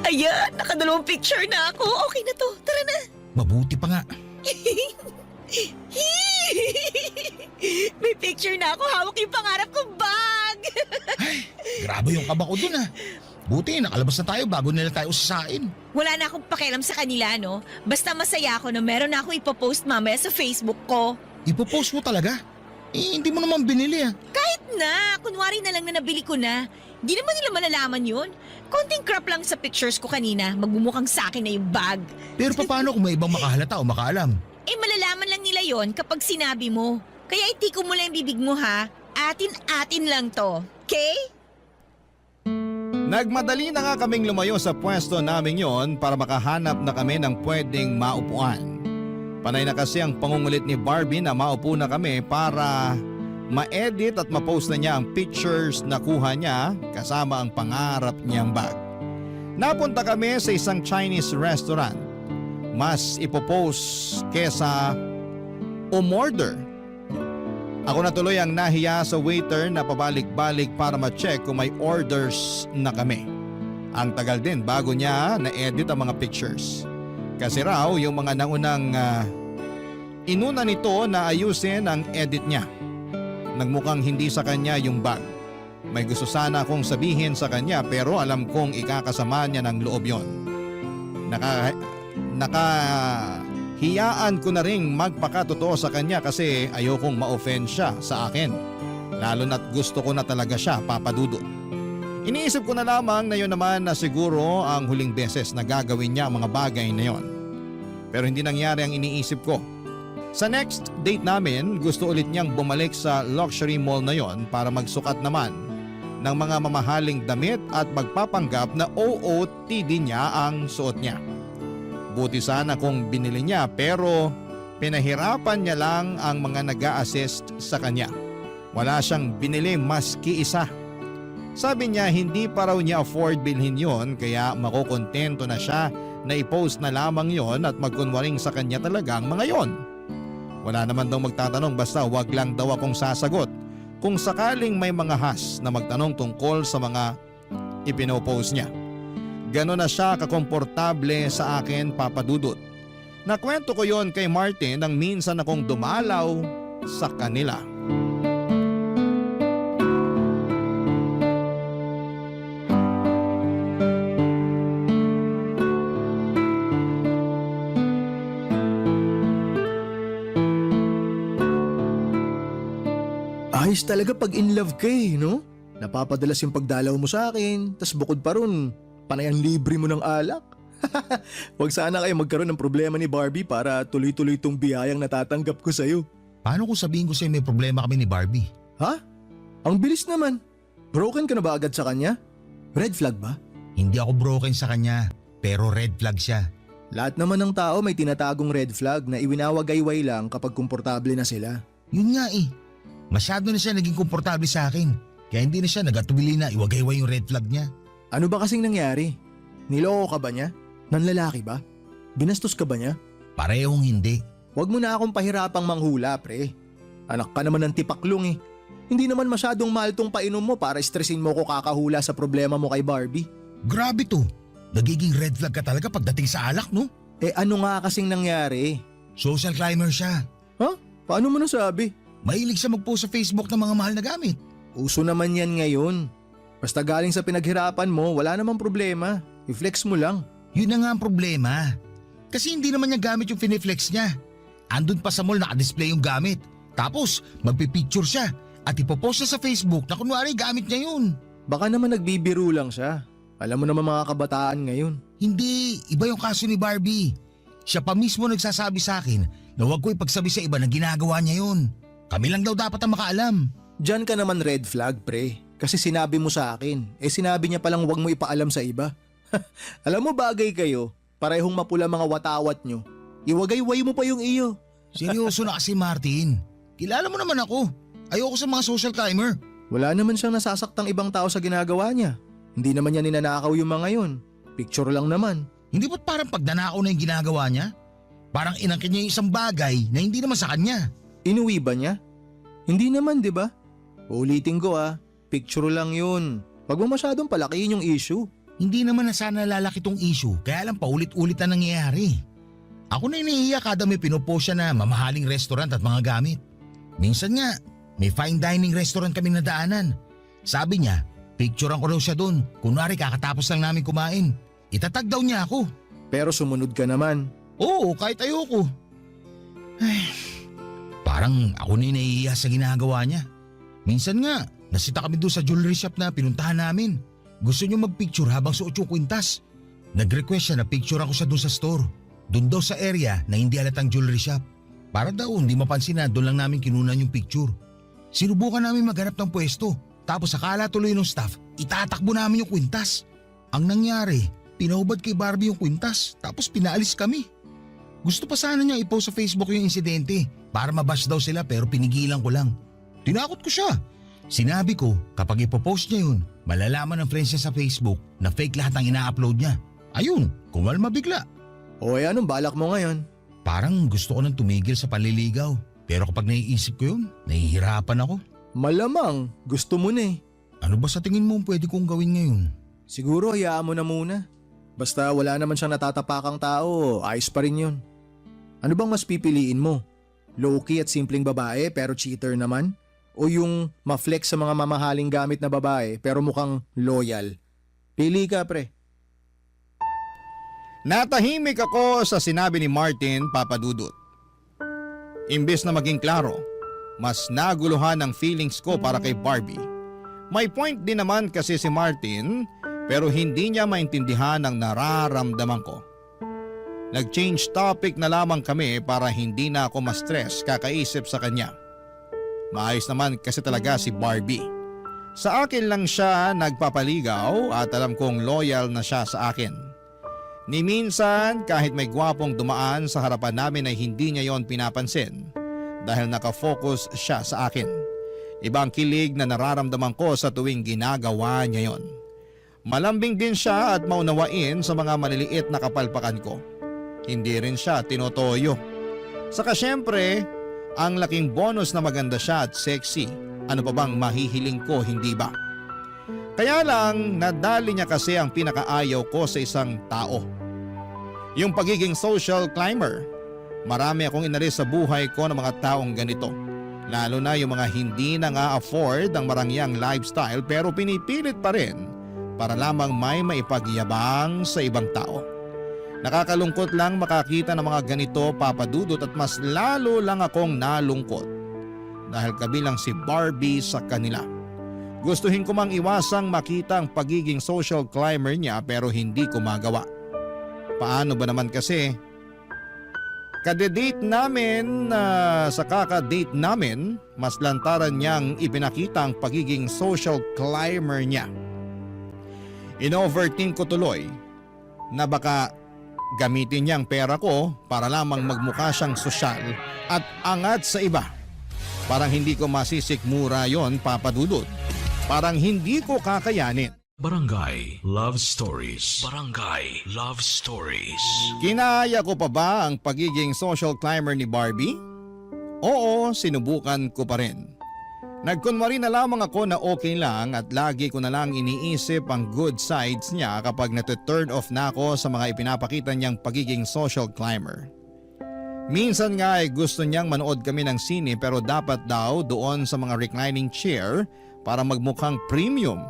Ayan, nakadalawang picture na ako. Okay na to, tara na. Mabuti pa nga. May picture na ako, hawak yung pangarap kong bag. Ay, grabe yung kaba ko dun ha. Buti, nakalabas na tayo bago nila tayo usasain. Wala na akong pakialam sa kanila, no? Basta masaya ako na meron na ako ipopost mamaya sa Facebook ko. Ipopost mo talaga? Eh, hindi mo naman binili ah. Kahit na, kunwari na lang na nabili ko na. Di naman nila malalaman yun. Konting crop lang sa pictures ko kanina, magmumukhang sa akin na yung bag. Pero paano kung may ibang makahalata o makaalam? Eh malalaman lang nila yon kapag sinabi mo. Kaya itiko mo lang yung bibig mo ha. Atin-atin lang to. Okay? Nagmadali na nga kaming lumayo sa pwesto namin yon para makahanap na kami ng pwedeng maupuan. Panay na kasi ang pangungulit ni Barbie na maupo na kami para ma-edit at ma-post na niya ang pictures na kuha niya kasama ang pangarap niyang bag. Napunta kami sa isang Chinese restaurant. Mas ipopost kesa umorder. Ako na tuloy ang nahiya sa waiter na pabalik-balik para ma-check kung may orders na kami. Ang tagal din bago niya na-edit ang mga pictures. Kasi raw yung mga naunang inuna nito na ayusin ang edit niya. Nagmukhang hindi sa kanya yung bag. May gusto sana akong sabihin sa kanya pero alam kong ikakasama niya ng loob yon. Nakahiyaan ko na ring magpakatotoo sa kanya kasi ayokong ma-offend siya sa akin. Lalo na't gusto ko na talaga siya, Papa Dudut. Iniisip ko na lamang na yun naman na siguro ang huling beses na gagawin niya ang mga bagay na yon. Pero hindi nangyari ang iniisip ko. Sa next date namin, gusto ulit niyang bumalik sa luxury mall na yon para magsukat naman ng mga mamahaling damit at magpapanggap na OOTD niya ang suot niya. Buti sana kung binili niya pero pinahirapan niya lang ang mga nag-a-assist sa kanya. Wala siyang binili maski isa. Sabi niya hindi pa raw niya afford bilhin yon kaya makukontento na siya na i-post na lamang yon at magkunwaring sa kanya talaga ang mga yon. Wala naman daw magtatanong basta wag lang daw akong sasagot kung sakaling may mga has na magtanong tungkol sa mga ipinopost niya. Ganon na siya kakomportable sa akin, Papa Dudut. Nakwento ko yon kay Martin nang minsan akong dumalaw sa kanila. Ayos talaga pag in love ka eh, no? Napapadalas yung pagdalaw mo sa akin, tas bukod pa ron, panay ang libre mo ng alak. Huwag sana kayo magkaroon ng problema ni Barbie para tuloy-tuloy itong biyayang natatanggap ko sa'yo. Paano kung sabihin ko sa'yo may problema kami ni Barbie? Ha? Ang bilis naman. Broken ka na ba agad sa kanya? Red flag ba? Hindi ako broken sa kanya, pero red flag siya. Lahat naman ng tao may tinatagong red flag na iwinawagayway lang kapag komportable na sila. Yun nga eh. Masyado na siya naging komportable sa akin. Kaya hindi na siya nagatubili na iwagayway yung red flag niya. Ano ba kasing nangyari? Niloko ka ba niya? Nanlalaki ba? Binastos ka ba niya? Parehong hindi. Huwag mo na akong pahirapang manghula, pre. Anak ka naman ng tipaklong eh. Hindi naman masyadong mahal tong painom mo para stressin mo ko kakahula sa problema mo kay Barbie. Grabe to. Nagiging red flag ka talaga pagdating sa alak, no? Eh ano nga kasing nangyari? Social climber siya. Ha? Paano mo nasabi? Mahilig siya mag-post sa Facebook ng mga mahal na gamit. Uso naman yan ngayon. Basta galing sa pinaghirapan mo, wala namang problema. I-flex mo lang. Yun na nga ang problema. Kasi hindi naman niya gamit yung finiflex niya. Andun pa sa mall naka-display yung gamit. Tapos magpipicture siya at ipopost siya sa Facebook na kunwari gamit niya yun. Baka naman nagbibiro lang siya. Alam mo naman mga kabataan ngayon. Hindi, iba yung kaso ni Barbie. Siya pa mismo nagsasabi sa akin na huwag ko ipagsabi sa iba na ginagawa niya yun. Kami lang daw dapat ang makaalam. Diyan ka naman red flag, pre. Kasi sinabi mo sa akin. Sinabi niya palang huwag mo ipaalam sa iba. Alam mo bagay kayo, parehong mapula mga watawat nyo. Iwagay-way mo pa yung iyo. Seryoso na kasi Martin. Kilala mo naman ako. Ayoko sa mga social climber. Wala naman siyang nasasaktang ibang tao sa ginagawa niya. Hindi naman niya ninanakaw yung mga yun. Picture lang naman. Hindi ba't parang pagnanakaw na yung ginagawa niya? Parang inangkin niya yung isang bagay na hindi naman sa kanya. Inuwi ba niya? Hindi naman, di ba? Uulitin ko picture lang yun. Wag mo masyadong palakihin yung issue. Hindi naman na sana lalaki tong issue, kaya lang paulit-ulit na nangyayari. Ako na iniiyak kada may pinopost siya na mamahaling restaurant at mga gamit. Minsan nga, may fine dining restaurant kaming nadaanan. Sabi niya, picturean ko raw siya doon. Kunwari kakatapos lang namin kumain. Itatag daw niya ako. Pero sumunod ka naman. Oo, kahit ayoko. Ay, parang ako na naiiyak sa ginagawa niya. Minsan nga, nasita kami doon sa jewelry shop na pinuntahan namin. Gusto niya magpicture habang suot yung kwintas. Nag-request siya na picture ako siya doon sa store. Doon daw sa area na hindi halatang jewelry shop. Para daw hindi mapansin na doon lang namin kinunan yung picture. Sinubukan namin maghanap ng pwesto. Tapos akala tuloy ng staff, itatakbo namin yung kwintas. Ang nangyari, pinahubad kay Barbie yung kwintas tapos pinaalis kami. Gusto pa sana niya i-post sa Facebook yung insidente para mabash daw sila pero pinigilan ko lang. Tinakot ko siya. Sinabi ko kapag ipopost niya yun, malalaman ng friends niya sa Facebook na fake lahat ang ina-upload niya. Ayun, kumalma bigla. O anong balak mo ngayon? Parang gusto ko nang tumigil sa paliligaw. Pero kapag naiisip ko yun, nahihirapan ako. Malamang, gusto mo na Ano ba sa tingin mo pwede kong gawin ngayon? Siguro hayaan mo na muna. Basta wala naman siyang natatapakang tao, ayos pa rin yun. Ano bang mas pipiliin mo? Low-key at simpleng babae pero cheater naman? O yung ma-flex sa mga mamahaling gamit na babae pero mukhang loyal? Pili ka, pre. Natahimik ako sa sinabi ni Martin, Papa Dudut. Imbes na maging klaro, mas naguluhan ang feelings ko para kay Barbie. May point din naman kasi si Martin pero hindi niya maintindihan ang nararamdaman ko. Nag-change topic na lamang kami para hindi na ako ma-stress kakaisip sa kanya. Maayos naman kasi talaga si Barbie. Sa akin lang siya nagpapaligaw at alam kong loyal na siya sa akin. Ni minsan kahit may gwapong dumaan sa harapan namin ay hindi niya yon pinapansin dahil nakafocus siya sa akin. Ibang kilig na nararamdaman ko sa tuwing ginagawa niya yon. Malambing din siya at maunawain sa mga maliliit na kapalpakan ko. Hindi rin siya tinotoyo. Saka syempre, ang laking bonus na maganda siya at sexy. Ano pa bang mahihiling ko, hindi ba? Kaya lang, nadali niya kasi ang pinakaayaw ko sa isang tao. Yung pagiging social climber. Marami akong inalis sa buhay ko ng mga taong ganito. Lalo na yung mga hindi na nga afford ang marangyang lifestyle pero pinipilit pa rin para lamang may maipagyabang sa ibang tao. Nakakalungkot lang makakita ng mga ganito, Papa Dudut, at mas lalo lang akong nalungkot dahil kabilang si Barbie sa kanila. Gustuhin ko mang iwasang makita ang pagiging social climber niya pero hindi ko magawa. Paano ba naman kasi? Kade-date namin sa kaka-date namin, mas lantaran niyang ipinakita ang pagiging social climber niya. In-overthink ko tuloy na baka gamitin niya ang pera ko para lamang magmukha siyang sosyal at angat sa iba. Parang hindi ko masisikmura yon, Papa Dudut. Parang hindi ko kakayanin. Barangay Love Stories. Barangay Love Stories. Kinaya ko pa ba ang pagiging social climber ni Barbie? Oo, sinubukan ko pa rin. Nagkunwari na lamang ako na okay lang at lagi ko na lang iniisip ang good sides niya kapag natu-turn off na ako sa mga ipinapakita niyang pagiging social climber. Minsan nga ay gusto niyang manood kami ng sine pero dapat daw doon sa mga reclining chair para magmukhang premium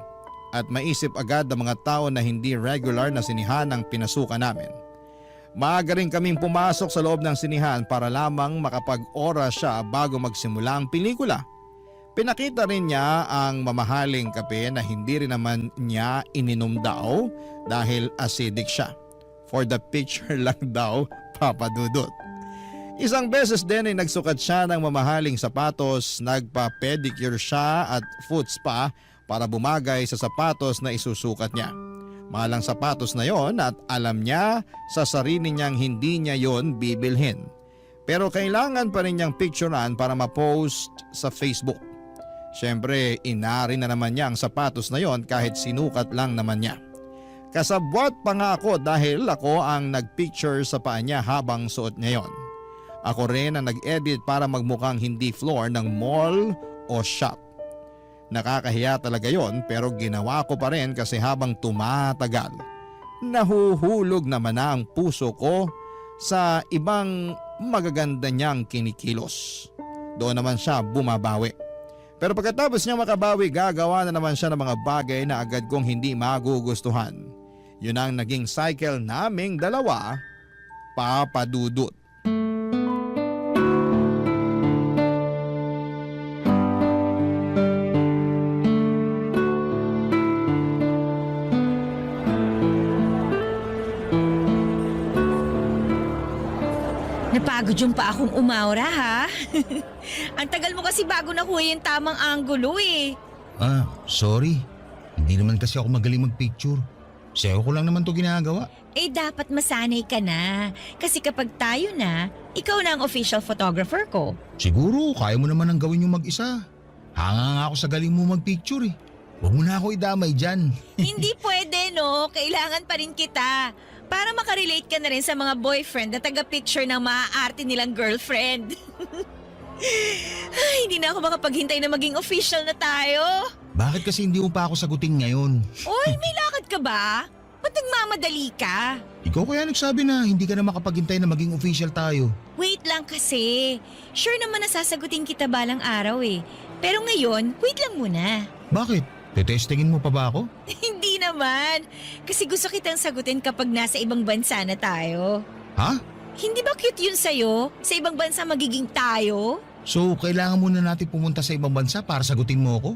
at maisip agad ang mga tao na hindi regular na sinihan ang pinasukan namin. Maaga rin kaming pumasok sa loob ng sinihan para lamang makapag-oras siya bago magsimula ang pelikula. Pinakita rin niya ang mamahaling kape na hindi rin naman niya ininom daw dahil acidic siya. For the picture lang daw, Papa Dudut. Isang beses din ay nagsukat siya ng mamahaling sapatos, nagpa-pedicure siya at foot spa para bumagay sa sapatos na isusukat niya. Mahalang sapatos na yon at alam niya sa sarili niyang hindi niya yon bibilhin. Pero kailangan pa rin niyang picturean para ma-post sa Facebook. Siyempre, inari na naman niya ang sapatos na yon kahit sinukat lang naman niya. Kasabwat pa nga ako dahil ako ang nagpicture sa paa niya habang suot niya yon. Ako rin ang nag-edit para magmukhang hindi floor ng mall o shop. Nakakahiya talaga yon pero ginawa ko pa rin kasi habang tumatagal, nahuhulog naman na ang puso ko sa ibang magaganda niyang kinikilos. Doon naman siya bumabawi. Pero pagkatapos niya makabawi, gagawa na naman siya ng mga bagay na agad kong hindi magugustuhan. Yun ang naging cycle naming dalawa, Papa Dudut. Napagod yung pa akong umaura ha. Ang tagal mo kasi bago nakuha yung tamang anggulo eh. Sorry. Hindi naman kasi ako magaling magpicture. Sayo ko lang naman to ginagawa. Eh dapat masanay ka na. Kasi kapag tayo na, ikaw na ang official photographer ko. Siguro kaya mo naman ang gawin yung mag-isa. Hanga nga ako sa galing mo magpicture eh. Huwag mo na ako idamay dyan. Hindi pwede no, kailangan pa rin kita. Para makarelate ka na rin sa mga boyfriend na taga-picture ng maaarte nilang girlfriend. Ay, hindi na ako makapaghintay na maging official na tayo. Bakit kasi hindi mo pa ako sagutin ngayon? Oy, may lakad ka ba? Ba't nagmamadali ka? Ikaw kaya nagsabi na hindi ka na makapaghintay na maging official tayo. Wait lang kasi. Sure naman na sasagutin kita balang araw eh. Pero ngayon, wait lang muna. Bakit? Tetestingin mo pa ba ako? Hindi naman. Kasi gusto kitang sagutin kapag nasa ibang bansa na tayo. Ha? Hindi ba cute yun sa'yo? Sa ibang bansa magiging tayo? So, kailangan muna natin pumunta sa ibang bansa para sagutin mo ako?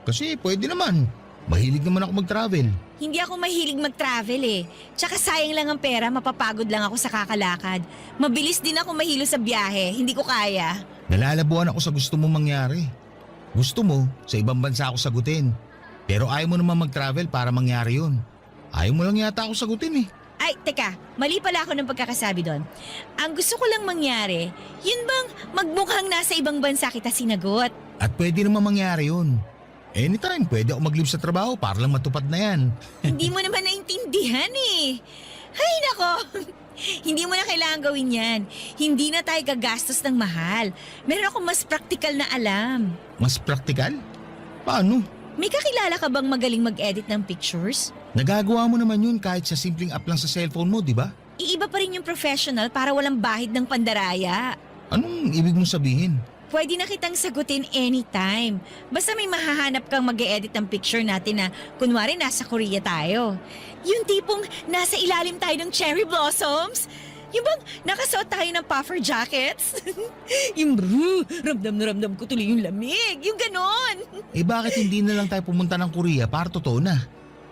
Kasi pwede naman. Mahilig naman ako mag-travel. Hindi ako mahilig mag-travel eh. Tsaka sayang lang ang pera, mapapagod lang ako sa kakalakad. Mabilis din ako mahilo sa biyahe, hindi ko kaya. Nalalabuan ako sa gusto mong mangyari. Gusto mo, sa ibang bansa ako sagutin. Pero ayaw mo naman mag-travel para mangyari yun. Ayaw mo lang yata ako sagutin eh. Ay, teka, mali pala ako ng pagkakasabi doon. Ang gusto ko lang mangyari, yun bang magmukhang nasa ibang bansa kita sinagot? At pwede naman mangyari yun. Anytime, pwede ako mag-leave sa trabaho para lang matupad na yan. Hindi mo naman naintindihan eh. Ay nako, hindi mo na kailangan gawin yan. Hindi na tayo gagastos ng mahal. Meron akong mas praktikal na alam. Mas praktikal? Paano? May kakilala ka bang magaling mag-edit ng pictures? Nagagawa mo naman yun kahit sa simpleng app lang sa cellphone mo, di ba? Iiba pa rin yung professional para walang bahid ng pandaraya. Anong ibig mong sabihin? Pwede na kitang sagutin anytime. Basta may mahahanap kang mag-e-edit ng picture natin na kunwari nasa Korea tayo. Yung tipong nasa ilalim tayo ng cherry blossoms. Yung bang nakasuot tayo ng puffer jackets? Yung ramdam na ramdam ko tuloy yung lamig. Yung ganon. Eh bakit hindi na lang tayo pumunta ng Korea para totoo na?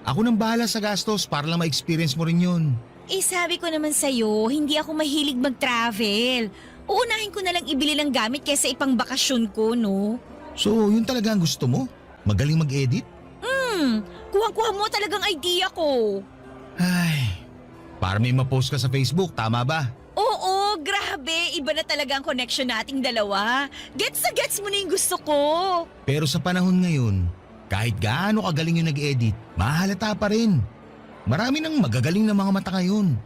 Ako nang bahala sa gastos para lang ma-experience mo rin yun. Eh sabi ko naman sa'yo, hindi ako mahilig mag-travel. Uunahin ko na lang ibili ng gamit kaysa ipang bakasyon ko, no? So, yun talaga ang gusto mo? Magaling mag-edit? Kuha-kuha mo talagang idea ko. Ay, para may ma-post ka sa Facebook, tama ba? Oo, grabe. Iba na talaga ang connection nating dalawa. Gets na gets mo na yung gusto ko. Pero sa panahon ngayon, kahit gaano kagaling yung nag-edit, mahalata pa rin. Marami nang magagaling na mga mata ngayon.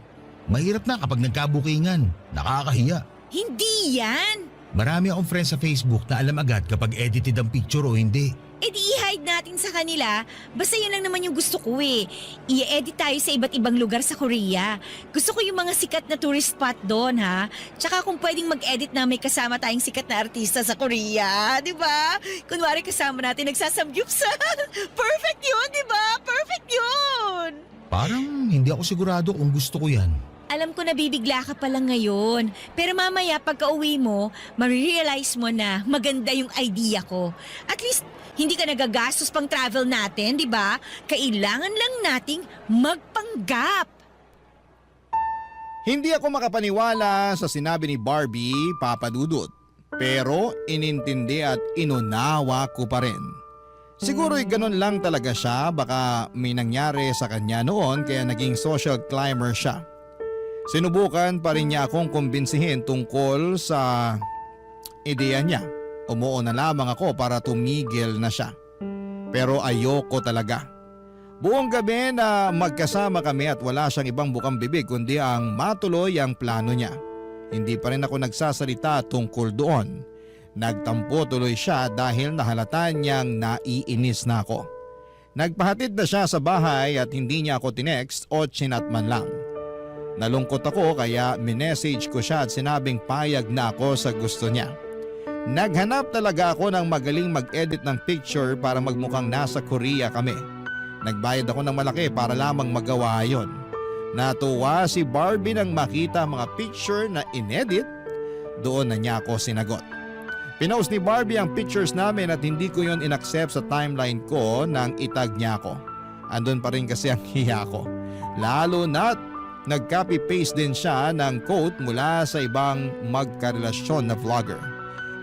Mahirap na kapag nagkabukingan. Nakakahiya. Hindi yan. Marami akong friends sa Facebook na alam agad kapag edited ang picture o hindi. E di i-hide natin sa kanila. Basta yun lang naman yung gusto ko eh. I-edit tayo sa iba't ibang lugar sa Korea. Gusto ko yung mga sikat na tourist spot doon ha. Tsaka kung pwedeng mag-edit na may kasama tayong sikat na artista sa Korea. Di ba? Kunwari kasama natin nagsasamgyupsa. Perfect yun, di ba? Perfect yun. Parang hindi ako sigurado kung gusto ko yan. Alam ko na bibigla ka pa lang ngayon. Pero mamaya pagka uwi mo, marirealize mo na maganda yung idea ko. At least, hindi ka nagagastos pang travel natin, di ba? Kailangan lang nating magpanggap. Hindi ako makapaniwala sa sinabi ni Barbie, Papa Dudut. Pero inintindi at inunawa ko pa rin. Siguro'y ganun lang talaga siya, baka may nangyari sa kanya noon kaya naging social climber siya. Sinubukan pa rin niya akong kumbinsihin tungkol sa ideya niya. Umuo na lamang ako para tumigil na siya. Pero ayoko talaga. Buong gabi na magkasama kami at wala siyang ibang bukang bibig kundi ang matuloy ang plano niya. Hindi pa rin ako nagsasalita tungkol doon. Nagtampo tuloy siya dahil nahalata niyang naiinis na ako. Nagpahatid na siya sa bahay at hindi niya ako tinext o chinat man lang. Nalungkot ako kaya minessage ko siya at sinabing payag na ako sa gusto niya. Naghanap talaga ako ng magaling mag-edit ng picture para magmukhang nasa Korea kami. Nagbayad ako ng malaki para lamang magawa yon. Natuwa si Barbie nang makita mga picture na inedit. Doon na niya ako sinagot. Pinost ni Barbie ang pictures namin at hindi ko yon inaccept sa timeline ko nang itag niya ako. Andun pa rin kasi ang hiya ko. Lalo na't nag-copy-paste din siya ng quote mula sa ibang magkarelasyon na vlogger.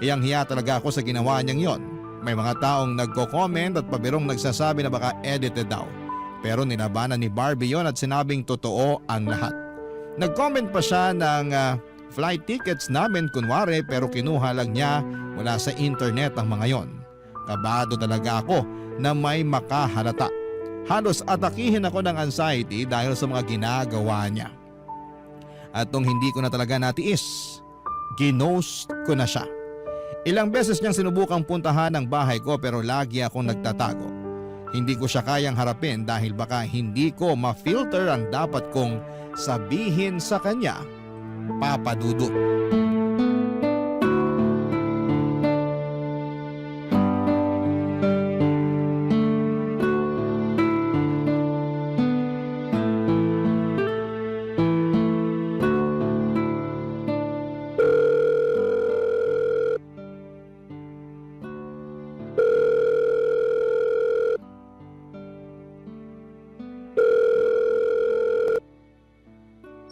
Iyang hiya talaga ako sa ginawa niyang yon. May mga taong nagko-comment at pabirong nagsasabi na baka edited daw. Pero ninabanan ni Barbie yon at sinabing totoo ang lahat. Nag-comment pa siya ng flight tickets namin kunwari pero kinuha lang niya mula sa internet ang mga yon. Kabado talaga ako na may makahalata. Halos atakihin ako ng anxiety dahil sa mga ginagawa niya. At nung hindi ko na talaga natiis, ginost ko na siya. Ilang beses niyang sinubukang puntahan ang bahay ko pero lagi akong nagtatago. Hindi ko siya kayang harapin dahil baka hindi ko ma-filter ang dapat kong sabihin sa kanya, Papa Dudut.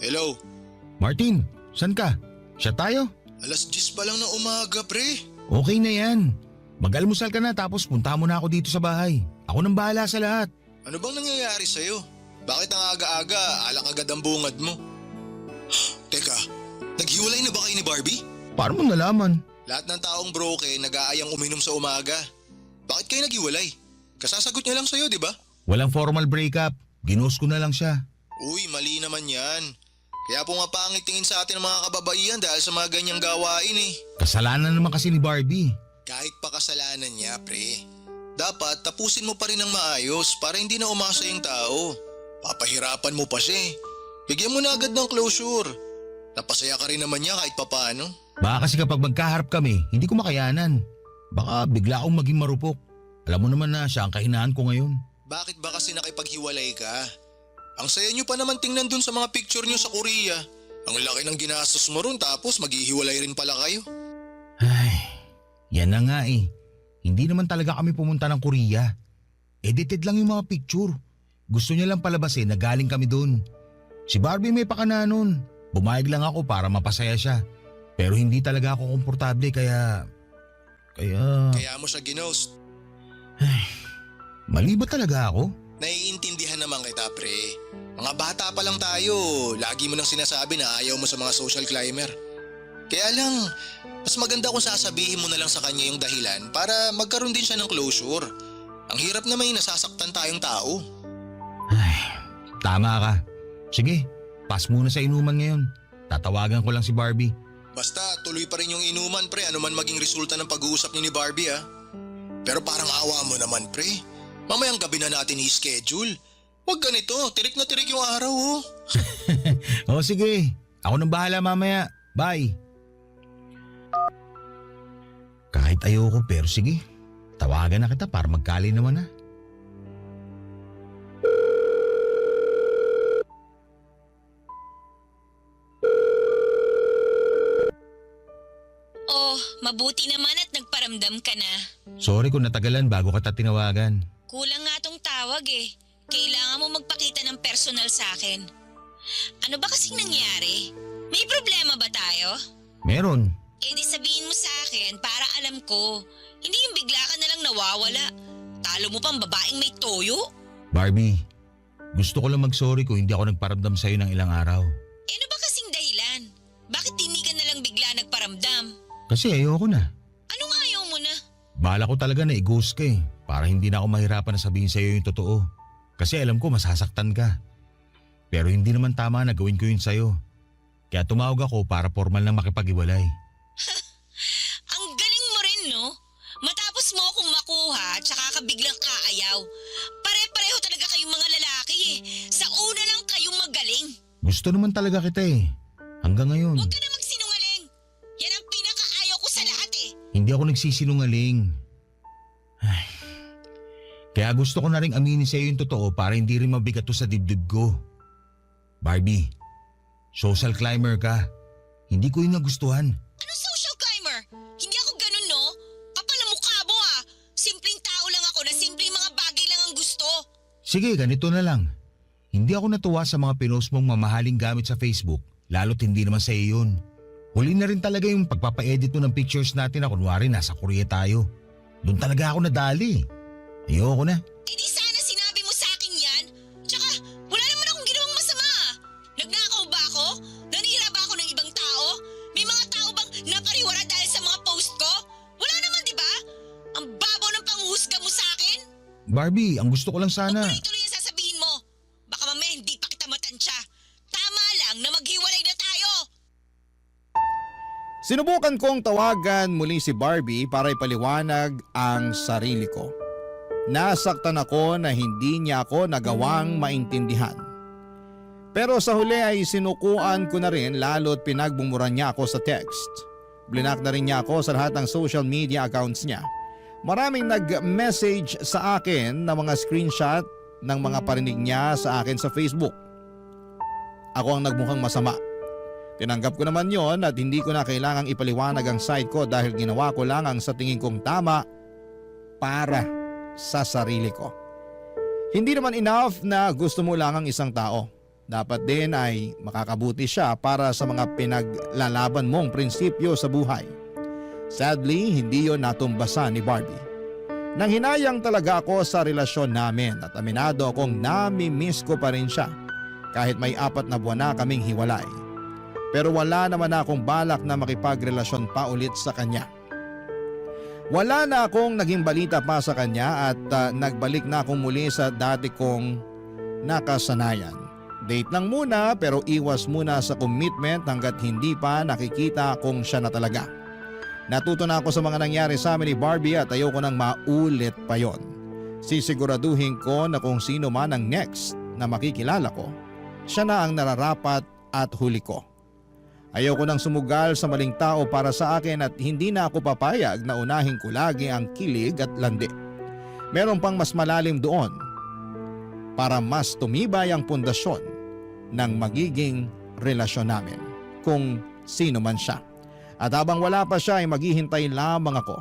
Hello? Martin, saan ka? Siya tayo? Alas 10 pa lang ng umaga, pre. Okay na yan. Mag-almusal ka na tapos punta mo na ako dito sa bahay. Ako nang bahala sa lahat. Ano bang nangyayari sa'yo? Bakit ang aga-aga, alak agad ang bungad mo? Teka, naghiwalay na ba kayo ni Barbie? Paano mo nalaman? Lahat ng taong broken nag-aayang uminom sa umaga. Bakit kayo naghiwalay? Kasasagot niya lang sa'yo, di ba? Walang formal breakup. Ginost ko na lang siya. Uy, mali naman yan. Kaya po nga pangit tingin sa atin ng mga kababaihan dahil sa mga ganyang gawain eh. Kasalanan naman kasi ni Barbie. Kahit pa kasalanan niya, pre. Dapat tapusin mo pa rin ng maayos para hindi na umasa yung tao. Papahirapan mo pa siya eh. Bigyan mo na agad ng closure. Napasaya ka rin naman niya kahit papano. Baka kasi kapag magkaharap kami, hindi ko makayanan. Baka bigla akong maging marupok. Alam mo naman na siya ang kahinaan ko ngayon. Bakit ba kasi nakipaghiwalay ka? Ang saya niyo pa naman tingnan dun sa mga picture niyo sa Korea. Ang laki ng ginastos mo ron tapos maghihiwalay rin pala kayo. Ay, yan na nga eh. Hindi naman talaga kami pumunta ng Korea. Edited lang yung mga picture. Gusto niya lang palabasin na galing kami dun. Si Barbie may pakana nun. Bumayag lang ako para mapasaya siya. Pero hindi talaga ako komportable kaya... Kaya mo siya ginost. Ay, mali ba talaga ako? Naiintindihan naman kita, pre. Mga bata pa lang tayo, lagi mo nang sinasabi na ayaw mo sa mga social climber. Kaya lang, mas maganda kung sasabihin mo na lang sa kanya yung dahilan para magkaroon din siya ng closure. Ang hirap na may nasasaktan tayong tao. Ay, tama ka. Sige, pass muna sa inuman ngayon. Tatawagan ko lang si Barbie. Basta tuloy pa rin yung inuman, pre, ano man maging resulta ng pag-uusap niyo ni Barbie, ha? Pero parang awa mo naman, pre. Mamayang gabi na natin i-schedule. Huwag ganito, tirik na tirik yung araw, oh. O sige, ako nang bahala mamaya. Bye. Kahit ayoko pero sige, tawagan na kita para magkali naman na. Oh, mabuti naman at nagparamdam ka na. Sorry kung natagalan bago kita tinawagan. Kulang nga tong tawag eh. Kailangan mo magpakita ng personal sa akin. Ano ba kasing nangyari? May problema ba tayo? Meron. Eh di sabihin mo sa akin para alam ko. Hindi yung bigla ka na lang nawawala. Talo mo pang babaeng may toyo? Barbie, gusto ko lang mag-sorry kung hindi ako nagparamdam sa'yo ng ilang araw. Eh ano ba kasing dahilan? Bakit hindi ka na lang bigla nagparamdam? Kasi ayoko na. Anong ayaw mo na? Bala ko talaga na i-ghost ka eh. Para hindi na ako mahirapan na sabihin sa'yo yung totoo. Kasi alam ko masasaktan ka. Pero hindi naman tama na gawin ko yun sa'yo. Kaya tumawag ako para formal na makipag-iwalay. Ang galing mo rin, no? Matapos mo akong makuha, tsaka ka biglang aayaw. Pare-pareho talaga kayong mga lalaki eh. Sa una lang kayong magaling. Gusto naman talaga kita eh. Hanggang ngayon. Huwag ka na magsinungaling. Yan ang pinakaayaw ko sa lahat eh. Hindi ako nagsisinungaling. Ay. Kaya gusto ko na rin aminin sa'yo yung totoo para hindi rin mabigat to sa dibdib ko. Barbie, social climber ka. Hindi ko yun nagustuhan. Anong social climber? Hindi ako ganun, no? Kapal na mukha mo ah. Simpleng tao lang ako na simpleng mga bagay lang ang gusto. Sige, ganito na lang. Hindi ako natuwa sa mga pinost mong mamahaling gamit sa Facebook, lalo't hindi naman sa iyo yun. Huli na rin talaga yung pagpapa-edit mo ng pictures natin na kunwari nasa Korea tayo. Doon talaga ako nadali. Ayoko na. Eh di sana sinabi mo sa akin yan. Tsaka, wala naman akong ginawang masama ah. Nagnakaw ba ako? Nanira ba ako ng ibang tao? May mga tao bang napariwara dahil sa mga post ko? Wala naman, di ba? Ang babaw ng panghuhusga mo sa akin? Barbie, ang gusto ko lang sana. Huwag tuloy ang sasabihin mo. Baka mamaya hindi pa kita matansya. Tama lang na maghiwalay na tayo. Sinubukan kong tawagan muli si Barbie para ipaliwanag ang sarili ko. Nasaktan ako na hindi niya ako nagawang maintindihan. Pero sa huli ay sinukuan ko na rin lalo't pinagbumuran niya ako sa text. Blinak na rin niya ako sa lahat ng social media accounts niya. Maraming nag-message sa akin na mga screenshot ng mga parinig niya sa akin sa Facebook. Ako ang nagmukhang masama. Tinanggap ko naman yon at hindi ko na kailangang ipaliwanag ang side ko dahil ginawa ko lang ang sa tingin kong tama para sa sarili ko. Hindi naman enough na gusto mo lang ang isang tao. Dapat din ay makakabuti siya para sa mga pinaglalaban mong prinsipyo sa buhay. Sadly, hindi yon natumbasan ni Barbie. Nanghinayang talaga ako sa relasyon namin at aminado akong nami-miss ko pa rin siya kahit may 4 na buwan na kaming hiwalay. Pero wala naman akong balak na makipagrelasyon pa ulit sa kanya. Wala na akong naging balita pa sa kanya at nagbalik na akong muli sa dati kong nakasanayan. Date lang muna pero iwas muna sa commitment hanggat hindi pa nakikita kung siya na talaga. Natuto na ako sa mga nangyari sa amin ni Barbie at ayoko nang maulit pa yon. Sisiguraduhin ko na kung sino man ang next na makikilala ko, siya na ang nararapat at huli ko. Ayoko nang sumugal sa maling tao para sa akin at hindi na ako papayag na unahin ko lagi ang kilig at landi. Meron pang mas malalim doon para mas tumibay ang pundasyon ng magiging relasyon namin kung sino man siya. At habang wala pa siya ay maghihintay lamang ako.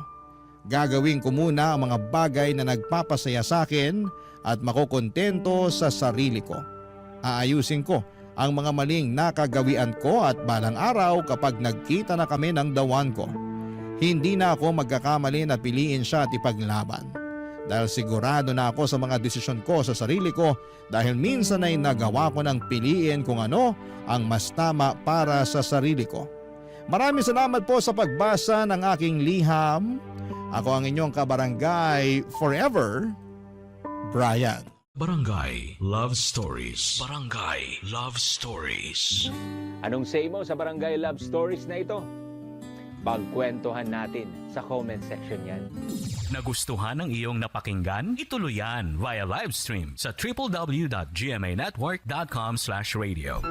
Gagawin ko muna ang mga bagay na nagpapasaya sa akin at makukontento sa sarili ko. Aayusin ko ang mga maling nakagawian ko at balang araw kapag nagkita na kami ng dawan ko, hindi na ako magkakamali na piliin siya at ipaglaban. Dahil sigurado na ako sa mga desisyon ko sa sarili ko dahil minsan ay nagawa ko ng piliin kung ano ang mas tama para sa sarili ko. Maraming salamat po sa pagbasa ng aking liham. Ako ang inyong kabarangay forever, Brian. Barangay Love Stories. Barangay Love Stories. Anong say mo sa Barangay Love Stories na ito? Pagkwentuhan natin sa comment section yan. Nagustuhan ng iyong napakinggan? Ituloy yan via live stream sa www.gmanetwork.com/radio.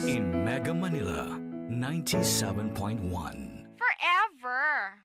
In Mega Manila, 97.1. Forever!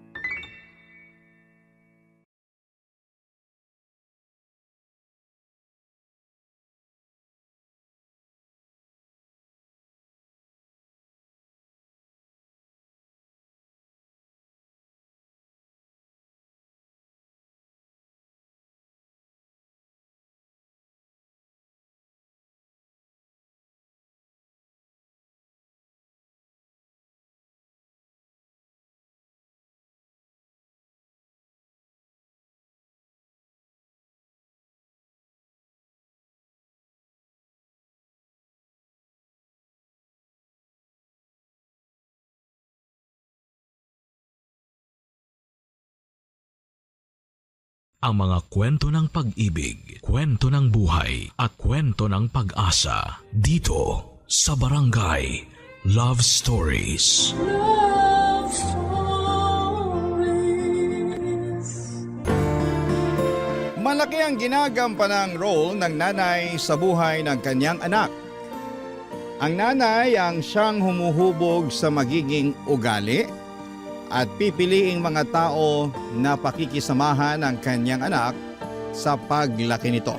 Ang mga kwento ng pag-ibig, kwento ng buhay at kwento ng pag-asa dito sa Barangay Love Stories. Love Stories. Malaki ang ginagampanang role ng nanay sa buhay ng kanyang anak. Ang nanay ang siyang humuhubog sa magiging ugali at pipiliing mga tao na pakikisamahan ng kanyang anak sa paglaki nito.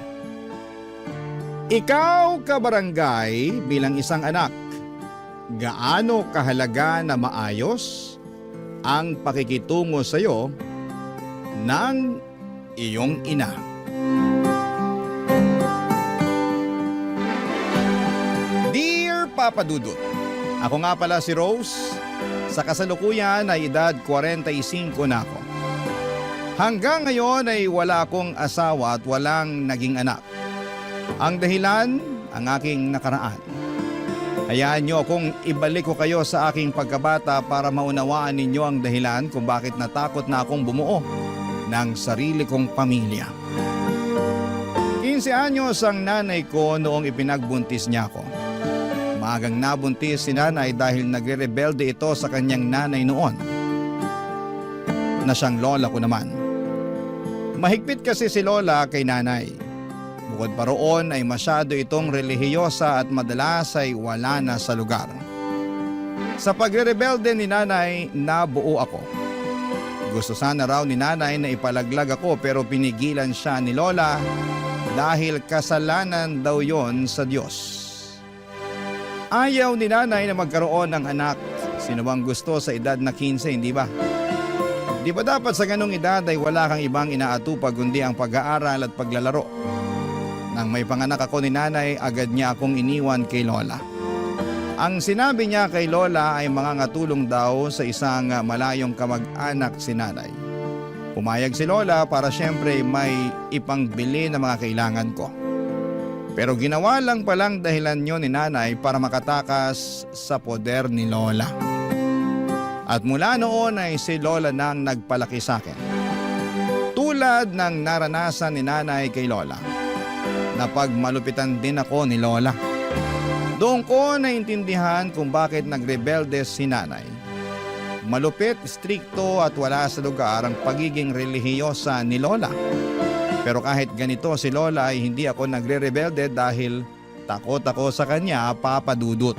Ikaw, kabarangay, bilang isang anak, gaano kahalaga na maayos ang pakikitungo sa iyo ng iyong ina? Dear Papa Dudut, ako nga pala si Rose. Sa kasalukuyan ay edad 45 na ako. Hanggang ngayon ay wala akong asawa at walang naging anak. Ang dahilan, ang aking nakaraan. Hayaan niyo akong ibalik ko kayo sa aking pagkabata para maunawaan ninyo ang dahilan kung bakit natakot na akong bumuo ng sarili kong pamilya. 15 anyos ang nanay ko noong ipinagbuntis niya ako. Maagang nabuntis si nanay dahil nagre-rebelde ito sa kanyang nanay noon, na siyang lola ko naman. Mahigpit kasi si lola kay nanay. Bukod pa roon ay masyado itong relihiyosa at madalas ay wala na sa lugar. Sa pagre-rebelde ni nanay, nabuo ako. Gusto sana raw ni nanay na ipalaglag ako pero pinigilan siya ni lola dahil kasalanan daw yon sa Diyos. Ayaw ni nanay na magkaroon ng anak. Sino bang gusto sa edad na 15, hindi ba? Di ba dapat sa ganong edad ay wala kang ibang inaatupag kundi ang pag-aaral at paglalaro? Nang may panganak ako ni nanay, agad niya akong iniwan kay lola. Ang sinabi niya kay lola ay mangangatulong daw sa isang malayong kamag-anak si nanay. Pumayag si lola para siyempre may ipangbili na mga kailangan ko. Pero ginawa lang palang dahilan niyo ni nanay para makatakas sa poder ni lola. At mula noon ay si lola nang nagpalaki sa akin. Tulad ng naranasan ni nanay kay lola, napagmalupitan din ako ni lola. Doon ko naintindihan kung bakit nagrebelde si nanay. Malupit, strikto at wala sa lugar ang pagiging relihiyosa ni lola. Pero kahit ganito si lola ay hindi ako nagre-rebelde dahil takot ako sa kanya, Papa Dudut.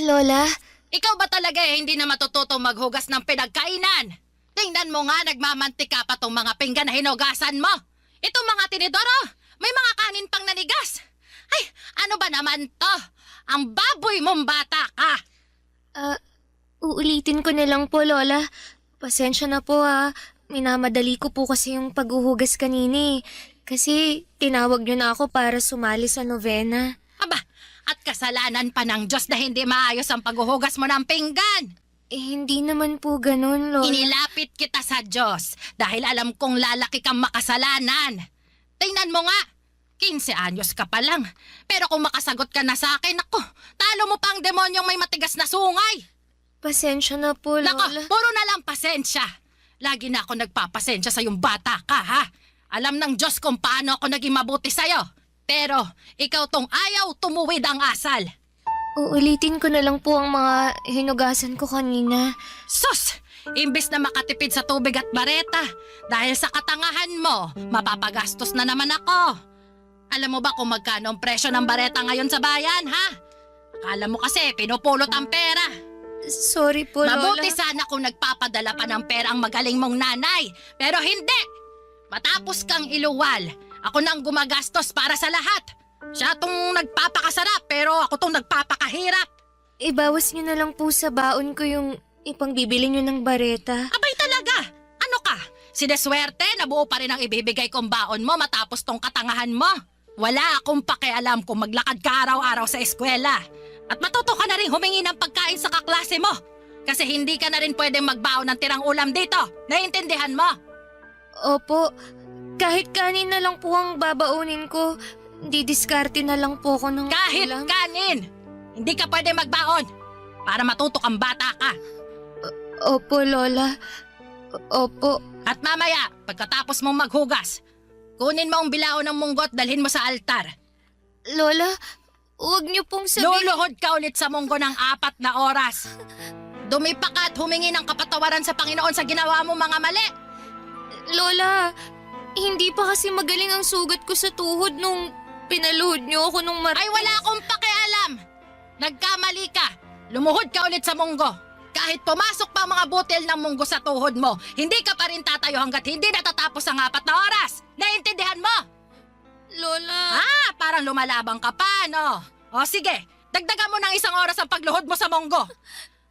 Lola? Ikaw ba talaga hindi na matututo maghugas ng pinagkainan? Tingnan mo nga, nagmamantika pa tong mga pinggan na hinugasan mo. Itong mga tinidoro, may mga kanin pang nanigas. Ay, ano ba naman to? Ang baboy mong bata ka. Uulitin ko na lang po, Lola. Pasensya na po Minamadali ko po kasi yung paghuhugas kanini. Kasi tinawag niyo na ako para sumali sa novena. Aba, at kasalanan pa ng Diyos na hindi maayos ang paghuhugas mo ng pinggan. Hindi naman po ganun, Lola. Inilapit kita sa Diyos dahil alam kong lalaki kang makasalanan. Tingnan mo nga, 15 anyos ka pa lang. Pero kung makasagot ka na sa akin, ako, talo mo pa ang demonyong may matigas na sungay. Pasensya na po, Lola. Nako, puro na lang pasensya. Lagi na ako nagpapasensya sa yung bata ka, ha? Alam ng Diyos kung paano ako naging mabuti sa'yo. Pero ikaw tong ayaw tumuwid ang asal. Uulitin ko na lang po ang mga hinugasan ko kanina. Sus! Imbis na makatipid sa tubig at bareta, dahil sa katangahan mo, mapapagastos na naman ako. Alam mo ba kung magkano ang presyo ng bareta ngayon sa bayan, ha? Akala mo kasi pinupulot ang pera. Sorry po, Lola. Mabuti sana kung nagpapadala pa ng pera ang magaling mong nanay. Pero hindi! Matapos kang iluwal, ako nang gumagastos para sa lahat. Siya tong nagpapakasarap pero ako tong nagpapakahirap. Ibawas niyo na lang po sa baon ko yung ipangbibili niyo ng bareta. Abay talaga! Sineswerte, nabuo pa rin ang ibibigay kong baon mo matapos tong katangahan mo. Wala akong pakialam kung maglakad ka araw-araw sa eskwela. At matuto ka na rin humingi ng pagkain sa kaklase mo. Kasi hindi ka na rin pwedeng magbaon ng tirang ulam dito. Naiintindihan mo? Opo, kahit kanin na lang po ang babaunin ko. Didiskarte na lang po ako ng Kahit ulam. kanin! Hindi ka pwede magbaon para matuto kang bata ka. Opo, Lola. Opo. At mamaya, pagkatapos mong maghugas, kunin mo ang bilao ng munggo at dalhin mo sa altar. Lola, huwag niyo pong sabihin... Luluhod ka ulit sa munggo ng 4 na oras. Dumipa ka at humingi ng kapatawaran sa Panginoon sa ginawa mo mga mali. Lola, hindi pa kasi magaling ang sugat ko sa tuhod nung pinaluhod niyo ako nung Ay wala akong pakialam. Nagkamali ka. Lumuhod ka ulit sa munggo. Kahit pumasok pa ang mga butil ng munggo sa tuhod mo, hindi ka pa rin tatayo hanggat hindi natatapos ang 4 na oras. Naiintindihan mo? Lola... Parang lumalabang ka pa, no? O sige, dagdagan mo ng 1 oras ang pagluhod mo sa munggo.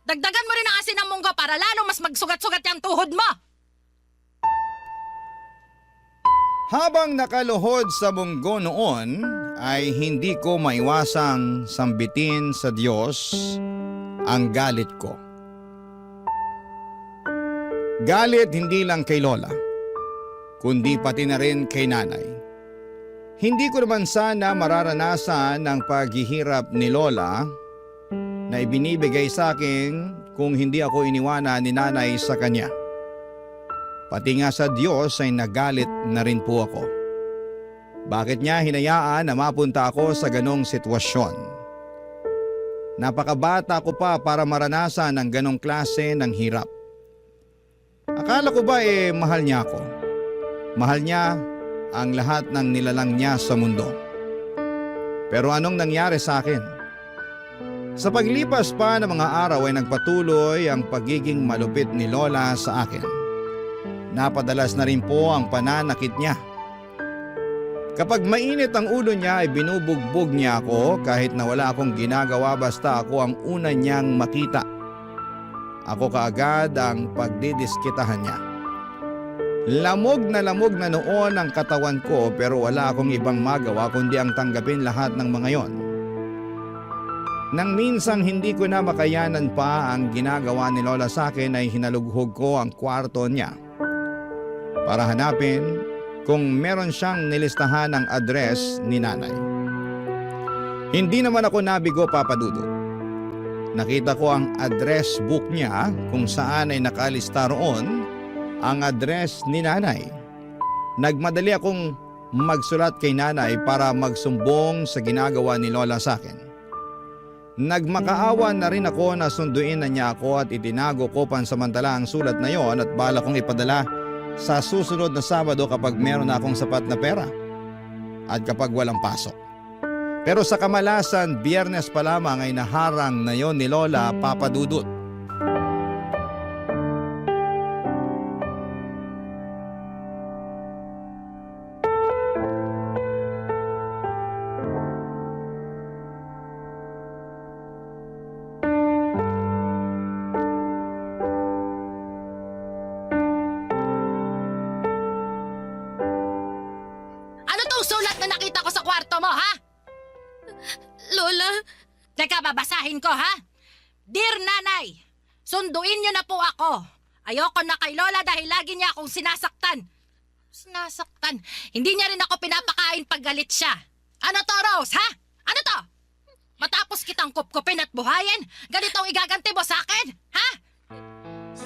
Dagdagan mo rin ang asin ng munggo para lalong mas magsugat-sugat yung tuhod mo. Habang nakaluhod sa munggo noon, ay hindi ko maiwasang sambitin sa Diyos ang galit ko. Galit hindi lang kay Lola, kundi pati na rin kay Nanay. Hindi ko naman sana mararanasan ang paghihirap ni Lola na ibinibigay sa akin kung hindi ako iniwanan ni Nanay sa kanya. Pati nga sa Diyos ay nagalit na rin po ako. Bakit niya hinayaan na mapunta ako sa ganong sitwasyon? Napakabata ko pa para maranasan ang ganong klase ng hirap. Akala ko ba mahal niya ako? Mahal niya ang lahat ng nilalang niya sa mundo. Pero anong nangyari sa akin? Sa paglipas pa ng mga araw ay nagpatuloy ang pagiging malupit ni Lola sa akin. Napadalas na rin po ang pananakit niya. Kapag mainit ang ulo niya ay binubugbog niya ako kahit na wala akong ginagawa basta ako ang una niyang makita. Ako kaagad ang pagdidiskitahan niya. Lamog na noon ang katawan ko pero wala akong ibang magawa kundi ang tanggapin lahat ng mga yon. Nang minsang hindi ko na makayanan pa ang ginagawa ni Lola sa akin ay hinalughog ko ang kwarto niya para hanapin kung meron siyang nilistahan ng address ni Nanay. Hindi naman ako nabigo, Papa Dudut. Nakita ko ang address book niya kung saan ay nakalista roon ang address ni Nanay. Nagmadali akong magsulat kay Nanay para magsumbong sa ginagawa ni Lola sa akin. Nagmakaawa na rin ako na sunduin na niya ako at itinago ko pansamantala ang sulat na yon at bala kong ipadala sa susunod na Sabado kapag meron na akong sapat na pera at kapag walang pasok. Pero sa kamalasan, Biyernes pa lamang ay naharang na yon ni Lola, Papa Dudut. Ano tong sulat na nakita ko sa kwarto mo, ha? Lola, Teka, babasahin ko, ha? Dear Nanay, sunduin niyo na po ako. Ayoko na kay Lola dahil lagi niya akong sinasaktan. Sinasaktan? Hindi niya rin ako pinapakain pag galit siya. Ano to, Rose, ha? Ano to? Matapos kitang kupkupin at buhayin, ganito ang igaganti mo sa akin, ha?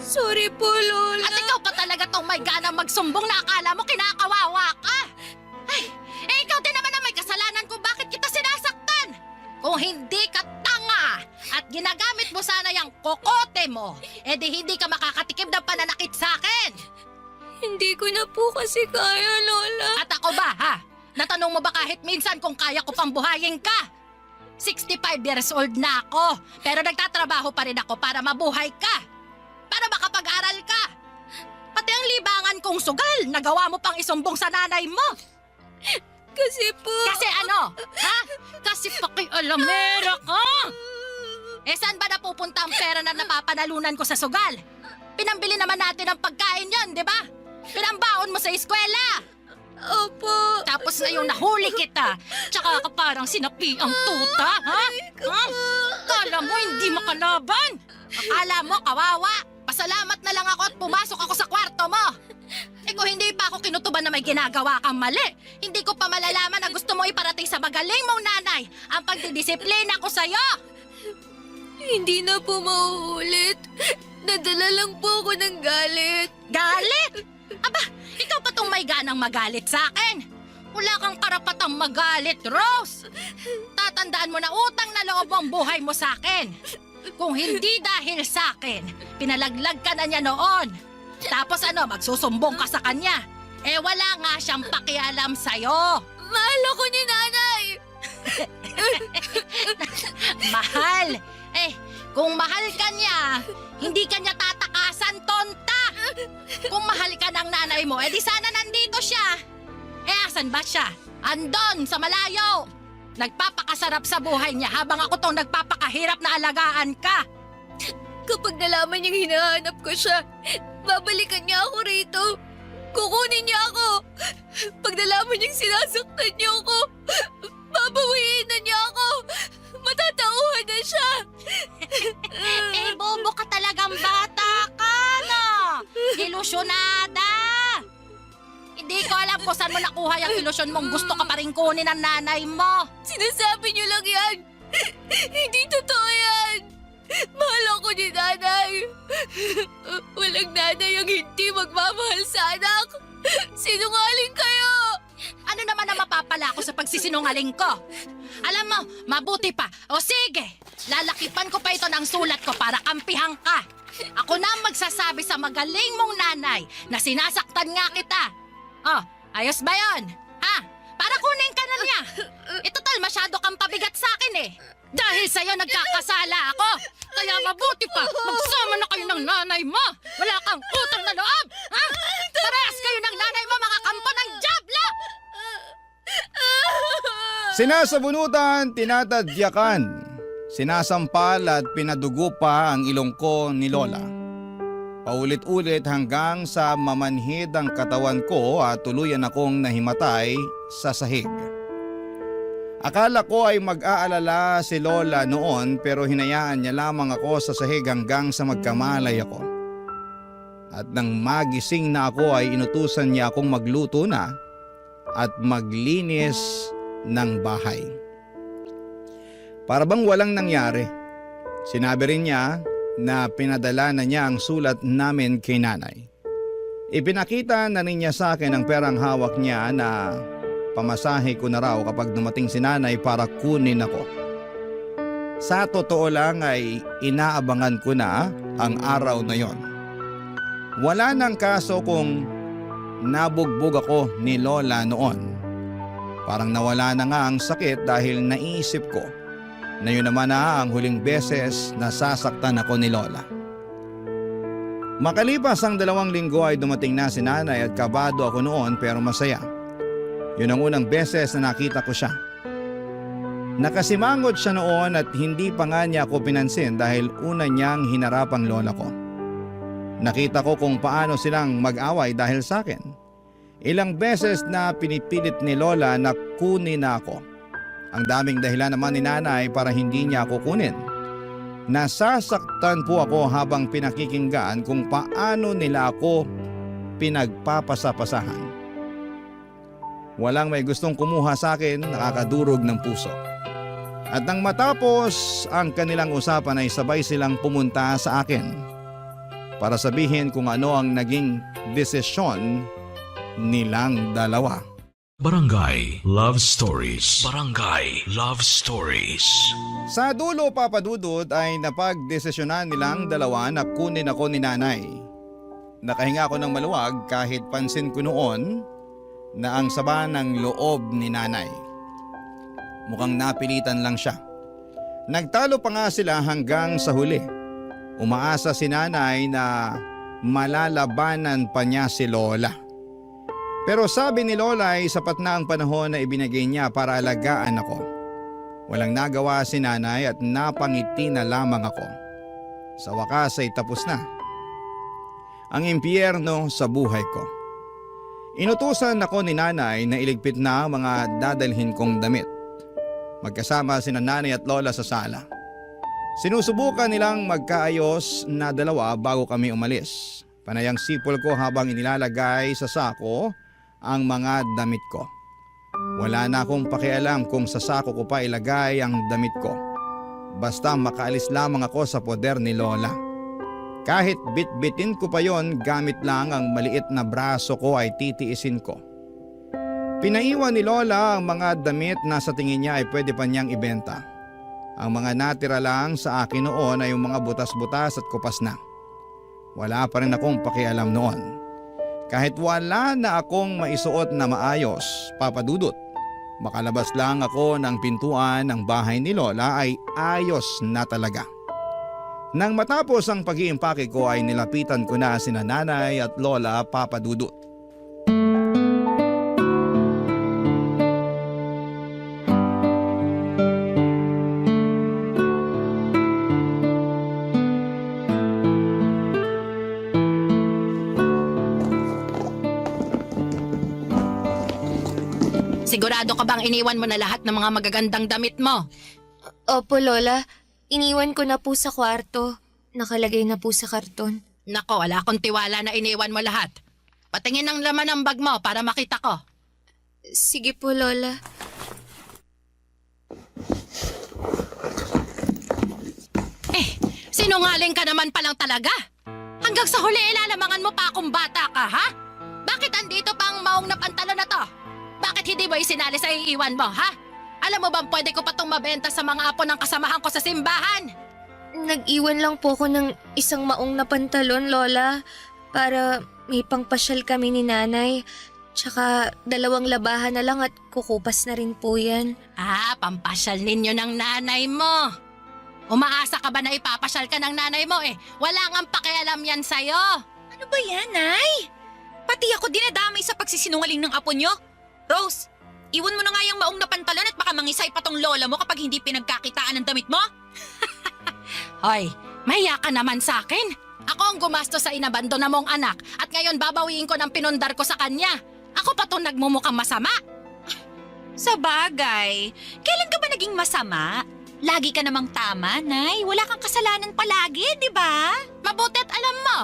sorry po, Lola. At ikaw pa talaga tong may ganang magsumbong na akala mo kinakawawa ka. Ay, ikaw din naman ang may kasalanan kung bakit kita sinasaktan. Kung hindi ka tanga at ginagamit mo sana yung kokote mo, edi hindi ka makakatikim ng pananakit sa akin. Hindi ko na po kasi kaya, Lola. At ako ba, ha? Natanong mo ba kahit minsan kung kaya ko pang buhayin ka? 65 years old na ako, pero nagtatrabaho pa rin ako para mabuhay ka. Para makapag-aral ka. Pati ang libangan kong sugal, nagawa mo pang isumbong sa nanay mo. Kasi po... Kasi ano? Ha? Kasi pakialamera ka. Saan ba napupunta ang pera na napapanalunan ko sa sugal? Pinambili naman natin ang pagkain yan, di ba? Pinambaon mo sa eskwela. Opo. Tapos ngayong nahuli kita, tsaka ka parang sinapi ang tuta, ha? Ha? Akala mo hindi makalaban? Akala mo kawawa? Pasalamat na lang ako at pumasok ako sa kwarto mo. Kung hindi pa ako kinutuban na may ginagawa kang mali, hindi ko pa malalaman na gusto mo iparating sa magaling mong nanay ang pagdidisiplina ko sa'yo. Hindi na po mauulit. Nadala lang po ako ng galit. Galit? Aba, ikaw pa tong may ganang magalit sa akin. Wala kang karapatang magalit, Rose. Tatandaan mo na utang na loob ang buhay mo sa akin. Kung hindi dahil sa akin, pinalaglag ka na niya noon. Tapos magsusumbong ka sa kanya. Wala nga siyang pakialam sa'yo. Mahal ako ni nanay. Mahal? Kung mahal ka niya, hindi ka niya tatakasan, tonta. Kung mahal ka ng nanay mo, di sana nandito siya. Asan ba siya? Andon, sa malayo. Nagpapakasarap sa buhay niya habang ako tong nagpapakahirap na alagaan ka. Kapag nalaman niyang hinahanap ko siya, babalikan niya ako rito. Kukunin niya ako. Pag nalaman niyang sinasaktan niyo ako, babawiin na niya ako. Matatauhan na siya. Bobo ka talagang bata ka, no? Ilusyonada. Hindi ko alam kung saan mo nakuha yung ilusyon mong gusto ka pa rin kunin ng nanay mo. Sinasabi niyo lang yan. Hindi totoo yan. Mahal ako ni nanay. Walang nanay ang hindi magmamahal sa anak. Sinungaling kayo. Ano naman ang mapapala ko sa pagsisinungaling ko? Alam mo, mabuti pa. O sige, lalakipan ko pa ito ng sulat ko para kampihan ka. Ako na ang magsasabi sa magaling mong nanay na sinasaktan nga kita. Ayos ba yon? Ha? Para kunin ka na niya. Total, masyado kang pabigat sa akin eh. Dahil sa'yo nagkakasala ako. Kaya mabuti pa, magsama na kayo ng nanay mo. Wala kang utang na loob. Ha? Parehas kayo ng nanay mo, mga kampo ng Diablo. Sinasabunutan, tinatadyakan, sinasampal at pinadugo pa ang ilong ko ni Lola. Paulit-ulit hanggang sa mamanhid ang katawan ko at tuluyan akong nahimatay sa sahig. Akala ko ay mag-aalala si Lola noon pero hinayaan niya lamang ako sa sahig hanggang sa magkamalay ako. At nang magising na ako ay inutusan niya akong magluto na at maglinis ng bahay. Para bang walang nangyari. Sinabi rin niya na pinadala na niya ang sulat namin kay nanay. Ipinakita na rin niya sa akin ang perang hawak niya na pamasahe ko na raw kapag dumating si nanay para kunin ako. Sa totoo lang ay inaabangan ko na ang araw na yon. Wala nang kaso kung nabugbog ako ni Lola noon. Parang nawala na nga ang sakit dahil naisip ko na yun naman na ang huling beses na sasaktan ako ni Lola. Makalipas ang 2 linggo ay dumating na si nanay at kabado ako noon pero masaya. Yun ang unang beses na nakita ko siya. Nakasimangot siya noon at hindi pa nga niya ako pinansin dahil una niyang hinarap ang lola ko. Nakita ko kung paano silang mag-away dahil sa akin. Ilang beses na pinipilit ni Lola na kunin na ako. Ang daming dahilan naman ni nanay para hindi niya ako kunin. Nasasaktan po ako habang pinakikinggan kung paano nila ako pinagpapasapasahan. Walang may gustong kumuha sa akin, nakakadurog ng puso. At nang matapos ang kanilang usapan ay sabay silang pumunta sa akin para sabihin kung ano ang naging desisyon nilang dalawa. Barangay Love Stories. Barangay Love Stories. Sa dulo, Papa Dudut, ay napagdesisyonan nilang dalawa na kunin ako ni nanay. Nakahinga ako ng maluwag kahit pansin ko noon na ang saba ng loob ni nanay. Mukhang napilitan lang siya. Nagtalo pa nga sila hanggang sa huli. Umaasa si nanay na malalabanan pa niya si Lola. Pero sabi ni Lola ay sapat na ang panahon na ibinigay niya para alagaan ako. Walang nagawa si nanay at napangiti na lamang ako. Sa wakas ay tapos na ang impyerno sa buhay ko. Inutusan ako ni nanay na iligpit na ang mga dadalhin kong damit. Magkasama sina nanay at lola sa sala. Sinusubukan nilang magkaayos na dalawa bago kami umalis. Panayang sipol ko habang inilalagay sa sako ang mga damit ko. Wala na akong pakialam kung sa sako ko pa ilagay ang damit ko. Basta makaalis lamang ako sa poder ni lola. Kahit bitbitin ko pa yon, gamit lang ang maliit na braso ko ay titiisin ko. Pinaiwan ni lola ang mga damit na sa tingin niya ay pwede pa niyang ibenta. Ang mga natira lang sa akin noon ay yung mga butas-butas at kupas na. Wala pa rin akong pakialam noon. Kahit wala na akong maisuot na maayos, Papa Dudut, makalabas lang ako ng pintuan ng bahay ni lola ay ayos na talaga. Nang matapos ang pag-iimpake ko ay nilapitan ko na sina nanay at lola, Papa Dudut. Sigurado ka bang iniwan mo na lahat ng mga magagandang damit mo? Opo, Lola. Iniwan ko na po sa kwarto. Nakalagay na po sa karton. Nako, wala akong tiwala na iniwan mo lahat. Patingin ang laman ng bag mo para makita ko. Sige po, Lola. Sinungaling ka naman palang talaga. Hanggang sa huli ilalamangan mo pa akong bata ka, ha? Bakit andito pa ang maong na pantalon na to? Bakit hindi mo isinali sa iiwan mo, ha? Alam mo bang pwede ko pa itong mabenta sa mga apo ng kasamahan ko sa simbahan? Nag-iwan lang po ko ng isang maong na pantalon, Lola. Para may pangpasyal kami ni nanay. Tsaka 2 labahan na lang at kukupas na rin po yan. Pampasyal ninyo ng nanay mo. Umaasa ka ba na ipapasyal ka ng nanay mo eh? Wala ngang pakialam yan sa'yo. Ano ba yan, Nay? Pati ako dinadamay sa pagsisinungaling ng apo nyo. Rose, iwan mo na nga yung maong na pantalon at baka mangisay pa tong lola mo kapag hindi pinagkakitaan ng damit mo. Hoy, mahiya ka naman sa akin. Ako ang gumasto sa inabando na mong anak at ngayon babawiin ko ng pinundar ko sa kanya. Ako pa itong nagmumukhang masama. Sa bagay, kailan ka ba naging masama? Lagi ka namang tama, Nay. Wala kang kasalanan palagi, di ba? Mabuti at alam mo.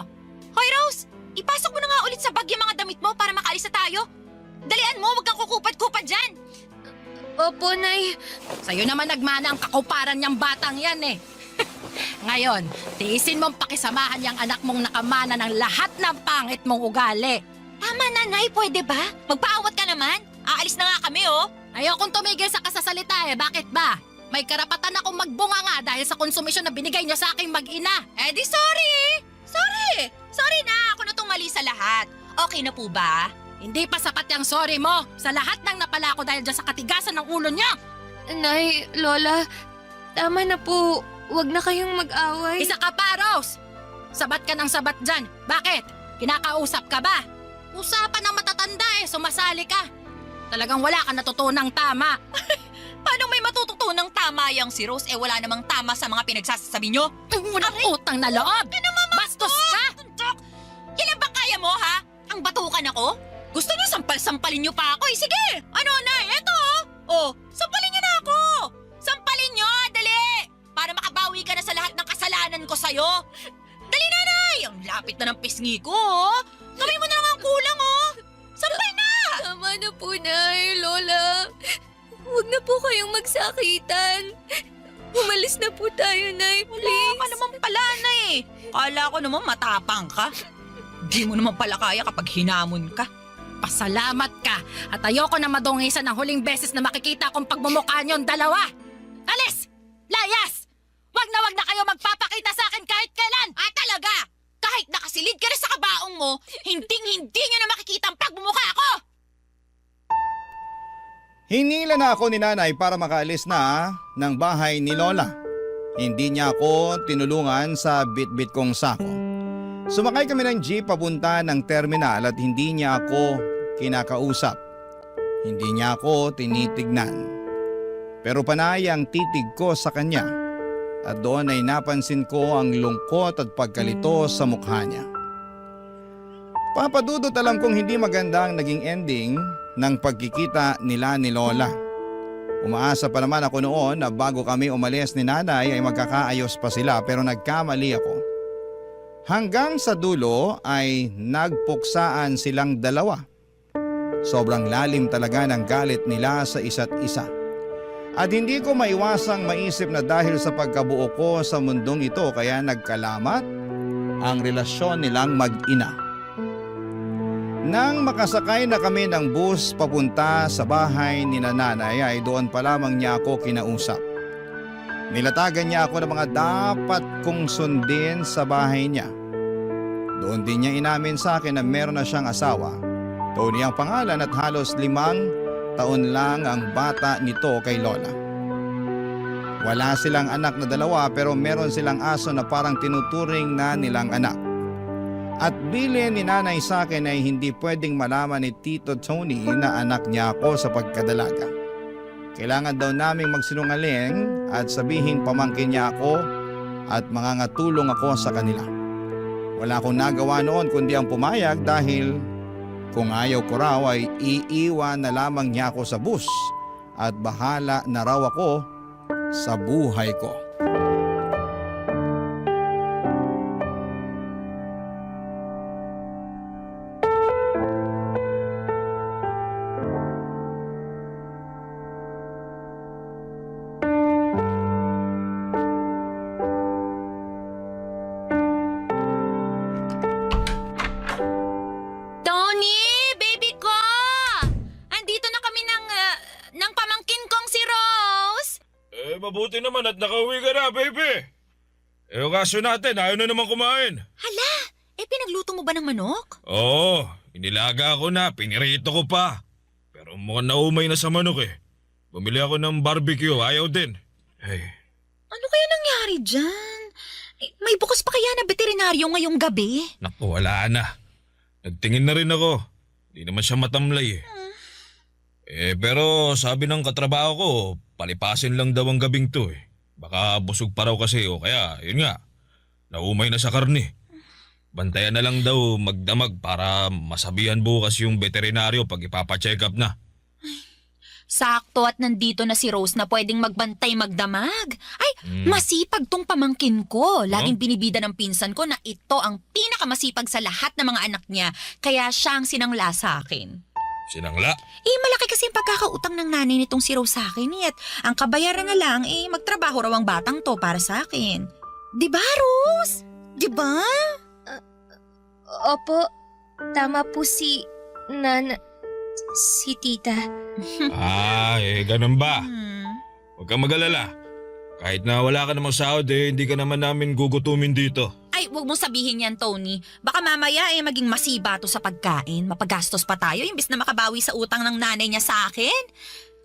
Hoy, Rose, ipasok mo na nga ulit sa bag yung mga damit mo para makaalis na tayo. Dalian mo, huwag kang kukupad-kupad dyan. Opo, Nay. Sa'yo naman nagmana ang kakuparan niyang batang yan eh. Ngayon, tiisin mong pakisamahan yung anak mong nakamana ng lahat ng pangit mong ugali. Tama na, Nay. Pwede ba? Magpaawat ka naman. Aalis na nga kami, oh. Ayokong tumigil sa kasasalita eh. Bakit ba? May karapatan akong magbunga nga dahil sa konsumisyon na binigay niyo sa aking mag-ina. Eh di sorry! Sorry na. Ako na tong mali sa lahat. Okay na po ba? Hindi pa sapat yung sorry mo sa lahat ng napala ko dahil dyan sa katigasan ng ulo niya. Nay, Lola, tama na po. Huwag na kayong mag-away. Isa ka pa, Rose! Sabat ka ng sabat dyan. Bakit? Kinakausap ka ba? Usapan ng matatanda eh, sumasali ka. Talagang wala ka natutunang tama. Paano may matututunang tama yang si Rose? Wala namang tama sa mga pinagsasabi nyo. Walang utang na loob! Bastos ka! Kailan ba kaya mo, ha? Ang batukan ako? Gusto nyo sampal-sampalin nyo pa ako eh. Sige! Ano, Nay? Eto, oh! Sampalin nyo na ako! Sampalin nyo! Dali! Para makabawi ka na sa lahat ng kasalanan ko sa'yo. Dali na, Nay! Ang lapit na ng pisngi ko, oh! Gawin mo na lang ang kulang, oh! Sampal na! Tama na po, Nay, Lola. Huwag na po kayong magsakitan. Umalis na po tayo, Nay, please. Wala ka naman pala, Nay. Kala ko naman matapang ka. Di mo naman pala kaya kapag hinamon ka. Pasalamat ka at ayoko na madungisan ng huling beses na makikita akong pagmumukha niyong dalawa. Alis! Layas! Wag na kayo magpapakita sa akin kahit kailan! Talaga? Kahit nakasilid ka na sa kabaong mo, hinding-hindi niyo na makikita ang pagmumukha ko! Hinila na ako ni nanay para makaalis na ng bahay ni lola. Hindi niya ako tinulungan sa bit-bit kong sako. Sumakay kami ng jeep papunta ng terminal at hindi niya ako kinakausap. Hindi niya ako tinitignan. Pero panay ang titig ko sa kanya at doon ay napansin ko ang lungkot at pagkalito sa mukha niya. Papa Dudut, alam kong hindi maganda ang naging ending ng pagkikita nila ni Lola. Umaasa pa naman ako noon na bago kami umalis ni Nanay ay magkakaayos pa sila, pero nagkamali ako. Hanggang sa dulo ay nagpuksaan silang dalawa. Sobrang lalim talaga ng galit nila sa isa't isa. At hindi ko maiwasang maisip na dahil sa pagkabuo ko sa mundong ito kaya nagkalamat ang relasyon nilang mag-ina. Nang makasakay na kami ng bus papunta sa bahay ni Nanay ay doon pa lamang niya ako kinausap. Nilatagan niya ako ng mga dapat kong sundin sa bahay niya. Doon din niya inamin sa akin na meron na siyang asawa. Tony ang pangalan at halos 5 taon lang ang bata nito kay Lola. Wala silang anak na dalawa pero meron silang aso na parang tinuturing na nilang anak. At bilin ni Nanay sa akin ay hindi pwedeng malaman ni Tito Tony na anak niya ako sa pagkadalaga. Kailangan daw naming magsinungaling at sabihin pamangkin niya ako at mangangatulong ako sa kanila. Wala akong nagawa noon kundi ang pumayag dahil kung ayaw ko raw ay iiwan na lamang niya ako sa bus at bahala na raw ako sa buhay ko. Tony! Baby ko! Andito na kami ng pamangkin kong si Rose! Mabuti naman at nakauwi ka na, baby. Yung kaso natin, ayaw na naman kumain. Hala, pinagluto mo ba ng manok? Oo, inilaga ako na, pinirito ko pa. Pero mukhang naumay na sa manok eh. Bumili ako ng barbecue, ayaw din. Hey. Ano kaya nangyari dyan? May bukas pa kaya na veterinaryo ngayong gabi? Naku, wala na. Nagtingin na rin ako. Hindi naman siya matamlay eh. Pero sabi ng katrabaho ko, palipasin lang daw ang gabing to eh. Baka busog pa raw kasi o kaya, yun nga, naumay na sa karne. Bantayan na lang daw magdamag para masabihan bukas yung veterinaryo pag ipapacheck up na. Sakto at nandito na si Rose na pwedeng magbantay magdamag. Ay, masipag tong pamangkin ko. Laging binibida ng pinsan ko na ito ang pinakamasipag sa lahat ng mga anak niya. Kaya siya ang sinangla sa akin. Sinangla? Malaki kasi yung pagkakautang ng nanay nitong si Rose sa akin at ang kabayaran na lang magtrabaho raw ang batang to para sa akin. Diba, Rose? Diba? Opo, tama po si tita. Ganun ba? Huwag kang mag-alala. Kahit na wala ka namang sahod hindi ka naman namin gugutumin dito. Ay, huwag mong sabihin yan, Tony. Baka mamaya maging masiba to sa pagkain. Mapagastos pa tayo imbis na makabawi sa utang ng nanay niya sa akin.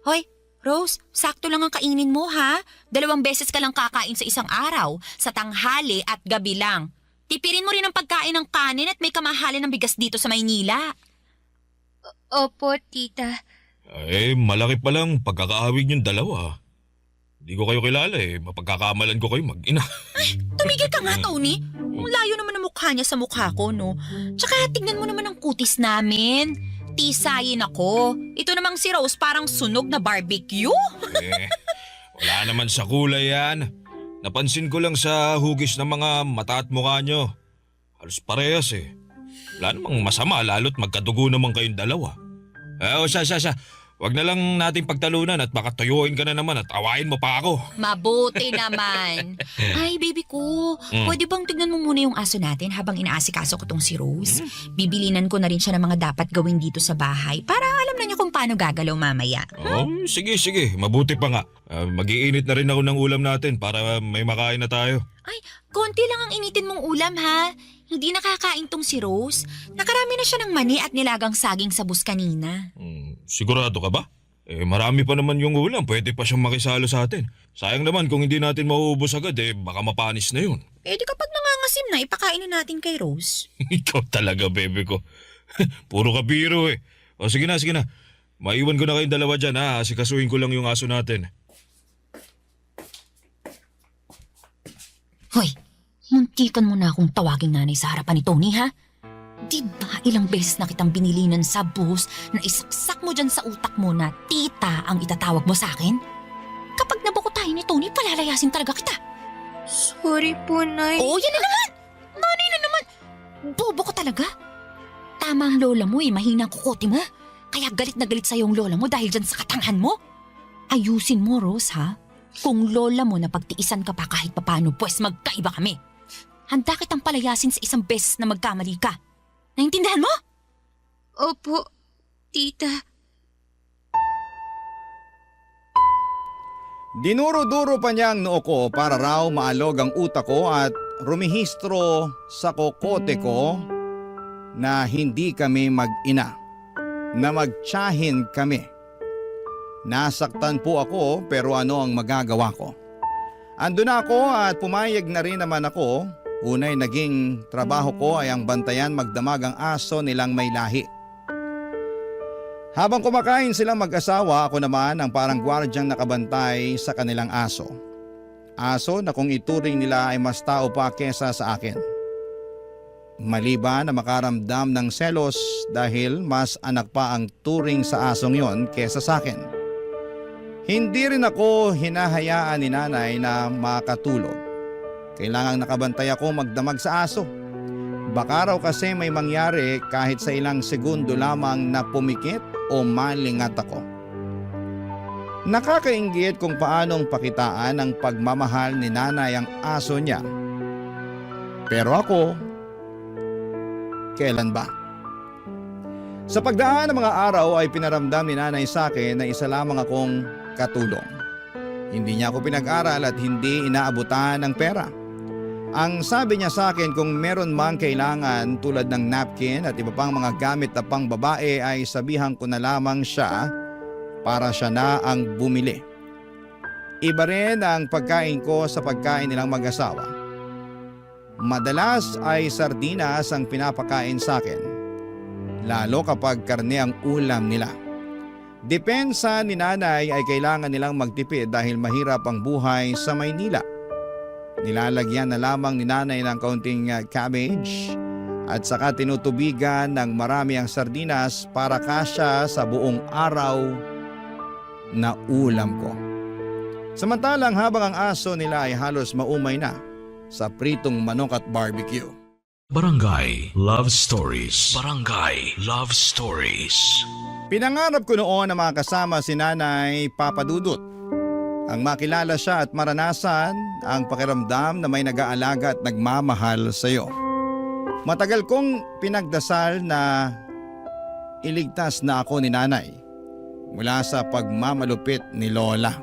Hoy, Rose, sakto lang ang kainin mo ha. 2 beses ka lang kakain sa isang araw. Sa tanghali at gabi lang. Tipirin mo rin ang pagkain ng kanin at may kamahalin ng bigas dito sa Maynila. Opo, tita. Malaki pa lang pagkakaawig yung dalawa. Hindi ko kayo kilala mapagkakamalan ko kayo mag-ina. Ay, tumigil ka nga, Tony. Ang layo naman ang mukha niya sa mukha ko, no? Tsaka tignan mo naman ang kutis namin. Tisayin ako. Ito namang si Rose parang sunog na barbecue. Wala naman sa kulay yan. Napansin ko lang sa hugis ng mga mata at mukha nyo. Halos parehas Wala namang masama lalo't magkadugo naman kayong dalawa. Siya. Wag na lang nating pagtalunan at baka tuyuin ka na naman at awayin mo pa ako. Mabuti naman. Ay, baby ko, pwede bang tignan mo muna yung aso natin habang inaasikaso ko tong si Rose? Bibilinan ko na rin siya ng mga dapat gawin dito sa bahay para alam na niya kung paano gagalaw mamaya. Sige. Mabuti pa nga. Mag-iinit na rin ako ng ulam natin para may makain na tayo. Ay, konti lang ang initin mong ulam ha. Hindi nakakain tong si Rose. Nakarami na siya ng mani at nilagang saging sa bus kanina. Sigurado ka ba? Marami pa naman yung ulam. Pwede pa siyang makisalo sa atin. Sayang naman kung hindi natin mauubos agad baka mapanis na yun. Di kapag nangangasim na, ipakain na natin kay Rose. Ikaw talaga, bebe ko. Puro ka biro O sige na. Maiwan ko na kayong dalawa dyan ha. Asikasuhin ko lang yung aso natin. Hoy, muntikan mo na akong tawaging nanay sa harapan ni Tony ha? Diba ilang beses na kitang binilinan sa bus na isaksak mo dyan sa utak mo na tita ang itatawag mo sa akin? Kapag nabuko tayo ni Tony, palalayasin talaga kita. Sorry po, Nay. Oh, yan na naman! Nanay na naman! Bobo ka talaga. Tama ang lola mo mahina ang kukote mo. Kaya galit na galit sa'yo ang lola mo dahil dyan sa katanghan mo. Ayusin mo, Rose, ha? Kung lola mo na pagtiisan ka pa kahit papano, pues magkaiba kami. Handa kitang palayasin sa isang beses na magkamali ka. Naintindihan mo? Opo, tita. Dinuro-duro pa niya ang noo ko para raw maalog ang utak ko at rumihistro sa kokote ko na hindi kami mag-ina, na magtiyahin kami. Nasaktan po ako pero ano ang magagawa ko? Andun ako at pumayag na rin naman ako. Unay naging trabaho ko ay ang bantayan magdamag ang aso nilang may lahi. Habang kumakain silang mag-asawa, ako naman ang parang gwardyang nakabantay sa kanilang aso. Aso na kung ituring nila ay mas tao pa kesa sa akin. Maliban na makaramdam ng selos dahil mas anak pa ang turing sa asong yon kesa sa akin. Hindi rin ako hinahayaan ni nanay na makatulog. Kailangang nakabantay ako magdamag sa aso. Baka raw kasi may mangyari kahit sa ilang segundo lamang na pumikit o malingat ako. Nakakainggit kung paanong pakitaan ang pagmamahal ni nanay ang aso niya. Pero ako, kailan ba? Sa pagdaan ng mga araw ay pinaramdam ni nanay sa akin na isa lamang akong katulong. Hindi niya ako pinag-aral at hindi inaabutan ng pera. Ang sabi niya sa akin kung meron mang kailangan tulad ng napkin at iba pang mga gamit na pang babae ay sabihan ko na lamang siya para siya na ang bumili. Iba rin ang pagkain ko sa pagkain nilang mag-asawa. Madalas ay sardinas ang pinapakain sa akin, lalo kapag karne ang ulam nila. Depensa ni nanay ay kailangan nilang magtipid dahil mahirap ang buhay sa Maynila. Nilalagyan na lamang ni nanay ng kaunting cabbage at saka tinutubigan ng marami ang sardinas para kasya sa buong araw na ulam ko. Samantalang habang ang aso nila ay halos maumay na sa pritong manok at barbecue. Barangay Love Stories. Barangay Love Stories. Pinangarap ko noon na makasama si Nanay Papa Dudut. Ang makilala siya at maranasan ang pakiramdam na may nag-aalaga at nagmamahal sa iyo. Matagal kong pinagdasal na iligtas na ako ni nanay mula sa pagmamalupit ni Lola.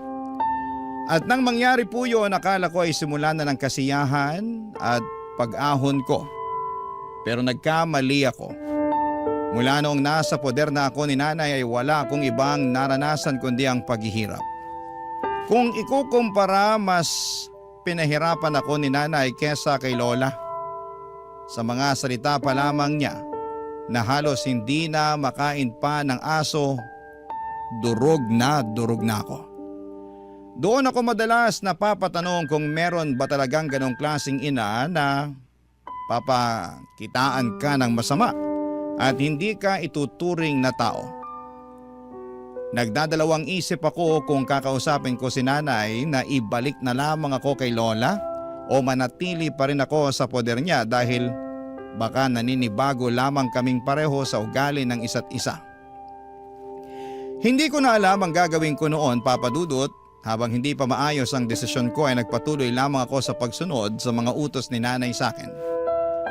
At nang mangyari po yun, akala ko ay simula na ng kasiyahan at pag-ahon ko. Pero nagkamali ako. Mula noong nasa poder na ako ni nanay ay wala akong ibang naranasan kundi ang paghihirap. Kung ikukumpara, mas pinahirapan ako ni nanay kesa kay Lola. Sa mga salita pa lamang niya na halos hindi na makain pa ng aso, durog na ako. Doon ako madalas napapatanong kung meron ba talagang ganong klaseng ina na papakitaan ka ng masama at hindi ka ituturing na tao. Nagdadalawang isip ako kung kakausapin ko si nanay na ibalik na lamang ako kay Lola o manatili pa rin ako sa poder niya dahil baka naninibago lamang kaming pareho sa ugali ng isa't isa. Hindi ko na alam ang gagawin ko noon, Papa Dudut. Habang hindi pa maayos ang desisyon ko ay nagpatuloy lamang ako sa pagsunod sa mga utos ni nanay sa akin.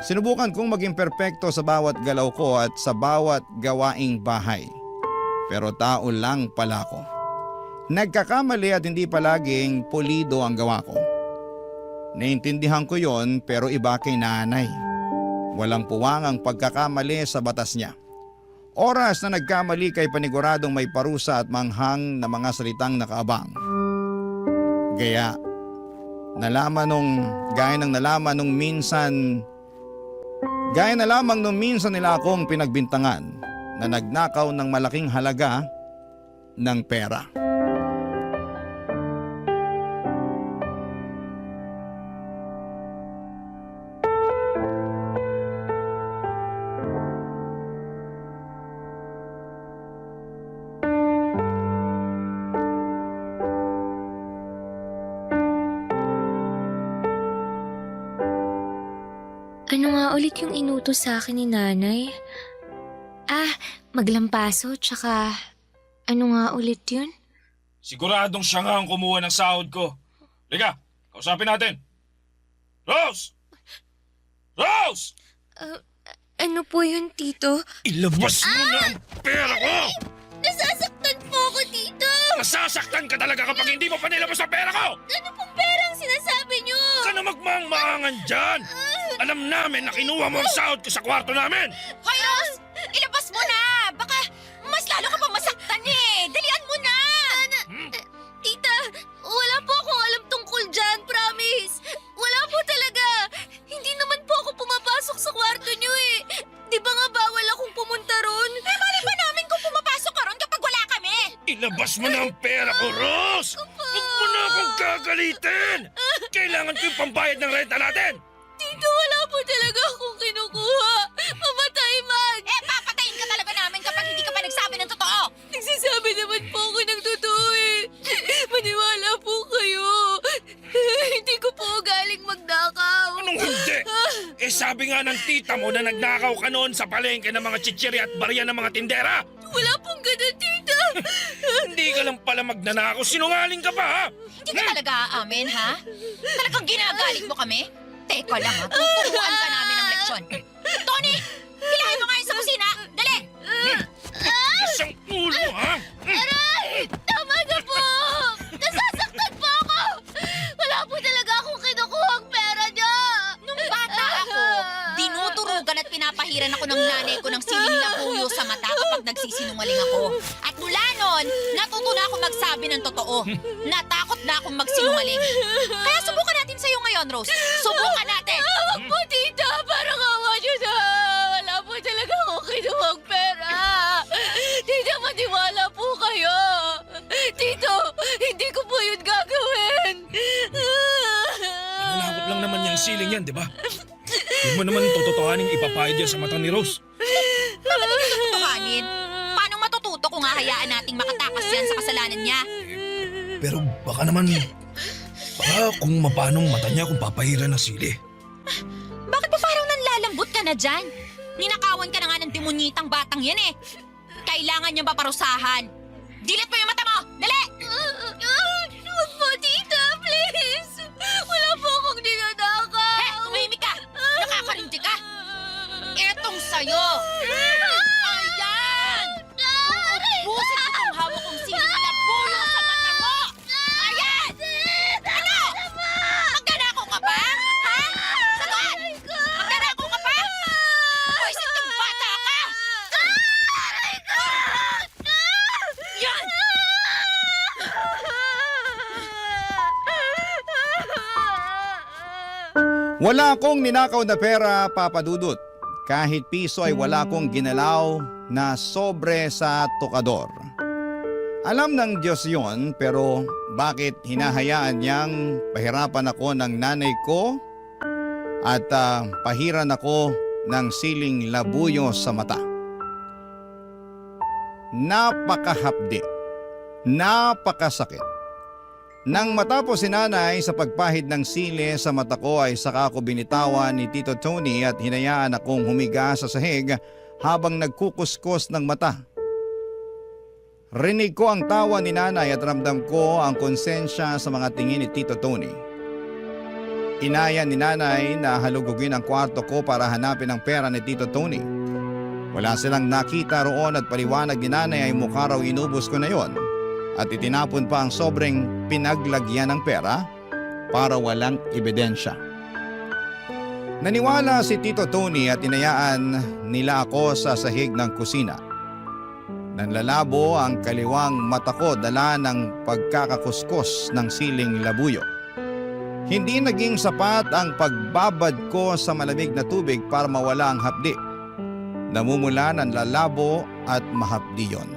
Sinubukan kong maging perpekto sa bawat galaw ko at sa bawat gawaing bahay. Pero tao lang pala ako. Nagkakamali at hindi palaging pulido ang gawa ko. Naintindihan ko yon pero iba kay nanay. Walang puwang ang pagkakamali sa batas niya. Oras na nagkamali kay paniguradong may parusa at manghang na mga salitang nakaabang. Gaya nalaman nung minsan nila akong pinagbintangan na nagnakaw ng malaking halaga ng pera. Ano nga ulit yung inutos sa akin ni nanay? Maglampaso, tsaka ano nga ulit yun? Siguradong siya nga ang kumuha ng sahod ko. Liga, kausapin natin. Rose! Rose! Ano po yun, Tito? Ilabas mo na ang pera ko! Nasasaktan po ako, Tito! Masasaktan ka talaga kapag hindi mo pa nilabas ang pera ko! Ano pong perang sinasabi niyo? Ka na magmangmaangan dyan! Alam namin na kinuha mo ang sahod ko sa kwarto namin! Hoy, Rose! Ilabas mo na! Baka mas lalo ka pang masaktan eh! Dalian mo na! Tita, wala po akong alam tungkol dyan, promise. Wala po talaga. Hindi naman po ako pumapasok sa kwarto niyo eh. Di ba nga bawal akong pumunta ron? Mali ba namin kung pumapasok ka ron kapag wala kami? Ilabas mo na ang pera ko, Rose! Huwag mo na akong gagalitin! Kailangan ko yung pambayad ng renta natin! Tito, wala po talaga akong kinukuha. Mamatay man. Papatayin ka talaga namin kapag hindi ka pa nagsabi ng totoo! Nagsasabi naman po ako ng totoo eh. Maniwala po kayo. Hindi ko po galing magnakaw. Anong hindi? Sabi nga ng tita mo na nagnakaw ka noon sa palengke ng mga chichiri at barya ng mga tindera! Wala pong ganun, tita. Hindi ka lang pala magnanakaw, sinungaling ka pa ha? Hindi ka talaga aamin, ha? Talagang ginagalit mo kami? Teka lang ha, tuturuan ka namin ng leksyon. Tony! Hilahin mo nga yun sa kusina! Dali! Isang ulo ha? Aray! Tama na po! Nasasaktan po ako! Wala po talaga akong kinukuhang pera niya! Nung bata ako, dinuturugan at pinapahiran ako ng nanay ko ng siling na puyo sa mata kapag nagsisinungaling ako. At mula noon, natuto na ako magsabi ng totoo. Natakot na akong magsinungaling. Kaya subukan natin sa'yo ngayon, Rose. Subukan natin! Huwag po, tita! Parang awa niyo na! Wala po talaga akong kinuhang pera! Tita, maniwala po kayo! Tito, hindi ko po yun gagawin! Mananakot lang naman yung siling yan, di ba? Huwag mo naman tututuhanin ipapahid yan sa mata ni Rose. Bakit hindi tututuhanin? Paano matututo kung hahayaan nating makatakas yan sa kasalanan niya? Pero baka kung mapanong mata niya kung papahiran ng sili. Bakit ba parang nanlalambot ka na dyan? Ninakawan ka na nga ng demonyitang batang yan eh. Kailangan niyang paparusahan. Dilit mo yung mata mo! Dali! Huwag po, tita! Please! Wala po akong dinadakaw! Tumahimik ka! Nakakarinti ka! Etong sa'yo! Ayan! Ubusin ko itong hawak kong siling na puyo sa mata mo! Ayan! Ano? Magdanakaw ka ba? Ha? Sagot! Magdanakaw ka ba? Pwisit kang bata ka! Yan! Wala akong ninakaw na pera, Papa Dudut. Kahit piso ay wala akong ginalaw na sobre sa tokador. Alam ng Diyos yon, pero bakit hinahayaan niyang pahirapan ako ng nanay ko at pahiran ako ng siling labuyo sa mata? Napakahapdi, napakasakit. Nang matapos si nanay sa pagpahid ng sili sa mata ko ay saka ako binitawan ni Tito Tony at hinayaan akong humiga sa sahig habang nagkukuskos ng mata. Rinig ko ang tawa ni nanay at ramdam ko ang konsensya sa mga tingin ni Tito Tony. Inaya ni nanay na halugugin ang kwarto ko para hanapin ang pera ni Tito Tony. Wala silang nakita roon at paliwanag ni nanay ay mukha raw inubos ko na yon. At itinapon pa ang sobrang pinaglagyan ng pera para walang ebidensya. Naniwala si Tito Tony at inayaan nila ako sa sahig ng kusina. Nanlalabo ang kaliwang mata ko dala ng pagkakakuskos ng siling labuyo. Hindi naging sapat ang pagbabad ko sa malamig na tubig para mawala ang hapdi. Namumula ng lalabo at mahapdi yon.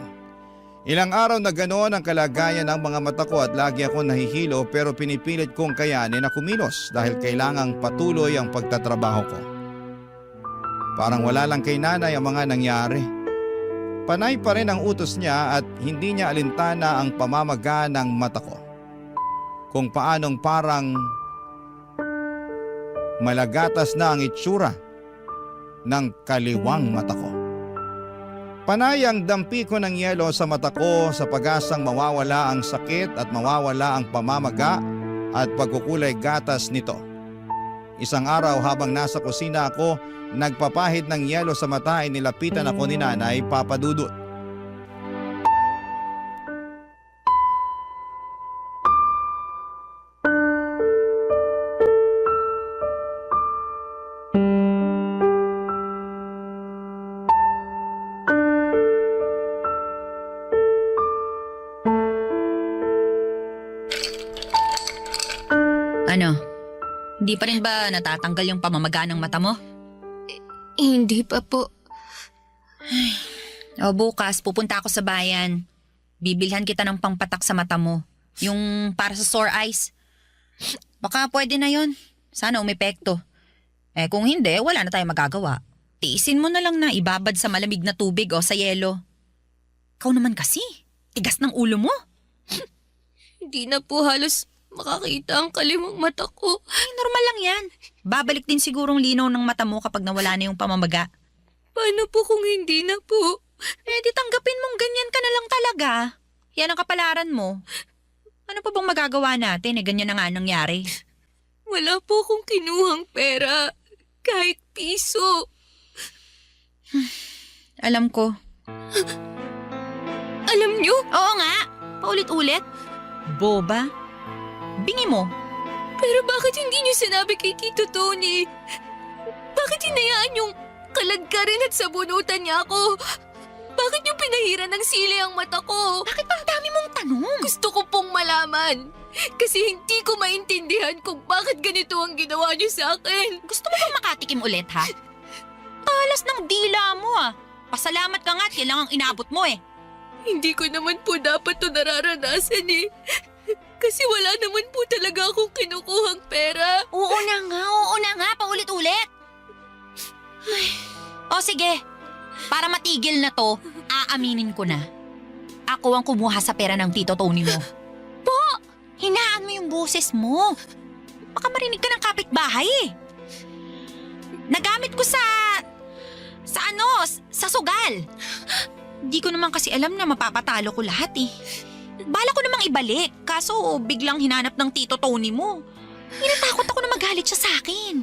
Ilang araw na ganoon ang kalagayan ng mga mata ko at lagi ako nahihilo pero pinipilit kong kayanin na kumilos dahil kailangang patuloy ang pagtatrabaho ko. Parang wala lang kay nanay ang mga nangyari. Panay pa rin ang utos niya at hindi niya alintana ang pamamaga ng mata ko. Kung paanong parang malagatas na ang itsura ng kaliwang mata ko. Panay ang dampi ko ng yelo sa mata ko sa pag-asang mawawala ang sakit at mawawala ang pamamaga at pagkukulay gatas nito. Isang araw habang nasa kusina ako, nagpapahid ng yelo sa mata ay nilapitan ako ni Nanay Papa Dudut. Ano? Hindi pa rin ba natatanggal yung pamamaga ng mata mo? Hindi pa po. O bukas, pupunta ako sa bayan. Bibilhan kita ng pangpatak sa mata mo. Yung para sa sore eyes. Baka pwede na yon. Sana umepekto. Kung hindi, wala na tayong magagawa. Tiisin mo na lang na ibabad sa malamig na tubig o sa yelo. Ikaw naman kasi, tigas ng ulo mo. Hindi na po halos makakita ang kaliwang mata ko. Ay, normal lang yan. Babalik din sigurong linaw ng mata mo kapag nawala na yung pamamaga. Paano po kung hindi na po? Di tanggapin mong ganyan ka na lang talaga. Yan ang kapalaran mo. Ano pa bang magagawa natin? Ganyan na nga nangyari. Wala po akong kinuhang pera. Kahit piso. Alam ko. Alam nyo? Oo nga. Paulit-ulit. Boba. Bingi mo. Pero bakit hindi nyo sinabi kay Tito Tony? Bakit hinayaan yung kaladkarin at sabunutan niya ako? Bakit nyo pinahiran ng sili ang mata ko? Bakit ang dami mong tanong? Gusto ko pong malaman. Kasi hindi ko maintindihan kung bakit ganito ang ginawa nyo sa akin. Gusto mo bang makatikim ulit, ha? Talas ng dila mo, ah. Pasalamat ka nga at kailangang inabot mo, eh. Hindi ko naman po dapat to nararanasan, eh. Kasi wala naman po talaga akong kinukuhang pera. Oo na nga, paulit-ulit. O sige, para matigil na to, aaminin ko na. Ako ang kumuha sa pera ng Tito Tony mo. Po, hinaan mo yung boses mo. Baka marinig ka ng kapitbahay eh. Nagamit ko sa sugal. Di ko naman kasi alam na mapapatalo ko lahat eh. Bala ko namang ibalik, kaso biglang hinanap ng Tito Tony mo. Hinatakot ako na magalit siya sa akin.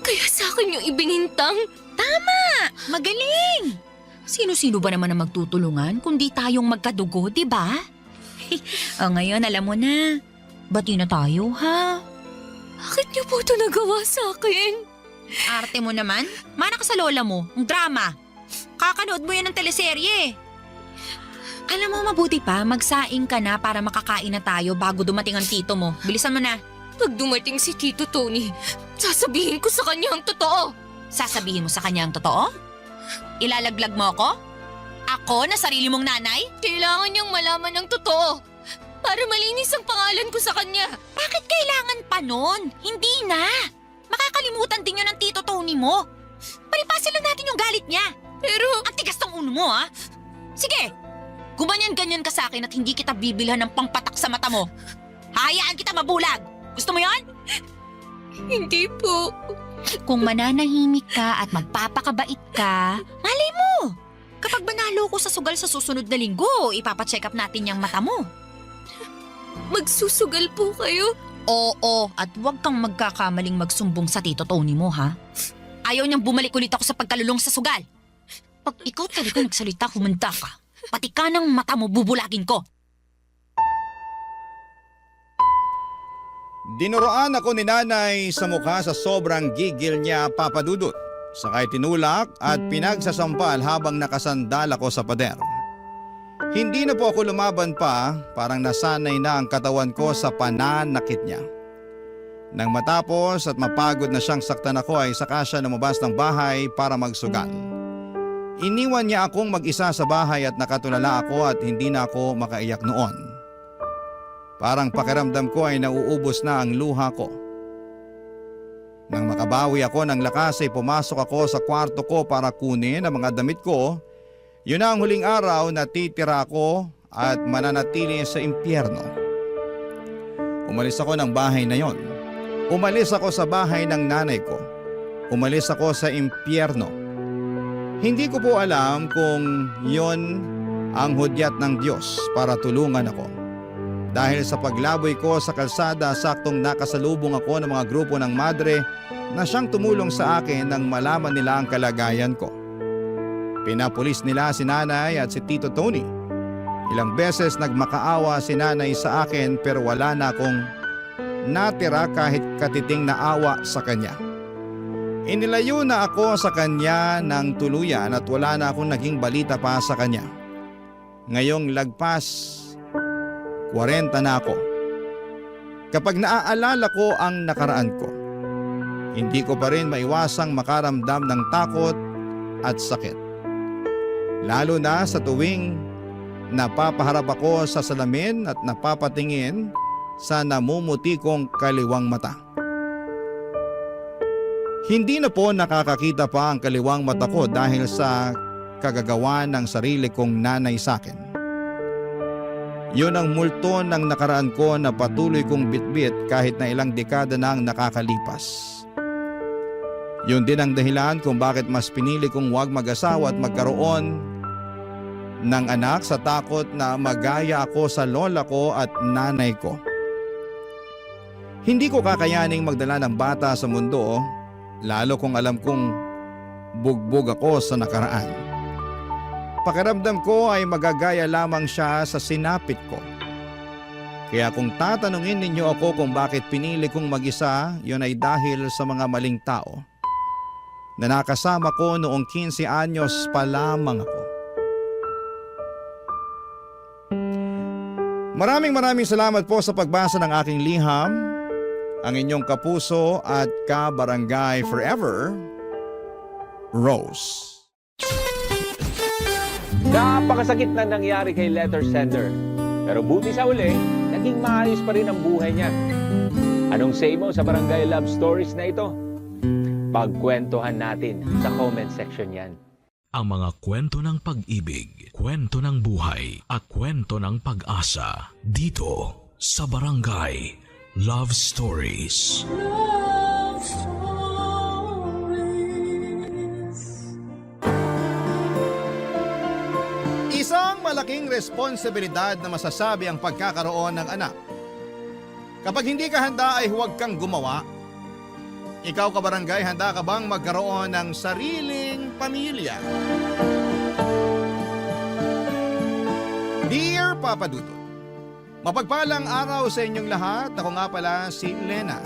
Kaya sa akin yung ibinintang? Tama! Magaling! Sino-sino ba naman ang magtutulungan kundi tayong magkadugo, di ba? O ngayon, alam mo na. Bati na tayo, ha? Bakit niyo po ito nagawa sa akin? Arte mo naman. Mana ka sa lola mo, ang drama. Kakanood mo yan ng teleserye. Alam mo, mabuti pa, magsaing ka na para makakain na tayo bago dumating ang tito mo. Bilisan mo na. Pag dumating si Tito Tony, sasabihin ko sa kanya ang totoo. Sasabihin mo sa kanya ang totoo? Ilalaglag mo ako? Ako na sarili mong nanay? Kailangan niyang malaman ang totoo para malinis ang pangalan ko sa kanya. Bakit kailangan pa nun? Hindi na. Makakalimutan din yun ng Tito Tony mo. Palipasin lang natin yung galit niya. Pero ang tigas ng uno mo, ha? Sige, gumanyan-ganyan ka sa akin at hindi kita bibilhan ng pangpatak sa mata mo. Hayaan kita mabulag. Gusto mo yon? Hindi po. Kung mananahimik ka at magpapakabait ka, malay mo. Kapag manalo ko sa sugal sa susunod na linggo, ipapacheck up natin yung mata mo. Magsusugal po kayo? Oo, at huwag kang magkakamaling magsumbong sa Tito Tony mo, ha? Ayaw niyang bumalik ulit ako sa pagkalulong sa sugal. Pag ikaw talaga nagsalita, humanda ka. Pati ka ng mata mo, bubulagin ko. Dinuroan ako ni Nanay sa mukha sa sobrang gigil niya, Papa Dudut. Sakay tinulak at pinagsasampal habang nakasandal ako sa pader. Hindi na po ako lumaban pa, parang nasanay na ang katawan ko sa pananakit niya. Nang matapos at mapagod na siyang saktan ako ay saka siya lumabas ng bahay para magsugal. Iniwan niya akong mag-isa sa bahay at nakatulala ako at hindi na ako makaiyak noon. Parang pakiramdam ko ay nauubos na ang luha ko. Nang makabawi ako ng lakas ay pumasok ako sa kwarto ko para kunin ang mga damit ko. Yun na ang huling araw na titira ako at mananatili sa impyerno. Umalis ako ng bahay na yon. Umalis ako sa bahay ng nanay ko. Umalis ako sa impyerno. Hindi ko po alam kung yon ang hudyat ng Diyos para tulungan ako. Dahil sa paglaboy ko sa kalsada, saktong nakasalubong ako ng mga grupo ng madre na siyang tumulong sa akin nang malaman nila ang kalagayan ko. Pinapulis nila si nanay at si Tito Tony. Ilang beses nagmakaawa si nanay sa akin pero wala na akong natira kahit katiting na awa sa kanya. Inilayo na ako sa kanya ng tuluyan at wala na akong naging balita pa sa kanya. Ngayong lagpas 40 na ako. Kapag naaalala ko ang nakaraan ko, hindi ko pa rin maiwasang makaramdam ng takot at sakit. Lalo na sa tuwing napapaharap ako sa salamin at napapatingin sa namumuti kong kaliwang mata. Hindi na po nakakakita pa ang kaliwang mata ko dahil sa kagagawa ng sarili kong nanay sa akin. Yun ang multo ng nakaraan ko na patuloy kong bitbit kahit na ilang dekada na ang nakakalipas. Yun din ang dahilan kung bakit mas pinili kong huwag mag-asawa at magkaroon ng anak sa takot na magaya ako sa lola ko at nanay ko. Hindi ko kakayaning magdala ng bata sa mundo, lalo kung alam kong bugbog ako sa nakaraan. Pakiramdam ko ay magagaya lamang siya sa sinapit ko. Kaya kung tatanungin ninyo ako kung bakit pinili kong mag-isa, yun ay dahil sa mga maling tao na nakasama ko noong 15 anyos pa lamang ako. Maraming salamat po sa pagbasa ng aking liham. Ang inyong kapuso at kabarangay forever, Rose. Napakasakit na nangyari kay letter sender. Pero buti sa uli, naging maayos pa rin ang buhay niya. Anong say mo sa Barangay Love Stories na ito? Pagkwentuhan natin sa comment section yan. Ang mga kwento ng pag-ibig, kwento ng buhay, at kwento ng pag-asa dito sa Barangay Love Stories. Love Stories. Isang malaking responsibilidad na masasabi ang pagkakaroon ng anak. Kapag hindi ka handa ay huwag kang gumawa. Ikaw kabarangay, handa ka bang magkaroon ng sariling pamilya? Dear Papa Dudut, mapagpalang araw sa inyong lahat. Ako nga pala si Lena,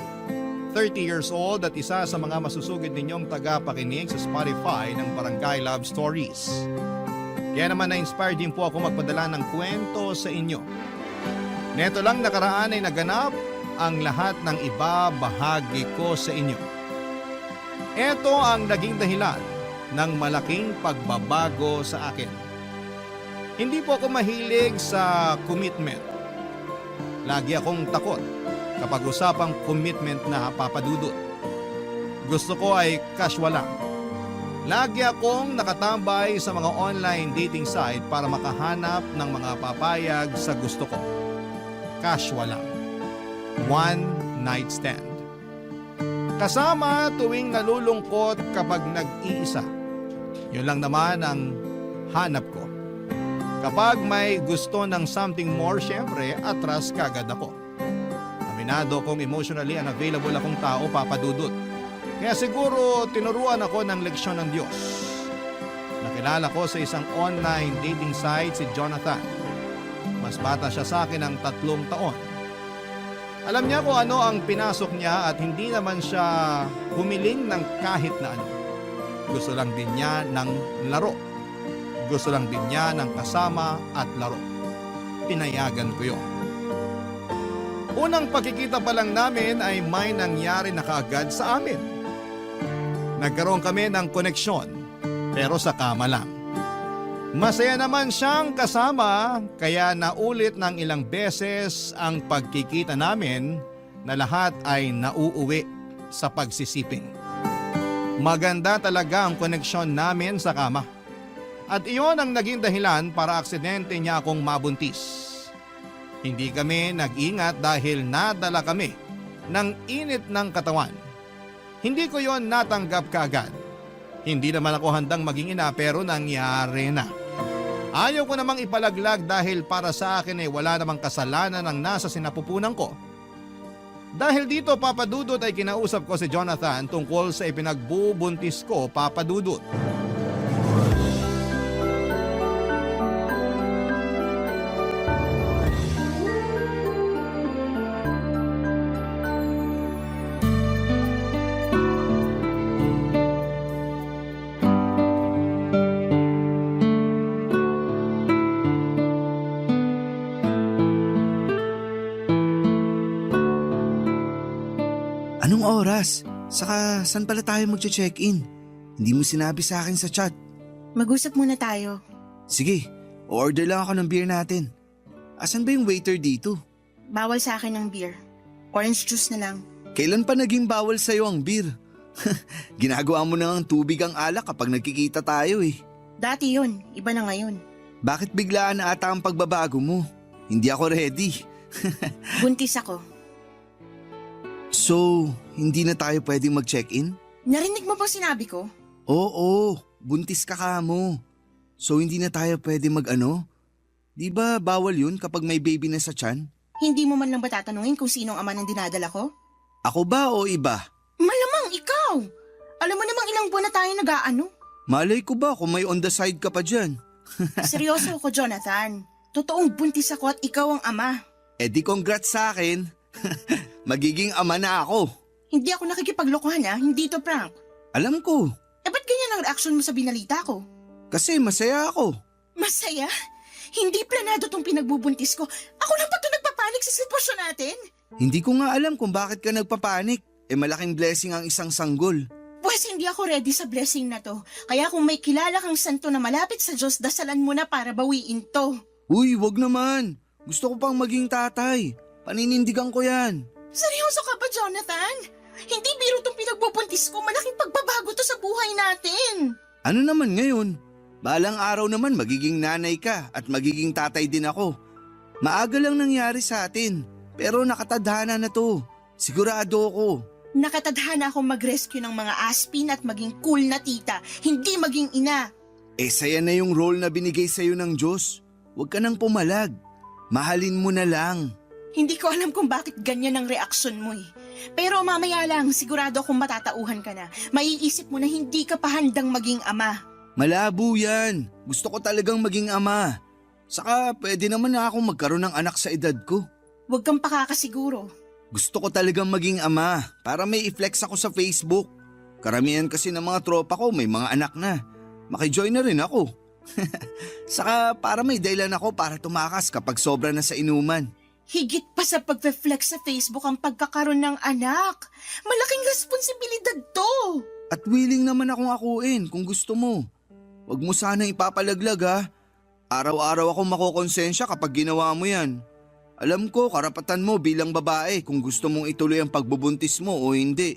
30 years old at isa sa mga masusugid ninyong tagapakinig sa Spotify ng Barangay Love Stories. Kaya naman na-inspired din po ako magpadala ng kwento sa inyo. Neto lang nakaraan ay naganap ang lahat ng ibabahagi ko sa inyo. Ito ang naging dahilan ng malaking pagbabago sa akin. Hindi po ako mahilig sa commitment. Lagi akong takot kapag usapang commitment na papadudot. Gusto ko ay casual lang. Lagi akong nakatambay sa mga online dating site para makahanap ng mga papayag sa gusto ko. Casual lang. One night stand. Kasama tuwing nalulungkot kapag nag-iisa. Yun lang naman ang hanap ko. Kapag may gusto ng something more, syempre, atras kagad ako. Aminado kong emotionally unavailable akong tao, papadudot. Kaya siguro tinuruan ako ng leksyon ng Diyos. Nakilala ko sa isang online dating site si Jonathan. Mas bata siya sa akin ng 3 taon. Alam niya kung ano ang pinasok niya at hindi naman siya humiling ng kahit na ano. Gusto lang din niya ng laro. Gusto lang din niya ng kasama at laro. Pinayagan ko yun. Unang pagkikita pa lang namin ay may nangyari na kaagad sa amin. Nagkaroon kami ng koneksyon, pero sa kama lang. Masaya naman siyang kasama, kaya naulit ng ilang beses ang pagkikita namin na lahat ay nauuwi sa pagsisiping. Maganda talaga ang koneksyon namin sa kama. At iyon ang naging dahilan para aksidente niya akong mabuntis. Hindi kami nag-ingat dahil nadala kami ng init ng katawan. Hindi ko yon natanggap kaagad. Hindi naman ako handang maging ina pero nangyari na. Ayaw ko namang ipalaglag dahil para sa akin ay wala namang kasalanan ang nasa sinapupunan ko. Dahil dito, Papa Dudut, ay kinausap ko si Jonathan tungkol sa ipinagbubuntis ko, Papa Dudut. Anong oras? Saka saan pala tayo magche-check-in? Hindi mo sinabi sa akin sa chat. Mag-usap muna tayo. Sige, order lang ako ng beer natin. Asan ba yung waiter dito? Bawal sa akin ng beer. Orange juice na lang. Kailan pa naging bawal sa'yo ang beer? Ginagawa mo na ng tubig ang alak kapag nagkikita tayo eh. Dati yun, iba na ngayon. Bakit biglaan na ata ang pagbabago mo? Hindi ako ready. Buntis ako. So, hindi na tayo pwedeng mag-check-in? Narinig mo ba sinabi ko? Oo, buntis ka mo. So hindi na tayo pwede mag-ano? Di ba bawal yun kapag may baby na sa tiyan? Hindi mo man lang ba tatanungin kung sinong ama ng dinadala ko? Ako ba o iba? Malamang ikaw! Alam mo namang ilang buwan na tayo nag-aano? Malay ko ba kung may on the side ka pa dyan? Seryoso ako, Jonathan. Totoong buntis ako at ikaw ang ama. Eh di congrats sa akin. Magiging ama na ako. Hindi ako nakikipaglokohan hindi to prank. Alam ko. Eh ba't ganyan ang reaction mo sa binalita ko? Kasi masaya ako. Masaya? Hindi planado tong pinagbubuntis ko. Ako lang pa ito nagpapanik sa sitwasyon natin. Hindi ko nga alam kung bakit ka nagpapanik. Eh malaking blessing ang isang sanggol. Pues hindi ako ready sa blessing na to. Kaya kung may kilala kang santo na malapit sa Diyos, dasalan mo na para bawiin to. Uy, wag naman. Gusto ko pang maging tatay. Paninindigan ko yan. Seryoso ka ba, Jonathan? Hindi biro tong pinagbubuntis ko. Malaking pagbabago to sa buhay natin. Ano naman ngayon? Balang araw naman magiging nanay ka at magiging tatay din ako. Maaga lang nangyari sa atin. Pero nakatadhana na to. Sigurado ako. Nakatadhana akong mag-rescue ng mga aspin at maging cool na tita. Hindi maging ina. Eh saya na yung role na binigay sa'yo ng Diyos. Huwag ka nang pumalag. Mahalin mo na lang. Hindi ko alam kung bakit ganyan ang reaksyon mo eh. Pero mamaya lang, sigurado akong matatauhan ka na. Maiisip mo na hindi ka pa handang maging ama. Malabo yan. Gusto ko talagang maging ama. Saka pwede naman na akong magkaroon ng anak sa edad ko. Huwag kang pakakasiguro. Gusto ko talagang maging ama para may i-flex ako sa Facebook. Karamihan kasi ng mga tropa ko may mga anak na. Makijoin na rin ako. Saka para may dahilan ako para tumakas kapag sobra na sa inuman. Higit pa sa pagpe-flex sa Facebook ang pagkakaroon ng anak. Malaking responsibilidad to. At willing naman akong akuin kung gusto mo. Huwag mo sanang ipapalaglag ha. Araw-araw akong makokonsensya kapag ginawa mo yan. Alam ko karapatan mo bilang babae kung gusto mong ituloy ang pagbubuntis mo o hindi.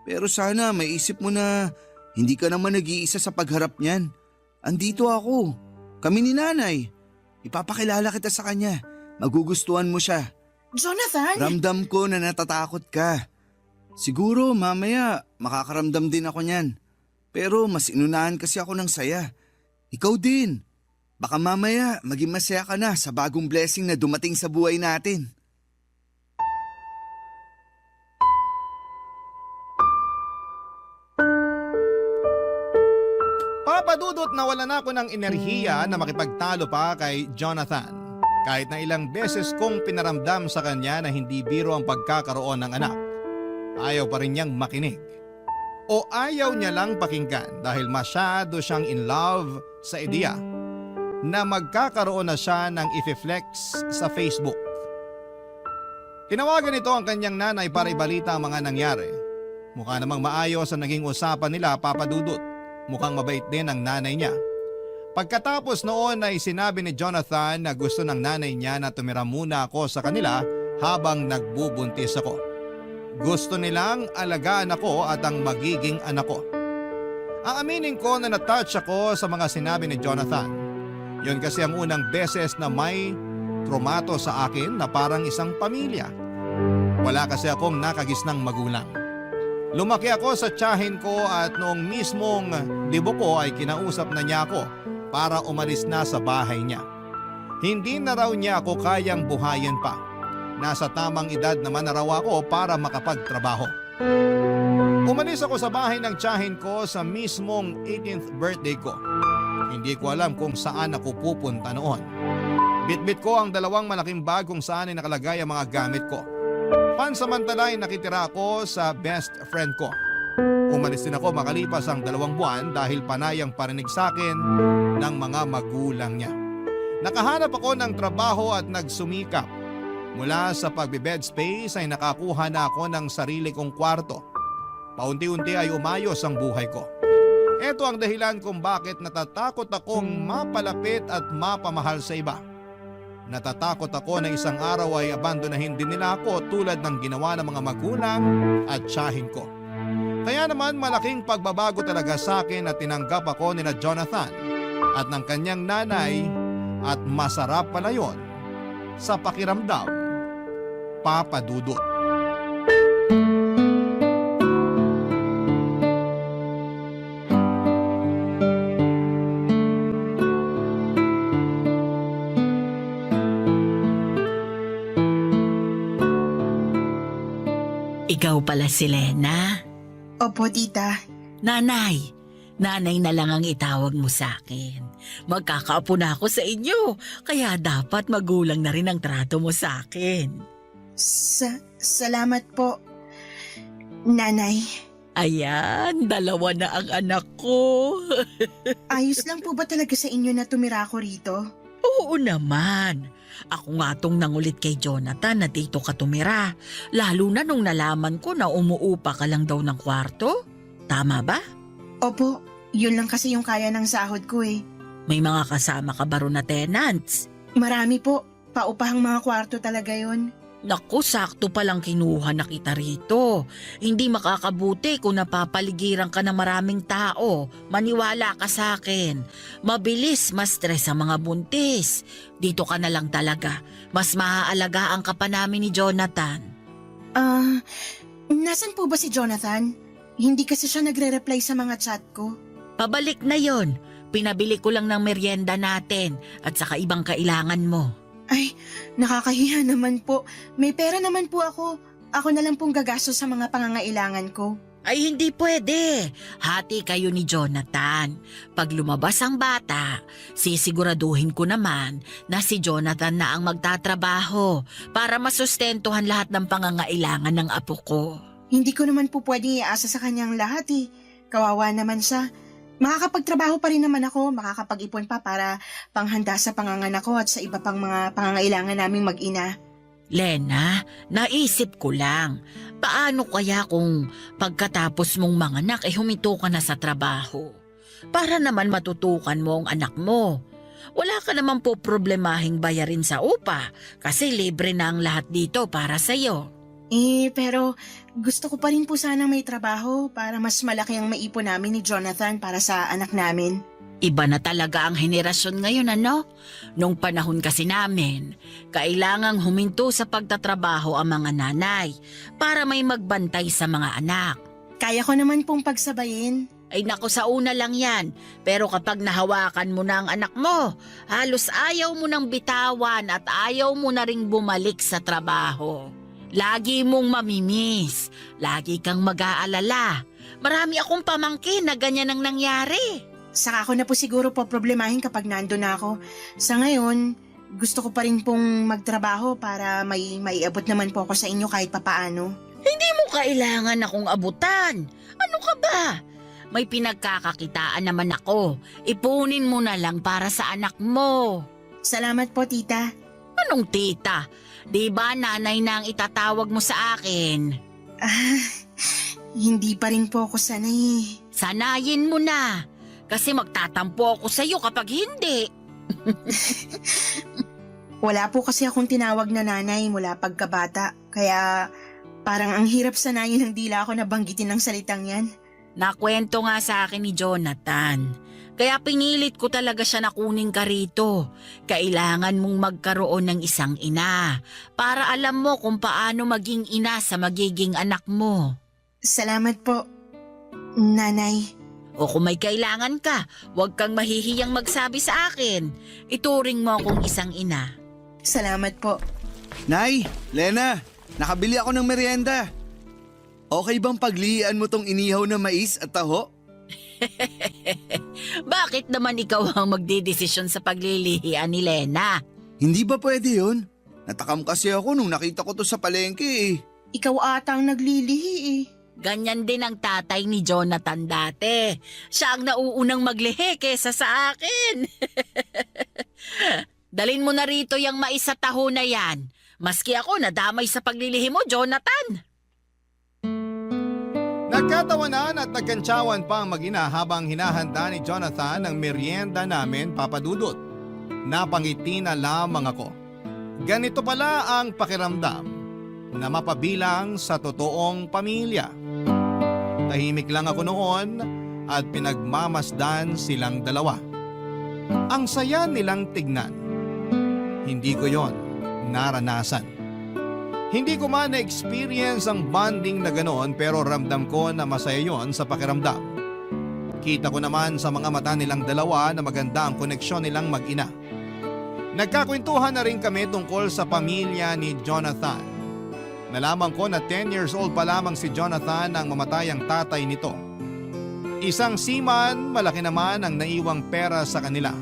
Pero sana may isip mo na hindi ka naman nag-iisa sa pagharap niyan. Andito ako. Kami ni nanay. Ipapakilala kita sa kanya. Magugustuhan mo siya. Jonathan! Ramdam ko na natatakot ka. Siguro mamaya makakaramdam din ako niyan. Pero mas inunahan kasi ako ng saya. Ikaw din. Baka mamaya maging masaya ka na sa bagong blessing na dumating sa buhay natin. Papa Dudut, nawalan ako ng enerhiya na makipagtalo pa kay Jonathan. Kahit na ilang beses kong pinaramdam sa kanya na hindi biro ang pagkakaroon ng anak, ayaw pa rin niyang makinig. O ayaw niya lang pakinggan dahil masyado siyang in love sa ideya na magkakaroon na siya ng i-flex sa Facebook. Tinawagan ito ang kanyang nanay para ibalita ang mga nangyari. Mukha namang maayos ang naging usapan nila, Papa Dudut. Mukhang mabait din ang nanay niya. Pagkatapos noon ay sinabi ni Jonathan na gusto ng nanay niya na tumira muna ako sa kanila habang nagbubuntis ako. Gusto nilang alagaan ako at ang magiging anak ko. Aaminin ko na na-touch ako sa mga sinabi ni Jonathan. Yun kasi ang unang beses na may trumato sa akin na parang isang pamilya. Wala kasi akong nakagisnang magulang. Lumaki ako sa tiyahin ko at noong mismong libo ko ay kinausap na niya ako para umalis na sa bahay niya. Hindi na raw niya ako kayang buhayin pa. Nasa tamang edad naman na raw ako para makapagtrabaho. Umalis ako sa bahay ng tiyahin ko sa mismong 18th birthday ko. Hindi ko alam kung saan ako pupunta noon. Bitbit ko ang 2 malaking bag kung saan ay nakalagay ang mga gamit ko. Pansamantala ay nakitira ako sa best friend ko. Umalis din ako makalipas ang 2 buwan dahil panayang parinig sa akin ng mga magulang niya. Nakahanap ako ng trabaho at nagsumikap. Mula sa pagbe-bed space ay nakakuha na ako ng sarili kong kwarto. Paunti-unti ay umayos ang buhay ko. Ito ang dahilan kung bakit natatakot akong mapalapit at mapamahal sa iba. Natatakot ako na isang araw ay abandonahin din nila ako tulad ng ginawa ng mga magulang at tiyahin ko. Kaya naman malaking pagbabago talaga sa akin at tinanggap ako nila Jonathan at ng kanyang nanay at masarap pala yon sa pakiramdam, Papa Dudut. Ikaw pala si Lena? Opo, tita. Nanay na lang ang itawag mo sa akin. Magkakaapo na ako sa inyo, kaya dapat magulang na rin ang trato mo sa akin. Salamat po, Nanay. Ayan, 2 na ang anak ko. Ayos lang po ba talaga sa inyo na tumira ako rito? Oo naman. Ako nga tong nangulit kay Jonathan na dito ka tumira. Lalo na nung nalaman ko na umuupa ka lang daw ng kwarto. Tama ba? Opo, yun lang kasi yung kaya ng sahod ko eh. May mga kasama ka ba ron na tenants? Marami po. Paupahang mga kwarto talaga yon. Naku, sakto palang kinuha na kita rito. Hindi makakabuti kung napapaligiran ka ng maraming tao. Maniwala ka sa akin. Mabilis ma-stress ang mga buntis. Dito ka na lang talaga. Mas maaalagaan ka pa namin ni Jonathan. Nasaan po ba si Jonathan? Hindi kasi siya nagre-reply sa mga chat ko. Pabalik na yon. Pinabili ko lang ng merienda natin at saka ibang kailangan mo. Ay, nakakahiya naman po. May pera naman po ako. Ako na lang pong gagastos sa mga pangangailangan ko. Ay, hindi pwede. Hati kayo ni Jonathan. Pag lumabas ang bata, sisiguraduhin ko naman na si Jonathan na ang magtatrabaho para masustentuhan lahat ng pangangailangan ng apo ko. Hindi ko naman po pwedeng iasa sa kanyang lahat eh. Kawawa naman siya. Makakapagtrabaho pa rin naman ako, makakapag-ipon pa para panghanda sa panganganak ko at sa iba pang mga pangangailangan naming mag-ina. Lena, naisip ko lang, paano kaya kung pagkatapos mong manganak ay huminto ka na sa trabaho? Para naman matutukan mo ang anak mo. Wala ka naman po problemahing bayarin sa upa kasi libre na ang lahat dito para sa'yo. Pero gusto ko pa rin po sanang may trabaho para mas malaki ang maipon namin ni Jonathan para sa anak namin. Iba na talaga ang henerasyon ngayon, ano? Nung panahon kasi namin, kailangang huminto sa pagtatrabaho ang mga nanay para may magbantay sa mga anak. Kaya ko naman pong pagsabayin. Ay naku, sa una lang yan. Pero kapag nahawakan mo na ang anak mo, halos ayaw mo nang bitawan at ayaw mo na ring bumalik sa trabaho. Lagi mong mamimiss. Lagi kang mag-aalala. Marami akong pamangkin na ganyan ang nangyari. Saka ako na po siguro po problemahin kapag nandun na ako. Sa ngayon, gusto ko pa rin pong magtrabaho para maiabot naman po ako sa inyo kahit papaano. Hindi mo kailangan akong abutan. Ano ka ba? May pinagkakakitaan naman ako. Ipunin mo na lang para sa anak mo. Salamat po, tita. Anong tita? Di ba nanay na ang itatawag mo sa akin? Hindi pa rin po ako sanay. Sanayin mo na. Kasi magtatampo ako sa'yo kapag hindi. Wala po kasi akong tinawag na nanay mula pagkabata. Kaya parang ang hirap sanayin ng dila ako na banggitin ng salitang yan. Nakwento nga sa akin ni Jonathan. Kaya pinilit ko talaga siya na kunin ka rito. Kailangan mong magkaroon ng isang ina para alam mo kung paano maging ina sa magiging anak mo. Salamat po, Nanay. O kung may kailangan ka, huwag kang mahihiyang magsabi sa akin. Ituring mo akong isang ina. Salamat po. Nay, Lena, nakabili ako ng merienda. Okay bang paglihian mo tong inihaw na mais at taho? Bakit naman ikaw ang magdidesisyon sa paglilihian ni Lena? Hindi ba pwede yun? Natakam kasi ako nung nakita ko to sa palengke eh. Ikaw ata ang naglilihi eh. Ganyan din ang tatay ni Jonathan dati. Siya ang nauunang maglihi kesa sa akin. Dalin mo na rito yung mais sa taho na yan. Maski ako nadamay sa paglilihi mo, Jonathan. Nagkatawanan at nagkantsawan pa ang mag-ina habang hinahanda ni Jonathan ang merienda namin, Papa Dudut. Napangiti na lamang ako. Ganito pala ang pakiramdam na mapabilang sa totoong pamilya. Tahimik lang ako noon at pinagmamasdan silang dalawa. Ang saya nilang tignan. Hindi ko yon naranasan. Hindi ko man na-experience ang bonding na ganoon pero ramdam ko na masaya yon sa pakiramdam. Kita ko naman sa mga mata nilang dalawa na maganda ang koneksyon nilang mag-ina. Nagkakwentuhan na rin kami tungkol sa pamilya ni Jonathan. Nalaman ko na 10 years old pa lamang si Jonathan nang mamatay ang tatay nito. Isang seaman, malaki naman ang naiwang pera sa kanila.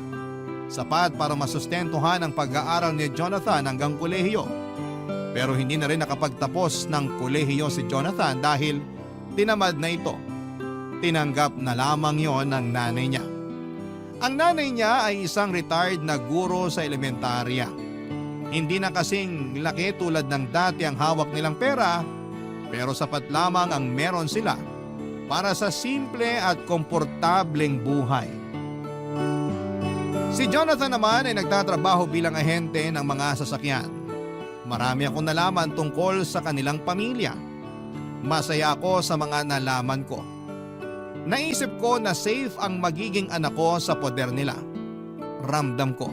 Sapat para masustentuhan ang pag-aaral ni Jonathan hanggang kolehiyo. Pero hindi na rin nakapagtapos ng kolehiyo si Jonathan dahil tinamad na ito. Tinanggap na lamang yon ng nanay niya. Ang nanay niya ay isang retired na guro sa elementarya. Hindi na kasing laki tulad ng dati ang hawak nilang pera, pero sapat lamang ang meron sila para sa simple at komportableng buhay. Si Jonathan naman ay nagtatrabaho bilang ahente ng mga sasakyan. Marami akong nalaman tungkol sa kanilang pamilya. Masaya ako sa mga nalaman ko. Naisip ko na safe ang magiging anak ko sa poder nila. Ramdam ko.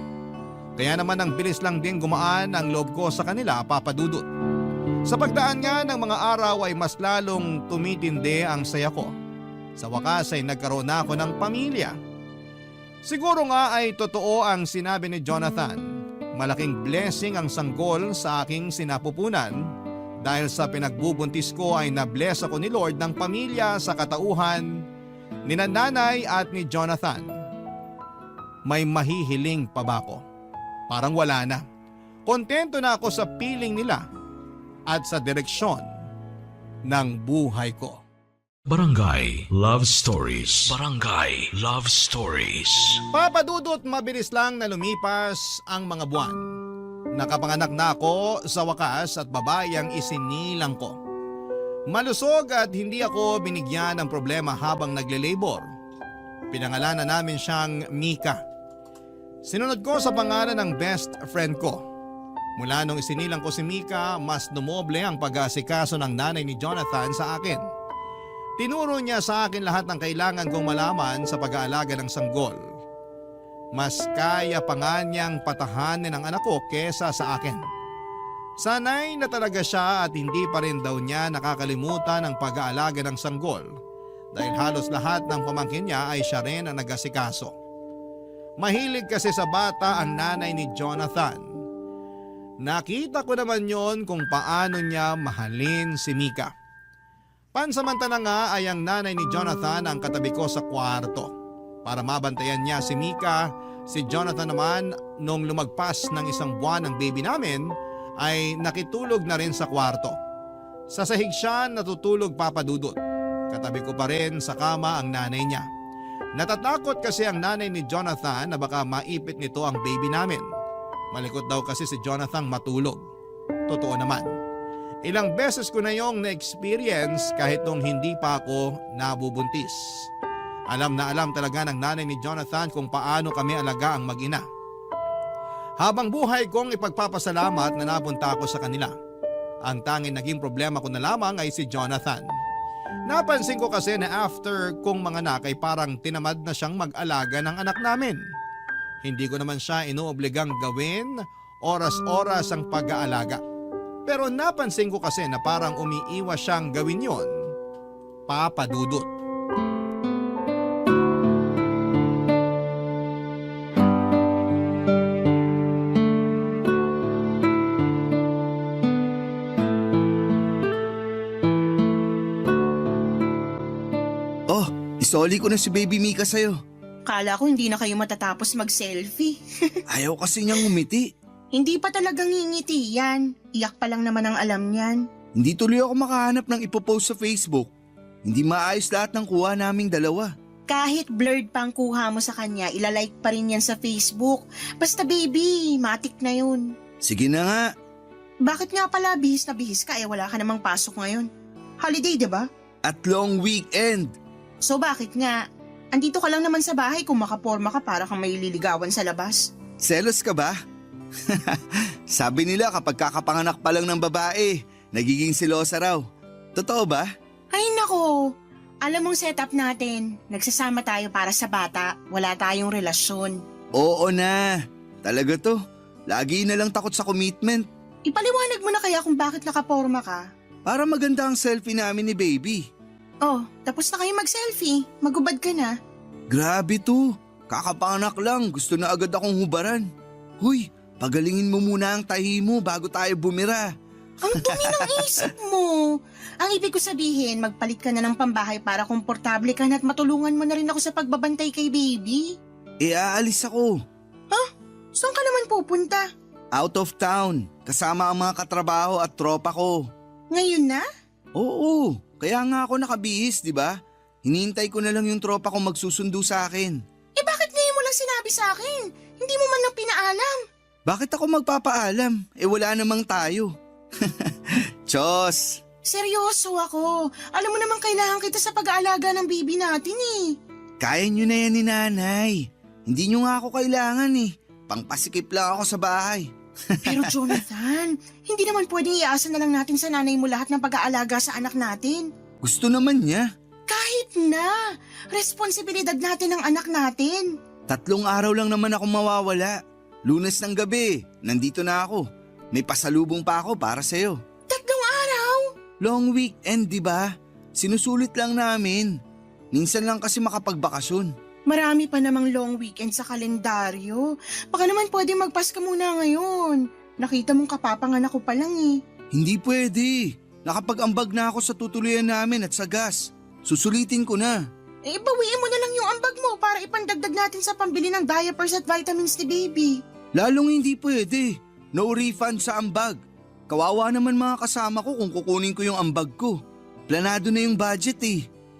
Kaya naman ang bilis lang din gumaan ang loob ko sa kanila, Papa Dudut. Sa pagdaan nga ng mga araw ay mas lalong tumitindi ang saya ko. Sa wakas ay nagkaroon na ako ng pamilya. Siguro nga ay totoo ang sinabi ni Jonathan. Malaking blessing ang sanggol sa aking sinapupunan dahil sa pinagbubuntis ko ay na-bless ako ni Lord ng pamilya sa katauhan ni nanay at ni Jonathan. May mahihiling pa ba ako? Parang wala na. Kontento na ako sa piling nila at sa direksyon ng buhay ko. Barangay Love Stories. Barangay Love Stories. Papa Dudut, mabilis lang na lumipas ang mga buwan. Nakapanganak na ako sa wakas at babae ang isinilang ko. Malusog at hindi ako binigyan ng problema habang nagle-labor. Pinangalanan namin siyang Mika. Sinunod ko sa pangalan ng best friend ko. Mula nung isinilang ko si Mika, mas dumoble ang pag-aasikaso ng nanay ni Jonathan sa akin. Tinuro niya sa akin lahat ng kailangan kong malaman sa pag-aalaga ng sanggol. Mas kaya pa nga niyang patahanin ang anak ko kesa sa akin. Sanay na talaga siya at hindi pa rin daw niya nakakalimutan ang pag-aalaga ng sanggol dahil halos lahat ng pamangkin niya ay siya rin ang nag-asikaso. Mahilig kasi sa bata ang nanay ni Jonathan. Nakita ko naman yon kung paano niya mahalin si Mika. Pansamantala nga ay ang nanay ni Jonathan ang katabi ko sa kwarto. Para mabantayan niya si Mika, si Jonathan naman nung lumagpas ng 1 buwan ng baby namin ay nakitulog na rin sa kwarto. Sa sahig siya natutulog, Papa Dudut. Katabi ko pa rin sa kama ang nanay niya. Natatakot kasi ang nanay ni Jonathan na baka maipit nito ang baby namin. Malikot daw kasi si Jonathan matulog. Totoo naman. Ilang beses ko na yung na-experience kahit nung hindi pa ako nabubuntis. Alam na alam talaga ng nanay ni Jonathan kung paano kami alaga ang mag-ina. Habang buhay kong ipagpapasalamat na napunta ako sa kanila. Ang tanging naging problema ko na lamang ay si Jonathan. Napansin ko kasi na after kong manganak ay parang tinamad na siyang mag-alaga ng anak namin. Hindi ko naman siya inuobligang gawin oras-oras ang pag-aalaga. Pero napansin ko kasi na parang umiiwas siyang gawin yon, Papa Dudut. Oh, isoli ko na si Baby Mika sa'yo. Kala ko hindi na kayo matatapos mag-selfie. Ayaw kasi niyang umiti. Hindi pa talagang ngingiti yan. Iyak pa lang naman ang alam niyan. Hindi tuloy ako makahanap ng ipopost sa Facebook. Hindi maayos lahat ng kuha naming dalawa. Kahit blurred pa ang kuha mo sa kanya, ilalike pa rin yan sa Facebook. Basta baby, matik na yun. Sige na nga. Bakit nga pala bihis na bihis ka wala ka namang pasok ngayon? Holiday, diba? At long weekend. So bakit nga? Andito ka lang naman sa bahay kung makaporma ka para kang may liligawan sa labas. Selos ka ba? Sabi nila kapag kakapanganak pa lang ng babae, nagiging silosa raw. Totoo ba? Ay nako, alam mong setup natin. Nagsasama tayo para sa bata, wala tayong relasyon. Oo na. Talaga to. Lagi na lang takot sa commitment. Ipaliwanag mo na kaya kung bakit nakaporma ka. Para maganda ang selfie namin ni Baby. Oh, tapos na kayo mag-selfie. Magubad ka na. Grabe to. Kakapanganak lang. Gusto na agad akong hubaran. Huy, pagalingin mo muna ang tahi mo bago tayo bumira. Ang dumi ng isip mo. Ang ibig ko sabihin, magpalit ka na ng pambahay para komportable ka na at matulungan mo na rin ako sa pagbabantay kay baby. Aalis ako. Saan ka naman pupunta? Out of town. Kasama ang mga katrabaho at tropa ko. Ngayon na? Oo, kaya nga ako nakabihis, di ba? Hinihintay ko na lang yung tropa ko magsusundo sa akin. Bakit ngayon mo lang sinabi sa akin? Hindi mo man lang pinaalam. Bakit ako magpapaalam? Wala namang tayo. Chos! Seryoso ako. Alam mo naman kailangan kita sa pag-aalaga ng baby natin Kaya nyo na yan ni nanay. Hindi nyo nga ako kailangan Pangpasikip lang ako sa bahay. Pero Jonathan, hindi naman pwedeng iasa na lang natin sa nanay mo lahat ng pag-aalaga sa anak natin. Gusto naman niya. Kahit na. Responsibilidad natin ang anak natin. 3 araw lang naman ako mawawala. Lunes ng gabi, nandito na ako. May pasalubong pa ako para sa'yo. 3 araw? Long weekend, di ba? Sinusulit lang namin. Minsan lang kasi makapagbakasyon. Marami pa namang long weekend sa kalendaryo. Baka naman pwede magpaska muna ngayon. Nakita mong kapapanganak ko pa lang Hindi pwede. Nakapag-ambag na ako sa tutuluyan namin at sa gas. Susulitin ko na. Bawiin mo na lang yung ambag mo para ipandagdag natin sa pambili ng diapers at vitamins ni baby. Lalong hindi pwede. No refund sa ambag. Kawawa naman mga kasama ko kung kukunin ko yung ambag ko. Planado na yung budget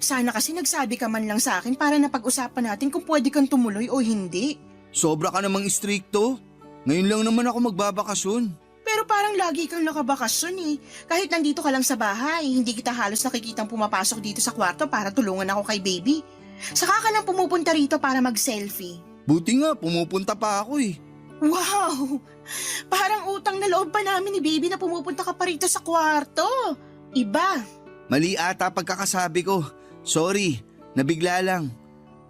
Sana kasi nagsabi ka man lang sa akin para napag-usapan natin kung pwede kang tumuloy o hindi. Sobra ka namang istrikto. Ngayon lang naman ako magbabakasyon. Pero parang lagi kang nakabakasyon Kahit nandito ka lang sa bahay, hindi kita halos nakikitang pumapasok dito sa kwarto para tulungan ako kay baby. Saka ka lang pumupunta rito para mag-selfie. Buti nga, pumupunta pa ako Wow! Parang utang na loob pa namin ni baby na pumupunta ka pa rito sa kwarto. Iba. Mali ata pagkakasabi ko. Sorry, nabigla lang.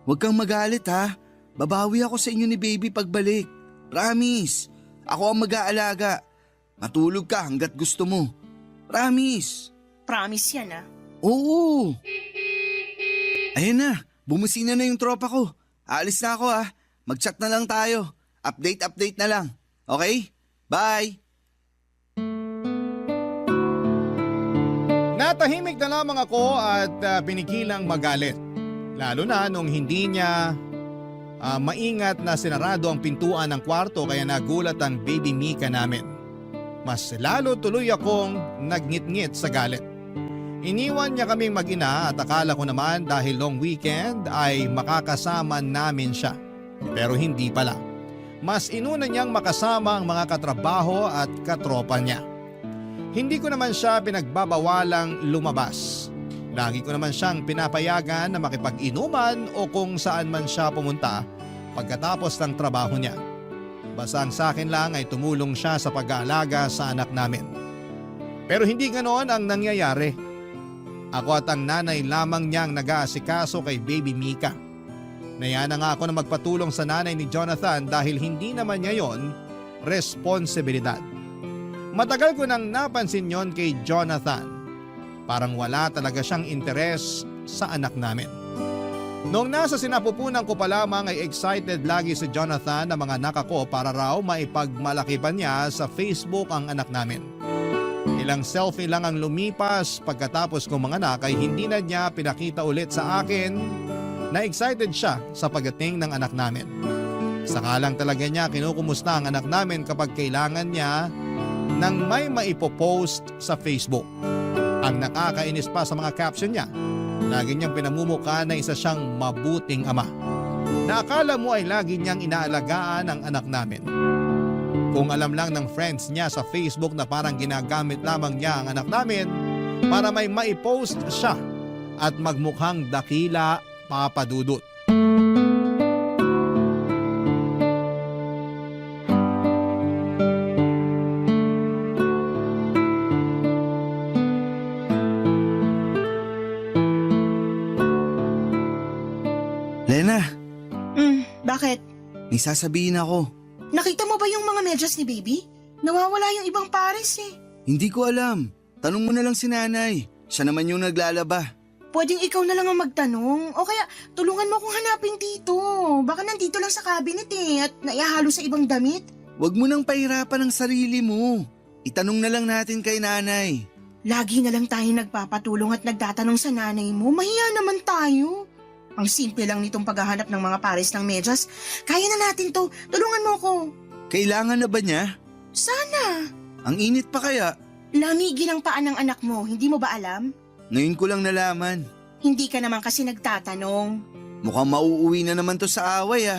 Huwag kang magalit ha. Babawi ako sa inyo ni baby pagbalik. Promise. Ako ang mag-aalaga. Matulog ka hanggat gusto mo. Promise. Promise yan Oo. Ayun na, bumusina na yung tropa ko. Aalis na ako ha. Mag-chat na lang tayo. Update na lang. Okay? Bye! Natahimik na lamang ako at pinigilang magalit. Lalo na nung hindi niya maingat na sinarado ang pintuan ng kwarto kaya nagulat ang baby Mika namin. Mas lalo tuloy akong nagngit-ngit sa galit. Iniwan niya kaming mag-ina at akala ko naman dahil long weekend ay makakasama namin siya. Pero hindi pala. Mas inuna niyang makasama ang mga katrabaho at katropa niya. Hindi ko naman siya pinagbabawalang lumabas. Lagi ko naman siyang pinapayagan na makipag-inuman o kung saan man siya pumunta pagkatapos ng trabaho niya. Basta ang sa akin lang ay tumulong siya sa pag-aalaga sa anak namin. Pero hindi ganoon ang nangyayari. Ako at ang nanay lamang niyang nag-aasikaso kay baby Mika. Naya na nga ako na magpatulong sa nanay ni Jonathan dahil hindi naman niya yon responsibilidad. Matagal ko nang napansin yon kay Jonathan. Parang wala talaga siyang interes sa anak namin. Noong nasa sinapupunan ko pa lamang ay excited lagi si Jonathan na mga anak ako para raw maipagmalaki pa niya sa Facebook ang anak namin. Ilang selfie lang ang lumipas pagkatapos kong mga anak ay hindi na niya pinakita ulit sa akin na excited siya sa pagdating ng anak namin. Saka lang talaga niya kinukumusta ang anak namin kapag kailangan niya nang may maipopost sa Facebook. Ang nakakainis pa sa mga caption niya, lagi niyang pinamumukha na isa siyang mabuting ama. Na akala mo ay lagi niyang inaalagaan ang anak namin. Kung alam lang ng friends niya sa Facebook na parang ginagamit lamang niya ang anak namin para may maipost siya at magmukhang dakila, Papa Dudut. Lena, Bakit? may sasabihin ako. Nakita mo ba yung mga medyas ni baby? Nawawala yung ibang pares eh. Hindi ko alam. Tanong mo na lang si nanay. Siya naman yung naglalaba. Pwedeng ikaw na lang ang magtanong o kaya tulungan mo akong hanapin dito. Baka nandito lang sa cabinet at naihahalo sa ibang damit. Huwag mo nang pahirapan ang sarili mo. Itanong na lang natin kay nanay. Lagi na lang tayo nagpapatulong at nagtatanong sa nanay mo. Mahiya naman tayo. Ang simple lang nitong paghahanap ng mga pares ng medyas. Kaya na natin to. Tulungan mo ko. Kailangan na ba niya? Sana. Ang init pa kaya? Lamigin ang paan ng anak mo. Hindi mo ba alam? Ngayon ko lang nalaman. Hindi ka naman kasi nagtatanong. Mukhang mauuwi na naman to sa away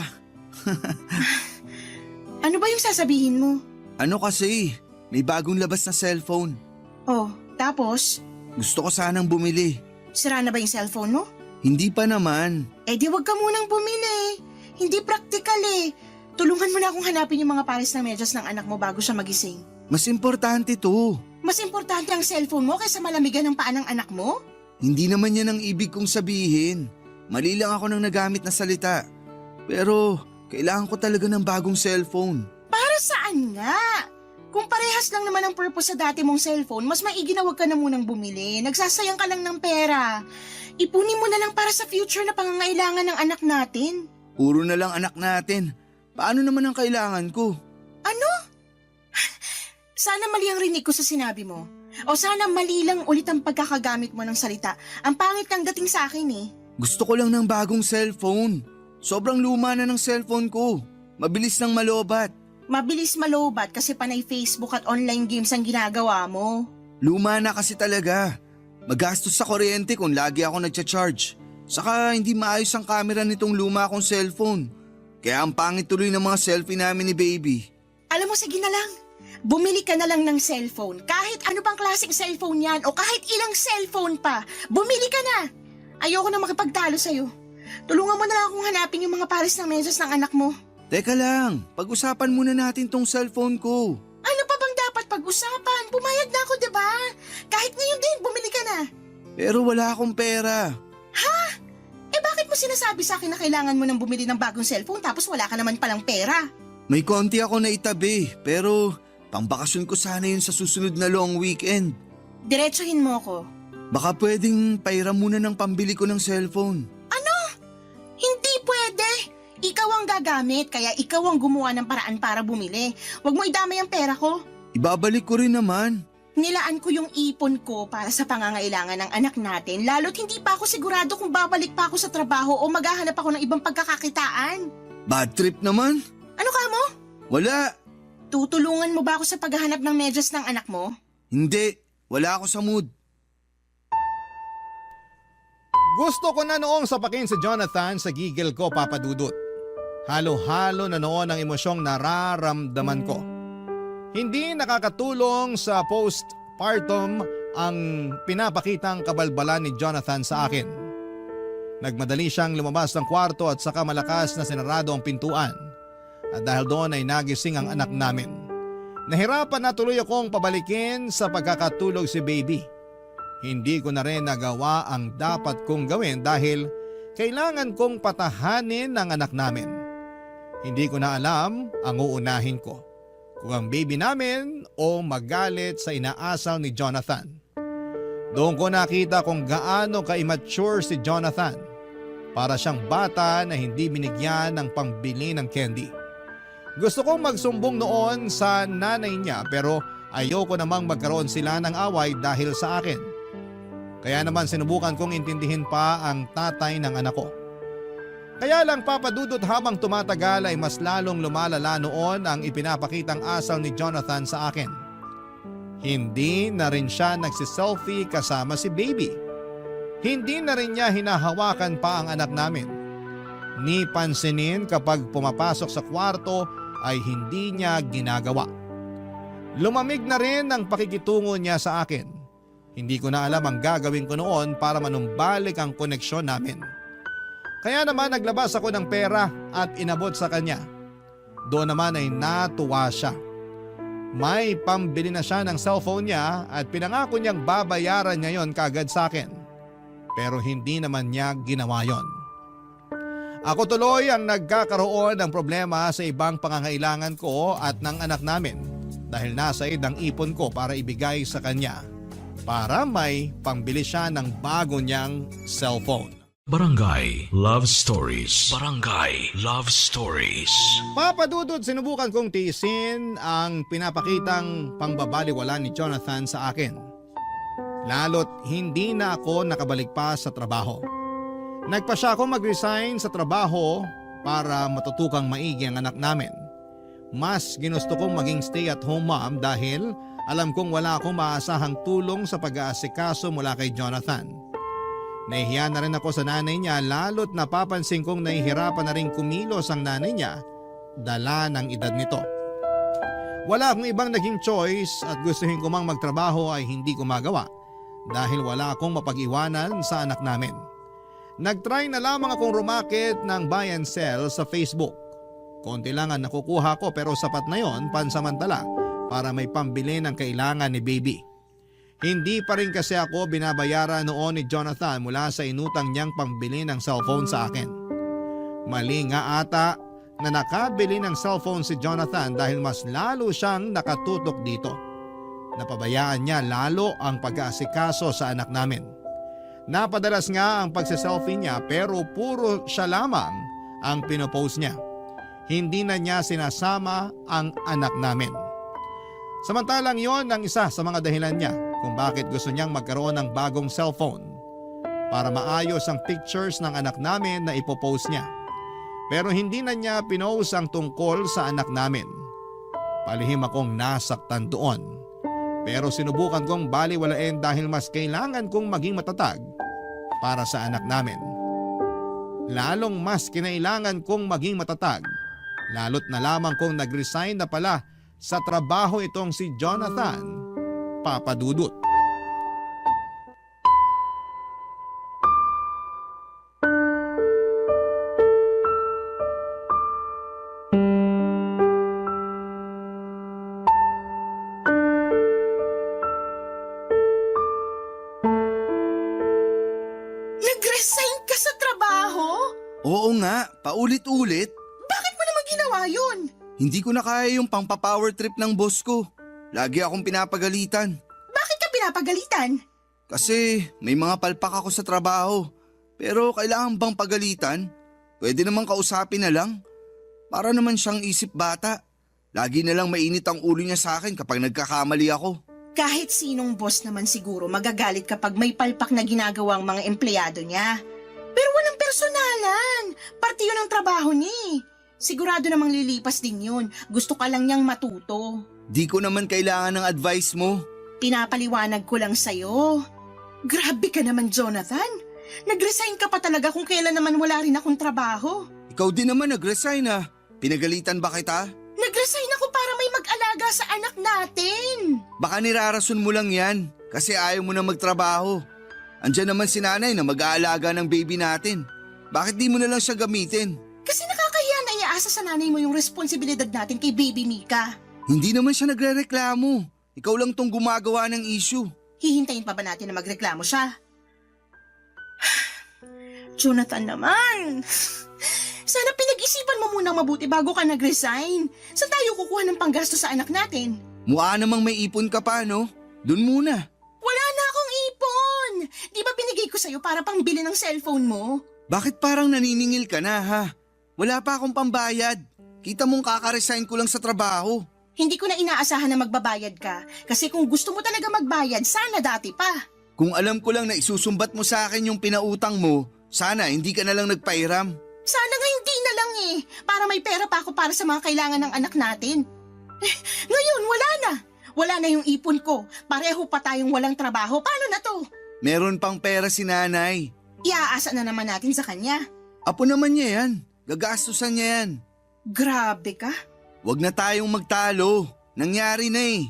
Ano ba yung sasabihin mo? Ano kasi? May bagong labas na cellphone. Oh, tapos? Gusto ko sanang bumili. Sira na ba yung cellphone mo? Hindi pa naman. Eh di wag ka munang bumili. Hindi praktikal eh. Tulungan mo na akong hanapin yung mga pares ng medyas ng anak mo bago siya magising. Mas importante to. Mas importante ang cellphone mo kaysa malamigan ng paa ng anak mo? Hindi naman yan ang ibig kong sabihin. Mali lang ako ng nagamit na salita. Pero kailangan ko talaga ng bagong cellphone. Para saan nga? Kung parehas lang naman ang purpose sa dati mong cellphone, mas maigi na wag ka na munang bumili. Nagsasayang ka lang ng pera. Ipunin mo na lang para sa future na pangangailangan ng anak natin. Puro na lang anak natin. Paano naman ang kailangan ko? Ano? Sana mali ang rinig ko sa sinabi mo. O sana mali lang ulit ang pagkakagamit mo ng salita. Ang pangit kang dating sa akin eh. Gusto ko lang ng bagong cellphone. Sobrang luma na ng cellphone ko. Mabilis nang malobat. Mabilis malobat kasi panay Facebook at online games ang ginagawa mo. Luma na kasi talaga. Magastos sa kuryente kung lagi ako nagcha-charge. Saka hindi maayos ang camera nitong luma kong cellphone. Kaya ang pangit tuloy ng mga selfie namin ni baby. Alam mo, sige na lang. Bumili ka na lang ng cellphone. Kahit ano pang klaseng cellphone yan o kahit ilang cellphone pa. Bumili ka na. Ayoko na makipagtalo sa'yo. Tulungan mo na lang akong hanapin yung mga pares ng medyas ng anak mo. Teka lang, pag-usapan muna natin tong cellphone ko. Ano pa bang dapat pag-usapan? Pumayag na ako, diba? Kahit ngayon din, bumili ka na. Pero wala akong pera. Ha? Eh bakit mo sinasabi sa akin na kailangan mo nang bumili ng bagong cellphone tapos wala ka naman palang pera? May konti ako na itabi, pero pangbakasyon ko sana yun sa susunod na long weekend. Diretsuhin mo ako. Baka pwedeng pairam muna ng pambili ko ng cellphone. Ano? Hindi pwede. Ikaw ang gagamit, kaya ikaw ang gumawa ng paraan para bumili. Huwag mo idamay ang pera ko. Ibabalik ko rin naman. Nilaan ko yung ipon ko para sa pangangailangan ng anak natin, lalo't hindi pa ako sigurado kung babalik pa ako sa trabaho o maghahanap ako ng ibang pagkakakitaan. Bad trip naman. Ano ka mo? Wala. Tutulungan mo ba ako sa paghahanap ng medyas ng anak mo? Hindi. Wala ako sa mood. Gusto ko na noong sapakin si Jonathan sa gigil ko, Papa Dudut. Halo-halo na noon ang emosyong nararamdaman ko. Hindi nakakatulong sa postpartum ang pinapakitang kabalbalan ni Jonathan sa akin. Nagmadali siyang lumabas ng kwarto at saka malakas na sinarado ang pintuan. At dahil doon ay nagising ang anak namin. Nahirapan na tuloy akong pabalikin sa pagkakatulog si baby. Hindi ko na rin nagawa ang dapat kong gawin dahil kailangan kong patahanin ang anak namin. Hindi ko na alam ang uunahin ko, kung ang baby namin o magalit sa inaasal ni Jonathan. Doon ko nakita kung gaano ka-immature si Jonathan. Para siyang bata na hindi binigyan ng pambili ng candy. Gusto kong magsumbong noon sa nanay niya pero ayoko namang magkaroon sila ng away dahil sa akin. Kaya naman sinubukan kong intindihin pa ang tatay ng anak ko. Kaya lang Papa Dudut, habang tumatagal ay mas lalong lumalala noon ang ipinapakitang asal ni Jonathan sa akin. Hindi na rin siya nagsiselfie kasama si baby. Hindi na rin niya hinahawakan pa ang anak namin. Ni pansinin kapag pumapasok sa kwarto ay hindi niya ginagawa. Lumamig na rin ang pakikitungo niya sa akin. Hindi ko na alam ang gagawin ko noon para manumbalik ang koneksyon namin. Kaya naman naglabas ako ng pera at inabot sa kanya. Doon naman ay natuwa siya. May pambili na siya ng cellphone niya at pinangako niyang babayaran niya yon kaagad sa akin. Pero hindi naman niya ginawa yon. Ako tuloy ang nagkakaroon ng problema sa ibang pangangailangan ko at ng anak namin dahil nasa ang ipon ko para ibigay sa kanya para may pambili siya ng bago niyang cellphone. Barangay Love Stories. Barangay Love Stories. Papa Dudut, sinubukan kong tiisin ang pinapakitang pangbabaliwala ni Jonathan sa akin. Lalo't hindi na ako nakabalik pa sa trabaho. Nagpa siya akong mag-resign sa trabaho para matutukang maigi ang anak namin. Mas ginusto kong maging stay-at-home mom dahil alam kong wala akong maasahang tulong sa pag-aasikaso mula kay Jonathan. Nahihiya na rin ako sa nanay niya lalo't napapansin kong nahihirapan na rin kumilos ang nanay niya dala ng edad nito. Wala akong ibang naging choice at gustuhin ko mang magtrabaho ay hindi ko magawa dahil wala akong mapag-iwanan sa anak namin. Nagtry na lamang akong rumakit ng buy and sell sa Facebook. Konti lang ang nakukuha ko pero sapat na yon pansamantala para may pambili ng kailangan ni baby. Hindi pa rin kasi ako binabayaran noon ni Jonathan mula sa inutang niyang pambili ng cellphone sa akin. Mali nga ata na nakabili ng cellphone si Jonathan dahil mas lalo siyang nakatutok dito. Napabayaan niya lalo ang pag-aasikaso sa anak namin. Napadalas nga ang pagsiselfie niya pero puro siya lamang ang pinopost niya. Hindi na niya sinasama ang anak namin. Samantalang yon ang isa sa mga dahilan niya kung bakit gusto niyang magkaroon ng bagong cellphone para maayos ang pictures ng anak namin na ipopost niya. Pero hindi na niya pinost ang tungkol sa anak namin. Palihim akong nasaktan doon. Pero sinubukan kong baliwalain dahil mas kailangan kong maging matatag para sa anak namin. Lalong mas kinailangan kong maging matatag, lalo't na lamang kong nag-resign na pala sa trabaho itong si Jonathan, Papa Dudut. Nag-resign ka sa trabaho? Oo nga, paulit-ulit. Bakit mo naman ginawa yun? Hindi ko na kaya yung pang-power trip ng boss ko. Lagi akong pinapagalitan. Bakit ka pinapagalitan? Kasi may mga palpak ako sa trabaho. Pero kailangan bang pagalitan? Pwede namang kausapin na lang. Para naman siyang isip bata. Lagi na lang mainit ang ulo niya sa akin kapag nagkakamali ako. Kahit sinong boss naman siguro magagalit kapag may palpak na ginagawang mga empleyado niya. Pero walang personalan. Parte yun ang trabaho ni. Sigurado namang lilipas din yun. Gusto ka lang niyang matuto. Di ko naman kailangan ng advice mo. Pinapaliwanag ko lang sa'yo. Grabe ka naman, Jonathan. Nag-resign ka pa talaga kung kailan naman wala rin akong trabaho. Ikaw din naman nag-resign ah. Pinagalitan ba kita? Nag-resign ako para may mag-alaga sa anak natin. Baka nirarason mo lang yan kasi ayaw mo na magtrabaho. Andiyan naman si nanay na mag-aalaga ng baby natin. Bakit di mo na lang siya gamitin? Kasi nakakahiya na iaasa sa nanay mo yung responsibilidad natin kay baby Mika. Hindi naman siya nagre-reklamo. Ikaw lang tong gumagawa ng issue. Hihintayin pa ba natin na magreklamo siya? Jonathan naman. Sana pinag-isipan mo munang mabuti bago ka nag-resign. Saan tayo kukuha ng panggasto sa anak natin? Mukha namang may ipon ka pa, no? Doon muna. Wala na akong ipon! Di ba binigay ko sa'yo para pangbili ng cellphone mo? Bakit parang naniningil ka na, ha? Wala pa akong pambayad. Kita mong kakaresign ko lang sa trabaho. Hindi ko na inaasahan na magbabayad ka. Kasi kung gusto mo talaga magbayad, sana dati pa. Kung alam ko lang na isusumbat mo sa akin yung pinautang mo, sana hindi ka na lang nagpairam. Sana nga hindi na lang eh. Para may pera pa ako para sa mga kailangan ng anak natin. Ngayon, wala na. Wala na yung ipon ko. Pareho pa tayong walang trabaho. Paano na to? Meron pang pera si nanay. Iaasa na naman natin sa kanya. Apo naman niya yan. Gagastusan niya yan. Grabe ka. Huwag na tayong magtalo. Nangyari na eh.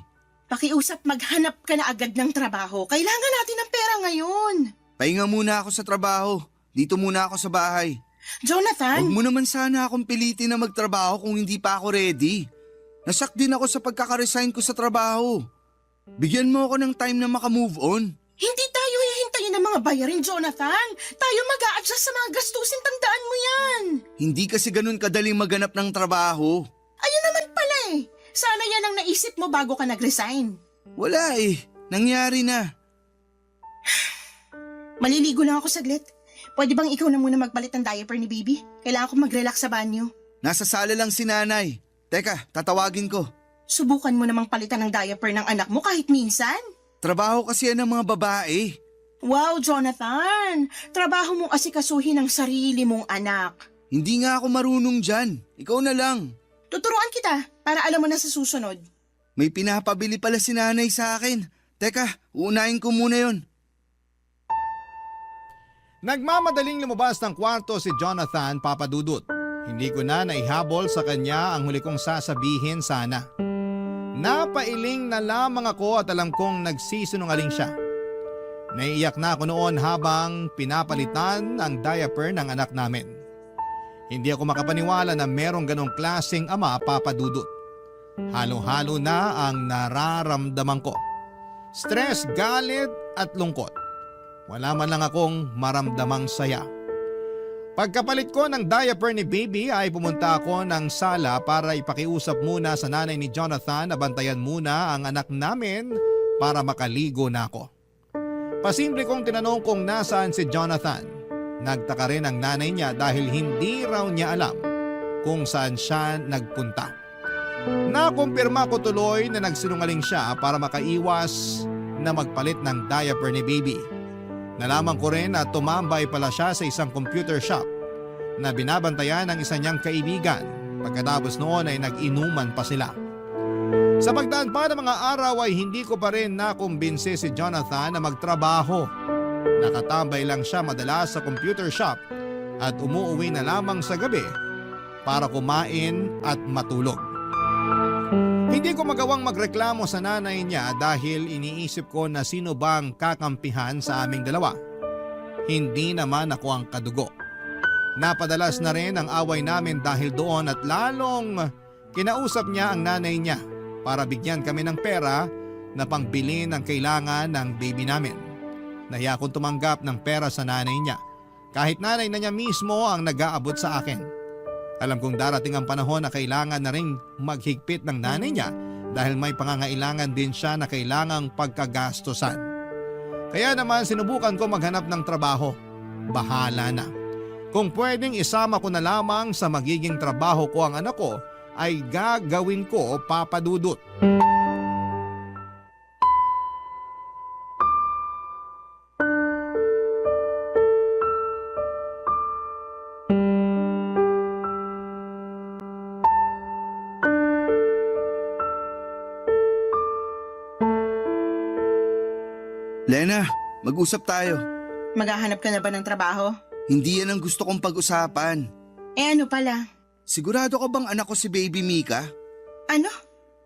Pakiusap maghanap ka na agad ng trabaho. Kailangan natin ng pera ngayon. Pahinga muna ako sa trabaho. Dito muna ako sa bahay. Jonathan? Huwag mo naman sana akong pilitin na magtrabaho kung hindi pa ako ready. Nasak din ako sa pagkakaresign ko sa trabaho. Bigyan mo ako ng time na makamove on. Hindi tayo hihintayin ng mga bayarin, Jonathan. Tayo mag-a-adjust sa mga gastusin, tandaan mo yan. Hindi kasi ganun kadaling maghanap ng trabaho. Ayun naman pala eh. Sana yan ang naisip mo bago ka nag-resign. Wala eh. Nangyari na. Maliligo lang ako saglit. Pwede bang ikaw na muna magpalit ng diaper ni baby? Kailangan ko mag-relax sa banyo. Nasa sala lang si nanay. Teka, tatawagin ko. Subukan mo namang palitan ng diaper ng anak mo kahit minsan. Trabaho kasi yan ng mga babae. Wow, Jonathan! Trabaho mong asikasuhin ang sarili mong anak. Hindi nga ako marunong dyan. Ikaw na lang. Tuturuan kita para alam mo na sa susunod. May pinapabili pala si nanay sa akin. Teka, uunahin ko muna yon. Nagmamadaling lumabas ng kwarto si Jonathan, Papa Dudut. Hindi ko na naihabol sa kanya ang huli kong sasabihin sana. Napailing na lamang ako at alam kong nagsisinungaling siya. Naiiyak na ako noon habang pinapalitan ang diaper ng anak namin. Hindi ako makapaniwala na merong ganong klaseng ama, Papa Dudut. Halo-halo na ang nararamdaman ko. Stress, galit at lungkot. Wala man lang akong maramdamang saya. Pagkapalit ko ng diaper ni baby ay pumunta ako ng sala para ipakiusap muna sa nanay ni Jonathan na bantayan muna ang anak namin para makaligo na ako. Pasimple kong tinanong kung nasaan si Jonathan. Nagtaka rin ang nanay niya dahil hindi raw niya alam kung saan siya nagpunta. Nakumpirma ko tuloy na nagsinungaling siya para makaiwas na magpalit ng diaper ni baby. Nalaman ko rin na tumambay pala siya sa isang computer shop na binabantayan ng isa niyang kaibigan. Pagkatapos noon ay nag-inuman pa sila. Sa pagdaan pa ng mga araw ay hindi ko pa rin nakumbinsi si Jonathan na magtrabaho. Nakatambay lang siya madalas sa computer shop at umuuwi na lamang sa gabi para kumain at matulog. Hindi ko magawang magreklamo sa nanay niya dahil iniisip ko na sino bang kakampihan sa aming dalawa. Hindi naman ako ang kadugo. Napadalas na rin ang away namin dahil doon at lalong kinausap niya ang nanay niya para bigyan kami ng pera na pangbili ng kailangan ng baby namin. Nahiya akong tumanggap ng pera sa nanay niya kahit nanay na niya mismo ang nag-aabot sa akin. Alam kong darating ang panahon na kailangan na ring maghigpit ng nanay niya dahil may pangangailangan din siya na kailangang pagkagastosan. Kaya naman sinubukan ko maghanap ng trabaho. Bahala na. Kung pwedeng isama ko na lamang sa magiging trabaho ko ang anak ko, ay gagawin ko, Papa Dudut. Lena, mag-usap tayo. Maghahanap ka na ba ng trabaho? Hindi yan ang gusto kong pag-usapan. Ano pala? Sigurado ka bang anak ko si Baby Mika? Ano?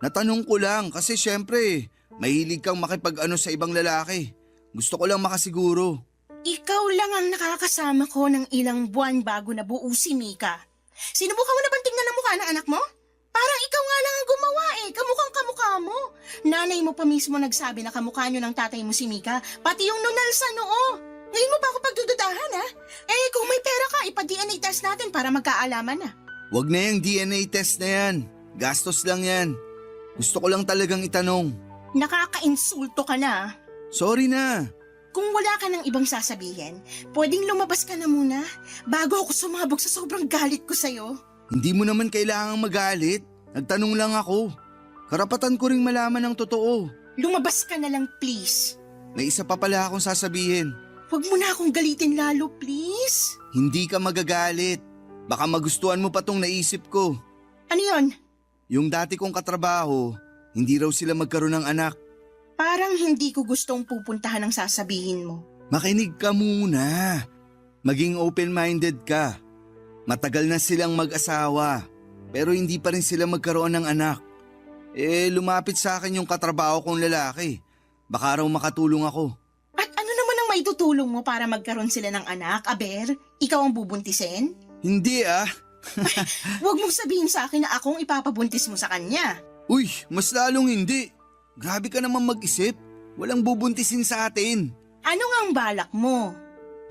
Natanong ko lang kasi syempre, mahilig kang makipag-ano sa ibang lalaki. Gusto ko lang makasiguro. Ikaw lang ang nakakasama ko ng ilang buwan bago nabuo si Mika. Sinubukan mo na bang tingnan ang mukha ng anak mo? Parang ikaw nga lang ang gumawa eh, kamukhang kamukha mo. nanay mo pa mismo nagsabi na kamukha nyo ng tatay mo si Mika, pati yung nunal sa noo. Ngayon mo pa ako pagdududahan ha? Eh kung may pera ka, ipa-DNA test natin para magkaalaman na. Wag na yung DNA test na yan. Gastos lang yan. Gusto ko lang talagang itanong. Nakaka-insulto ka na. Sorry na. Kung wala ka ng ibang sasabihin, pwedeng lumabas ka na muna bago ako sumabog sa sobrang galit ko sa'yo. Hindi mo naman kailangang magalit. Nagtanong lang ako. Karapatan ko ring malaman ang totoo. Lumabas ka na lang please. May isa pa pala akong sasabihin. Huwag mo na akong galitin lalo please. Hindi ka magagalit. Baka magustuhan mo pa tong naisip ko. Ano yon? Yung dati kong katrabaho, hindi raw sila magkaroon ng anak. Parang hindi ko gustong pupuntahan ang sasabihin mo. Makinig ka muna. Maging open-minded ka. Matagal na silang mag-asawa, pero hindi pa rin sila magkaroon ng anak. Lumapit sa akin yung katrabaho kong lalaki. Baka raw makatulong ako. At ano naman ang maitutulong mo para magkaroon sila ng anak, Aber? Ikaw ang bubuntisin? Hindi Huwag mong sabihin sa akin na akong ipapabuntis mo sa kanya. Uy, mas lalong hindi. Grabe ka naman mag-isip. Walang bubuntisin sa atin. Ano nga ang balak mo?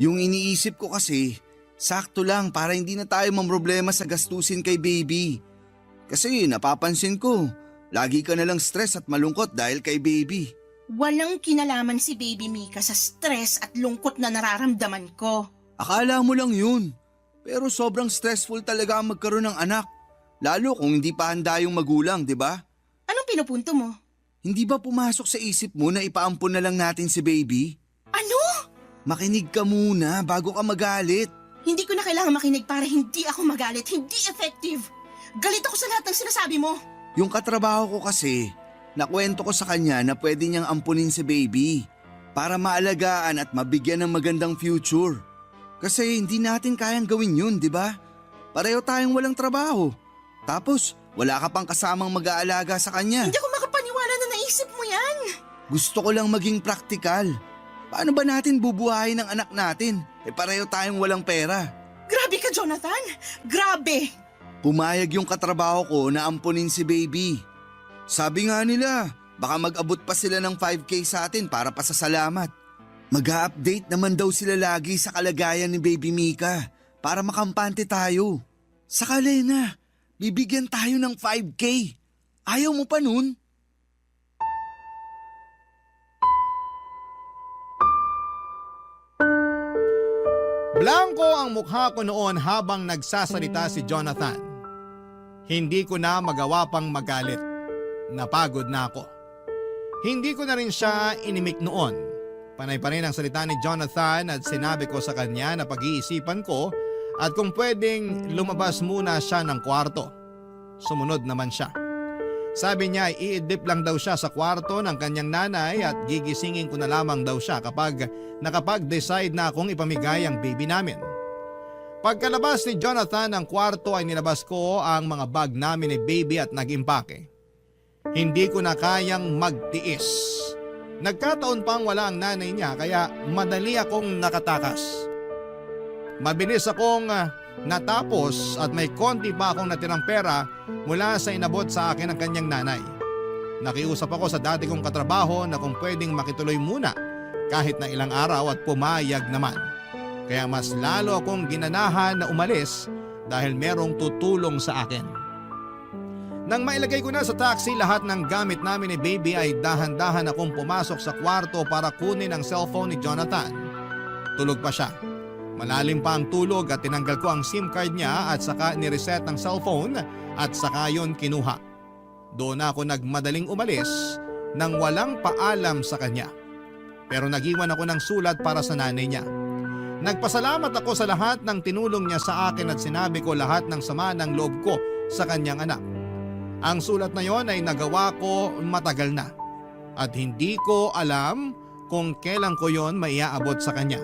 Yung iniisip ko kasi, sakto lang para hindi na tayo mamroblema sa gastusin kay baby. Kasi napapansin ko, lagi ka nalang stress at malungkot dahil kay baby. Walang kinalaman si Baby Mika sa stress at lungkot na nararamdaman ko. Akala mo lang yun. Pero sobrang stressful talaga ang magkaroon ng anak. Lalo kung hindi pa handa yung magulang, di ba? Anong pinupunto mo? Hindi ba pumasok sa isip mo na ipaampon na lang natin si baby? Ano? Makinig ka muna bago ka magalit. Hindi ko na kailangan makinig para hindi ako magalit. Hindi effective. Galit ako sa lahat ng sinasabi mo. Yung katrabaho ko kasi, nakwento ko sa kanya na pwede niyang ampunin si baby para maalagaan at mabigyan ng magandang future. Kasi hindi natin kayang gawin yun, di ba? Pareho tayong walang trabaho. Tapos, wala ka pang kasamang mag-aalaga sa kanya. Hindi ako makapaniwala na naisip mo yan. Gusto ko lang maging praktikal. Paano ba natin bubuhayin ang anak natin? Pareho tayong walang pera. Grabe ka, Jonathan. Grabe. Pumayag yung katrabaho ko na ampunin si baby. Sabi nga nila, baka mag-abot pa sila ng 5K sa atin para pasasalamat. Mag-a-update naman daw sila lagi sa kalagayan ni Baby Mika para makampante tayo. Saka Lena, bibigyan tayo ng 5K. Ayaw mo pa nun? Blanco ang mukha ko noon habang nagsasalita si Jonathan. Hindi ko na magawa pang magalit. Napagod na ako. Hindi ko na rin siya inimik noon. Panay pa rin ang salita ni Jonathan at sinabi ko sa kanya na pag-iisipan ko at kung pwedeng lumabas muna siya ng kwarto. Sumunod naman siya. Sabi niya iidlip lang daw siya sa kwarto ng kanyang nanay at gigisingin ko na lamang daw siya kapag nakapag-decide na akong ipamigay ang baby namin. Pagkalabas ni Jonathan ng kwarto ay nilabas ko ang mga bag namin ni baby at nag-impake. Hindi ko na kayang magtiis. Nagkataon pang wala ang nanay niya kaya madali akong nakatakas. Mabilis akong natapos at may konti pa akong natirang pera mula sa inabot sa akin ng kanyang nanay. Nakiusap ako sa dati kong katrabaho na kung pwedeng makituloy muna kahit na ilang araw at pumayag naman. Kaya mas lalo akong ginanahan na umalis dahil merong tutulong sa akin. Nang mailagay ko na sa taxi lahat ng gamit namin ni baby ay dahan-dahan akong pumasok sa kwarto para kunin ang cellphone ni Jonathan. Tulog pa siya. Malalim pa ang tulog at tinanggal ko ang SIM card niya at saka ni-reset ang cellphone at saka yon kinuha. Doon ako nagmadaling umalis nang walang paalam sa kanya. Pero nag-iwan ako ng sulat para sa nanay niya. Nagpasalamat ako sa lahat ng tinulong niya sa akin at sinabi ko lahat ng sama ng loob ko sa kanyang anak. Ang sulat na yon ay nagawa ko matagal na at hindi ko alam kung kailan ko yon maiaabot sa kanya.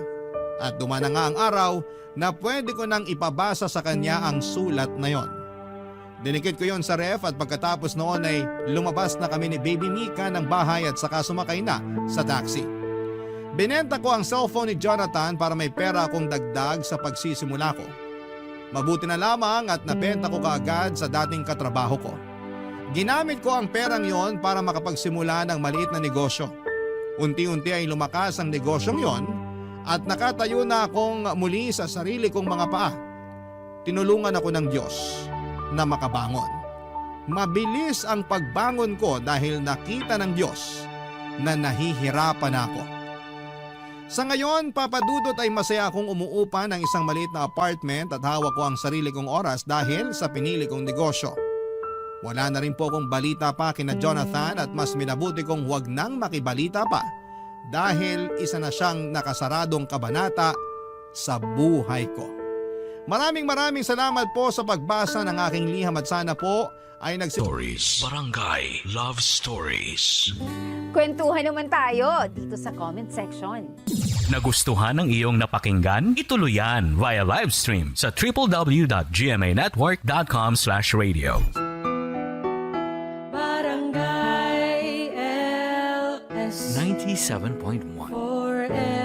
At dumaan na nga ang araw na pwede ko nang ipabasa sa kanya ang sulat na yon. Dinikit ko yon sa ref at pagkatapos noon ay lumabas na kami ni Baby Mika ng bahay at saka sumakay na sa taxi. Binenta ko ang cellphone ni Jonathan para may pera akong dagdag sa pagsisimula ko. Mabuti na lamang at nabenta ko kaagad sa dating katrabaho ko. Ginamit ko ang perang yon para makapagsimula ng maliit na negosyo. Unti-unti ay lumakas ang negosyong yon at nakatayo na akong muli sa sarili kong mga paa. Tinulungan ako ng Diyos na makabangon. Mabilis ang pagbangon ko dahil nakita ng Diyos na nahihirapan ako. Sa ngayon, Papa Dudut, ay masaya akong umuupa ng isang maliit na apartment at hawak ko ang sarili kong oras dahil sa pinili kong negosyo. Wala na rin po akong balita pa kina Jonathan at mas minabuti kong huwag nang makibalita pa dahil isa na siyang nakasaradong kabanata sa buhay ko. Maraming salamat po sa pagbasa ng aking liham at sana po ay Stories. Barangay Love Stories. Kwentuhan naman tayo dito sa comment section. Nagustuhan ng iyong napakinggan? Ituloy yan via live stream sa www.gmanetwork.com/radio. Barangay LS 97.1 4